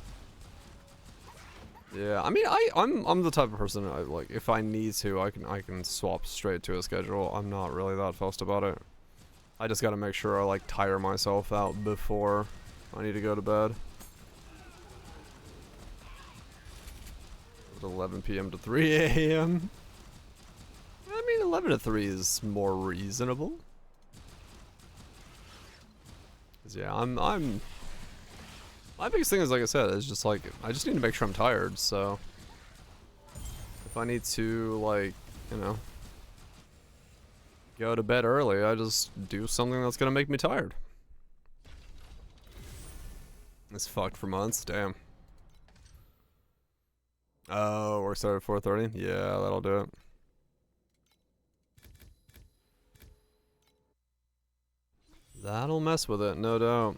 Yeah, I mean, I'm the type of person like if I need to, I can swap straight to a schedule. I'm not really that fussed about it. I just gotta make sure I like tire myself out before I need to go to bed. 11 PM to 3 AM. I mean, 11 to 3 is more reasonable. 'Cause yeah, my biggest thing is, like I said, is just like, I just need to make sure I'm tired, so. If I need to, like, you know, go to bed early, I just do something that's gonna make me tired. It's fucked for months, damn. Oh, work started at 4:30? Yeah, that'll do it. That'll mess with it, no doubt.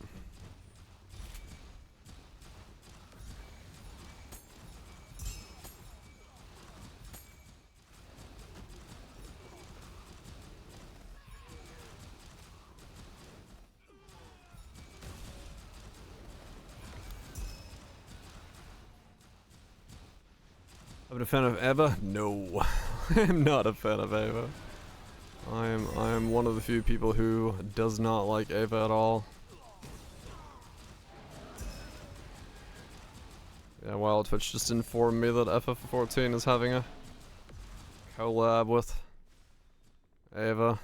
I'm a fan of Eva? No. I'm not a fan of Eva. I am one of the few people who does not like Eva at all. Yeah, Wild Twitch just informed me that FF14 is having a collab with Ava.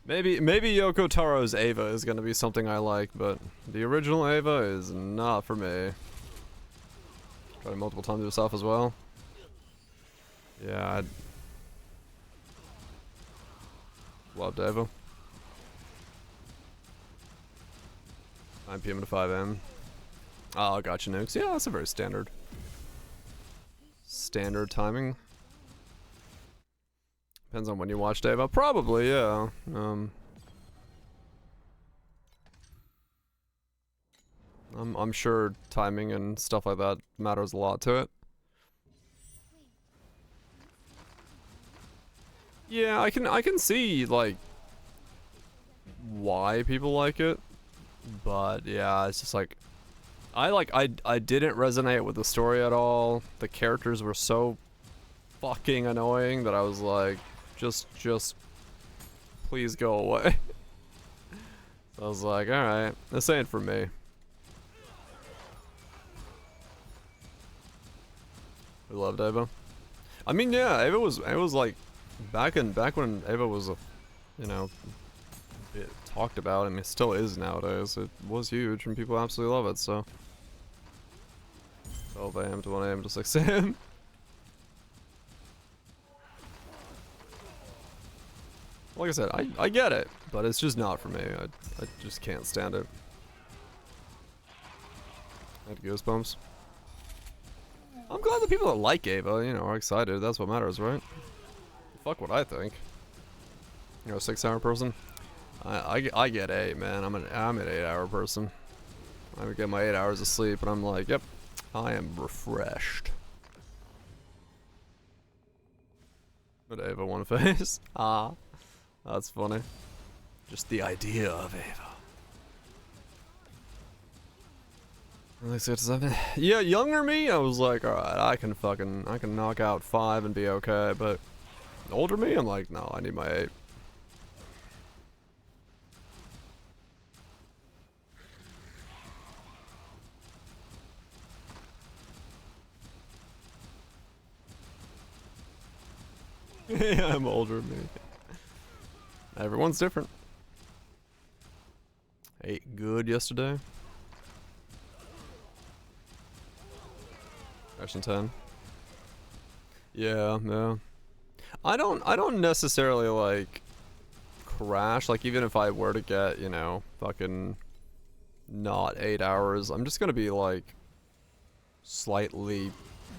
Maybe Yoko Taro's Ava is gonna be something I like, but the original Ava is not for me. Tried it multiple times yourself as well. Yeah, I loved Ava. 9 PM to 5 AM. Oh, gotcha, nukes. Yeah, that's a very standard timing. Depends on when you watched Ava. Probably, yeah. I'm sure timing and stuff like that matters a lot to it. Yeah, I can see like why people like it, but yeah, it's just like I didn't resonate with the story at all. The characters were so fucking annoying that I was like, just please go away. So I was like, alright, this ain't for me. We loved Ava. I mean, yeah, Ava was like back when Ava was, you know, a bit talked about. I mean, it still is nowadays. It was huge and people absolutely love it. So 12 AM to 1 AM to 6 AM. Like I said, I get it, but it's just not for me. I just can't stand it. I had goosebumps. I'm glad the people that like Ava, you know, are excited. That's what matters, right? Fuck what I think. You're a 6-hour person. I get 8, man. I'm an 8-hour person. I would get my 8 hours of sleep, and I'm like, yep, I am refreshed. But Ava one face. Ah, that's funny. Just the idea of Ava. Yeah, younger me, I was like, alright, I can knock out 5 and be okay, but older me, I'm like, no, I need my 8. Yeah, I'm older me. Everyone's different. 8 good yesterday. Action 10. Yeah, yeah. I don't necessarily like crash, like even if I were to get, you know, fucking not 8 hours, I'm just gonna be like slightly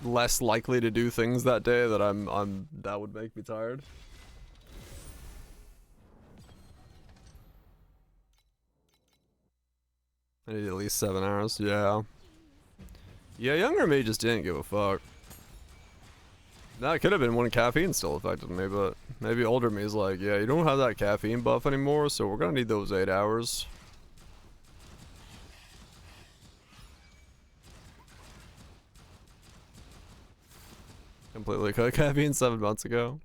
less likely to do things that day that that would make me tired. I need at least 7 hours, yeah. Yeah, younger me just didn't give a fuck. That could have been when caffeine still affected me, but maybe older me's like, yeah, you don't have that caffeine buff anymore, so we're gonna need those 8 hours. Completely cut caffeine 7 months ago.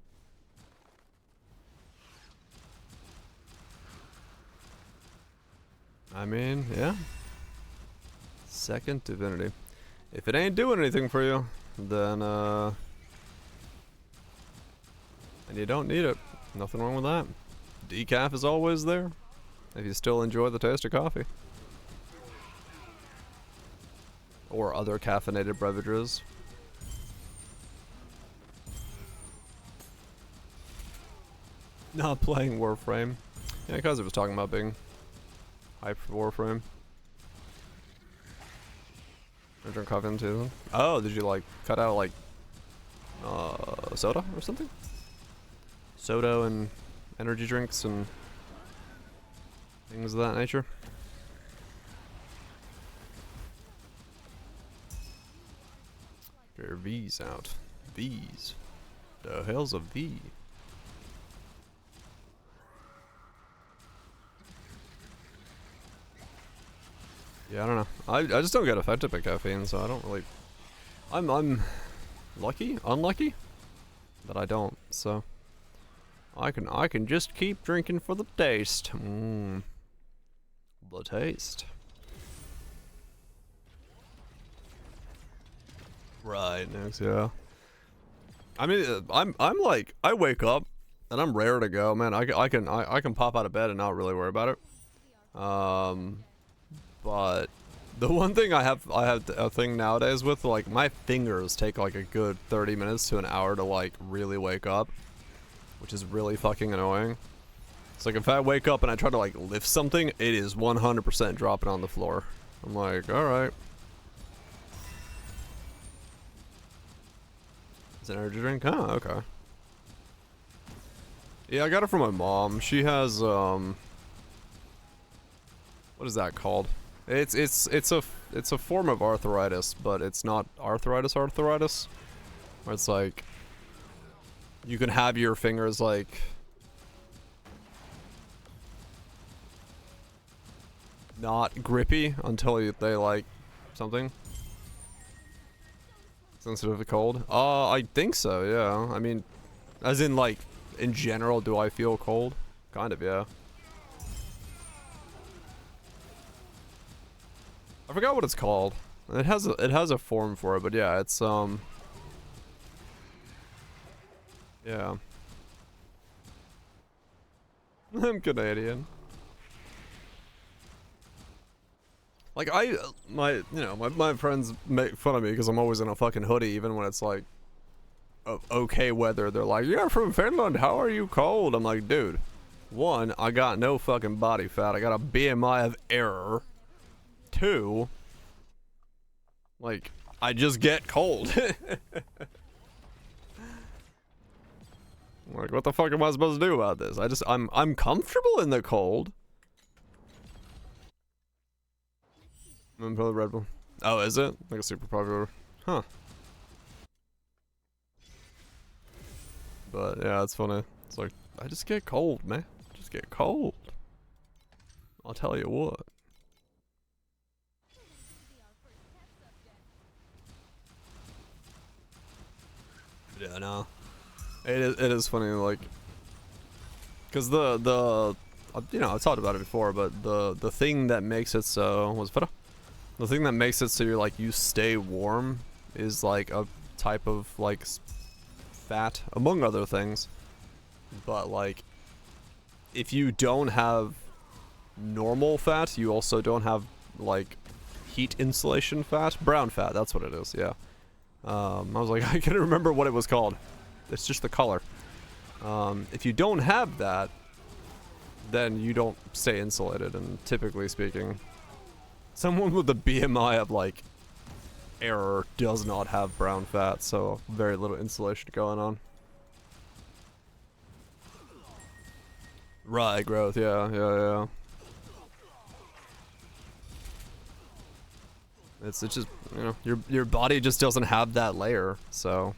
I mean, yeah. Second divinity. If it ain't doing anything for you, then and you don't need it. Nothing wrong with that. Decaf is always there, if you still enjoy the taste of coffee. Or other caffeinated beverages. Not playing Warframe. Yeah, because it was talking about being hyped for Warframe. I drink coffee in too. Oh, did you like cut out like soda or something? Soda and energy drinks and things of that nature. Get your V's out. V's. The hell's a V? Yeah, I don't know. I just don't get affected by caffeine, so I don't really. I'm unlucky, that I don't. So I can just keep drinking for the taste. The taste. Right, next, yeah. I mean, I'm like, I wake up and I'm rare to go, man. I can pop out of bed and not really worry about it. But the one thing I have a thing nowadays with, like, my fingers take like a good 30 minutes to an hour to like really wake up, which is really fucking annoying. It's like if I wake up and I try to like lift something, it is 100% dropping on the floor. I'm like, all right. It's an energy drink? Oh, okay. Yeah, I got it from my mom. She has what is that called? It's a form of arthritis, but it's not arthritis, where it's like you can have your fingers like not grippy until they like something sensitive to cold. I think so, yeah. I mean, as in like in general, do I feel cold? Kind of, yeah. I forgot what it's called. It has a form for it, but yeah, it's yeah. I'm Canadian. Like my friends make fun of me because I'm always in a fucking hoodie, even when it's like okay weather. They're like, "You're from Finland. How are you cold?" I'm like, dude, one, I got no fucking body fat. I got a BMI of error. Two, like, I just get cold. Like, what the fuck am I supposed to do about this? I'm comfortable in the cold. I'm probably Red Bull. Oh, is it? Like a super popular. Huh. But yeah, it's funny. It's like, I just get cold, man. Just get cold. I'll tell you what. Yeah, no. It is funny, like, cause the you know, I've talked about it before, but the thing that makes it so the thing that makes it so you're like you stay warm is like a type of like fat, among other things. But like, if you don't have normal fat, you also don't have like heat insulation fat, brown fat. That's what it is. Yeah. I was like, I can't remember what it was called. It's just the color. If you don't have that, then you don't stay insulated. And typically speaking, someone with a BMI of like error does not have brown fat, so very little insulation going on. Right, growth. Yeah. It's just, you know, your body just doesn't have that layer, so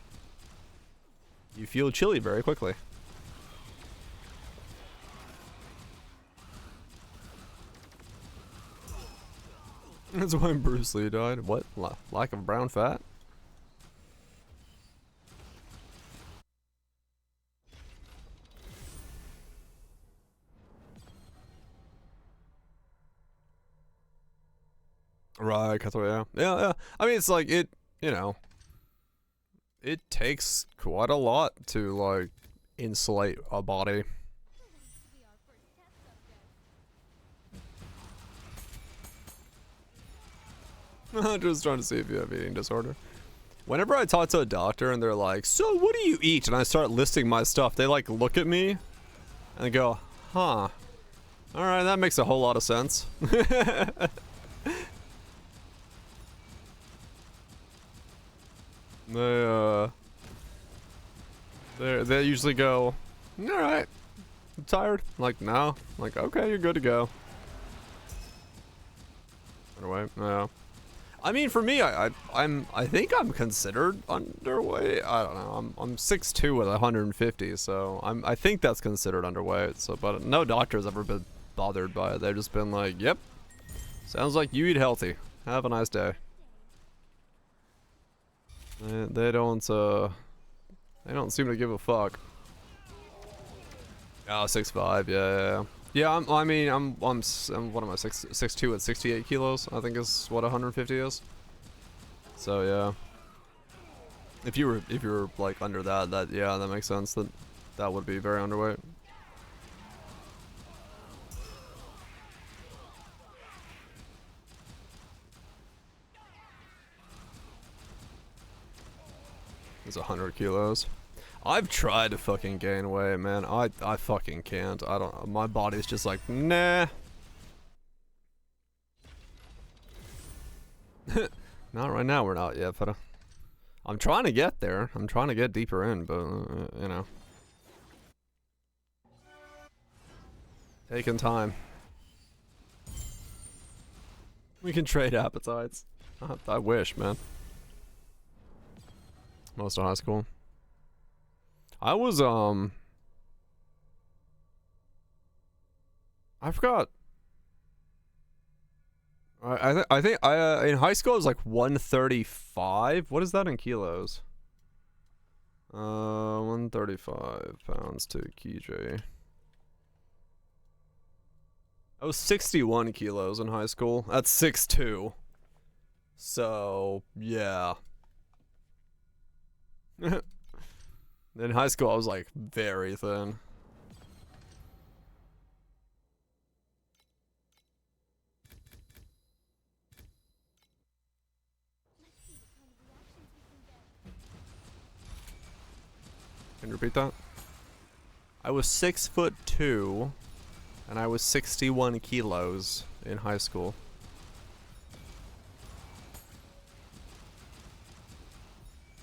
you feel chilly very quickly. That's why Bruce Lee died. What? Lack of brown fat? Right, yeah. I mean, it's like, it, you know, it takes quite a lot to, like, insulate a body. I'm just trying to see if you have eating disorder. Whenever I talk to a doctor and they're like, so what do you eat? And I start listing my stuff, they like look at me and they go, huh. Alright, that makes a whole lot of sense. They usually go, alright, I'm tired. I'm like, no. I'm like, okay, you're good to go. Anyway, no. I mean, for me, I think I'm considered underweight. I don't know. I'm 6'2" with 150, so I think that's considered underweight. So, but no doctor's ever been bothered by it. They've just been like, yep, sounds like you eat healthy. Have a nice day. They don't seem to give a fuck. Oh, 6'5", yeah. Yeah, I'm what am I, 6'2" at 68 kilos, I think is what 150 is. So, yeah. If you were like under that yeah, that makes sense. That would be very underweight. It's 100 kilos. I've tried to fucking gain weight, man. I fucking can't. I don't. My body's just like, nah. Not right now. We're not yet, but I'm trying to get there. I'm trying to get deeper in, but you know, taking time. We can trade appetites. I wish, man. Most of high school. I was I forgot. I think in high school I was like 135. What is that in kilos? 135 pounds to KJ. I was 61 kilos in high school. That's 6'2". So yeah. In high school I was like very thin. Can you repeat that? I was 6'2", and I was 61 kilos in high school.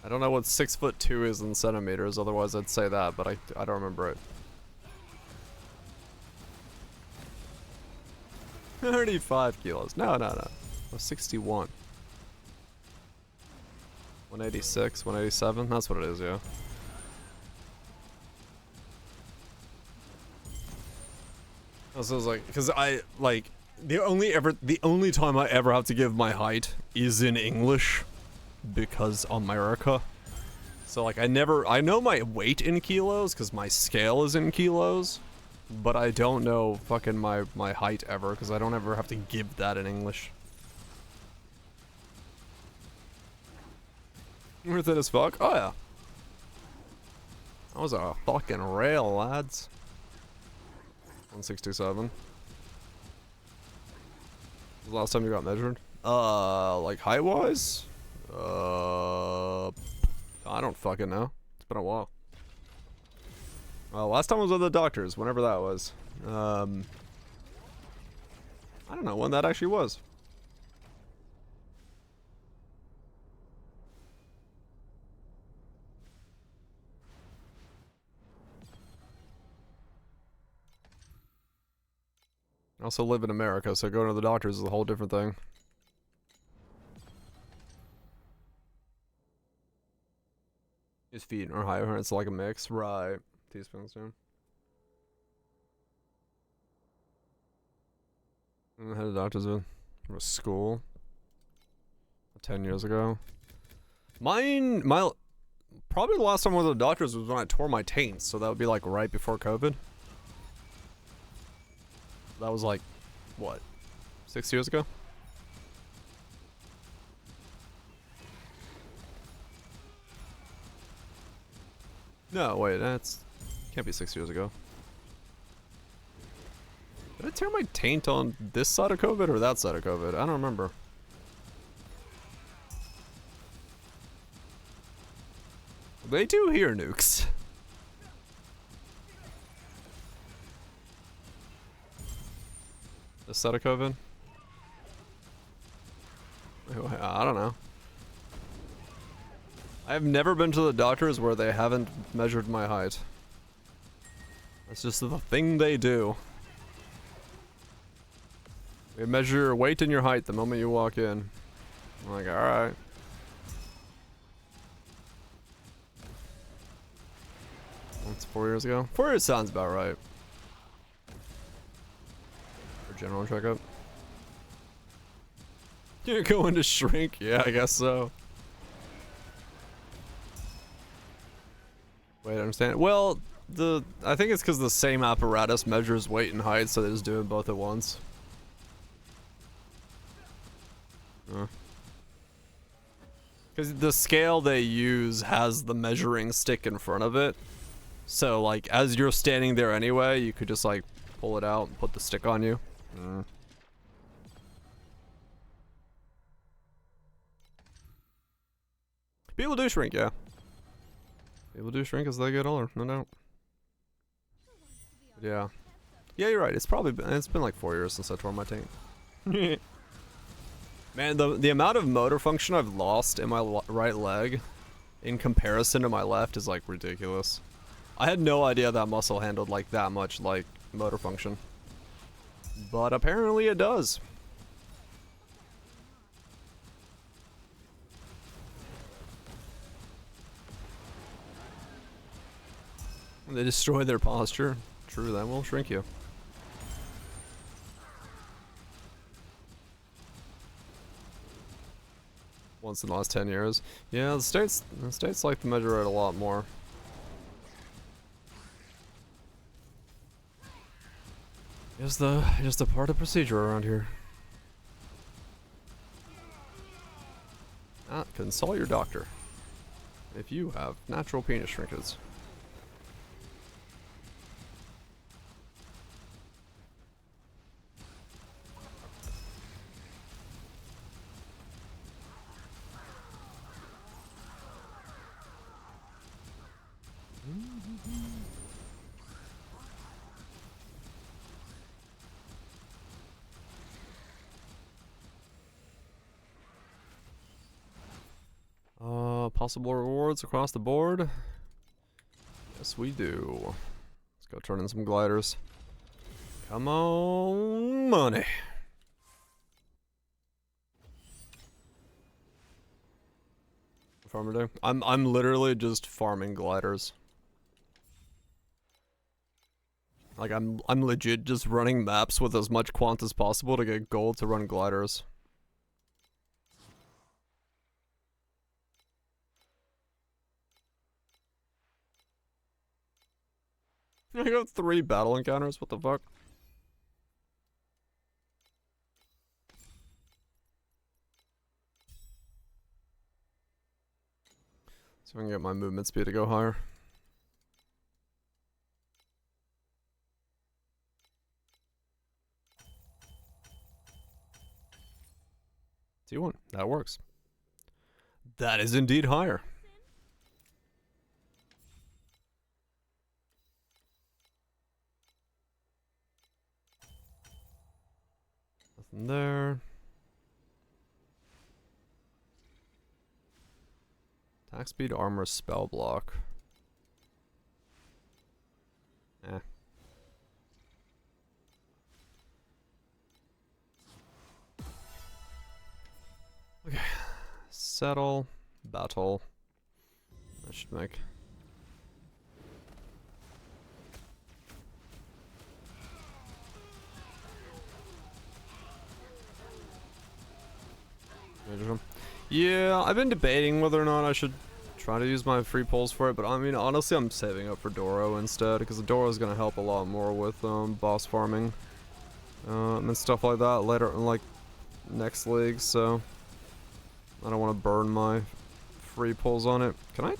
I don't know what 6'2" is in centimeters, otherwise I'd say that, but I don't remember it. 35 kilos. No. I was 61. 186, 187, that's what it is, yeah. So I was like, because I, like, the only time I ever have to give my height is in English. Because America. So like I know my weight in kilos because my scale is in kilos, but I don't know fucking my height ever because I don't ever have to give that in English. You're thin as fuck? Oh yeah. That was a fucking rail, lads. 167. The last time you got measured? Like height wise? I don't fucking know. It's been a while. Last time I was with the doctors, whenever that was. I don't know when that actually was. I also live in America, so going to the doctors is a whole different thing. His feet are higher, it's like a mix. Right. Teaspoons, yeah. I had a doctor's in school 10 years ago. Probably the last time I went to the doctor's was when I tore my taint, so that would be like right before COVID. That was like, what, 6 years ago? No, wait, that's can't be 6 years ago. Did I tear my taint on this side of COVID or that side of COVID? I don't remember. They do hear nukes. This side of COVID? I don't know. I've never been to the doctors where they haven't measured my height. That's just the thing they do. They measure your weight and your height the moment you walk in. I'm like, alright. That's 4 years ago? 4 years sounds about right. For general checkup. You're going to shrink? Yeah, I guess so. Wait, I understand. Well, I think it's because the same apparatus measures weight and height, so they just do it both at once. Because the scale they use has the measuring stick in front of it. So, like, as you're standing there anyway, you could just, like, pull it out and put the stick on you. People do shrink, yeah. People do shrink as they get older, no doubt. Yeah. Yeah, you're right. It's been like 4 years since I tore my taint. Man, the amount of motor function I've lost in my right leg in comparison to my left is like ridiculous. I had no idea that muscle handled like that much like motor function. But apparently it does. They destroy their posture. True, that will shrink you. Once in the last 10 years. Yeah, the states like to measure it a lot more. Just a part of procedure around here. Consult your doctor if you have natural penis shrinkage. Possible rewards across the board. Yes, we do. Let's go turn in some gliders. Come on, money. Farmer day. I'm literally just farming gliders. Like I'm legit just running maps with as much quant as possible to get gold to run gliders. I got 3 battle encounters, what the fuck? So I can get my movement speed to go higher. T1, that works. That is indeed higher. Nothing there. Attack speed, armor, spell block. Eh. Okay. Settle. Battle. That should make. Yeah, I've been debating whether or not I should try to use my free pulls for it, but I mean, honestly, I'm saving up for Doro instead, because the Doro is going to help a lot more with boss farming and stuff like that later, like next league, so I don't want to burn my free pulls on it. Can I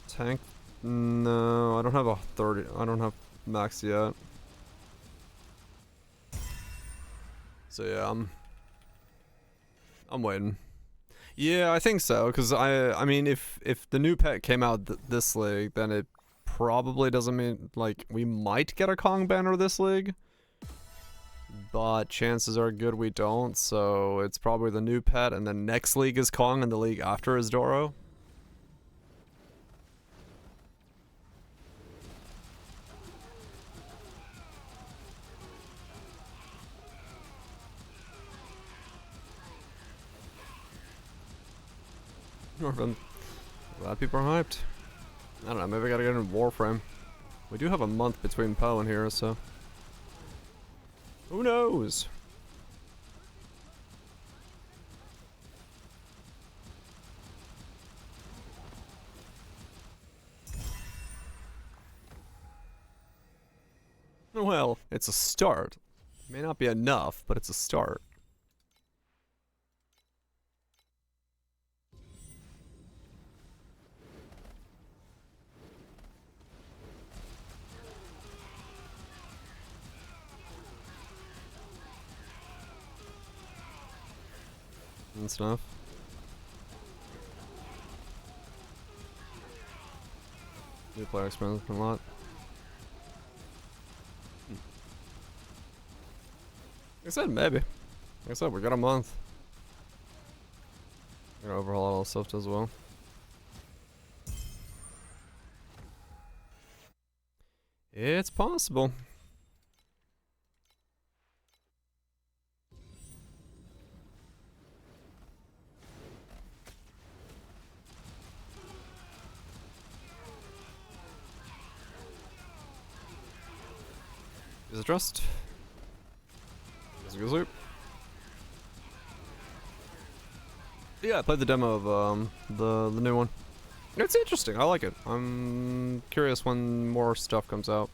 tank? No, I don't have a 30, I don't have max yet. So yeah, I'm waiting. Yeah, I think so, because I mean, if the new pet came out this league, then it probably doesn't mean, like, we might get a Kong banner this league, but chances are good we don't, so it's probably the new pet, and then next league is Kong, and the league after is Doro. Glad people are hyped. I don't know, maybe I gotta get in Warframe. We do have a month between Poe and here, so who knows? Well, it's a start. It may not be enough, but it's a start. and stuff. New player experience a lot. Like I said, maybe. Like I said, we got a month. We're gonna overhaul all the stuff as well. It's possible. Is it trust? Is it good? Yeah, I played the demo of the new one. It's interesting. I like it. I'm curious when more stuff comes out.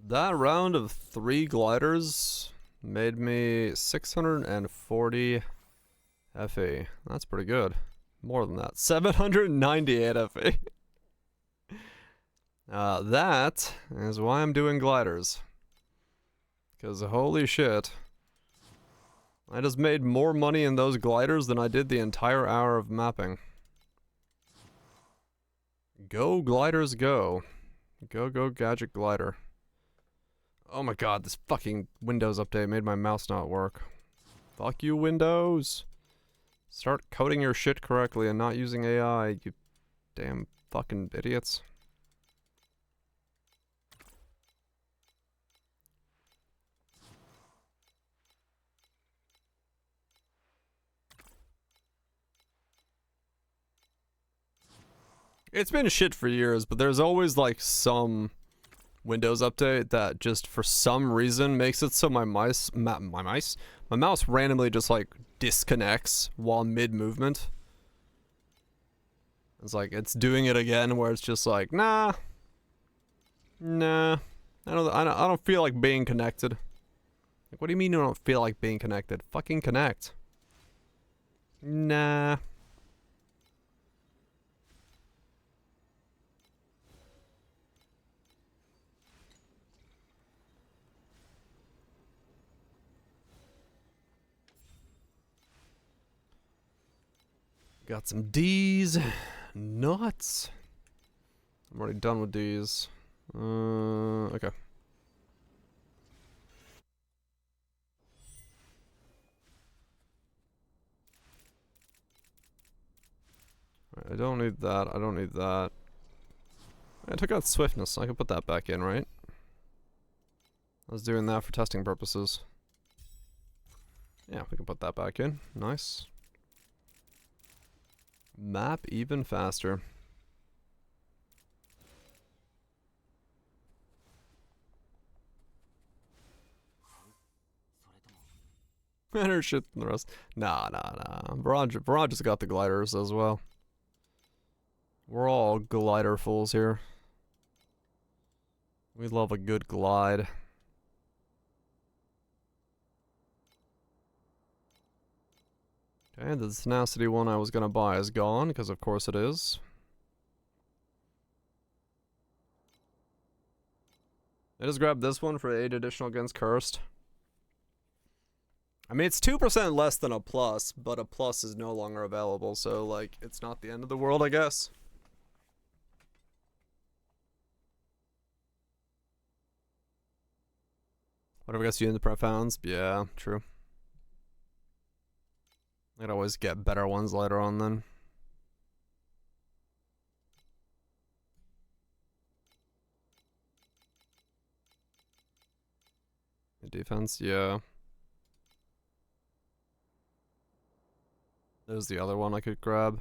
That round of 3 gliders made me 640 FE. That's pretty good. More than that. 798 FE. That is why I'm doing gliders. Because holy shit. I just made more money in those gliders than I did the entire hour of mapping. Go gliders go. Go gadget glider. Oh my god, this fucking Windows update made my mouse not work. Fuck you, Windows. Start coding your shit correctly and not using AI, you damn fucking idiots. It's been shit for years, but there's always like some Windows update that just for some reason makes it so my mouse randomly just like disconnects while mid movement. It's like it's doing it again where it's just like nah I don't feel like being connected. Like, what do you mean you don't feel like being connected? Fucking connect. Nah. Got some D's. Nuts. I'm already done with D's. Okay. Right, I don't need that. I don't need that. I took out swiftness. I can put that back in, right? I was doing that for testing purposes. Yeah, we can put that back in. Nice. Map even faster. Better shit than the rest. Nah. Barrage has got the gliders as well. We're all glider fools here. We love a good glide. Okay, the tenacity one I was gonna buy is gone, because of course it is. I just grabbed this one for 8 additional against Cursed. I mean, it's 2% less than a plus, but a plus is no longer available, so, like, it's not the end of the world, I guess. Whatever gets you into profounds, yeah, true. I'd always get better ones later on then. Defense, yeah. There's the other one I could grab.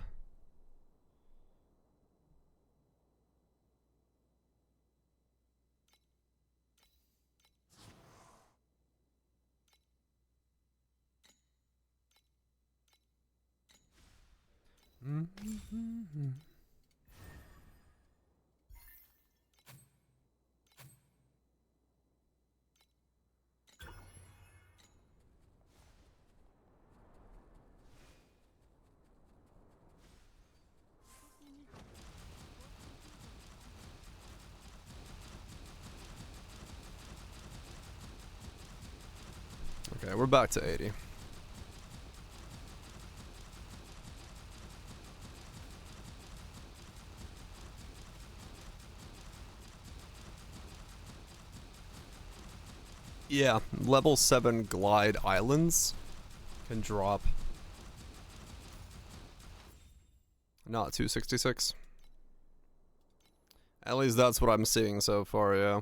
Okay, we're back to 80. Yeah, level 7 glide islands can drop. Not 266. At least that's what I'm seeing so far, yeah.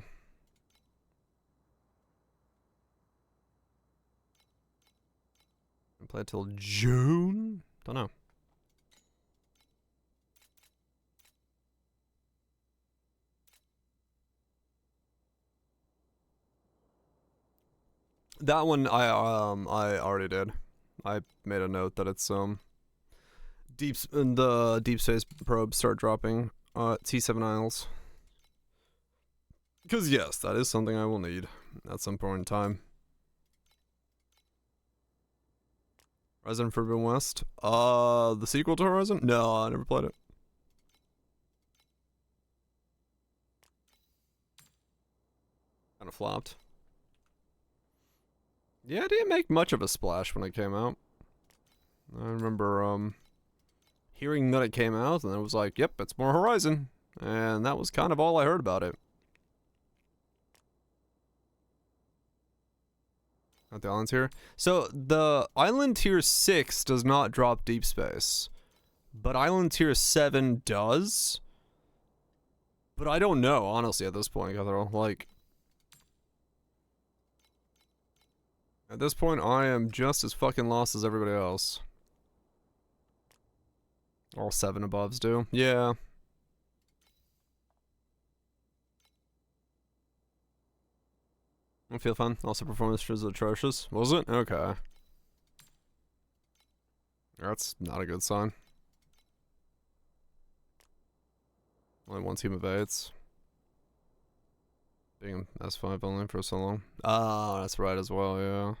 Play till June? Don't know. That one I already did. I made a note that it's the deep space probes start dropping T7 Isles. Cause yes, that is something I will need at some point in time. Horizon Forbidden West. The sequel to Horizon? No, I never played it. Kind of flopped. Yeah, it didn't make much of a splash when it came out. I remember hearing that it came out, and it was like, yep, it's more Horizon. And that was kind of all I heard about it. Not the island tier. So the island tier 6 does not drop deep space, but island tier 7 does. But I don't know, honestly, at this point, like, at this point, I am just as fucking lost as everybody else. All 7 aboves do. Yeah. I feel fun. Also, performance was atrocious. Was it? Okay. That's not a good sign. Only one team of 8s. Being S5 only for so long. Ah, that's right as well, yeah.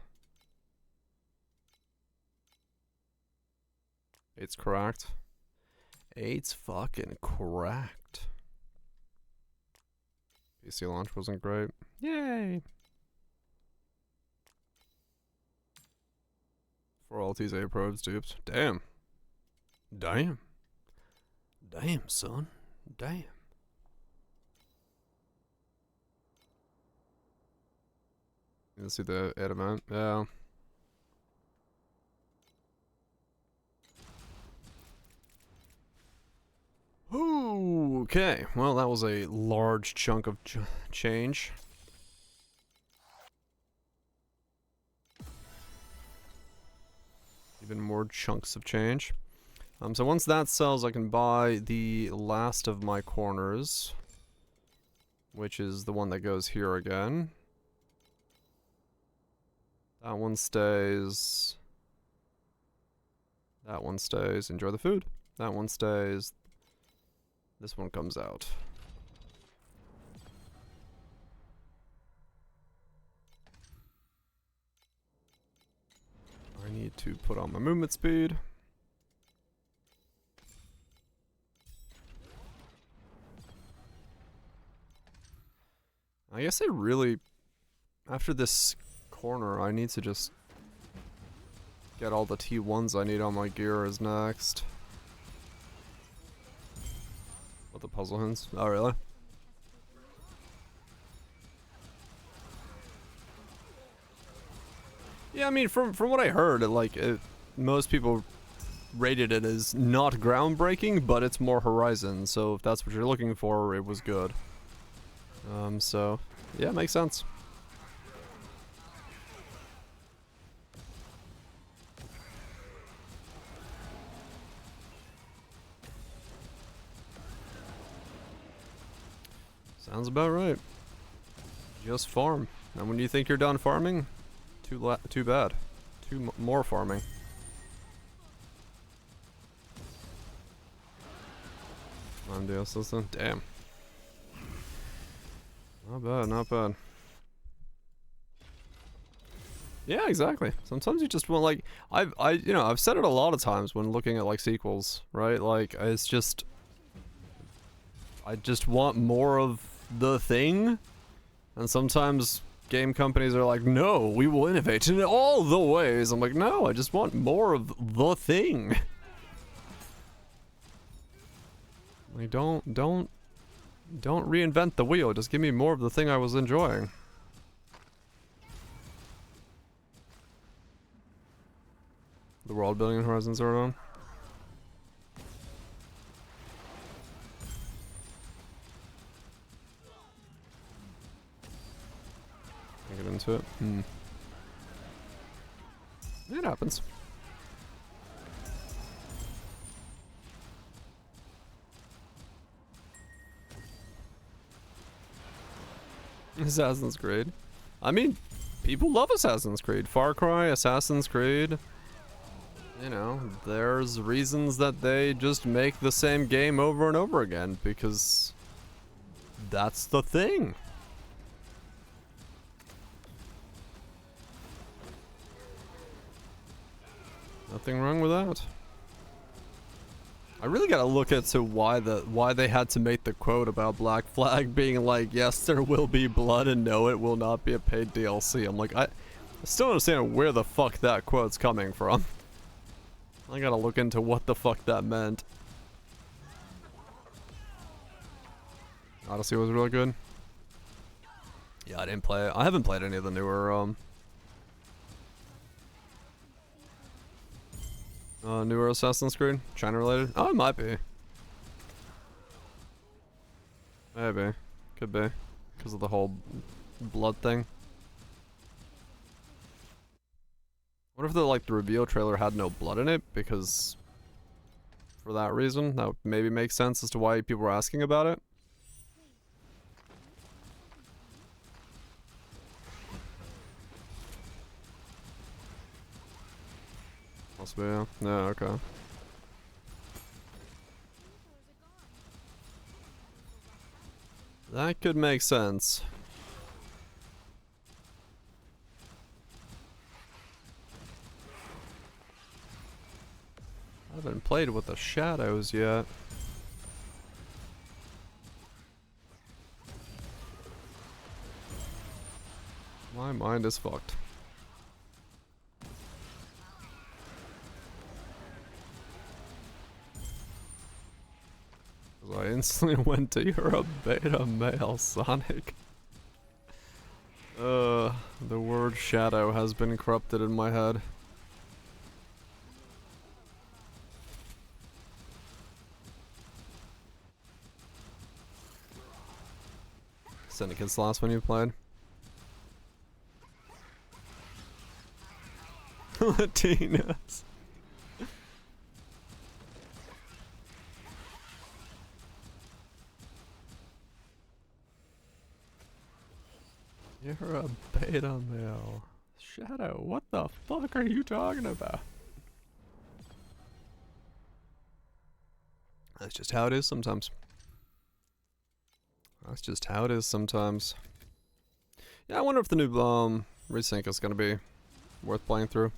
8's cracked. 8's fucking cracked. PC launch wasn't great. Yay! 4 LTs, 8 probes, duped. Damn. Damn. Damn, son. Damn. You see the adamant? Yeah. Ooh, okay. Well, that was a large chunk of change. Even more chunks of change. So once that sells, I can buy the last of my corners, which is the one that goes here again. That one stays. That one stays. Enjoy the food. That one stays. This one comes out. I need to put on my movement speed. I guess I really, after this corner, I need to just get all the T1s I need on my gear as next. What, the puzzle hints? Oh, really? Yeah, I mean, from what I heard, most people rated it as not groundbreaking, but it's more Horizon. So if that's what you're looking for, it was good. So yeah, makes sense. Sounds about right. Just farm. And when you think you're done farming, too bad. More farming. MD assistant. Damn. Not bad, not bad. Yeah, exactly. Sometimes you just want, like, I've said it a lot of times when looking at like sequels, right? Like, it's just, I just want more of the thing, and sometimes game companies are like, no, we will innovate in all the ways. I'm like, no, I just want more of the thing. Like, don't reinvent the wheel. Just give me more of the thing I was enjoying. The world building in Horizon Zero Dawn. Get into it. It happens. Assassin's Creed. I mean, people love Assassin's Creed. Far Cry, Assassin's Creed. You know, there's reasons that they just make the same game over and over again because that's the thing. Nothing wrong with that. I really gotta look into why they had to make the quote about Black Flag being like, yes, there will be blood and no, it will not be a paid DLC. I'm like, I still don't understand where the fuck that quote's coming from. I gotta look into what the fuck that meant. Odyssey was really good. Yeah, I didn't play it. I haven't played any of the newer newer Assassin's Creed? China related? Oh, it might be. Maybe. Could be. Because of the whole blood thing. What if the reveal trailer had no blood in it? Because for that reason, that would maybe make sense as to why people were asking about it. Possibly, yeah. Yeah, okay. That could make sense. I haven't played with the shadows yet. My mind is fucked. I instantly went to you're a beta male, Sonic. The word shadow has been corrupted in my head. Syndicate's the last one you played? Latinas. You're a beta male. Shadow, what the fuck are you talking about? That's just how it is sometimes. That's just how it is sometimes. Yeah, I wonder if the new resync is gonna be worth playing through.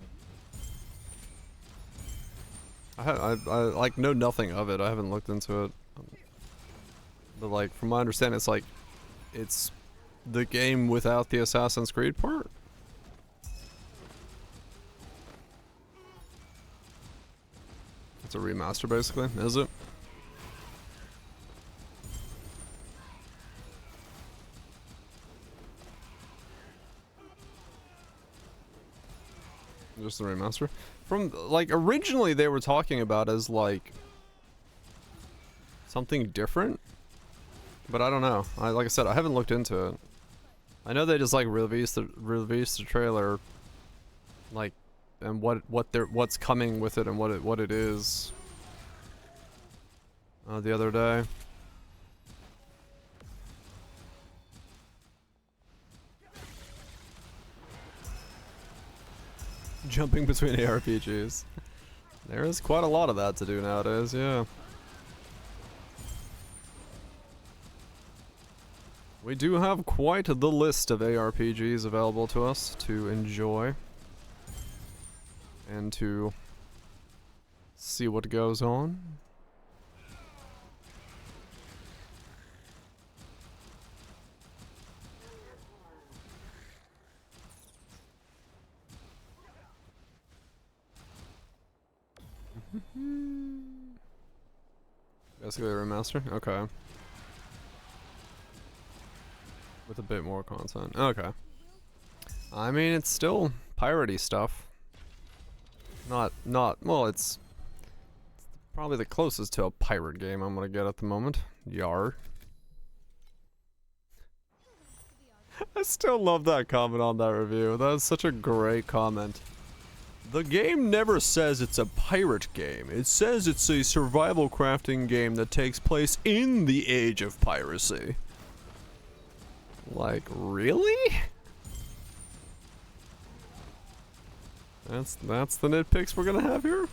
I like know nothing of it. I haven't looked into it. But like from my understanding, it's like it's the game without the Assassin's Creed part. It's a remaster basically, is it? Just a remaster? From, like, originally they were talking about as, like, something different. But I don't know. Like I said, I haven't looked into it. I know they just, like, released the trailer, like, and what's coming with it and what it is. The other day. Jumping between ARPGs. There is quite a lot of that to do nowadays, yeah. We do have quite the list of ARPGs available to us to enjoy. And to see what goes on. Basically a remaster? Okay. With a bit more content. Okay. I mean, it's still piratey stuff. Not, well, it's probably the closest to a pirate game I'm gonna get at the moment. Yar. I still love that comment on that review. That is such a great comment. The game never says it's a pirate game. It says it's a survival crafting game that takes place in the age of piracy. Like, really? That's the nitpicks we're gonna have here?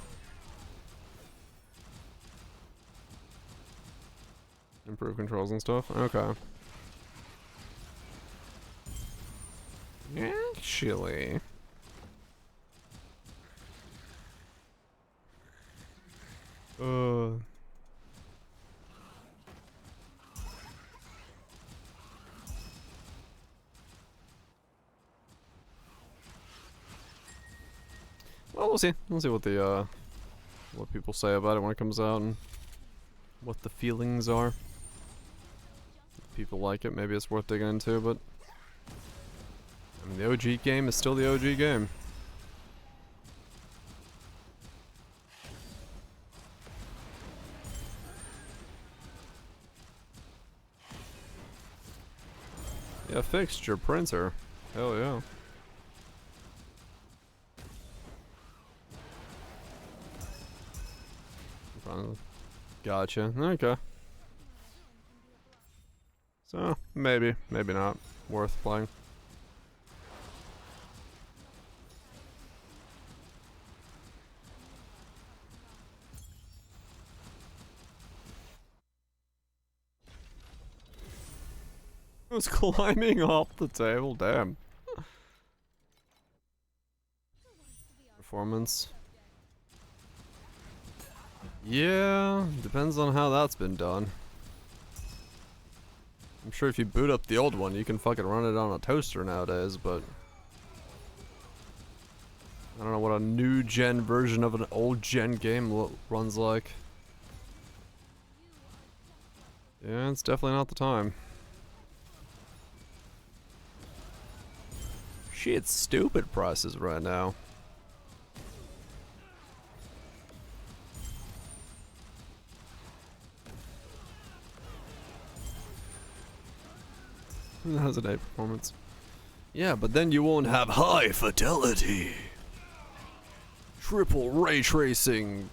Improve controls and stuff? Okay. Actually... Well, we'll see. We'll see what the, what people say about it when it comes out and what the feelings are. If people like it, maybe it's worth digging into, but... I mean, the OG game is still the OG game. Yeah, fixed your printer. Hell yeah. Gotcha. Okay. So, maybe, maybe not. Worth playing. I was climbing off the table, damn. Performance. Yeah, depends on how that's been done. I'm sure if you boot up the old one, you can fucking run it on a toaster nowadays, but... I don't know what a new gen version of an old gen game runs like. Yeah, it's definitely not the time. Shit, stupid prices right now. How's a day performance? Yeah, but then you won't have high fidelity, triple ray tracing,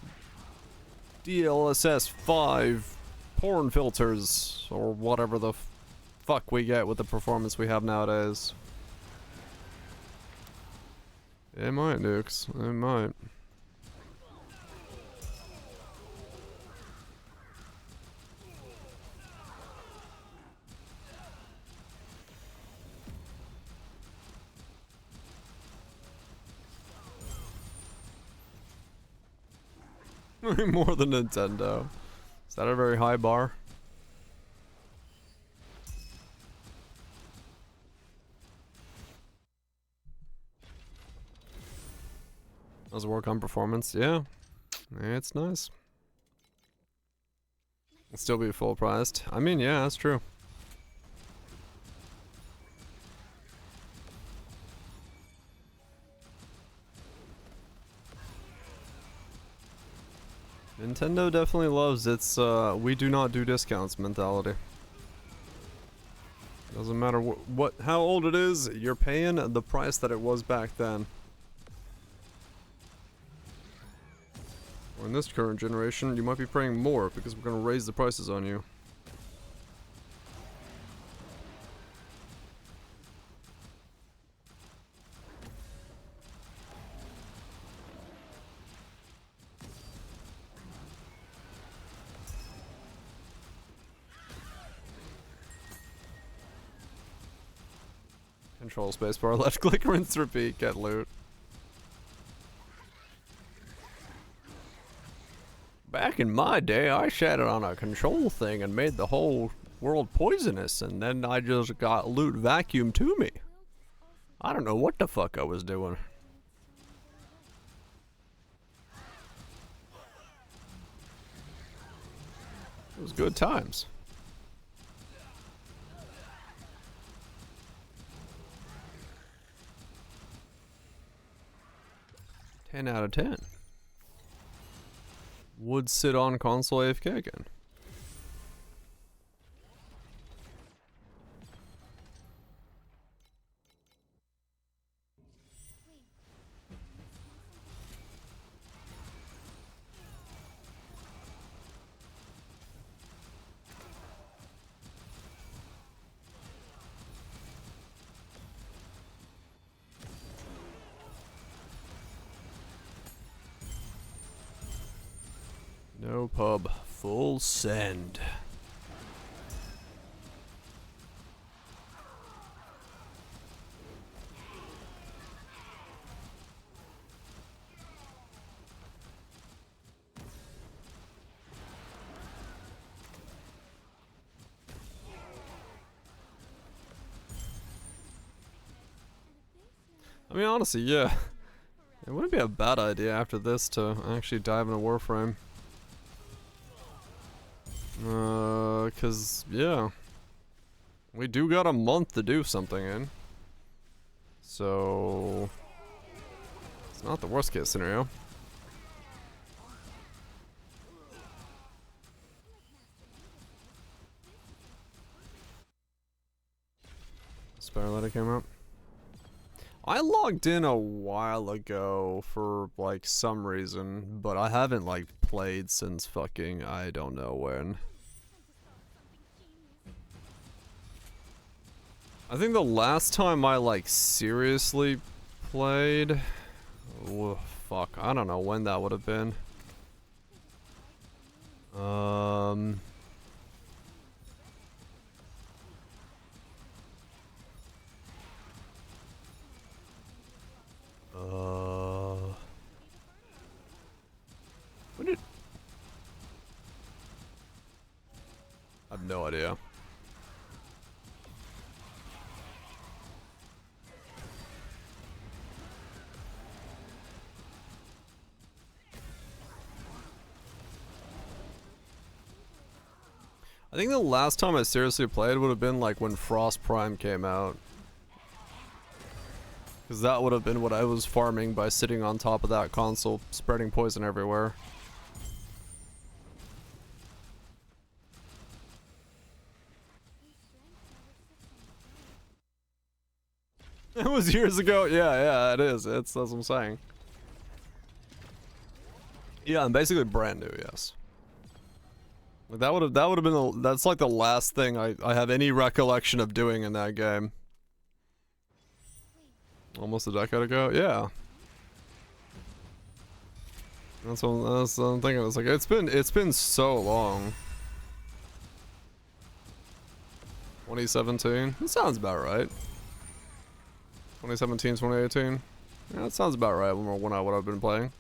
DLSS 5 porn filters, or whatever the fuck we get with the performance we have nowadays. It might, Nukes. It might. More than Nintendo. Is that a very high bar? Does it work on performance? Yeah. It's nice. It'll still be full priced. I mean, yeah, that's true. Nintendo definitely loves its we do not do discounts mentality. Doesn't matter how old it is, you're paying the price that it was back then. Or in this current generation, you might be paying more because we're gonna raise the prices on you. Control spacebar, left click, rinse, repeat, get loot. Back in my day, I shat it on a control thing and made the whole world poisonous, and then I just got loot vacuumed to me. I don't know what the fuck I was doing. It was good times. 10 out of 10. Would sit on console AFK again. No pub. Full send. I mean, honestly, yeah. It wouldn't be a bad idea after this to actually dive into Warframe. Cause, yeah. We do got a month to do something in. So... it's not the worst case scenario. Spiraletta came out. I logged in a while ago for, like, some reason, but I haven't, like, played since fucking I don't know when. I think the last time I, like, seriously played... oh, fuck, I don't know when that would have been. When did... I have no idea. I think the last time I seriously played would have been like when Frost Prime came out. Because that would have been what I was farming by sitting on top of that console, spreading poison everywhere. It was years ago. Yeah, it is. That's what I'm saying. Yeah, I'm basically brand new, yes. Like that would have been that's like the last thing I have any recollection of doing in that game. Almost a decade ago, yeah. That's what I'm thinking. It's like it's been so long. 2017. That sounds about right. 2017, 2018. Yeah, that sounds about right when I would have been playing.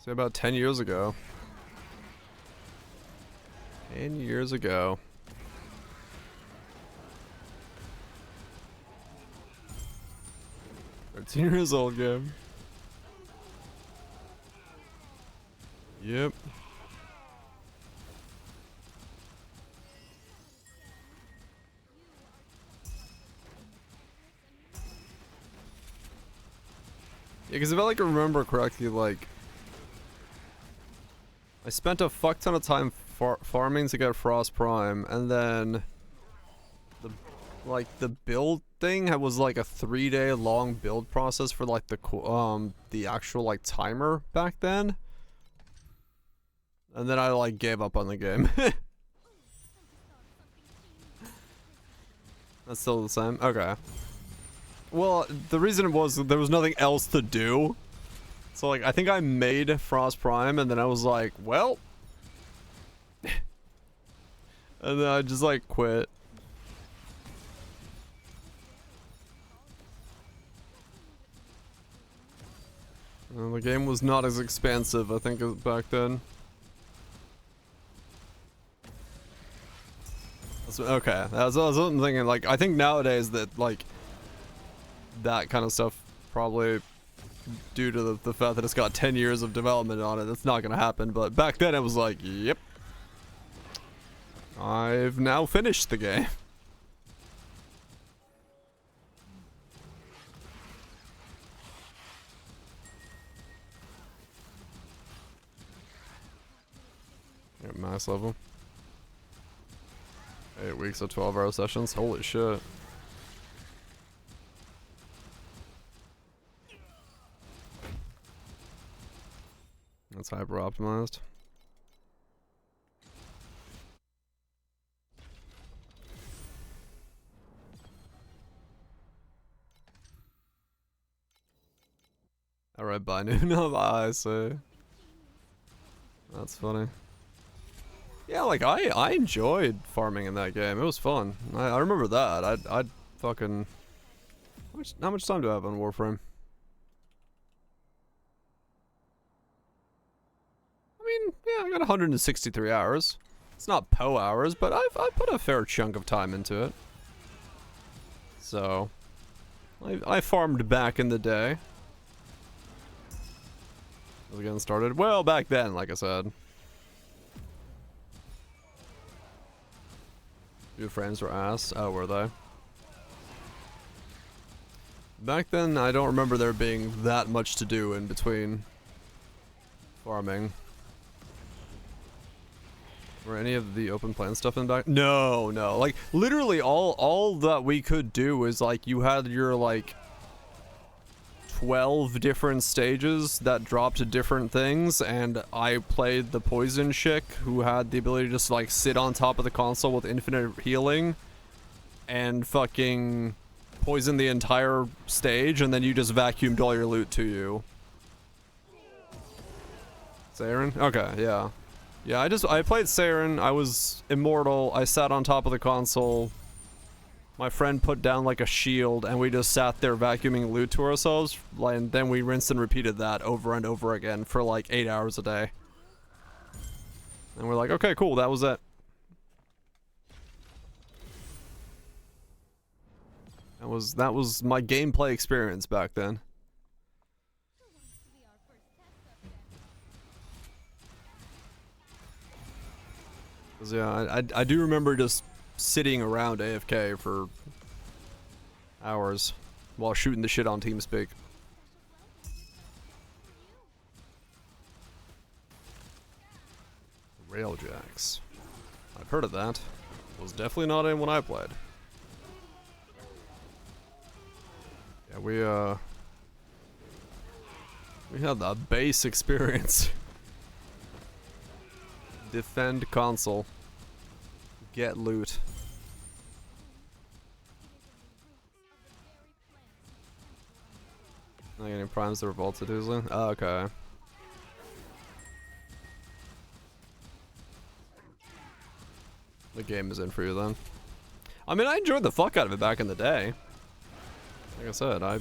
Say about 10 years ago. 10 years ago. $13 old game. Yep. Yeah, because if I like remember correctly, like I spent a fuck ton of time farming to get Frost Prime, and then the build thing was like a 3-day long build process for like the actual like timer back then. And then I like gave up on the game. That's still the same? Okay. Well, the reason was there was nothing else to do. So like I think I made Frost Prime and then I was like, well. And then I just like quit. And the game was not as expansive, I think, back then. Okay, that's what I'm thinking. Like, I think nowadays that, like, that kind of stuff, probably due to the fact that it's got 10 years of development on it, that's not gonna happen. But back then it was like, yep, I've now finished the game. At max level. 8 weeks of 12-hour sessions. Holy shit. That's hyper optimized. Alright, by noon. I see. That's funny. Yeah, like I enjoyed farming in that game. It was fun. I remember that. I'd fucking how much time do I have on Warframe? I mean, yeah, I got 163 hours. It's not PO hours, but I've put a fair chunk of time into it. So I farmed back in the day. Was getting started. Well, back then, like I said. Your friends were ass. Oh, were they? Back then, I don't remember there being that much to do in between farming. Were any of the open plan stuff in the back? No, no. Like, literally all that we could do is, like, you had your, like, 12 different stages that dropped different things, and I played the poison chick who had the ability to just like sit on top of the console with infinite healing and fucking poison the entire stage, and then you just vacuumed all your loot to you. Saren? Okay, yeah. Yeah, I played Saren, I was immortal, I sat on top of the console. My friend put down like a shield, and we just sat there vacuuming loot to ourselves, and then we rinsed and repeated that over and over again for like 8 hours a day. And we're like, okay, cool, that was it. That was my gameplay experience back then. Cause yeah, I do remember just sitting around AFK for hours while shooting the shit on TeamSpeak. Railjacks. I've heard of that. Was definitely not in when I played. Yeah, we had the base experience. Defend console. Get loot. Not getting primes the revolted easily? Oh, okay. The game is in for you then. I mean, I enjoyed the fuck out of it back in the day. Like I said, I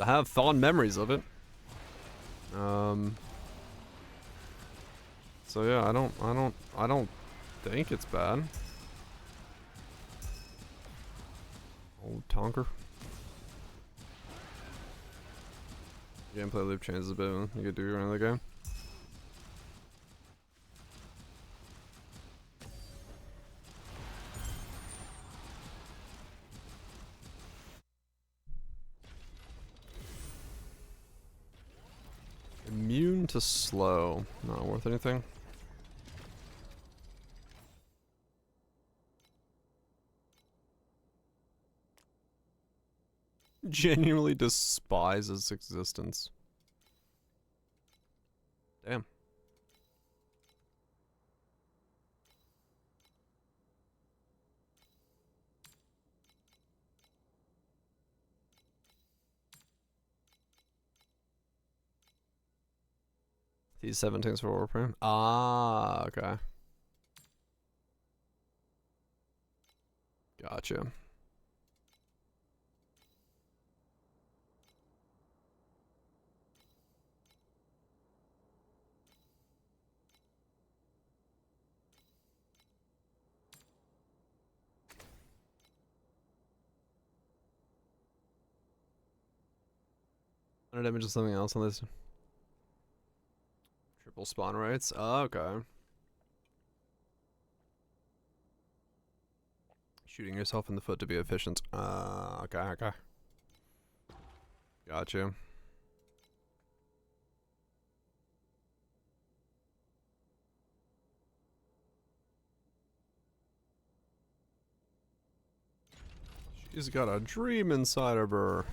have fond memories of it. So yeah, I don't think it's bad. Old Tonker. Gameplay loop changes a bit. You could do another game. Immune to slow. Not worth anything. Genuinely despise its existence. Damn. These 17s for Warframe. Ah, okay. Gotcha. 100 damage is something else on this. Triple spawn rates. Oh, okay. Shooting yourself in the foot to be efficient. Okay, okay. Gotcha. She's got a dream inside of her.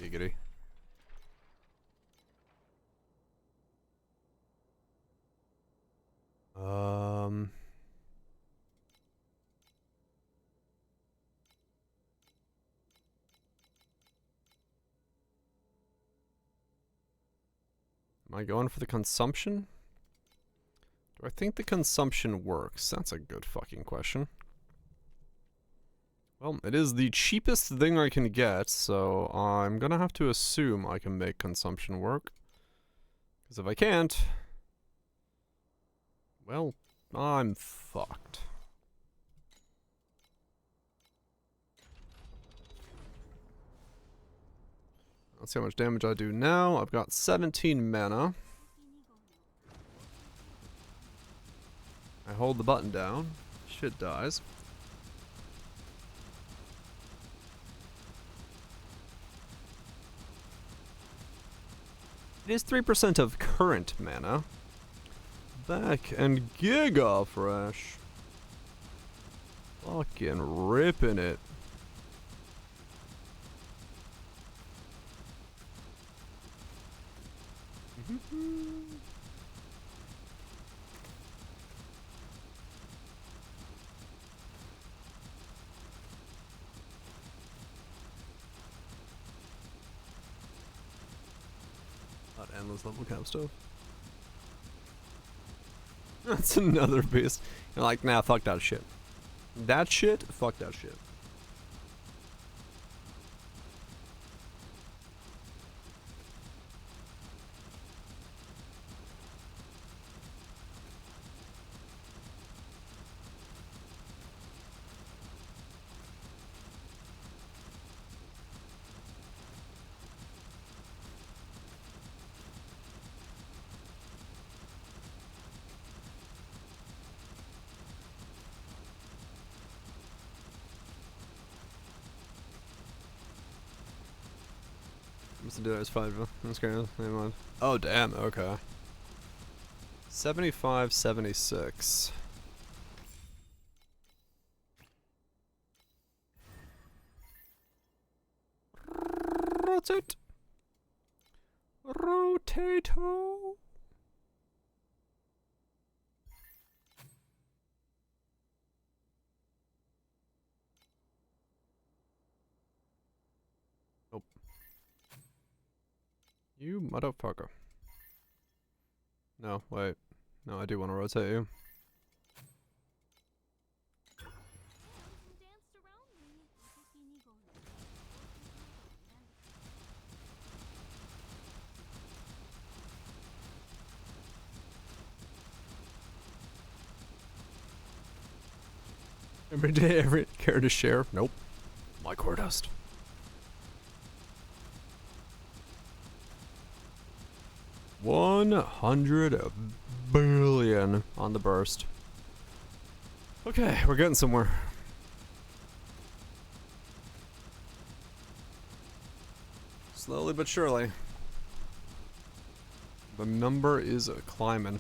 Giggity. Am I going for the consumption? Do I think the consumption works? That's a good fucking question. Well, it is the cheapest thing I can get, so I'm gonna have to assume I can make consumption work. Because if I can't, well, I'm fucked. Let's see how much damage I do now. I've got 17 mana. I hold the button down. Shit dies. It is 3% of current mana. Back and giga fresh. Fucking ripping it. Not endless level cap stuff. That's another beast. You're like, nah, fuck that shit. That shit? Fuck that shit. What's the deal? It's 5. I'm scared. Never mind. Oh, damn. Okay. 75, 76. Rotate. Rotato. Nope. You motherfucker. No, wait. No, I do want to rotate you. Every day, every care to share? Nope. My core dust. $100 billion on the burst. Okay, we're getting somewhere. Slowly but surely. The number is climbing.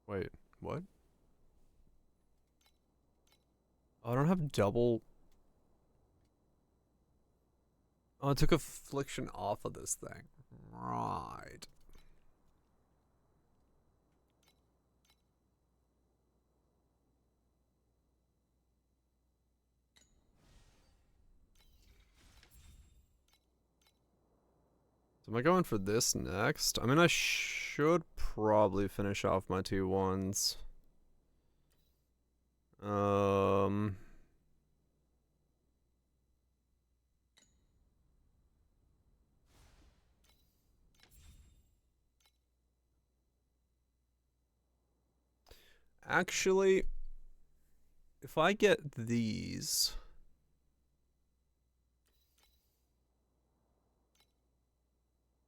Wait, what? Oh, I don't have double. Oh, I took affliction off of this thing. Right. So am I going for this next? I mean, I should probably finish off my 2-1s. Actually, if I get these...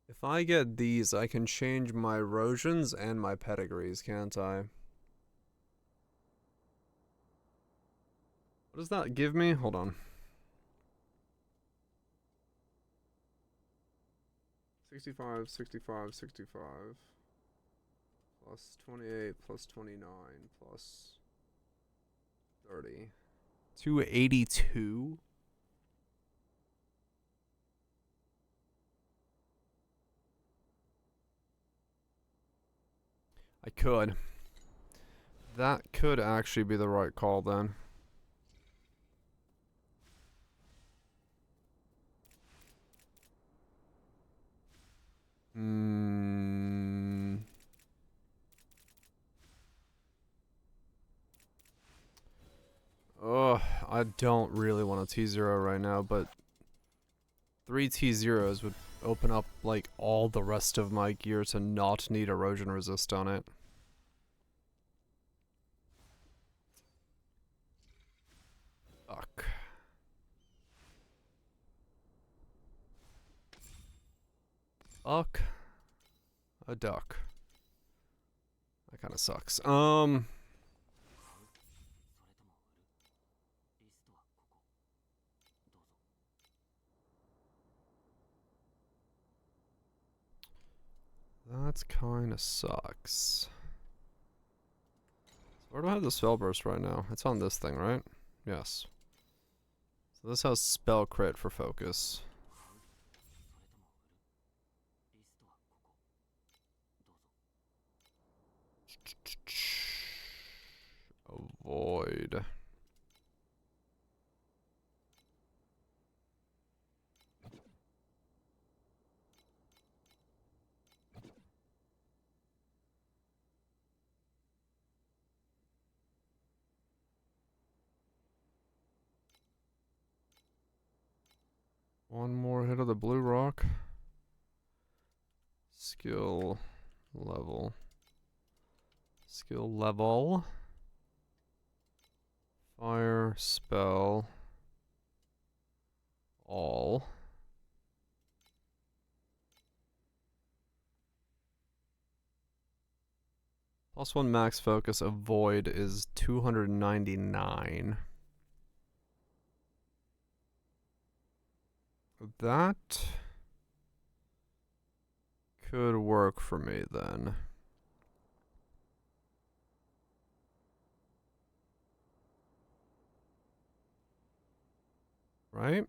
If I get these, I can change my erosions and my pedigrees, can't I? What does that give me? Hold on. 65, 65, 65. Plus 28, plus 29, plus 30. 282? I could. That could actually be the right call then. Oh, I don't really want a T0 right now, but 3 T0s would open up like all the rest of my gear to not need erosion resist on it. Fuck. Fuck. A duck. That kind of sucks. That kind of sucks. So where do I have the spell burst right now? It's on this thing, right? Yes. So this has spell crit for focus. Avoid. One more hit of the blue rock. Skill level. Skill level. Fire spell. All. Plus 1 max focus. Avoid is 299. That could work for me then. Right?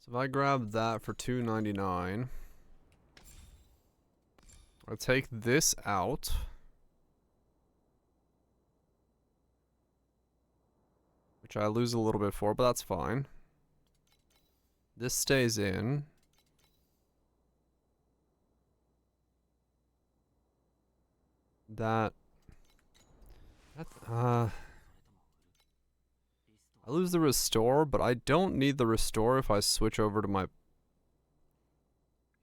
So if I grab that for 299, I'll take this out. Which I lose a little bit for, but that's fine. This stays in. I lose the restore, but I don't need the restore if I switch over to my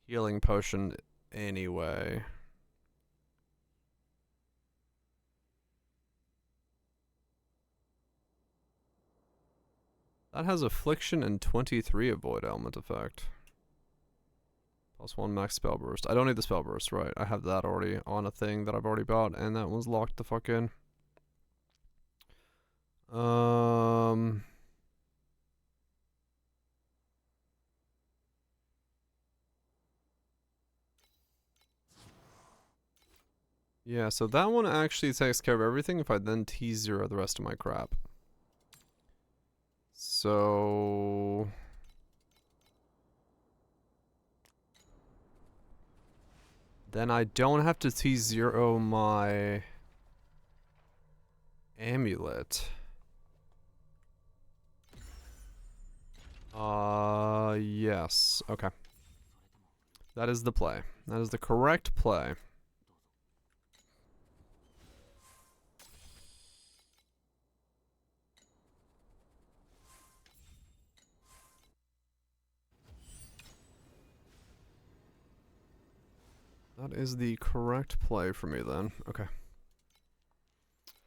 healing potion anyway. That has Affliction and 23 Avoid Ailment effect. Plus 1 max spell burst. I don't need the spell burst, right? I have that already on a thing that I've already bought, and that one's locked the fuck in. Yeah, so that one actually takes care of everything if I then T0 the rest of my crap. So... then I don't have to T0 my... amulet. Yes. Okay. That is the play. That is the correct play. That is the correct play for me then. Okay.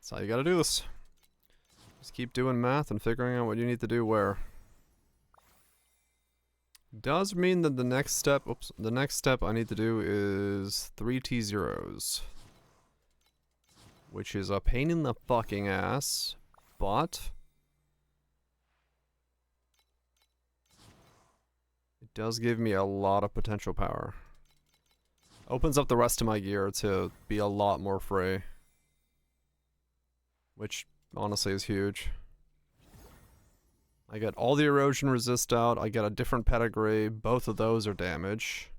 That's how you gotta do this. Just keep doing math and figuring out what you need to do where. Does mean that the next step, the next step I need to do is 3 T0s. Which is a pain in the fucking ass, but it does give me a lot of potential power. Opens up the rest of my gear to be a lot more free. Which honestly is huge. I get all the erosion resist out, I get a different pedigree, both of those are damage.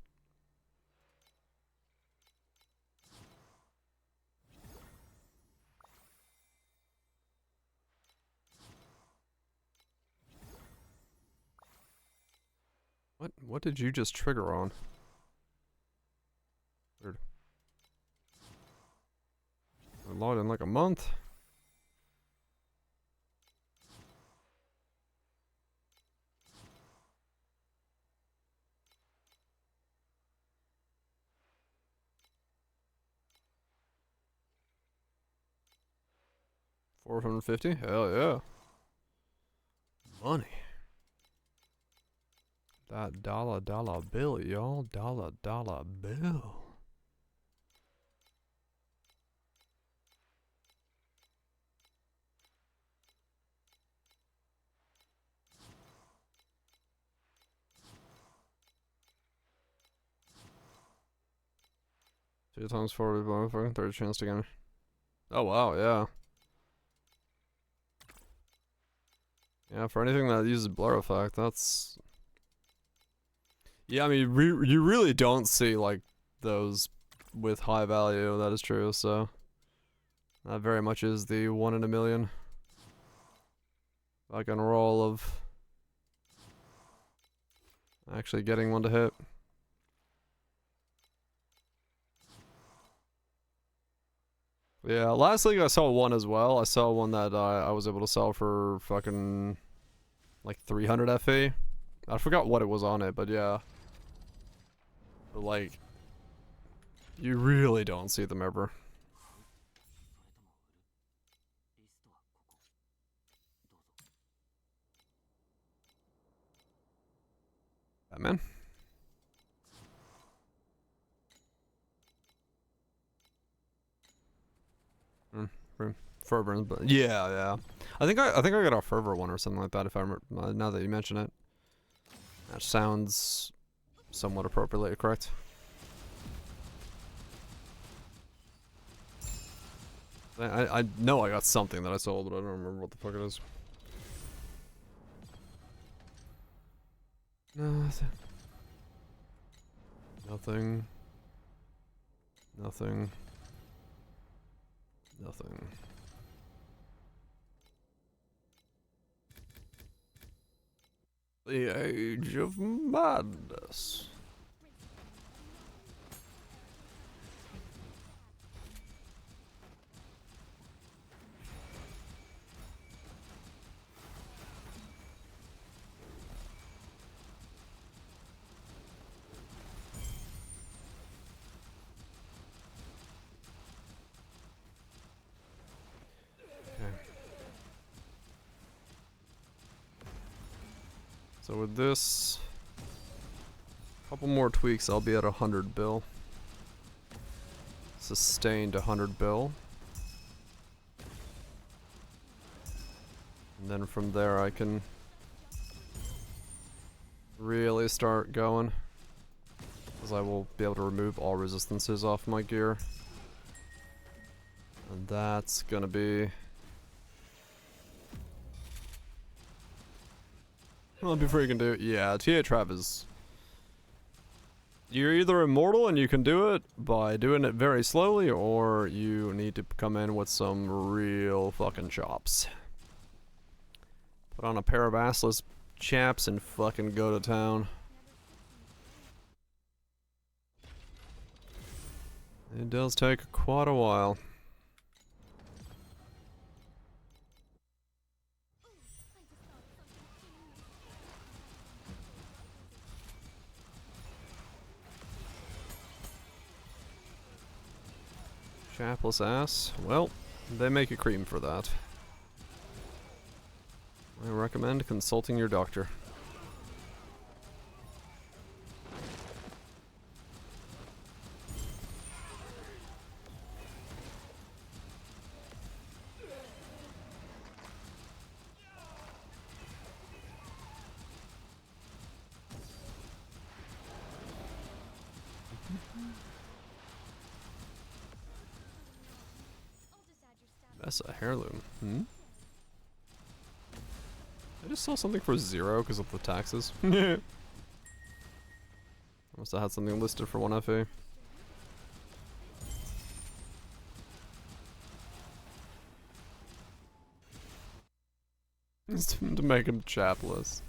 What did you just trigger on? Weird. I logged in like a month. $450? Hell yeah. Money. That dollar bill, y'all. Dollar bill. Two times forward, motherfucker. Third chance to get. Oh wow, yeah. Yeah, for anything that uses blur effect, that's. Yeah, I mean, you really don't see like those with high value. That is true. So that very much is the 1 in a million. Fucking roll of actually getting one to hit. Yeah, last league I saw one as well. I saw one that I was able to sell for fucking like 300 FE. I forgot what it was on it, but yeah. But like, you really don't see them ever. Batman. Fervor, but yeah. I think I got a fervor one or something like that. If I remember, now that you mention it, that sounds somewhat appropriately correct. I know I got something that I sold, but I don't remember what the fuck it is. Nothing. The Age of Madness. So with this, couple more tweaks, I'll be at 100 bill. Sustained 100 bill. And then from there I can really start going. Because I will be able to remove all resistances off my gear. And that's gonna be... Well, before you can do it, yeah, TA trap is... You're either immortal and you can do it by doing it very slowly, or you need to come in with some real fucking chops. Put on a pair of assless chaps and fucking go to town. It does take quite a while. Chapless ass. Well, they make a cream for that. I recommend consulting your doctor. That's a heirloom. Hmm? I just saw something for 0 because of the taxes. Must have had something listed for 1 FA. Just to make him chapless.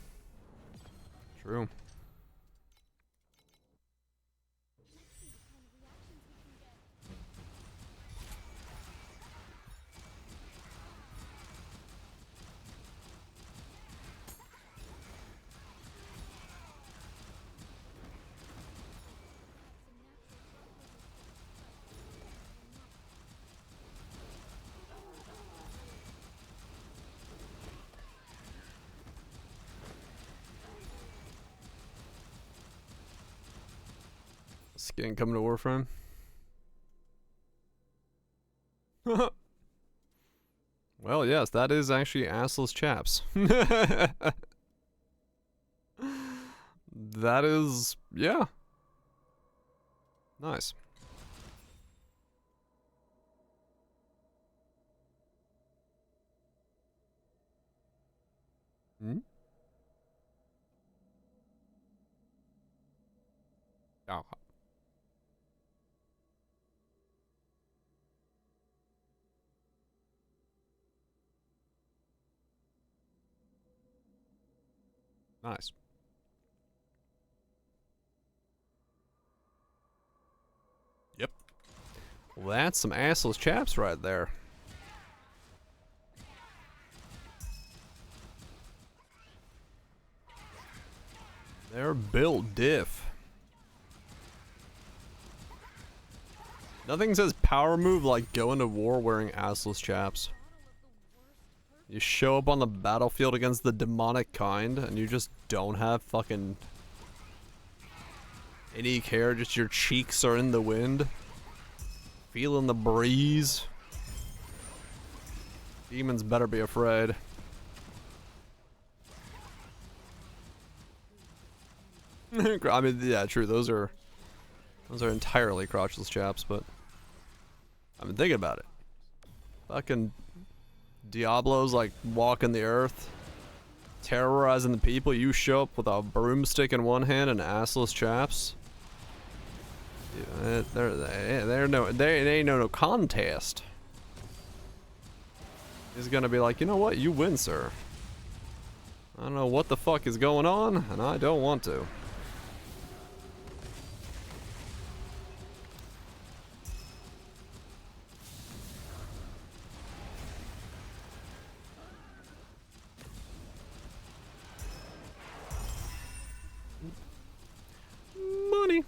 True. Skin coming to Warframe. Well, yes, that is actually assless chaps. That is, yeah. Nice. Hmm? Oh. Nice. Yep. Well, that's some assless chaps right there. They're built diff. Nothing says power move like going to war wearing assless chaps. You show up on the battlefield against the demonic kind and you just don't have fucking any care, just your cheeks are in the wind. Feeling the breeze. Demons better be afraid. I mean, yeah, true, those are entirely crotchless chaps, but I mean, think about it. Fucking Diablos like walking the earth, terrorizing the people. You show up with a broomstick in one hand and assless chaps. Yeah, there ain't no contest. He's gonna be like, you know what, you win, sir. I don't know what the fuck is going on, and I don't want to. Money.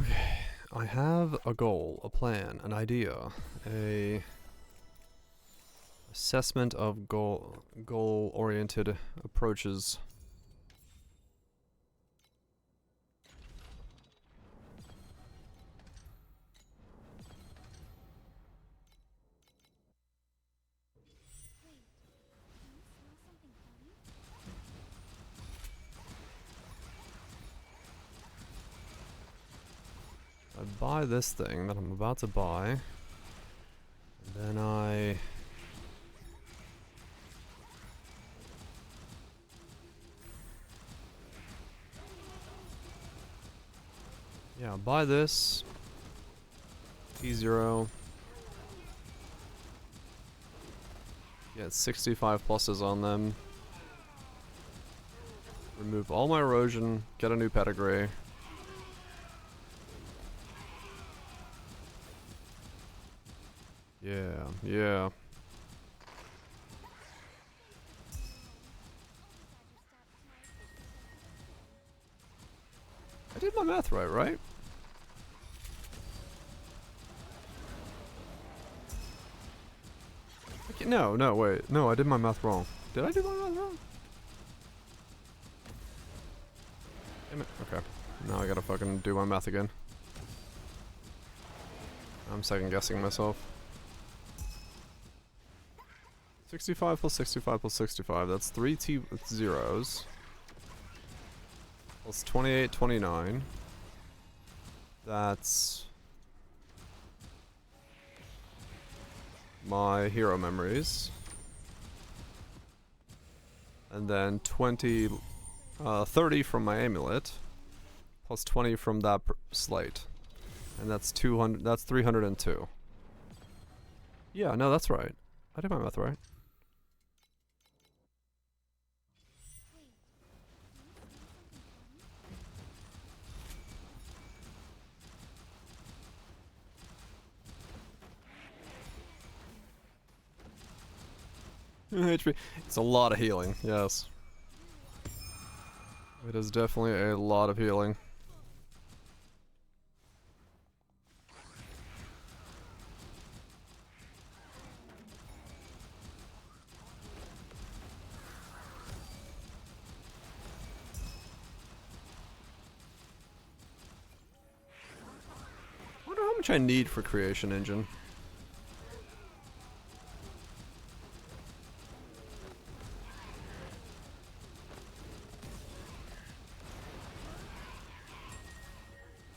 Okay, I have a goal, a plan, an idea, a assessment of goal-oriented approaches. I buy this thing that I'm about to buy, and then I buy this T0, get 65 pluses on them, remove all my erosion, get a new pedigree. Yeah. I did my math right, right? Okay, no, no, wait. No, I did my math wrong. Did I do my math wrong? Damn it. Okay. Now I gotta fucking do my math again. I'm second guessing myself. 65 plus 65 plus 65. That's 3 T zeros. Plus 28, 29. That's my hero memories. And then 30 from my amulet. Plus 20 from that slate. And that's 200, that's 302. Yeah, no, that's right. I did my math right. HP. It's a lot of healing, yes. It is definitely a lot of healing. I wonder how much I need for Creation Engine.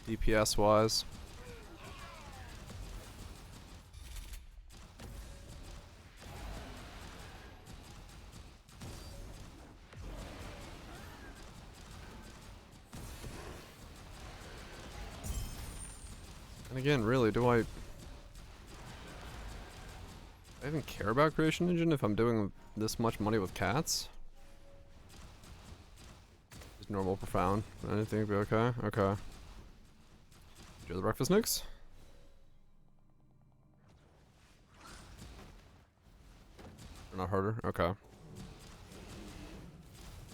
DPS wise. And again, really, do I even care about Creation Engine if I'm doing this much money with cats? Just normal, profound. Anything be okay? Okay. Do the breakfast nicks? They're not harder? Okay.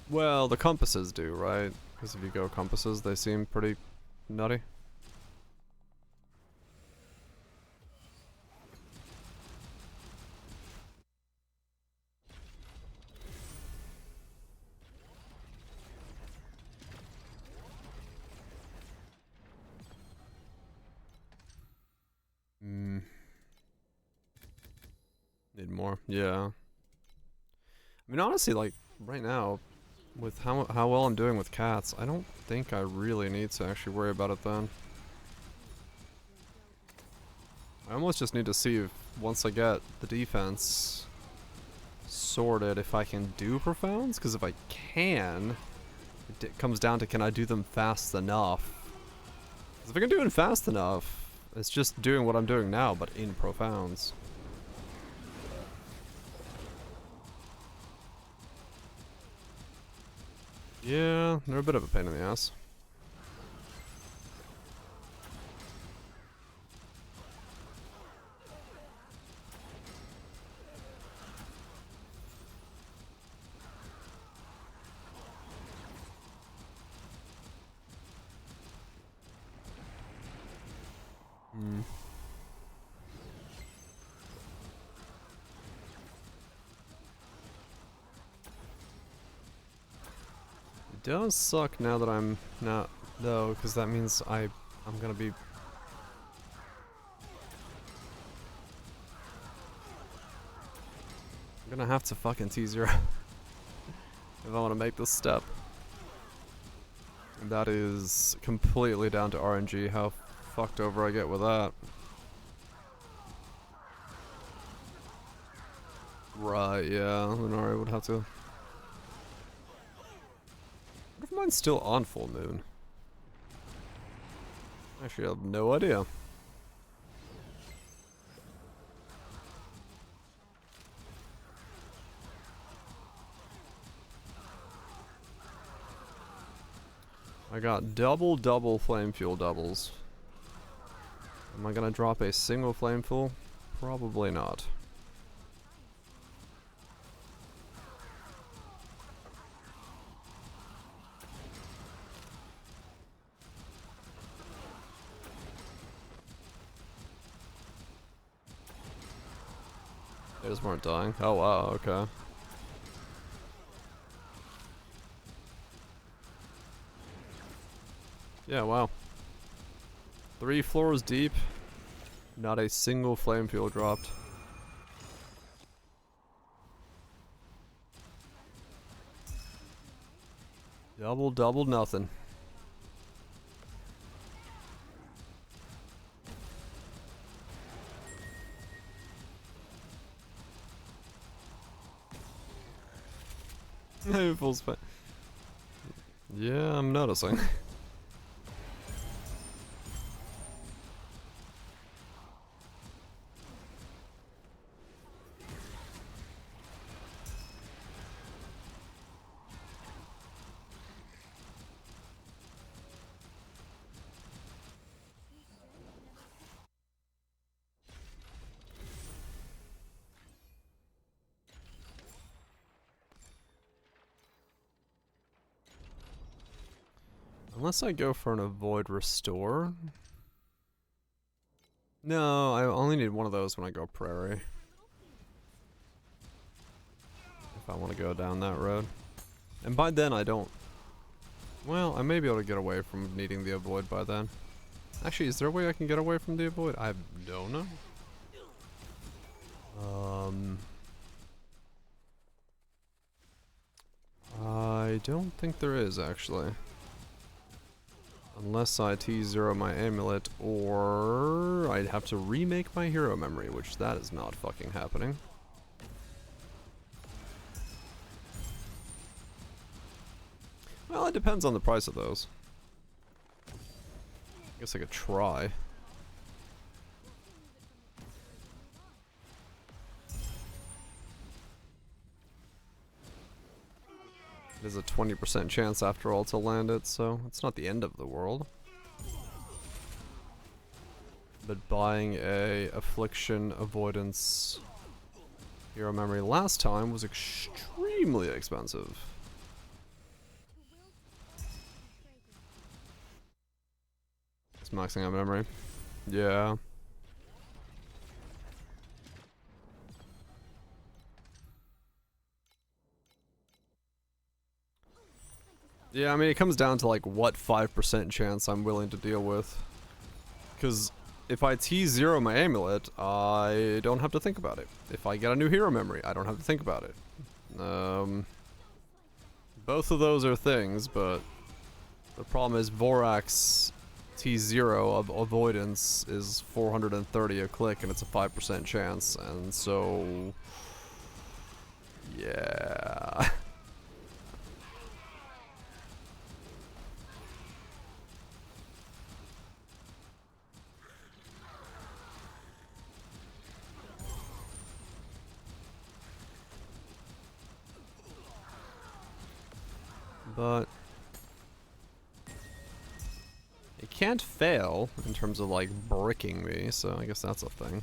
Well, the compasses do, right? Because if you go compasses, they seem pretty nutty. Need more. Yeah. I mean, honestly, like, right now, with how well I'm doing with cats, I don't think I really need to actually worry about it then. I almost just need to see if, once I get the defense sorted, if I can do profounds, because if I can, it comes down to, can I do them fast enough? Because if I can do it fast enough, it's just doing what I'm doing now, but in profounds. Yeah, they're a bit of a pain in the ass. It does suck now that I'm not, though, because that means I'm gonna be... I'm gonna have to fucking T0 if I want to make this step. And that is completely down to RNG, how fucked over I get with that. Right, yeah, Lunari would have to... What if mine's still on full moon? Actually, I have no idea. I got double flame fuel doubles. Am I gonna drop a single flame fuel? Probably not. They just weren't dying. Oh wow, okay. Yeah, wow. 3 floors deep. Not a single flame fuel dropped. Double nothing. Full spam. Yeah, I'm noticing. Unless I go for an avoid restore. No, I only need one of those when I go prairie. If I want to go down that road. And by then I don't... Well, I may be able to get away from needing the avoid by then. Actually, is there a way I can get away from the avoid? I don't know. I don't think there is, actually. Unless I T0 my amulet, or I'd have to remake my hero memory, which that is not fucking happening. Well, it depends on the price of those. I guess I could try. There's a 20% chance after all to land it, so it's not the end of the world. But buying a affliction avoidance hero memory last time was extremely expensive. It's maxing out memory. Yeah. Yeah, I mean, it comes down to like what 5% chance I'm willing to deal with. Because if I T0 my amulet, I don't have to think about it. If I get a new hero memory, I don't have to think about it. Both of those are things, but the problem is Vorax T0 of avoidance is 430 a click, and it's a 5% chance, and so... yeah... But it can't fail in terms of like bricking me, so I guess that's a thing.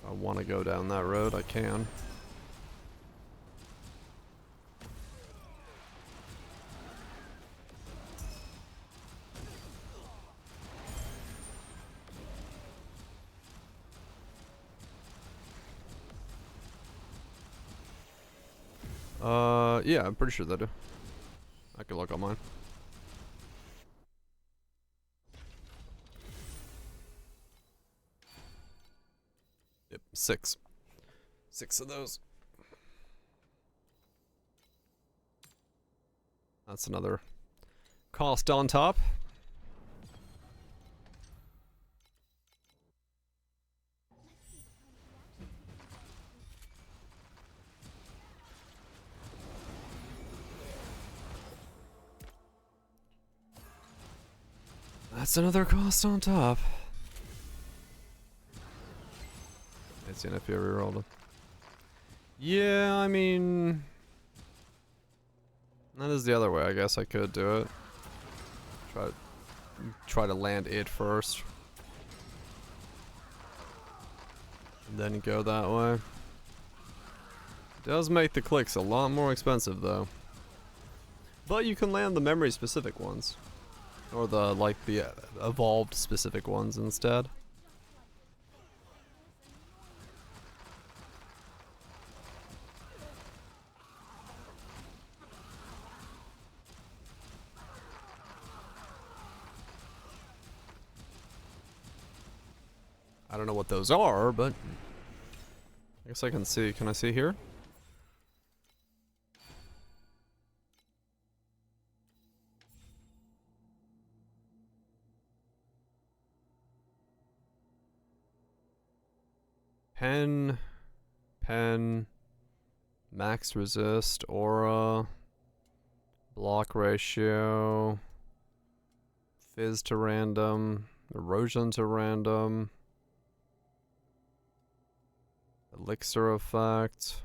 If I want to go down that road, I can. Yeah, I'm pretty sure they do. I could look on mine. Yep, 6. 6 of those. That's another cost on top. That's another cost on top. It's in if you rerolled it. Yeah, I mean... that is the other way, I guess I could do it. Try to land it first. And then go that way. It does make the clicks a lot more expensive though. But you can land the memory specific ones. Or the, like, the evolved specific ones instead. I don't know what those are, but I guess I can see. Can I see here? Pen, max resist, aura, block ratio, fizz to random, erosion to random, elixir effect.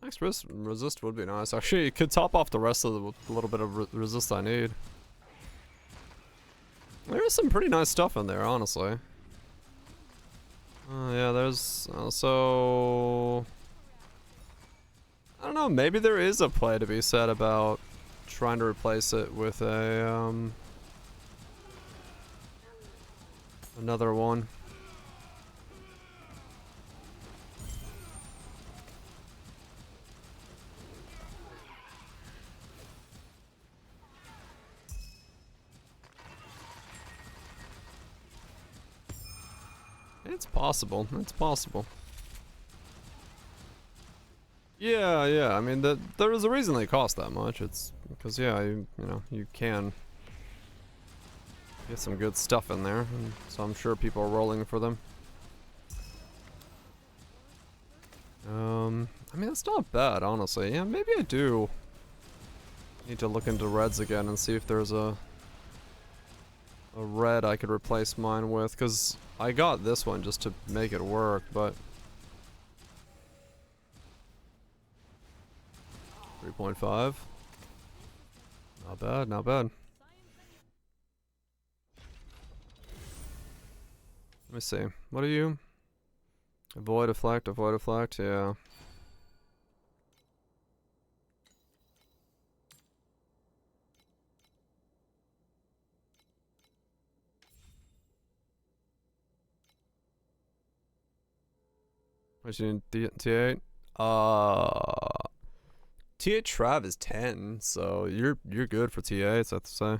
Max resist would be nice. Actually, it could top off the rest of the little bit of resist I need. There is some pretty nice stuff in there, honestly. Yeah, there's also... I don't know, maybe there is a play to be said about trying to replace it with a, another one. It's possible. It's possible. Yeah, yeah. I mean, there is a reason they cost that much. It's because, yeah, you know, you can get some good stuff in there, and so I'm sure people are rolling for them. I mean, that's not bad, honestly. Yeah, maybe I do need to look into reds again and see if there's a red I could replace mine with, because I got this one just to make it work, but 3.5. Not bad, not bad. Let me see. What are you? Avoid deflect, yeah. What you need? T8? T8 Trav is 10, so you're good for T8s, I have to say.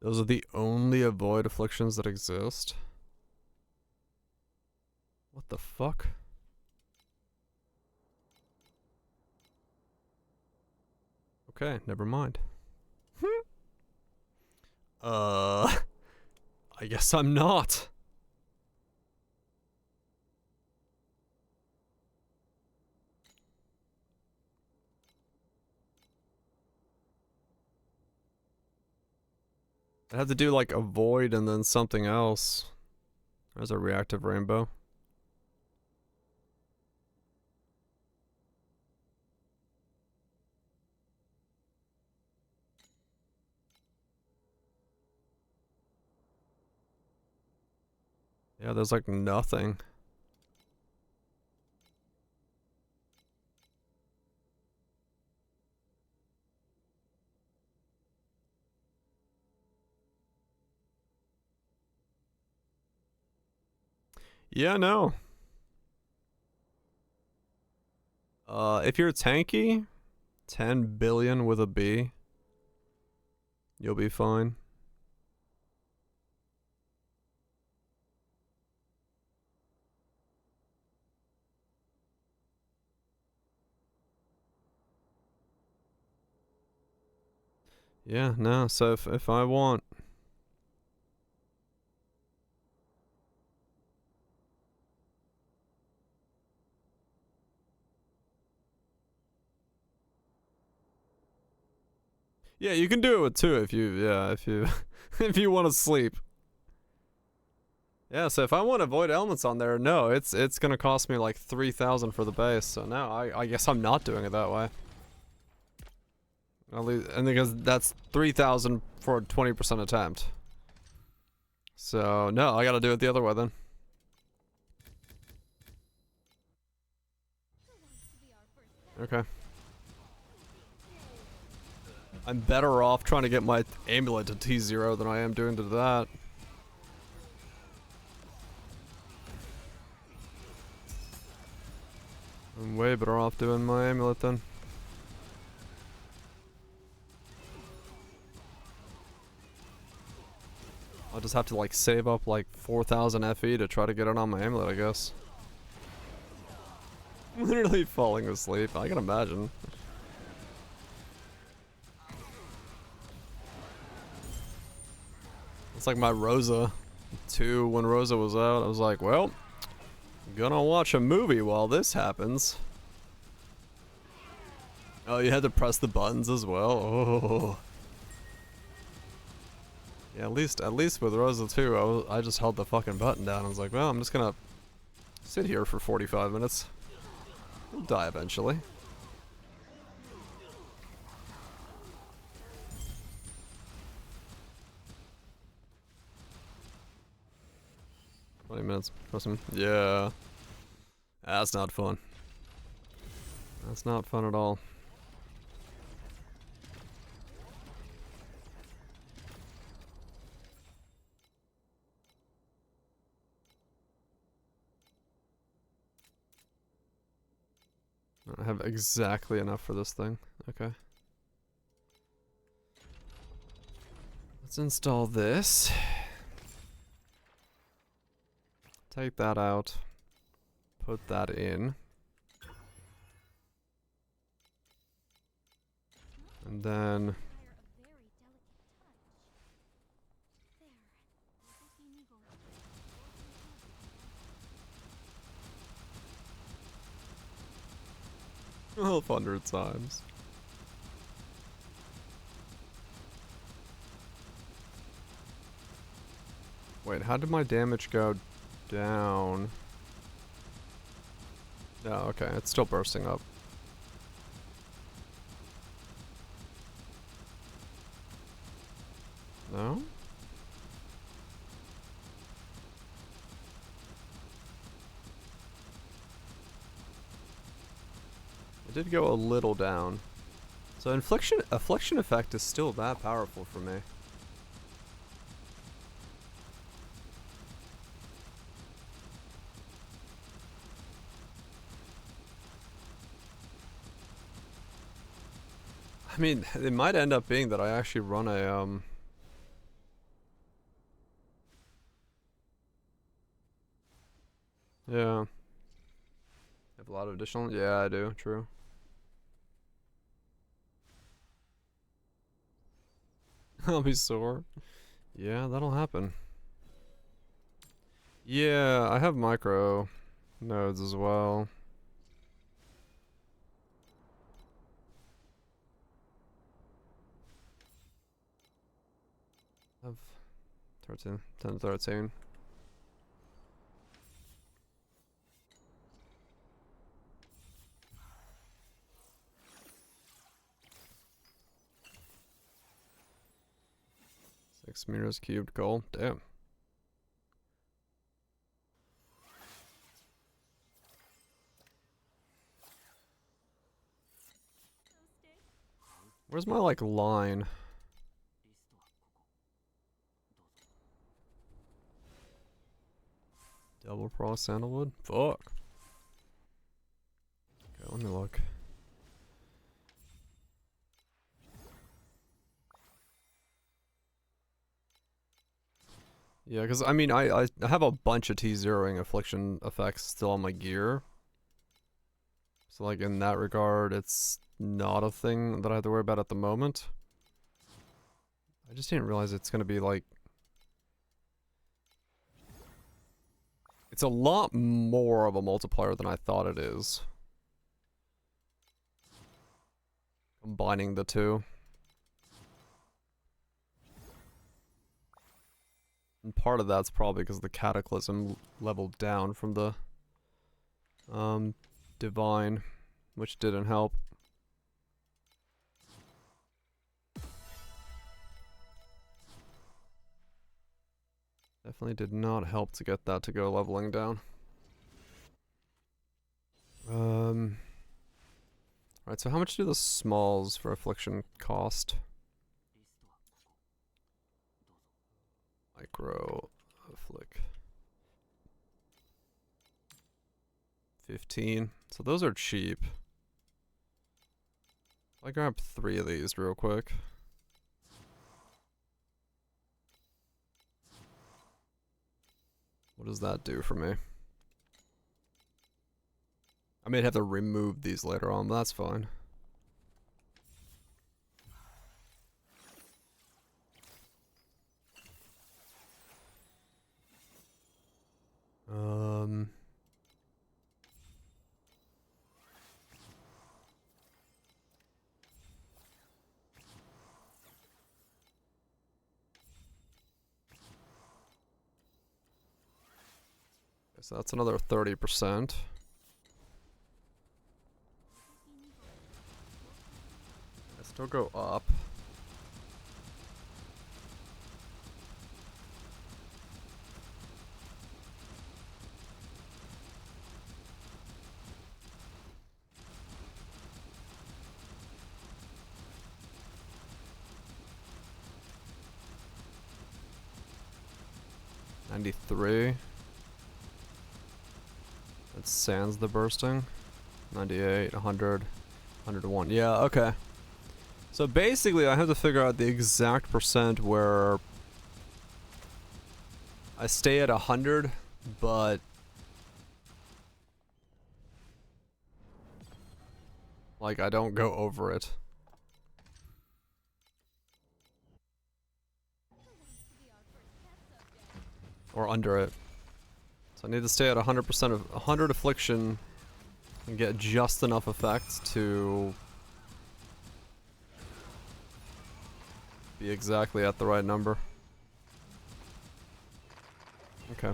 Those are the only avoid afflictions that exist? What the fuck? Okay, never mind. I guess I'm not. I had to do like avoid and then something else. There's a reactive rainbow. Yeah, there's like nothing. Yeah, no. If you're tanky, 10 billion with a B, you'll be fine. Yeah, no, so if I want... Yeah, you can do it with 2 if you, yeah, if you, if you want to sleep. Yeah, so if I want Avoid Ailments on there, no, it's gonna cost me like 3,000 for the base, so no, I guess I'm not doing it that way. At least, and because that's 3,000 for a 20% attempt. So, no, I gotta do it the other way then. Okay. I'm better off trying to get my amulet to T0 than I am doing to that. I'm way better off doing my amulet then. I'll just have to like save up like 4,000 FE to try to get it on my amulet, I guess. Literally falling asleep, I can imagine. It's like my Rosa 2, when Rosa was out, I was like, well, gonna watch a movie while this happens. Oh, you had to press the buttons as well? Oh. Yeah, at least with Rosa 2, I just held the fucking button down. I was like, well, I'm just gonna sit here for 45 minutes. I'll die eventually. $20 press him. Yeah. That's not fun. That's not fun at all. I have exactly enough for this thing. Okay. Let's install this. Take that out. Put that in. And then... Oh, 100 times. Wait, how did my damage go down? No, okay, it's still bursting up. No? It did go a little down. So affliction effect is still that powerful for me. I mean, it might end up being that I actually run a yeah. Have a lot of additional. Yeah, I do. True. I'll be sore. Yeah, that'll happen. Yeah, I have micro nodes as well. I have 13, 10, 13. Six meters cubed gold. Damn. Where's my like line? Double pro sandalwood? Fuck. Okay, let me look. Yeah, because I mean, I have a bunch of T0ing affliction effects still on my gear. So like in that regard, it's not a thing that I have to worry about at the moment. I just didn't realize it's gonna be like... It's a lot more of a multiplier than I thought it is. Combining the two. And part of that's probably because the Cataclysm leveled down from the Divine, which didn't help. Definitely did not help to get that to go leveling down. Alright, so how much do the smalls for affliction cost? Micro flick. 15. So those are cheap. I grab 3 of these real quick. What does that do for me? I may have to remove these later on, but that's fine. So that's another 30%. I still go up. $93. That's sans the bursting. 98, 100, 101. Yeah, okay. So basically I have to figure out the exact percent where I stay at 100, but like I don't go over it. Or under it. So I need to stay at 100% of 100 affliction and get just enough effect to be exactly at the right number. Okay.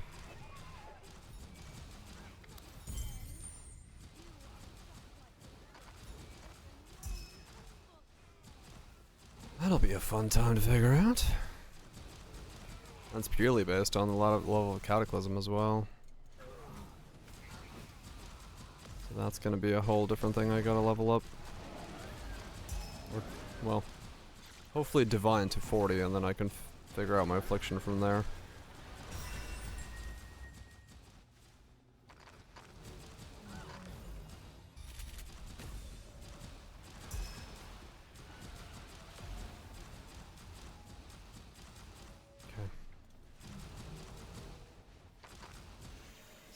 That'll be a fun time to figure out. That's purely based on the level of Cataclysm as well. So that's gonna be a whole different thing I gotta level up. Or, well, hopefully Divine to 40 and then I can figure out my affliction from there.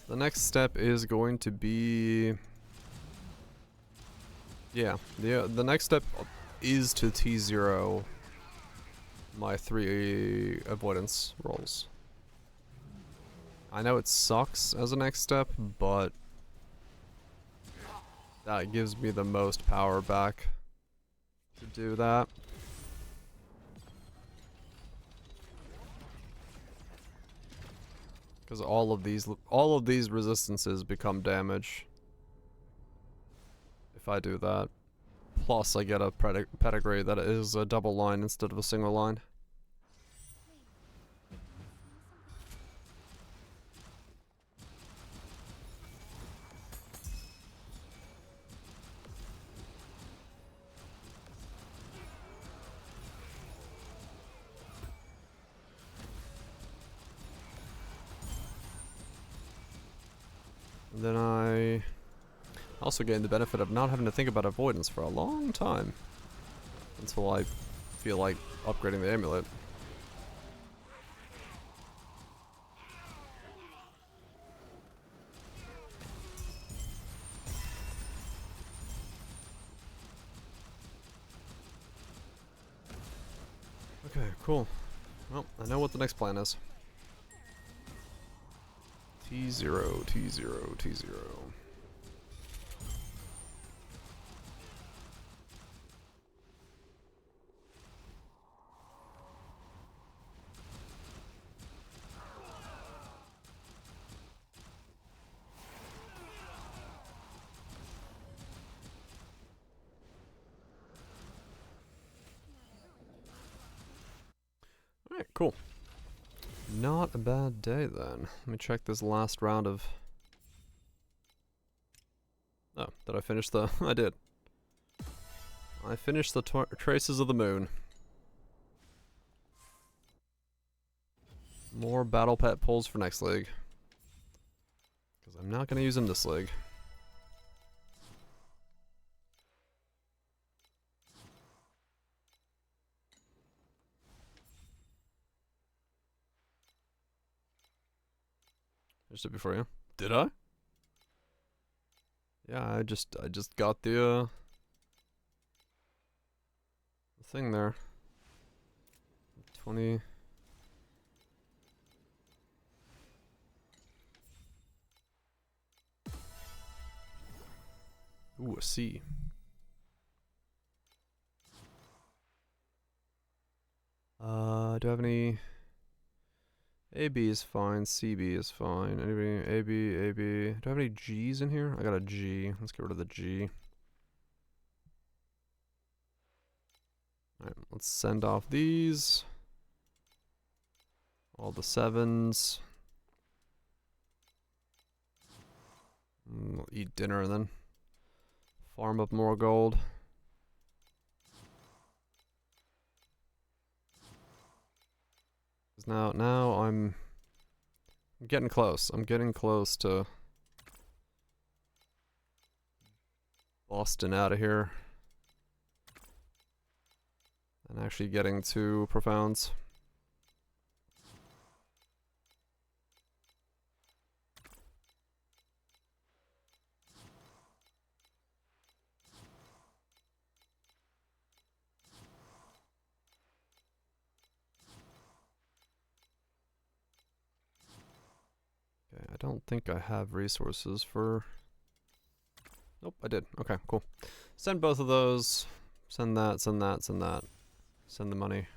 The next step is going to be... Yeah, the next step is to T0 my 3 avoidance rolls. I know it sucks as a next step, but that gives me the most power back to do that. Because all of these resistances become damage if I do that. Plus I get a pedigree that is a double line instead of a single line. And then I also gain the benefit of not having to think about avoidance for a long time. Until I feel like upgrading the amulet. Okay, cool. Well, I know what the next plan is. T0, T0, T0. Alright, cool. Not a bad day then. Let me check this last round of... Oh, did I finish the... I did. I finished the Traces of the Moon. More battle pet pulls for next league. Because I'm not going to use them this league. I just did before you. Did I? Yeah, I just got the thing there. 20. Ooh, a C. Do I have any? AB is fine. CB is fine. Anybody? AB, AB. Do I have any G's in here? I got a G. Let's get rid of the G. Alright, let's send off these. All the 7s. We'll eat dinner and then farm up more gold. Now I'm getting close. I'm getting close to Boston out of here. And actually getting to Profounds. I don't think I have resources for... Nope, I did. Okay, cool. Send both of those. Send that, send that, send that. Send the money.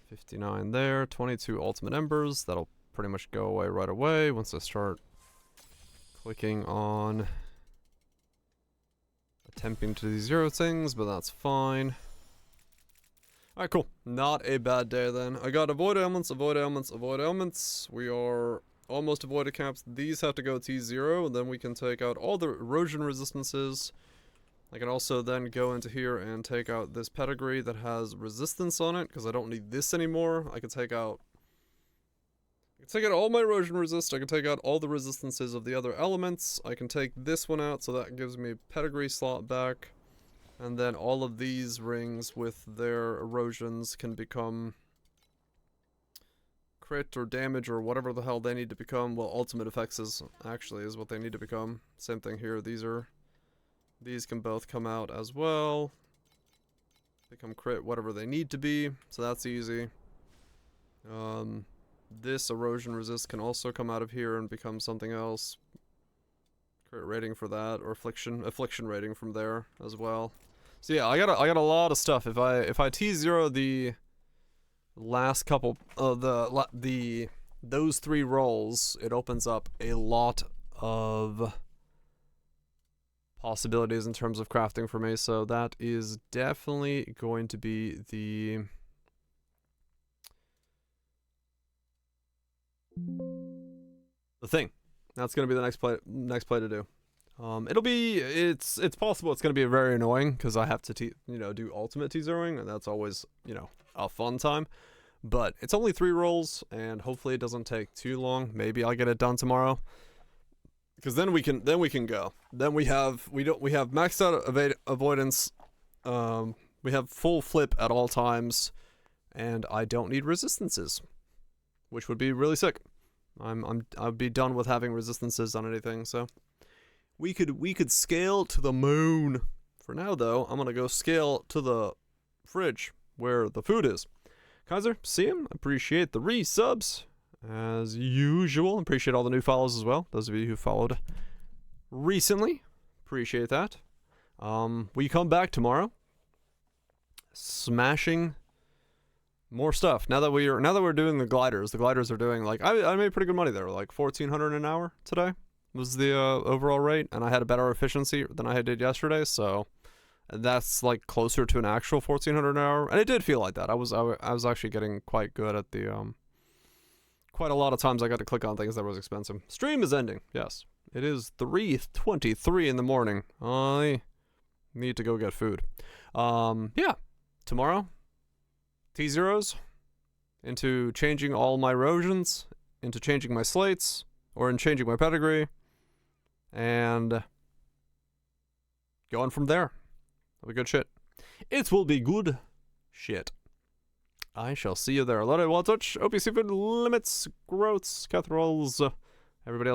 59 there. 22 ultimate embers. That'll pretty much go away right away once I start clicking on attempting to zero things, but that's fine. Alright, cool. Not a bad day then. I got avoid ailments, avoid ailments, avoid ailments. We are almost avoided caps. These have to go T0, and then we can take out all the erosion resistances. I can also then go into here and take out this pedigree that has resistance on it, because I don't need this anymore. I can take out all my erosion resist. I can take out all the resistances of the other elements. I can take this one out, so that gives me a pedigree slot back. And then all of these rings with their erosions can become crit or damage or whatever the hell they need to become. Well, ultimate effects is what they need to become. Same thing here. These can both come out as well. Become crit, whatever they need to be. So that's easy. This erosion resist can also come out of here and become something else. Crit rating for that, or affliction rating from there as well. So yeah, I got a lot of stuff. If I T0 the last couple of those 3 rolls, it opens up a lot of possibilities in terms of crafting for me. So that is definitely going to be the thing. That's gonna be the next play to do. It's possible it's gonna be very annoying because I have to do ultimate T0ing, and that's always a fun time. But it's only 3 rolls, and hopefully it doesn't take too long. Maybe I'll get it done tomorrow, because then we can go. Then we have maxed out avoidance. We have full flip at all times, and I don't need resistances, which would be really sick. I'd be done with having resistances on anything, so we could scale to the moon. For now though, I'm gonna go scale to the fridge where the food is. Kaiser, see him? Appreciate the resubs as usual. Appreciate all the new follows as well. Those of you who followed recently, appreciate that. We come back tomorrow, smashing more stuff. Now that we're doing the gliders are doing like I made pretty good money there, like 1,400 an hour today was the overall rate, and I had a better efficiency than I did yesterday, so that's like closer to an actual 1,400 an hour, and it did feel like that. I was actually getting quite good at the quite a lot of times I got to click on things that was expensive. Stream is ending. Yes, it is 3:23 in the morning. I need to go get food. Yeah, tomorrow T0s, into changing all my erosions, into changing my slates, or in changing my pedigree, and going from there. That'll be good shit. It will be good shit. I shall see you there. Love it, well touch, OP seafood, limits, growths, cathrolls, everybody else.